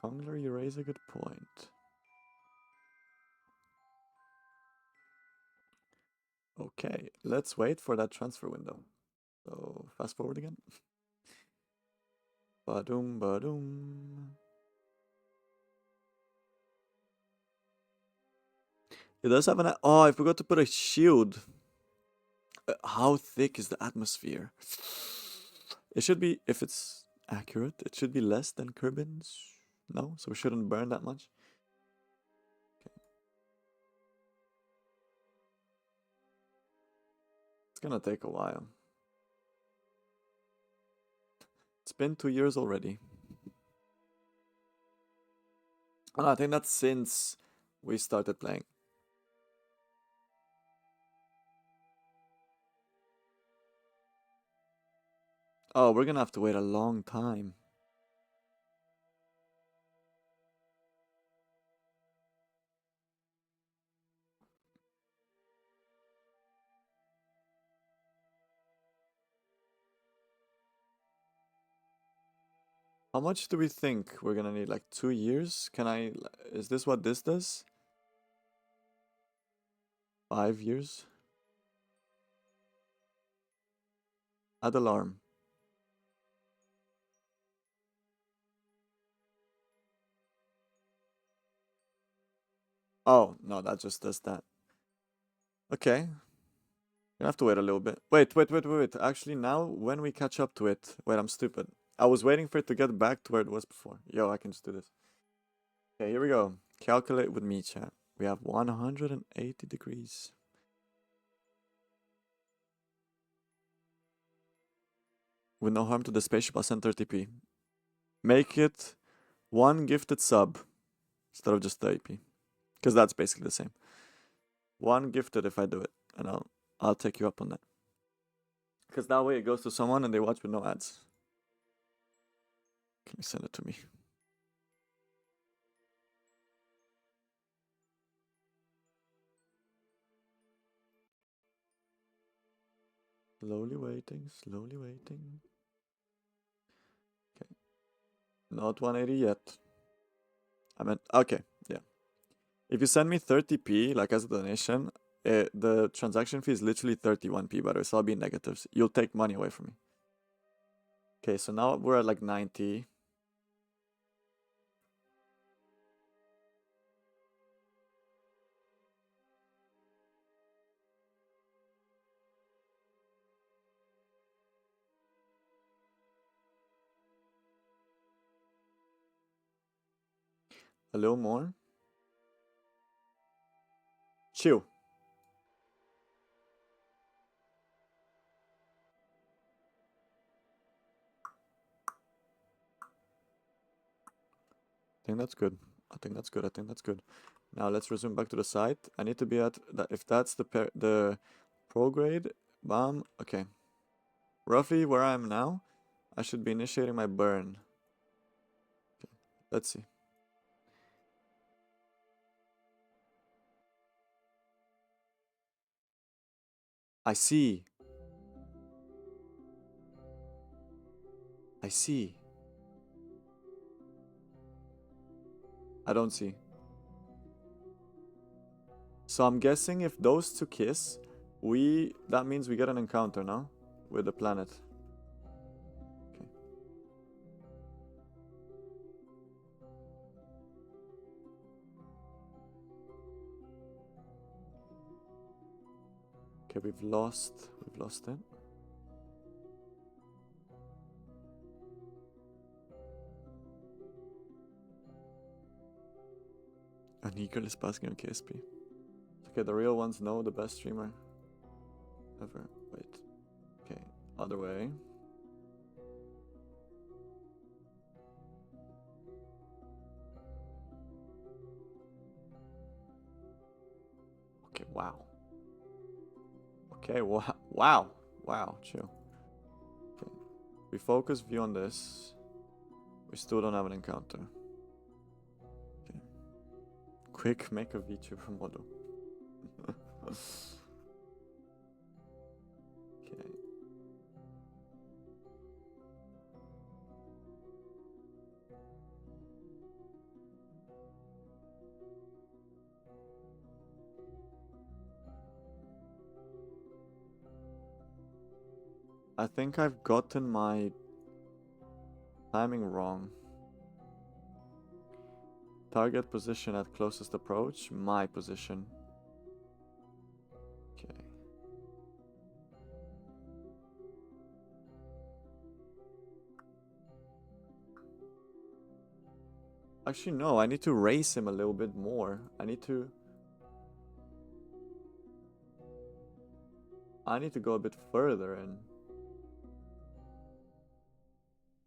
[SPEAKER 1] Kongler, you raise a good point. Okay, let's wait for that transfer window. So, fast forward again. Ba-doom, ba-doom. It does have an... Oh, I forgot to put a shield. How thick is the atmosphere? It should be, if it's accurate, it should be less than Kerbin's. No, so we shouldn't burn that much. Okay. It's gonna take a while. It's been 2 years already. And I think that's since we started playing. Oh, we're gonna have to wait a long time. How much do we think we're gonna need? Like 2 years? Is this what this does? 5 years? Add alarm. Oh, no, that just does that. Okay. Gonna have to wait a little bit. Wait. Actually, now, when we catch up to it... Wait, I'm stupid. I was waiting for it to get back to where it was before. Yo, I can just do this. Okay, here we go. Calculate with me, chat. We have 180 degrees. With no harm to the spaceship, I'll send 30p. Make it 1 gifted sub instead of just 30p. Because that's basically the same. 1 gifted if I do it. And I'll take you up on that. Because that way it goes to someone and they watch with no ads. Can you send it to me? Slowly waiting. Okay. Not 180 yet. I meant, okay, yeah. If you send me 30p, like as a donation, the transaction fee is literally 31p, by the way, so I'll be in negatives. You'll take money away from me. Okay, so now we're at like 90. A little more. Chill. I think that's good. I think that's good. Now let's resume back to the site. I need to be at that. If that's the pro grade, bam. Okay. Roughly where I am now, I should be initiating my burn. Okay. Let's see. I see. I don't see. So I'm guessing if those two kiss, that means we get an encounter now with the planet. Okay. Okay, we've lost it. An eagle is passing on KSP. Okay, the real ones know the best streamer ever. Wait. Okay, other way. Okay, wow. Okay, wow. Wow, chill. We focus view on this. We still don't have an encounter. Okay. Quick, make a VTuber model. Okay. I think I've gotten my timing wrong. Target position at closest approach, my position. Okay. Actually, no, I need to raise him a little bit more. I need to go a bit further and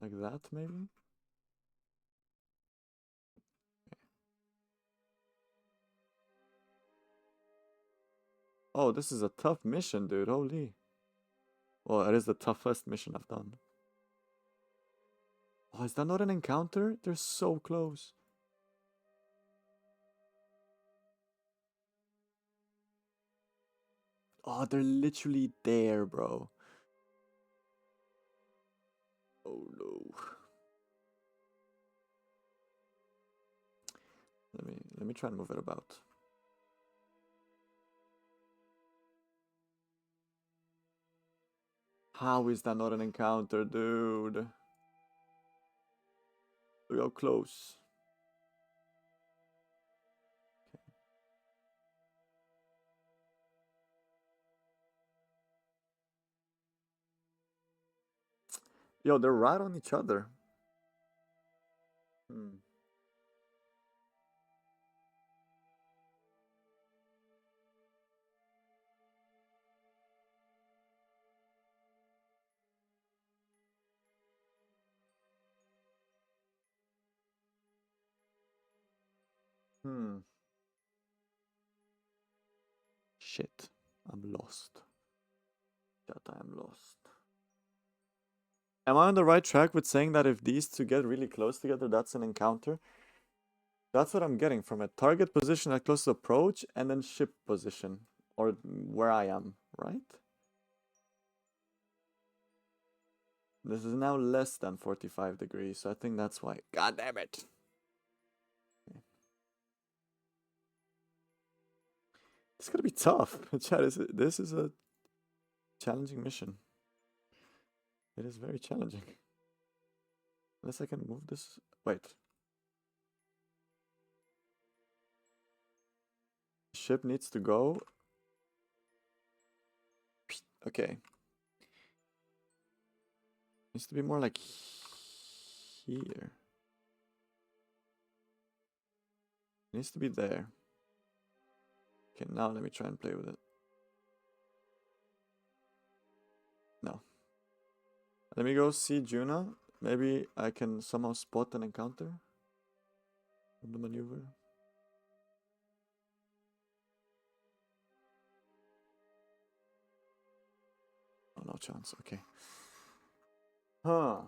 [SPEAKER 1] like that, maybe? Oh, this is a tough mission, dude. Holy. Well, it is the toughest mission I've done. Oh, is that not an encounter? They're so close. Oh, they're literally there, bro. Oh no. Let me try and move it about. How is that not an encounter, dude? Look how close. Yo, they're right on each other. Shit. I'm lost. That I am lost. Am I on the right track with saying that if these two get really close together, that's an encounter? That's what I'm getting from it. Target position at close approach and then ship position. Or where I am, right? This is now less than 45 degrees, so I think that's why. God damn it! Okay. It's gonna be tough. Chat, this is a challenging mission. It is very challenging. Unless I can move this. Wait. Ship needs to go. Okay. Needs to be more like here. Needs to be there. Okay, now let me try and play with it. No. Let me go see Juna. Maybe I can somehow spot an encounter from the maneuver. Oh, no chance. Okay. Huh.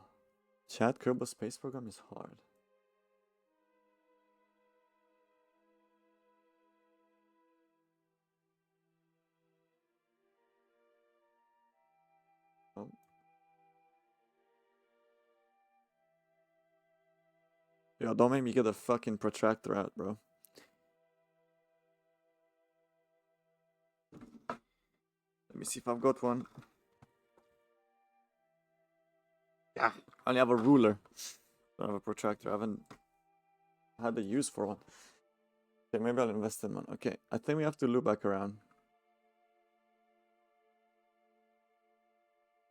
[SPEAKER 1] Chat Kerbal Space Program is hard. Oh. Yo, don't make me get a fucking protractor out, bro. Let me see if I've got one. Yeah, I only have a ruler. Don't have a protractor. I haven't had the use for one. Okay, maybe I'll invest in one. Okay, I think we have to loop back around.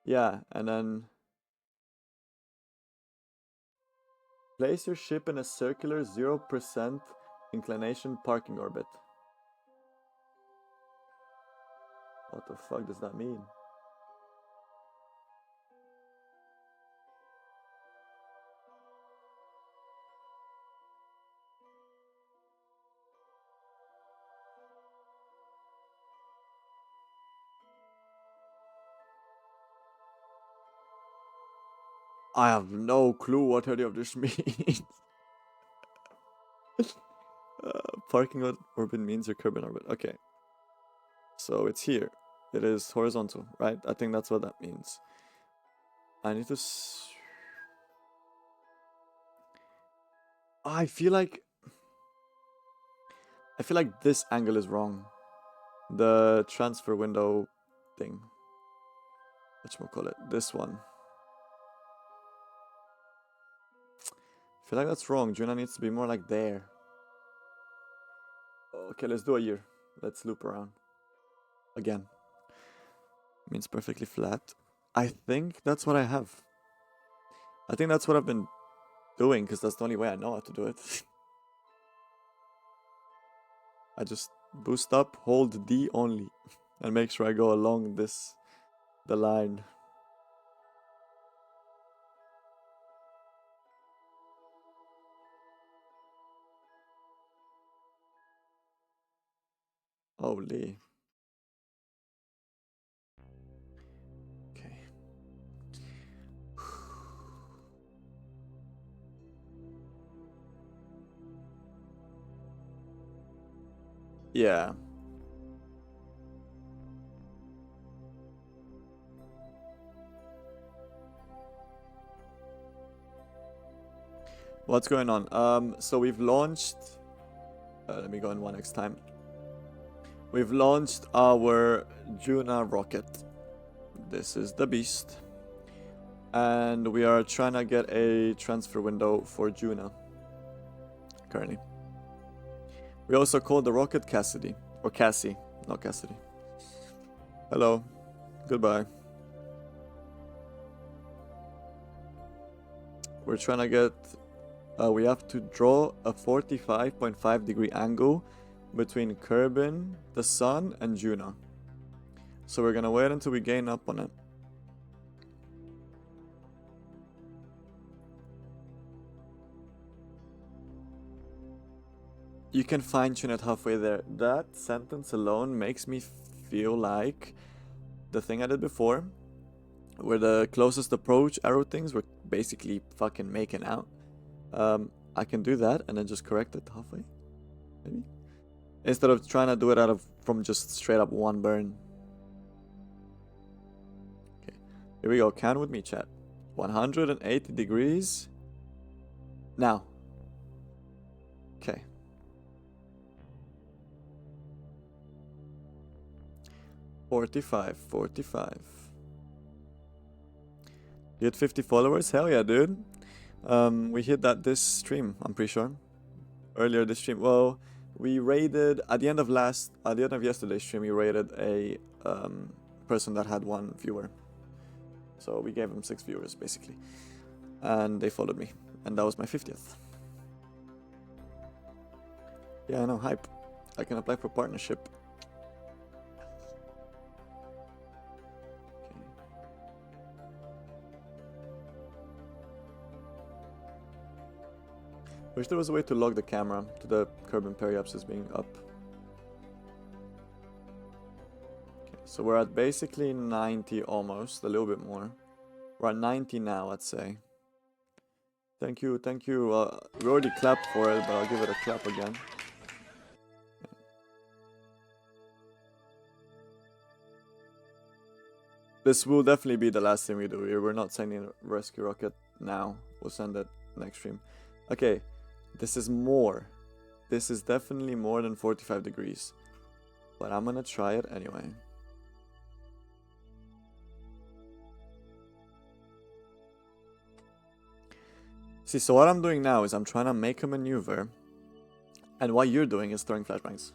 [SPEAKER 1] Yeah, and then place your ship in a circular 0% inclination parking orbit. What the fuck does that mean? I have no clue what any of this means. Parking lot orbit means your curb in orbit. Okay. So it's here. It is horizontal, right? I think that's what that means. I need to... I feel like this angle is wrong. The transfer window thing. Whatchamacallit? This one. I feel like that's wrong. Juna needs to be more like there. Okay, let's do a year. Let's loop around. Again. Means perfectly flat. I think that's what I have. I think that's what I've been doing, because that's the only way I know how to do it. I just boost up, hold D only, and make sure I go along the line. Holy. Okay. Yeah. What's going on? So we've launched... let me go in one next time. We've launched our Juna rocket. This is the beast. And we are trying to get a transfer window for Juna. Currently. We also call the rocket Cassidy. Or Cassie, not Cassidy. Hello. Goodbye. We're trying to get... we have to draw a 45.5 degree angle between Kerbin, the Sun, and Juna. So we're gonna wait until we gain up on it. You can fine-tune it halfway there. That sentence alone makes me feel like the thing I did before, where the closest approach arrow things were basically fucking making out. I can do that and then just correct it halfway, maybe? Instead of trying to do it from just straight up one burn. Okay, here we go. Count with me, chat. 180 degrees. Now. Okay. $45. You had 50 followers? Hell yeah, dude. We hit that this stream, I'm pretty sure. Earlier this stream. Well, we raided at the end of yesterday's stream. We raided a person that had 1 viewer. So we gave him 6 viewers basically, and they followed me, and that was my 50th. Yeah, I know, hype. I can apply for partnership. Wish there was a way to log the camera to the Kerbin periapsis being up. Okay, so we're at basically 90 almost, a little bit more. We're at 90 now, I'd say. Thank you, thank you. We already clapped for it, but I'll give it a clap again. Okay. This will definitely be the last thing we do here. We're not sending a rescue rocket now. We'll send it next stream. Okay. This is more. This is definitely more than 45 degrees. But I'm gonna try it anyway. See, so what I'm doing now is I'm trying to make a maneuver. And what you're doing is throwing flashbangs.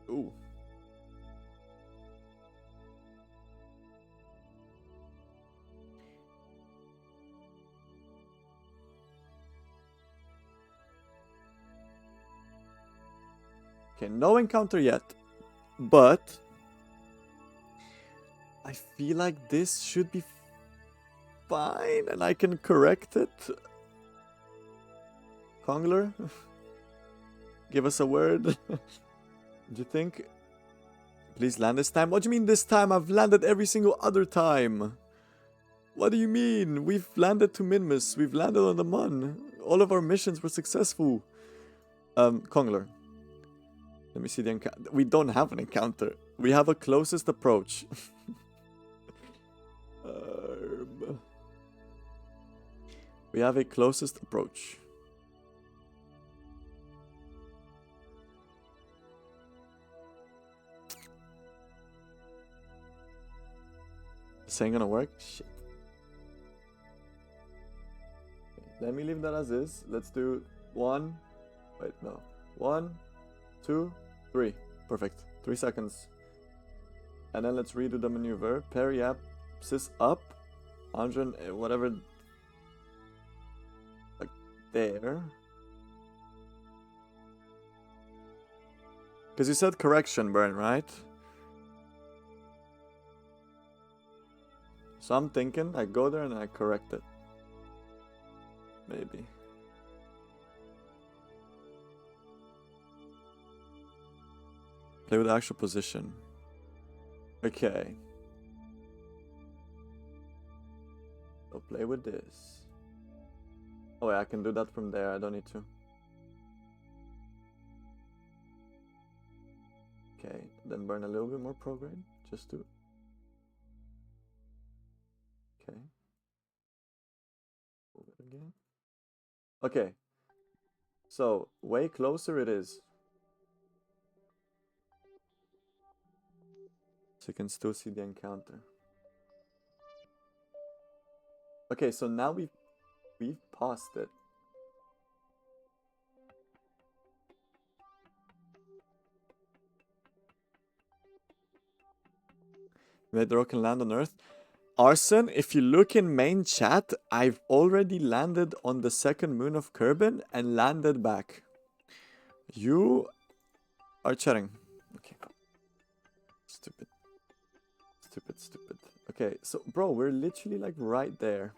[SPEAKER 1] Ooh. Okay, no encounter yet, but I feel like this should be fine and I can correct it. Kongler, give us a word. Do you think? Please land this time. What do you mean this time? I've landed every single other time. What do you mean? We've landed to MINMUS. We've landed on the Mun. All of our missions were successful. Kongler. Let me see the encounter. We don't have an encounter. We have a closest approach. We have a closest approach. This ain't gonna work? Shit. Let me leave that as is. Let's do 1. Wait, no. 1, 2, 3. Perfect. 3 seconds. And then let's redo the maneuver. Periapsis up. 100, whatever. Like there. Because you said correction burn, right? So I'm thinking I go there and I correct it. Maybe. Play with actual position. Okay. So play with this. Oh yeah, I can do that from there. I don't need to. Okay, then burn a little bit more prograde. Just do it. Okay. Move it again. Okay. So, way closer it is. So you can still see the encounter. Okay, so now we've passed it. Made the rock and land on Earth. Arson, if you look in main chat, I've already landed on the second moon of Kerbin and landed back. You are chatting. Okay. Stupid. Stupid, stupid. Okay, so bro, we're literally like right there.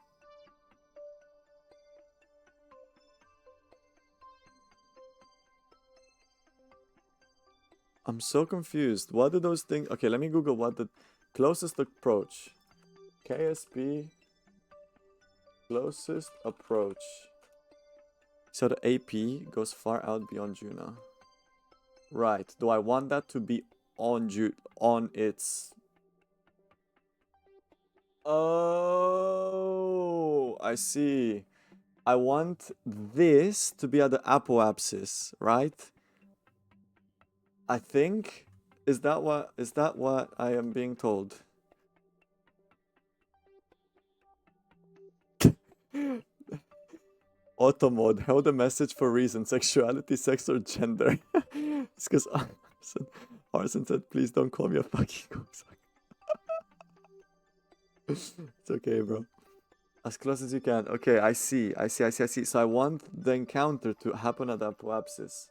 [SPEAKER 1] I'm so confused. What do those things... Okay, let me Google what the closest approach. KSP closest approach. So the AP goes far out beyond Juna. Right. Do I want that to be on its... Oh, I see. I want this to be at the apoapsis, right? I think is that what I am being told? Auto mode, hold a message for reason, sexuality, sex, or gender. It's because Arson said, please don't call me a fucking cocksucker. It's okay, bro. As close as you can. Okay, I see. So I want the encounter to happen at the apoapsis.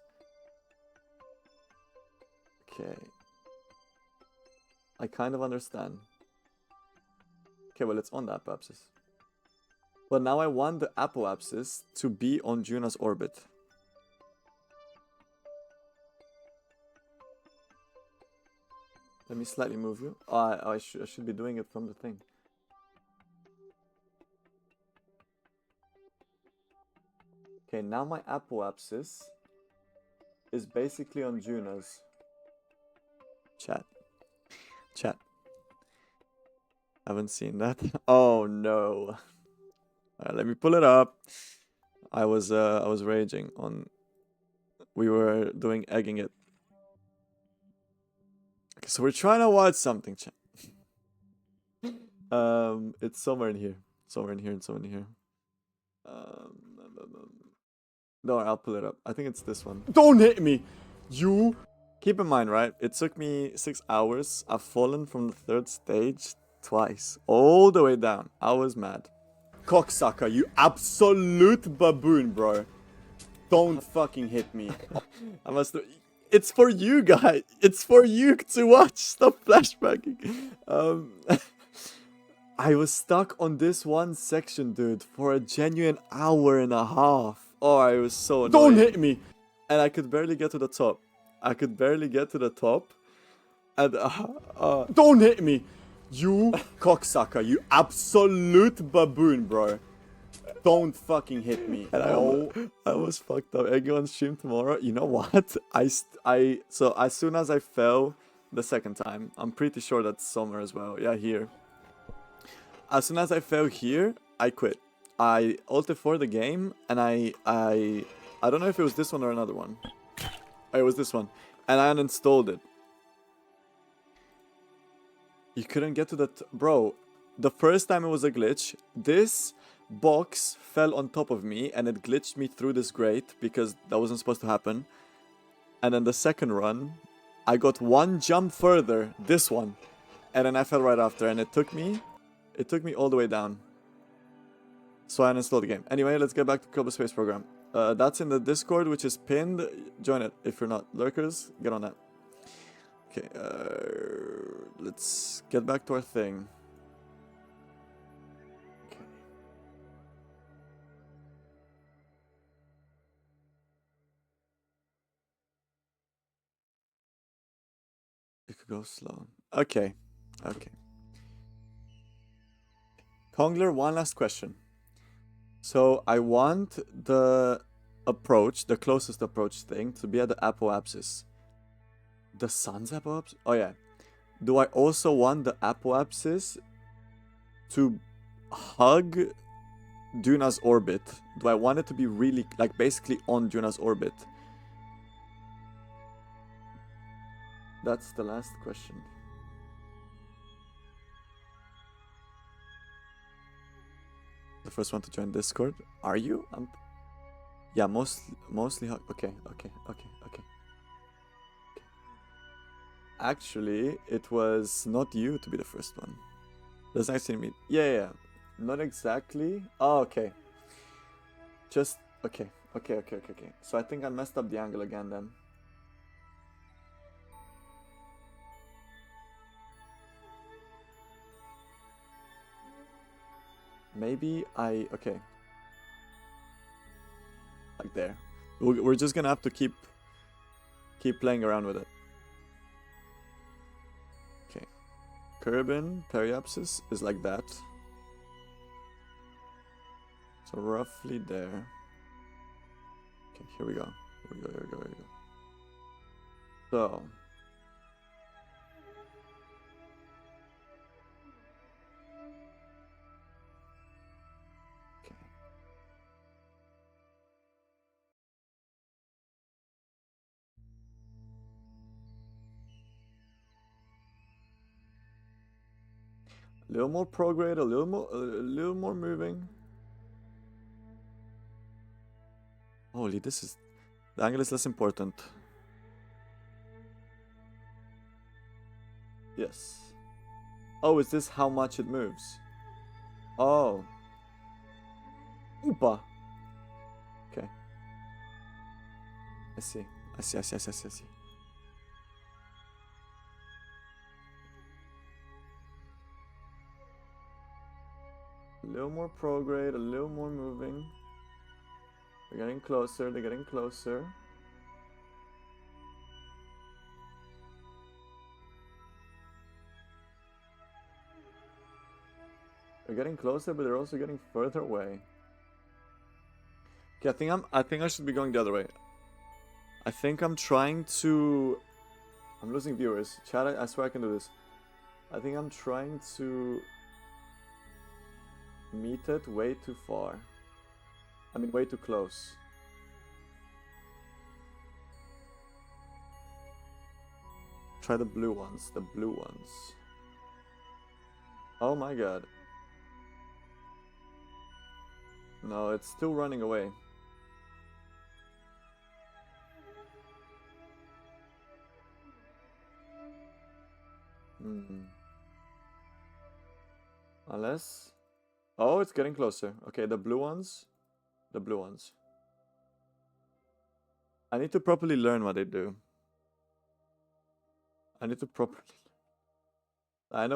[SPEAKER 1] Okay. I kind of understand. Okay, well, it's on the apoapsis. But now I want the apoapsis to be on Juna's orbit. Let me slightly move you. Oh, I should be doing it from the thing. Okay, now my apoapsis is basically on Juna's. Chat. Haven't seen that. Oh no. Let me pull it up. I was raging on. We were doing egging it. Okay, so we're trying to watch something, chat. It's somewhere in here. Somewhere in here. No, I'll pull it up. I think it's this one. Don't hit me! You! Keep in mind, right? It took me 6 hours. I've fallen from the 3rd stage twice. All the way down. I was mad. Cocksucker, you absolute baboon, bro. Don't fucking hit me. I must... It's for you, guys. It's for you to watch. Stop flashbacking. I was stuck on this one section, dude, for a genuine hour and a half. Oh, I was so annoyed. Don't hit me! And I could barely get to the top. And don't hit me! You cocksucker, you absolute baboon, bro. Don't fucking hit me. And I was fucked up. Egg on stream tomorrow. You know what? So as soon as I fell the second time, I'm pretty sure that's somewhere as well. Yeah, here. As soon as I fell here, I quit. I ulted for the game, and I don't know if it was this one or another one. Oh, it was this one, and I uninstalled it. You couldn't get to that, bro. The first time it was a glitch. This box fell on top of me, and it glitched me through this grate because that wasn't supposed to happen. And then the second run, I got one jump further, this one, and then I fell right after, and it took me all the way down. So I uninstalled the game. Anyway, let's get back to Kerbal Space Program. That's in the Discord, which is pinned. Join it if you're not. Lurkers, get on that. Okay, let's get back to our thing. Okay. You could go slow. Okay, okay. Kongler, one last question. So I want the approach, the closest approach thing, to be at the apoapsis. The sun's apoapsis? Oh yeah. Do I also want the apoapsis to hug Duna's orbit? Do I want it to be really, like, basically on Duna's orbit? That's the last question. The first one to join Discord. Are you? Yeah, mostly hug. Okay. Actually, it was not you to be the first one. Does actually mean... Yeah. Not exactly. Oh, okay. Just... Okay. So I think I messed up the angle again then. Maybe I... Okay. Like there. We're just gonna have to keep playing around with it. Okay. Kerbin periapsis is like that. So roughly there. Okay, here we go. Here we go. So... A little more prograde, a little more moving. Holy, the angle is less important. Yes. Oh, is this how much it moves? Oh. Oopa. Okay. I see. A little more prograde, a little more moving. They're getting closer, They're getting closer, but they're also getting further away. Okay, I think I should be going the other way. I think I'm trying to... I'm losing viewers. Chat, I swear I can do this. I think I'm trying to meet it way too far. I mean, way too close. Try the blue ones. Oh my god. No, it's still running away. Unless... Oh, it's getting closer. Okay, the blue ones. I need to properly learn what they do. I know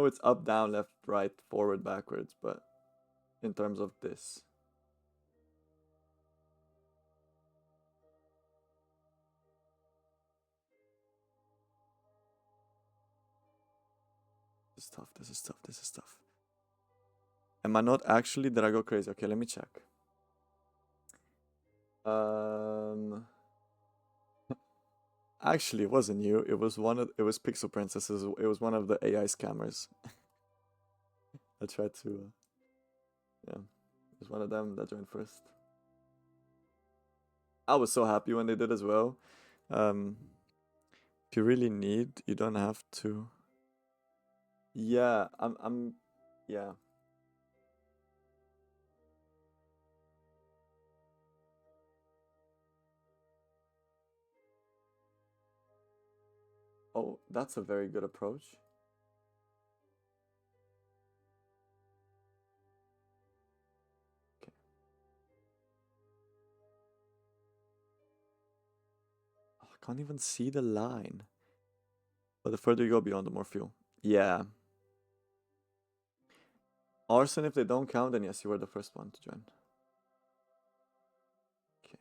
[SPEAKER 1] it's up, down, left, right, forward, backwards, but in terms of this. This is tough, this is tough, this is tough. Am I not actually? Did I go crazy? Okay, let me check. Actually, it wasn't you. It was Pixel Princesses. It was one of the AI scammers. I tried to, yeah, it was one of them that joined first. I was so happy when they did as well. If you really need, you don't have to. Yeah, yeah. Oh, that's a very good approach. Okay. Oh, I can't even see the line. But the further you go beyond, the more fuel. Yeah. Arson, if they don't count, then yes, you were the first one to join. Okay.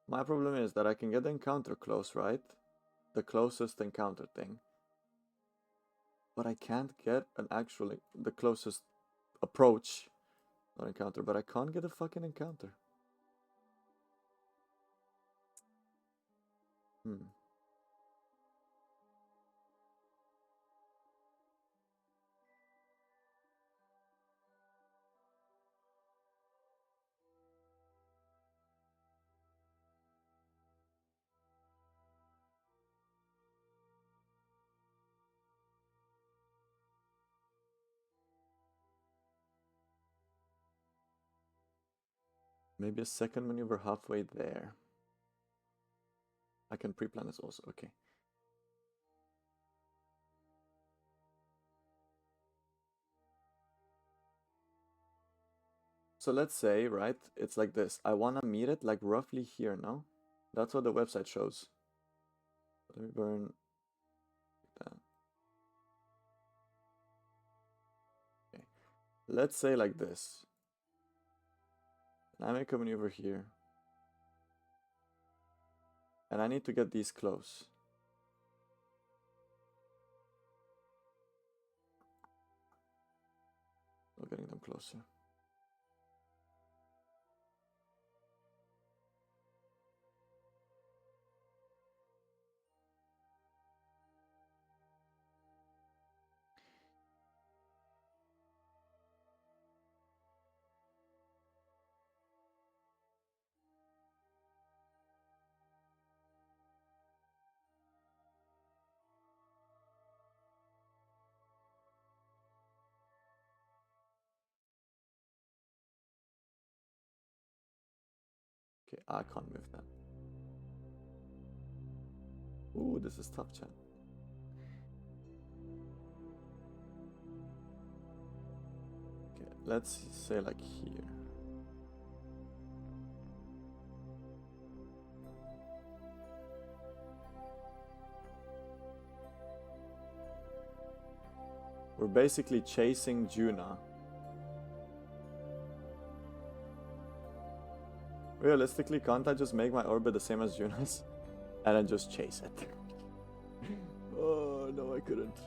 [SPEAKER 1] My problem is that I can get the encounter close, right? The closest encounter thing. But I can't get an actual, the closest approach, not encounter, but I can't get a fucking encounter. Maybe a second maneuver halfway there. I can pre-plan this also, okay. So let's say, right, it's like this. I want to meet it like roughly here, no? That's what the website shows. Let me burn that. Okay. Let's say like this. And I make a maneuver here. And I need to get these close. So getting them closer. Okay, I can't move that. Ooh, this is tough, chat. Okay, let's say like here. We're basically chasing Juna. Realistically, can't I just make my orbit the same as Juna's? And then just chase it? Oh, no, I couldn't.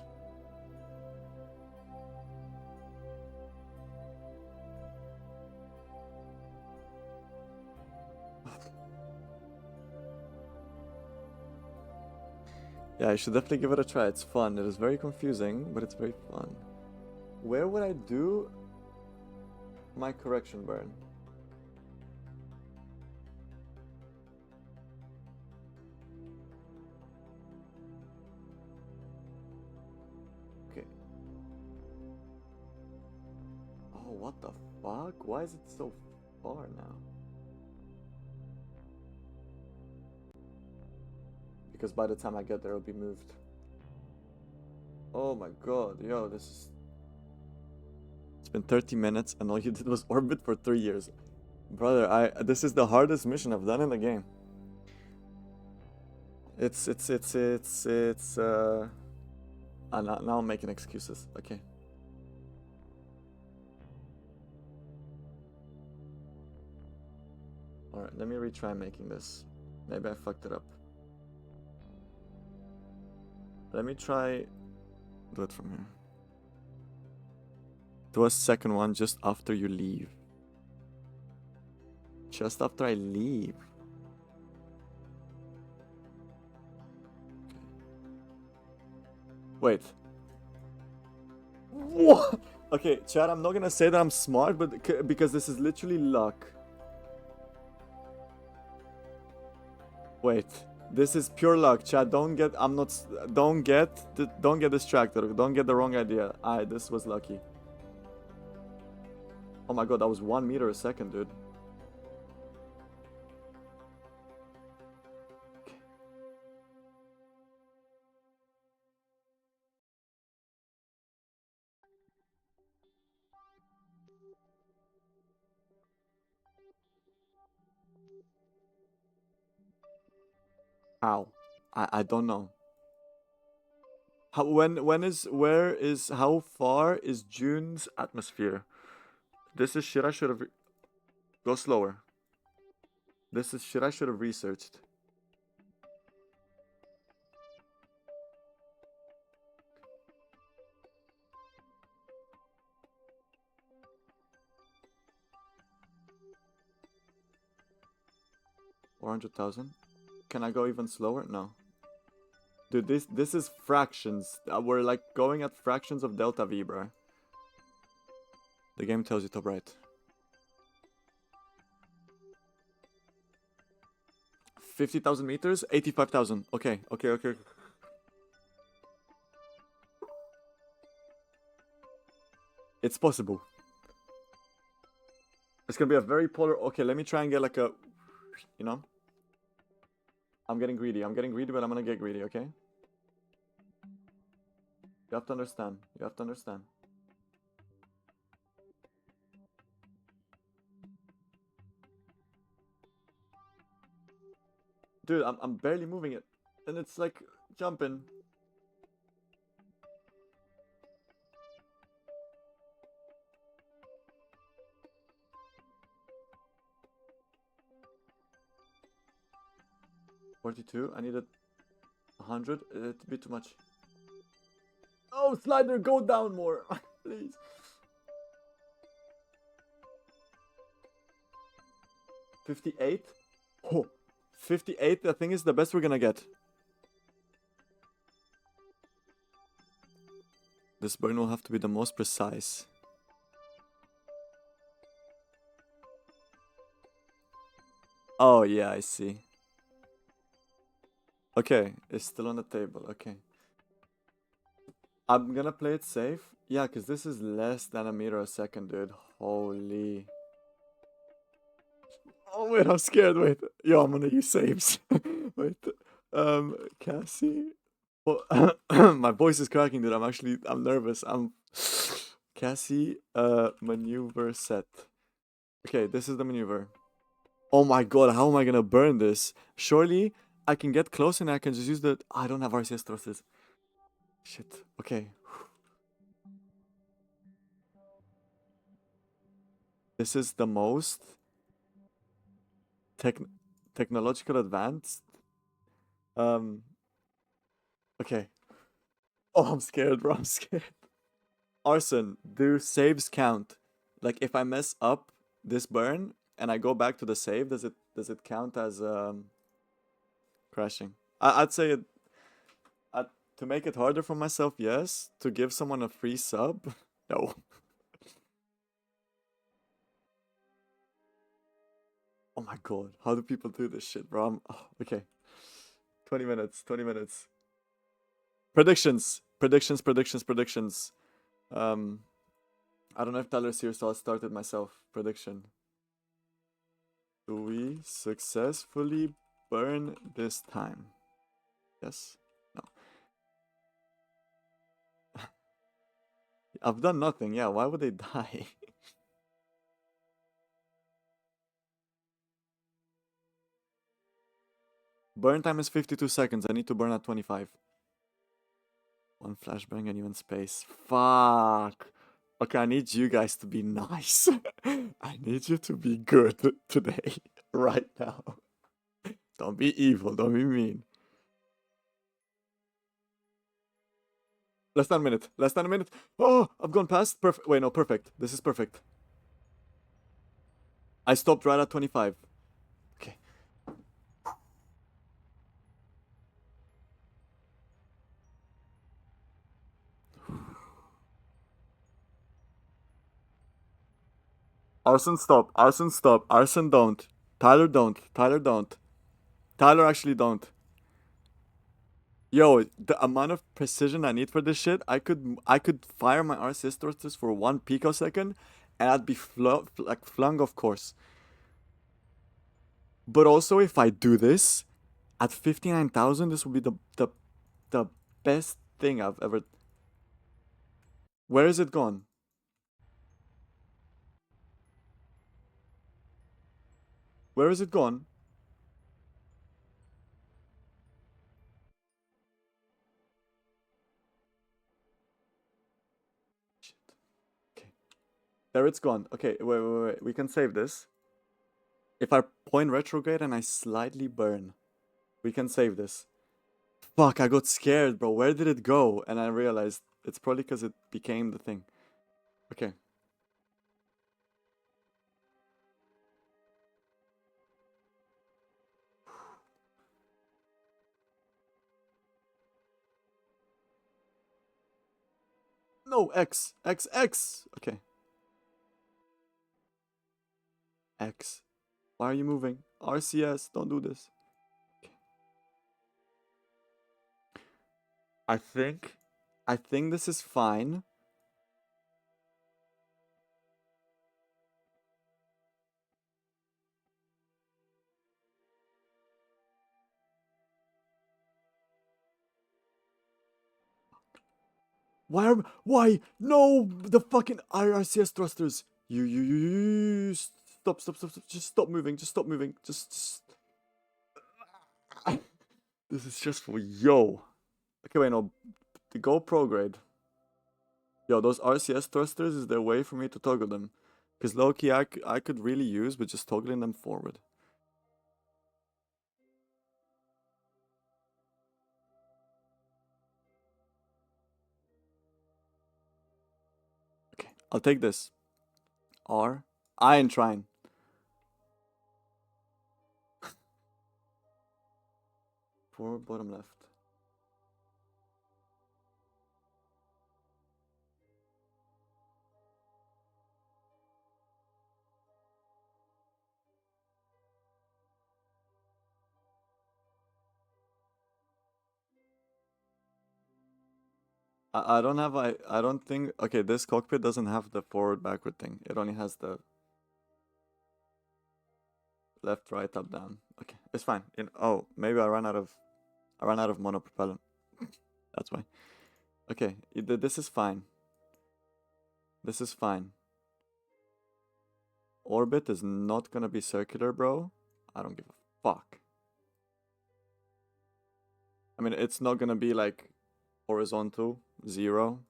[SPEAKER 1] Yeah, I should definitely give it a try. It's fun. It is very confusing, but it's very fun. Where would I do my correction burn? Okay. Oh, what the fuck? Why is it so far now? Because by the time I get there, it'll be moved. Oh my god, yo, this is... It's been 30 minutes and all you did was orbit for 3 years. Brother, this is the hardest mission I've done in the game. Now I'm making excuses, okay. Alright, let me retry making this. Maybe I fucked it up. Let me try... do it from here. Do a second one just after you leave. Just after I leave. Okay. Wait. What? Okay, chat, I'm not gonna say that I'm smart, but because this is literally luck. Wait, this is pure luck, chat. Don't get distracted. Don't get the wrong idea. This was lucky. Oh my god, that was 1 meter a second, dude. Okay. How? I don't know. How far is June's atmosphere? This is shit I should have... Go slower. This is shit I should have researched. $400,000? Can I go even slower? No. Dude, this is fractions. We're like going at fractions of delta V, bro. The game tells you top right. 50,000 meters? 85,000. Okay. It's possible. It's gonna be a very polar... Okay, let me try and get like a... You know? I'm getting greedy, but I'm gonna get greedy, okay? You have to understand. Dude, I'm barely moving it. And it's like jumping. $42. I needed 100. It'd be too much. Oh, slider, go down more, please. $58. Oh, 58. I think is the best we're gonna get. This burn will have to be the most precise. Oh yeah, I see. Okay, it's still on the table. Okay. I'm gonna play it safe. Yeah, because this is less than a meter a second, dude. Holy. Oh, wait, I'm scared. Wait. Yo, I'm gonna use saves. Wait. Cassie. Well, my voice is cracking, dude. I'm nervous. Cassie, maneuver set. Okay, this is the maneuver. Oh my god, how am I gonna burn this? Surely I can get close and I can just use the... I don't have RCS thrusters. Shit. Okay. This is the most technological advanced. Okay. Oh, I'm scared, bro. I'm scared. Arson, do saves count? Like if I mess up this burn and I go back to the save, does it count as crashing? I'd say it. To make it harder for myself, yes. To give someone a free sub, no. Oh my god, how do people do this shit, bro? Okay. 20 minutes. Predictions. I don't know if Tyler's here, so I'll start it myself. Prediction. Do we successfully burn this time? Yes? No. I've done nothing, yeah. Why would they die? Burn time is 52 seconds. I need to burn at 25. One flashbang and even space. Fuck. Okay, I need you guys to be nice. I need you to be good today. right now. Don't be evil. Don't be mean. Less than a minute. Less than a minute. Oh, I've gone past. Perfect. Wait, no, perfect. This is perfect. I stopped right at 25. Okay. Arson, stop. Arson, stop. Arson, don't. Tyler, don't. Tyler, don't. Tyler, actually, don't. Yo, the amount of precision I need for this shit, I could fire my RCS thrusters for 1 picosecond, and I'd be flung off course. But also, if I do this at 59,000, this will be the best thing I've ever. Where is it gone? Where is it gone? Shit. Okay. There it's gone. Okay, wait. We can save this. If I point retrograde and I slightly burn, we can save this. Fuck, I got scared, bro. Where did it go? And I realized it's probably because it became the thing. Okay. No, X. Okay. X. Why are you moving? RCS, don't do this. Okay. I think this is fine. Why? No, the fucking RCS thrusters. Stop. Just stop moving. Just. This is just for yo. Okay, wait, no. The GoPro grade. Yo, those RCS thrusters is their way for me to toggle them. Because low-key, I could really use with just toggling them forward. Okay, I'll take this. R. I ain't trying. Forward, bottom left. I don't have, I don't think, okay, this cockpit doesn't have the forward backward thing. It only has the left, right, up, down. Okay, it's fine. Oh, maybe I ran out of monopropellant. That's why. Okay, this is fine. This is fine. Orbit is not gonna be circular, bro. I don't give a fuck. I mean, it's not gonna be like horizontal, 0,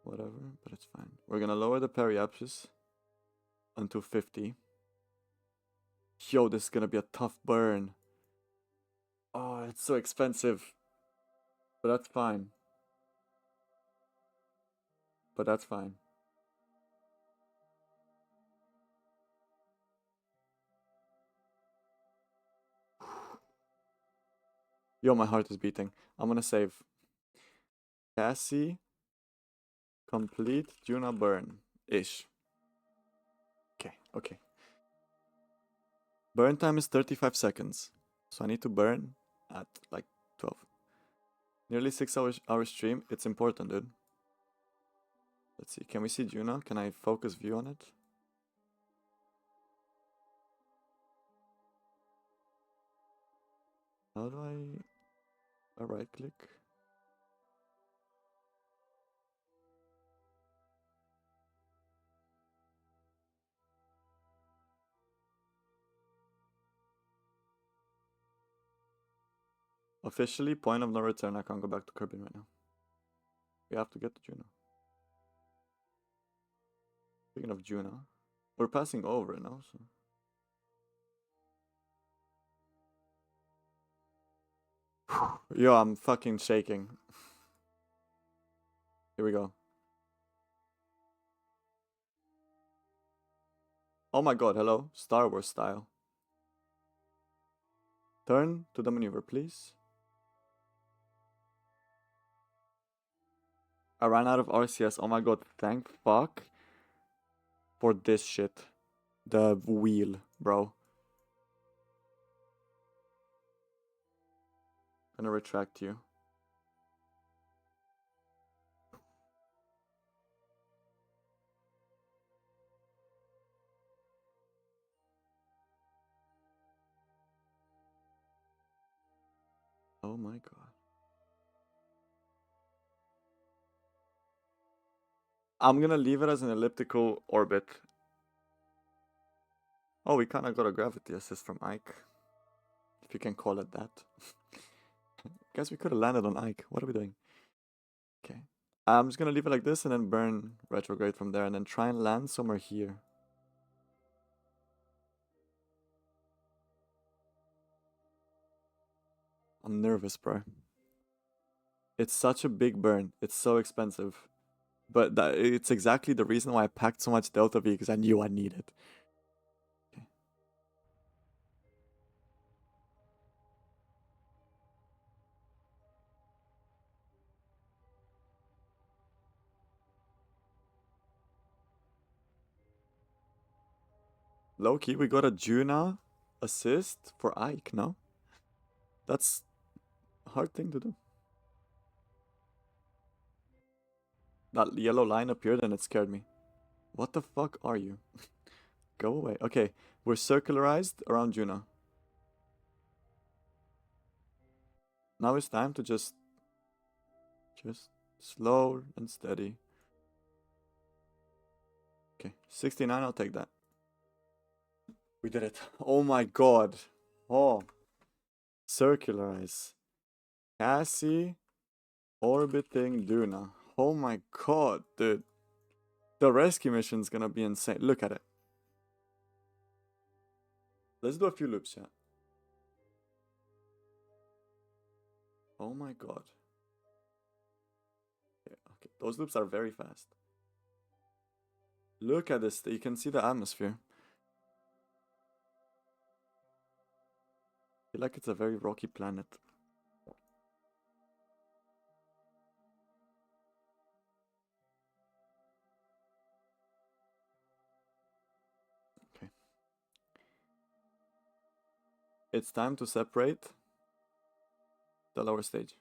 [SPEAKER 1] whatever, but it's fine. We're gonna lower the periapsis until 50. Yo, this is gonna be a tough burn. Oh, it's so expensive. But that's fine. But that's fine. Yo, my heart is beating. I'm gonna save. Cassie. Complete Juna burn. Ish. Okay. Burn time is 35 seconds. So I need to burn at like 12. Nearly 6 hour stream. It's important, dude. Let's see. Can we see Juna? Can I focus view on it? How do I right click? Officially, point of no return. I can't go back to Kirby right now. We have to get to Juno. Speaking of Juno, we're passing over now, so. Yo, I'm fucking shaking. Here we go. Oh my god, hello. Star Wars style. Turn to the maneuver, please. I ran out of RCS. Oh my god, thank fuck for this shit. The wheel, bro. Gonna retract you. Oh my god. I'm gonna leave it as an elliptical orbit. Oh, we kinda got a gravity assist from Ike. If you can call it that. Guess we could have landed on Ike. What are we doing? Okay. I'm just gonna leave it like this and then burn retrograde from there and then try and land somewhere here. I'm nervous, bro. It's such a big burn. It's so expensive. But it's exactly the reason why I packed so much Delta V, because I knew I needed it. Okay. Low-key, we got a Juna assist for Ike, no? That's a hard thing to do. That yellow line appeared and it scared me. What the fuck are you? Go away. Okay, we're circularized around Juna. Now it's time to just slow and steady. Okay, 69, I'll take that. We did it. Oh my god. Oh. Circularize. Cassie orbiting Duna. Oh my god, dude. The rescue mission's gonna be insane. Look at it. Let's do a few loops, yeah. Oh my god. Okay, those loops are very fast. Look at this. You can see the atmosphere. I feel like it's a very rocky planet. Okay. It's time to separate the lower stage.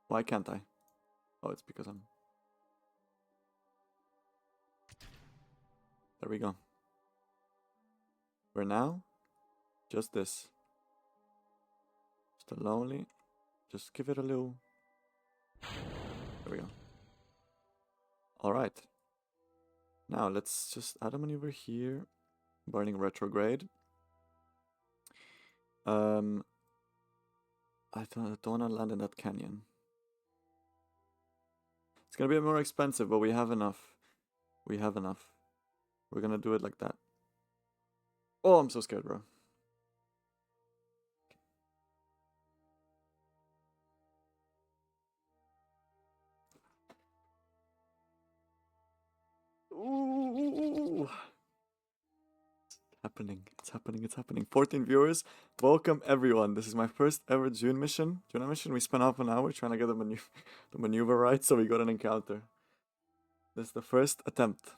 [SPEAKER 1] Why can't I? Oh, it's because I'm... There we go. We're now just this. Just a lonely. Just give it a little... There we go. Alright. Now let's just add a maneuver here. Burning retrograde. I don't want to land in that canyon. It's gonna be more expensive, but we have enough. We have enough. We're gonna do it like that. Oh, I'm so scared, bro. Ooh. It's happening. 14 viewers. Welcome everyone. This is my first ever June mission. We spent half an hour trying to get the maneuver right, so we got an encounter. This is the first attempt.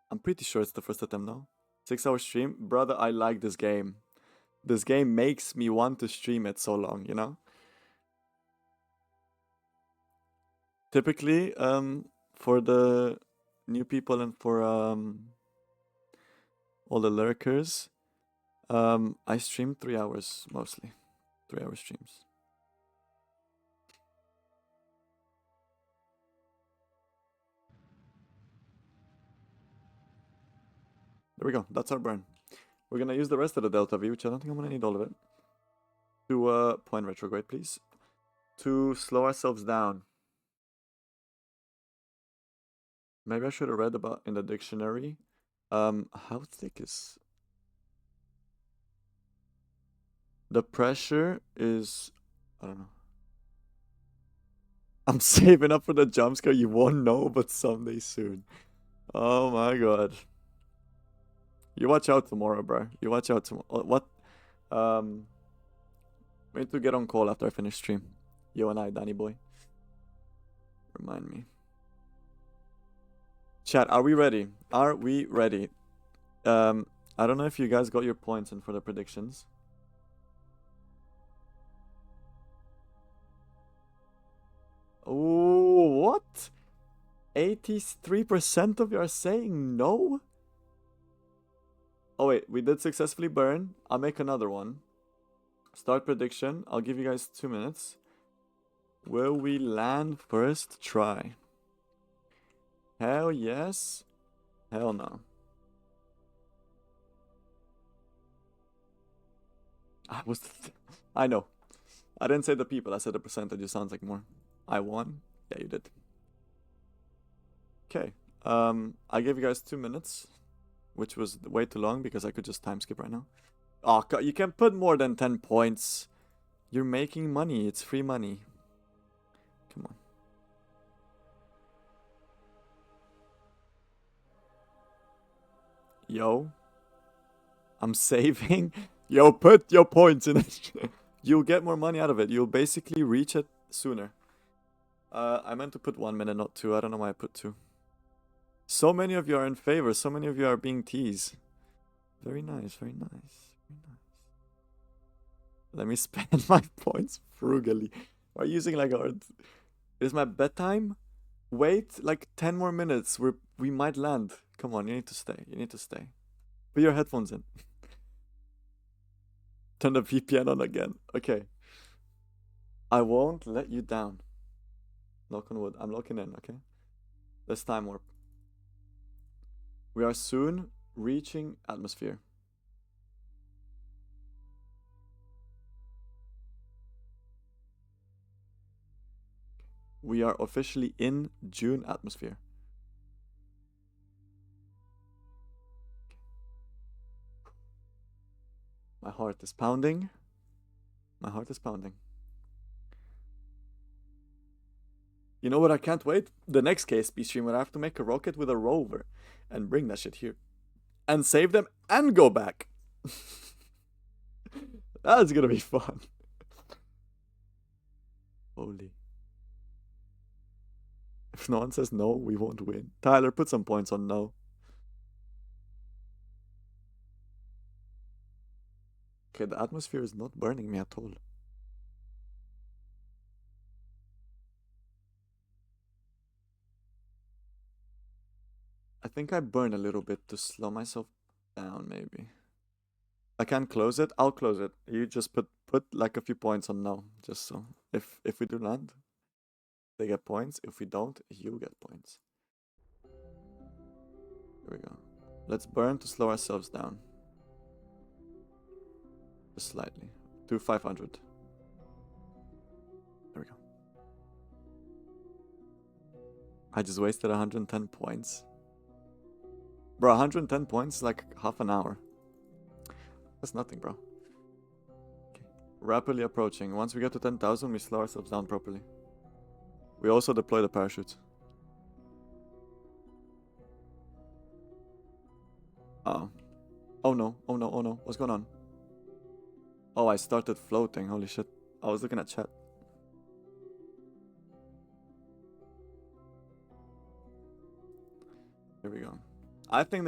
[SPEAKER 1] I'm pretty sure it's the first attempt now. 6-hour stream. Brother, I like this game. This game makes me want to stream it so long, you know? Typically, for the new people and for all the lurkers, I stream 3 hours mostly. 3-hour streams. There we go. That's our burn. We're gonna use the rest of the Delta V, which I don't think I'm gonna need all of it. To point retrograde, please. To slow ourselves down. Maybe I should have read about in the dictionary. How thick is... The pressure is... I don't know. I'm saving up for the jump scare. You won't know, but someday soon. Oh my god. You watch out tomorrow, bro. You watch out tomorrow. What? We need to get on call after I finish stream. You and I, Danny boy. Remind me. Chat, are we ready? Are we ready? I don't know if you guys got your points in for the predictions. Oh, what? 83% of you are saying no? Oh wait, we did successfully burn. I'll make another one. Start prediction. I'll give you guys 2 minutes. Will we land first try? Hell yes. Hell no. I know. I didn't say the people. I said the percentage. It sounds like more. I won. Yeah, you did. Okay. I gave you guys 2 minutes, which was way too long because I could just time skip right now. Oh, God, you can put more than 10 points. You're making money. It's free money. Come on. Yo. I'm saving. Yo, put your points in it. You'll get more money out of it. You'll basically reach it sooner. I meant to put 1 minute, not 2. I don't know why I put 2. So many of you are in favor. So many of you are being teased. Very nice, very nice, very nice. Let me spend my points frugally. Are you using like art? Is my bedtime? Wait like 10 more minutes. We might land. Come on, you need to stay. You need to stay. Put your headphones in. Turn the VPN on again. Okay. I won't let you down. Knock on wood. I'm locking in, okay? Let's time warp. We are soon reaching atmosphere. We are officially in June atmosphere. My heart is pounding. My heart is pounding. You know what? I can't wait. The next KSP stream where I have to make a rocket with a rover and bring that shit here and save them and go back. That's gonna be fun. Holy. If no one says no, we won't win. Tyler, put some points on no. Okay, the atmosphere is not burning me at all. I think I burn a little bit to slow myself down, maybe. I can't close it. I'll close it. You just put like a few points on no, just so. If we do land, they get points. If we don't, you get points. Here we go. Let's burn to slow ourselves down. Just slightly. Do 500. There we go. I just wasted 110 points. Bro, 110 points is like half an hour. That's nothing, bro. Okay. Rapidly approaching. Once we get to 10,000, we slow ourselves down properly. We also deploy the parachute. Oh. Oh no. Oh no. Oh no. What's going on? Oh, I started floating. Holy shit. I was looking at chat. Here we go. I think,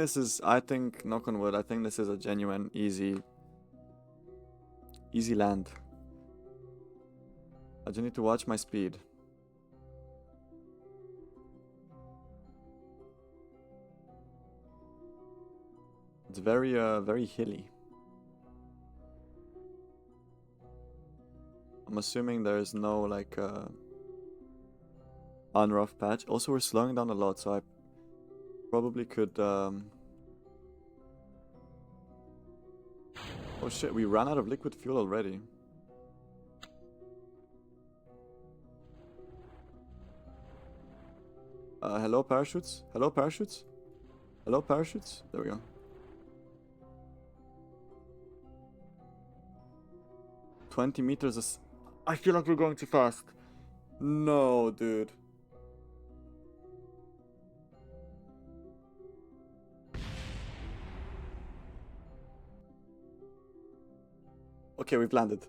[SPEAKER 1] knock on wood, I think this is a genuine, easy land. I just need to watch my speed. It's very hilly. I'm assuming there's no, like, unrough patch. Also, we're slowing down a lot, so I probably could, Oh shit, we ran out of liquid fuel already. Hello, parachutes? Hello, parachutes? Hello, parachutes? There we go. 20 meters is... I feel like we're going too fast. No, dude. Okay, we've landed.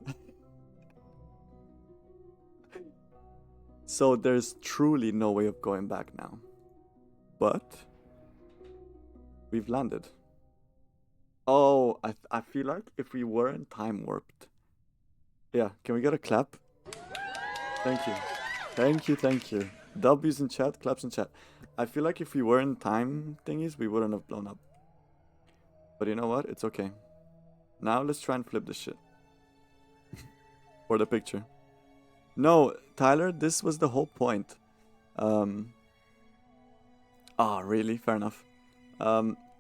[SPEAKER 1] So there's truly no way of going back now. But we've landed. Oh, I feel like if we weren't time warped. Yeah, can we get a clap? Thank you. Thank you, thank you. W's in chat, claps in chat. I feel like if we weren't time thingies, we wouldn't have blown up. But you know what? It's okay. Now let's try and flip this shit. For the picture. No, Tyler, this was the whole point. Really? Fair enough.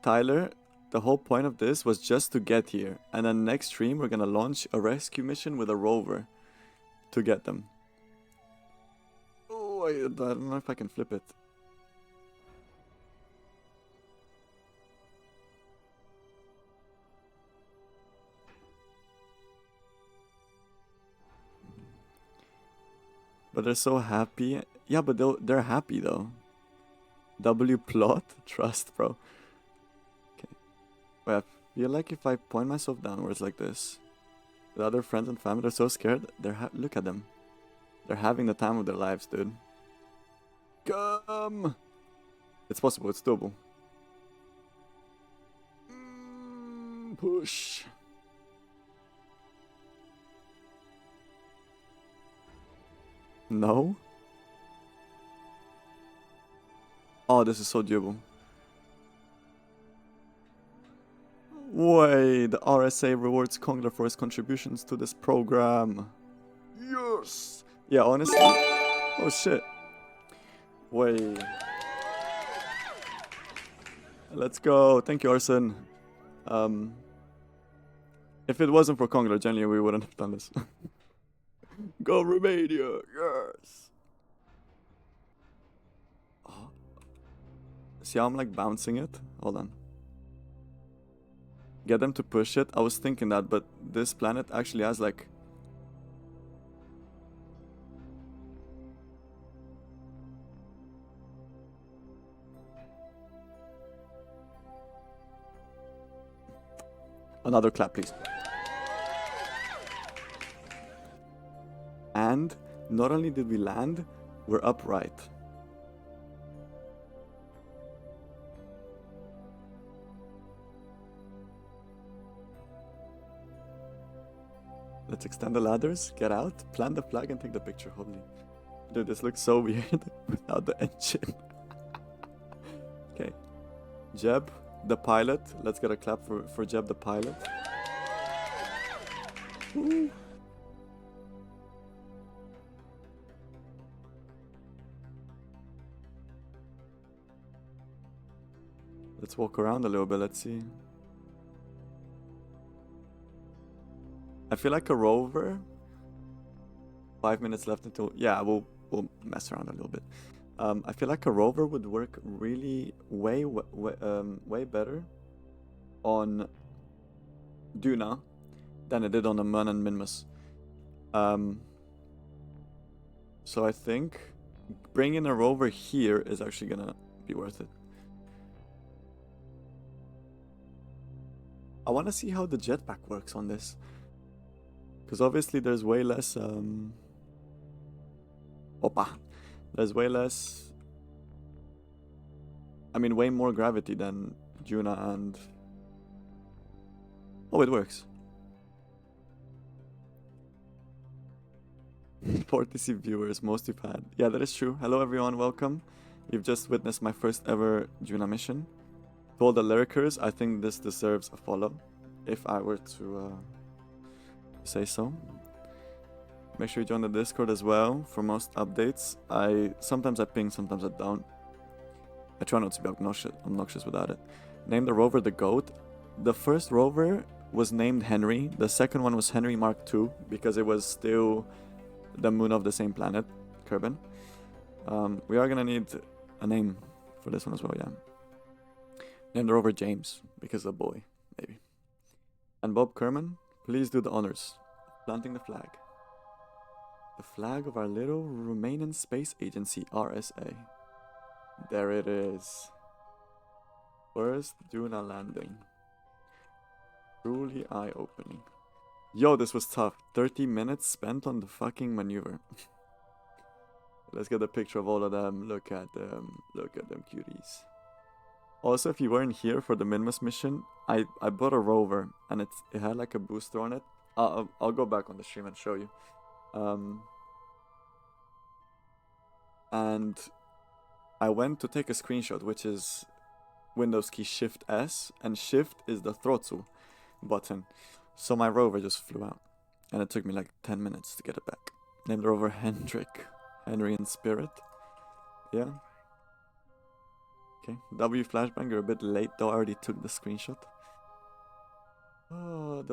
[SPEAKER 1] Tyler, the whole point of this was just to get here. And then next stream, we're gonna launch a rescue mission with a rover to get them. Oh, I don't know if I can flip it. But they're so happy. Yeah, but they're happy though. W plot? Trust, bro. Okay. Wait, I feel like if I point myself downwards like this, the other friends and family are so scared. Look at them. They're having the time of their lives, dude. Come! It's possible, it's doable. Push. No? Oh, this is so doable. Wait, the RSA rewards Kongler for his contributions to this program. Yes! Yeah, honestly. Oh shit. Wait. Let's go. Thank you, Arson. If it wasn't for Kongler, genuinely, we wouldn't have done this. Go Romania! Yes! Oh. See how I'm like bouncing it? Hold on. Get them to push it? I was thinking that, but this planet actually has like... Another clap, please. And not only did we land, we're upright. Let's extend the ladders, get out, plant the flag and take the picture. Holy. Dude, this looks so weird without the engine. Okay. Jeb, the pilot. Let's get a clap for Jeb, the pilot. Woo. Let's walk around a little bit, let's see. I feel like a rover. 5 minutes left until... Yeah, we'll mess around a little bit. I feel like a rover would work really way better on Duna than it did on the MUN and MINMUS. So I think bringing a rover here is actually gonna be worth it. I want to see how the jetpack works on this. Because obviously there's way less... There's way less... I mean, way more gravity than Juna and... Oh, it works. 40 viewers, most you've had. Yeah, that is true. Hello everyone, welcome. You've just witnessed my first ever Juna mission. To all the lurkers, I think this deserves a follow, if I were to say so. Make sure you join the Discord as well for most updates. Sometimes I ping, sometimes I don't. I try not to be obnoxious without it. Name the rover the GOAT. The first rover was named Henry. The second one was Henry Mark II because it was still the moon of the same planet, Kerbin. We are gonna need a name for this one as well, yeah. Name the rover James, because a boy, maybe. And Bob Kerman, please do the honors. Planting the flag. The flag of our little Romanian space agency, RSA. There it is. First Duna landing. Truly eye-opening. Yo, this was tough. 30 minutes spent on the fucking maneuver. Let's get a picture of all of them. Look at them. Look at them cuties. Also, if you weren't here for the MINMUS mission, I bought a rover and it had like a booster on it. I'll go back on the stream and show you. And I went to take a screenshot, which is Windows key Shift S, and Shift is the throttle button. So my rover just flew out, and it took me like 10 minutes to get it back. Named the rover Hendrik, Henry in spirit. Yeah. Okay, W flashbang, you're a bit late though. I already took the screenshot. Oh,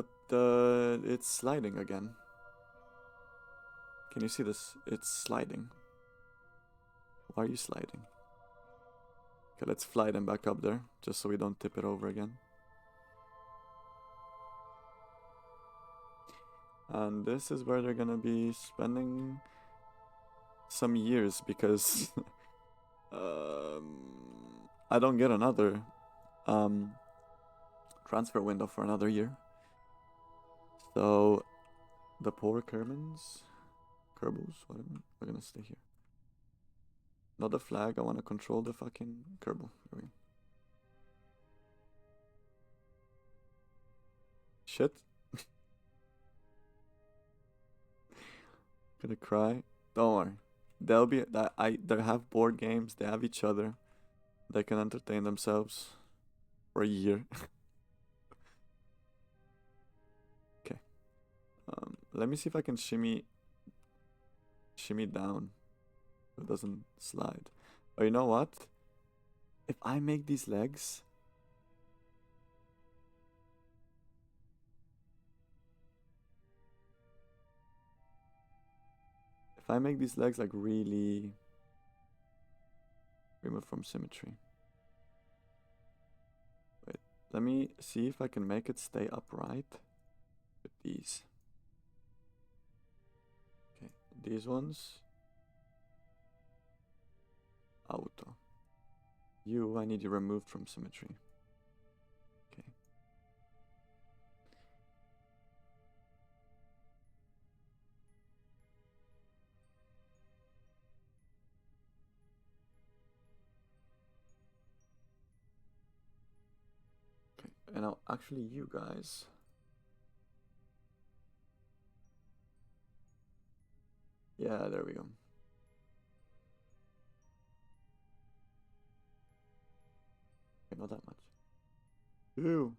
[SPEAKER 1] it's sliding again. Can you see this? It's sliding. Why are you sliding? Okay, let's fly them back up there, just so we don't tip it over again. And this is where they're gonna be spending some years, because I don't get another transfer window for another year. So the poor Kerbals, whatever, we're gonna stay here. Not the flag, I want to control the fucking Kerbal. Here we go. Shit. Gonna cry. Don't worry. They'll be they have board games, they have each other. They can entertain themselves for a year. Okay. Let me see if I can shimmy down. It doesn't slide. Oh, you know what? If I make these legs, like really remove from symmetry. Wait, let me see if I can make it stay upright with these. Okay, these ones. Auto. You, I need you removed from symmetry. Okay. Okay, and now actually you guys. Yeah, there we go. Not that much. Ew.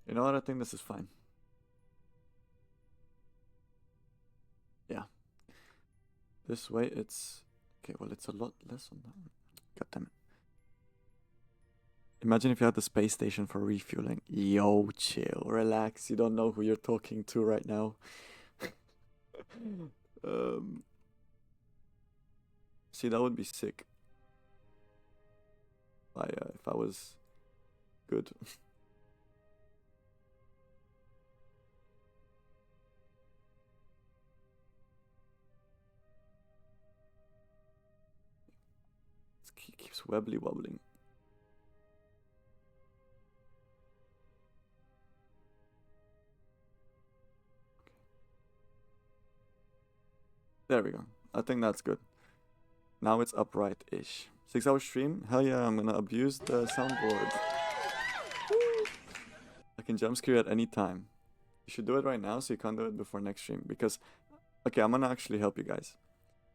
[SPEAKER 1] You know what? I think this is fine. Yeah. This way it's... Okay, well, it's a lot less on that one. God damn it. Imagine if you had the space station for refueling. Yo, chill, relax. You don't know who you're talking to right now. See, that would be sick. If I was good. It keeps wobbly wobbling. There we go. I think that's good. Now it's upright-ish. 6-hour stream? Hell yeah, I'm gonna abuse the soundboard. I can jump scare at any time. You should do it right now so you can't do it before next stream. Because, okay, I'm gonna actually help you guys.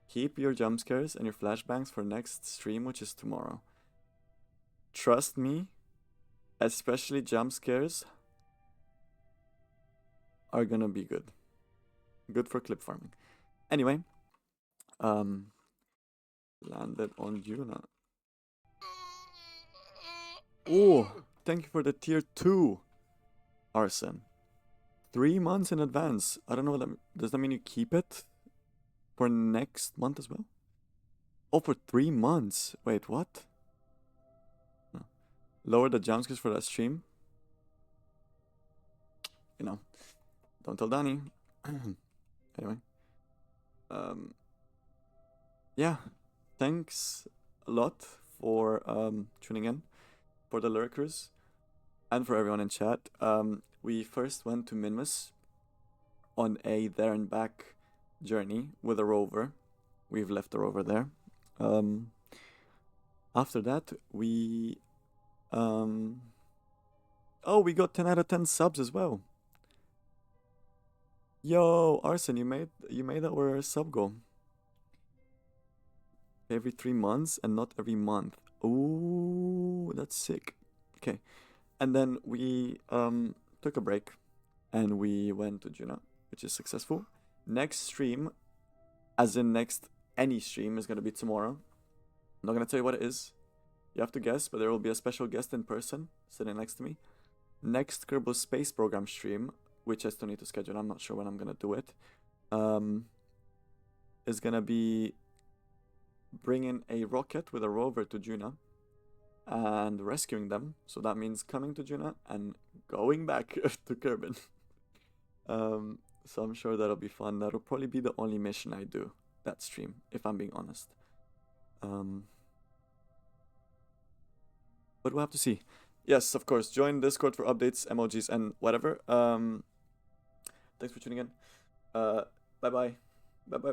[SPEAKER 1] Keep your jump scares and your flashbangs for next stream, which is tomorrow. Trust me, especially jump scares are gonna be good. Good for clip farming. Anyway, landed on Juna. Oh, thank you for the tier 2. Arson. 3 months in advance. I don't know what that does. That mean you keep it for next month as well? Oh, for 3 months. Wait, what? No. Lower the jumpscares for that stream. You know, don't tell Danny. Anyway. Yeah. Thanks a lot for tuning in, for the lurkers, and for everyone in chat. We first went to MINMUS on a there and back journey with a rover. We've left the rover there. After that, we we got 10 out of 10 subs as well. Yo, Arson, you made our sub goal. Every 3 months and not every month. Ooh, that's sick. Okay. And then we took a break and we went to Juna, which is successful. Next stream, as in next any stream, is gonna be tomorrow. I'm not gonna tell you what it is. You have to guess, but there will be a special guest in person sitting next to me. Next Kerbal Space Program stream, which I still need to schedule. I'm not sure when I'm gonna do it. Is gonna be bringing a rocket with a rover to Juna and rescuing them. So that means coming to Juna and going back to Kerbin. So I'm sure that'll be fun. That'll probably be the only mission I do that stream, if I'm being honest. But we'll have to see. Yes, of course. Join Discord for updates, emojis, and whatever. Thanks for tuning in. Bye-bye. Bye-bye.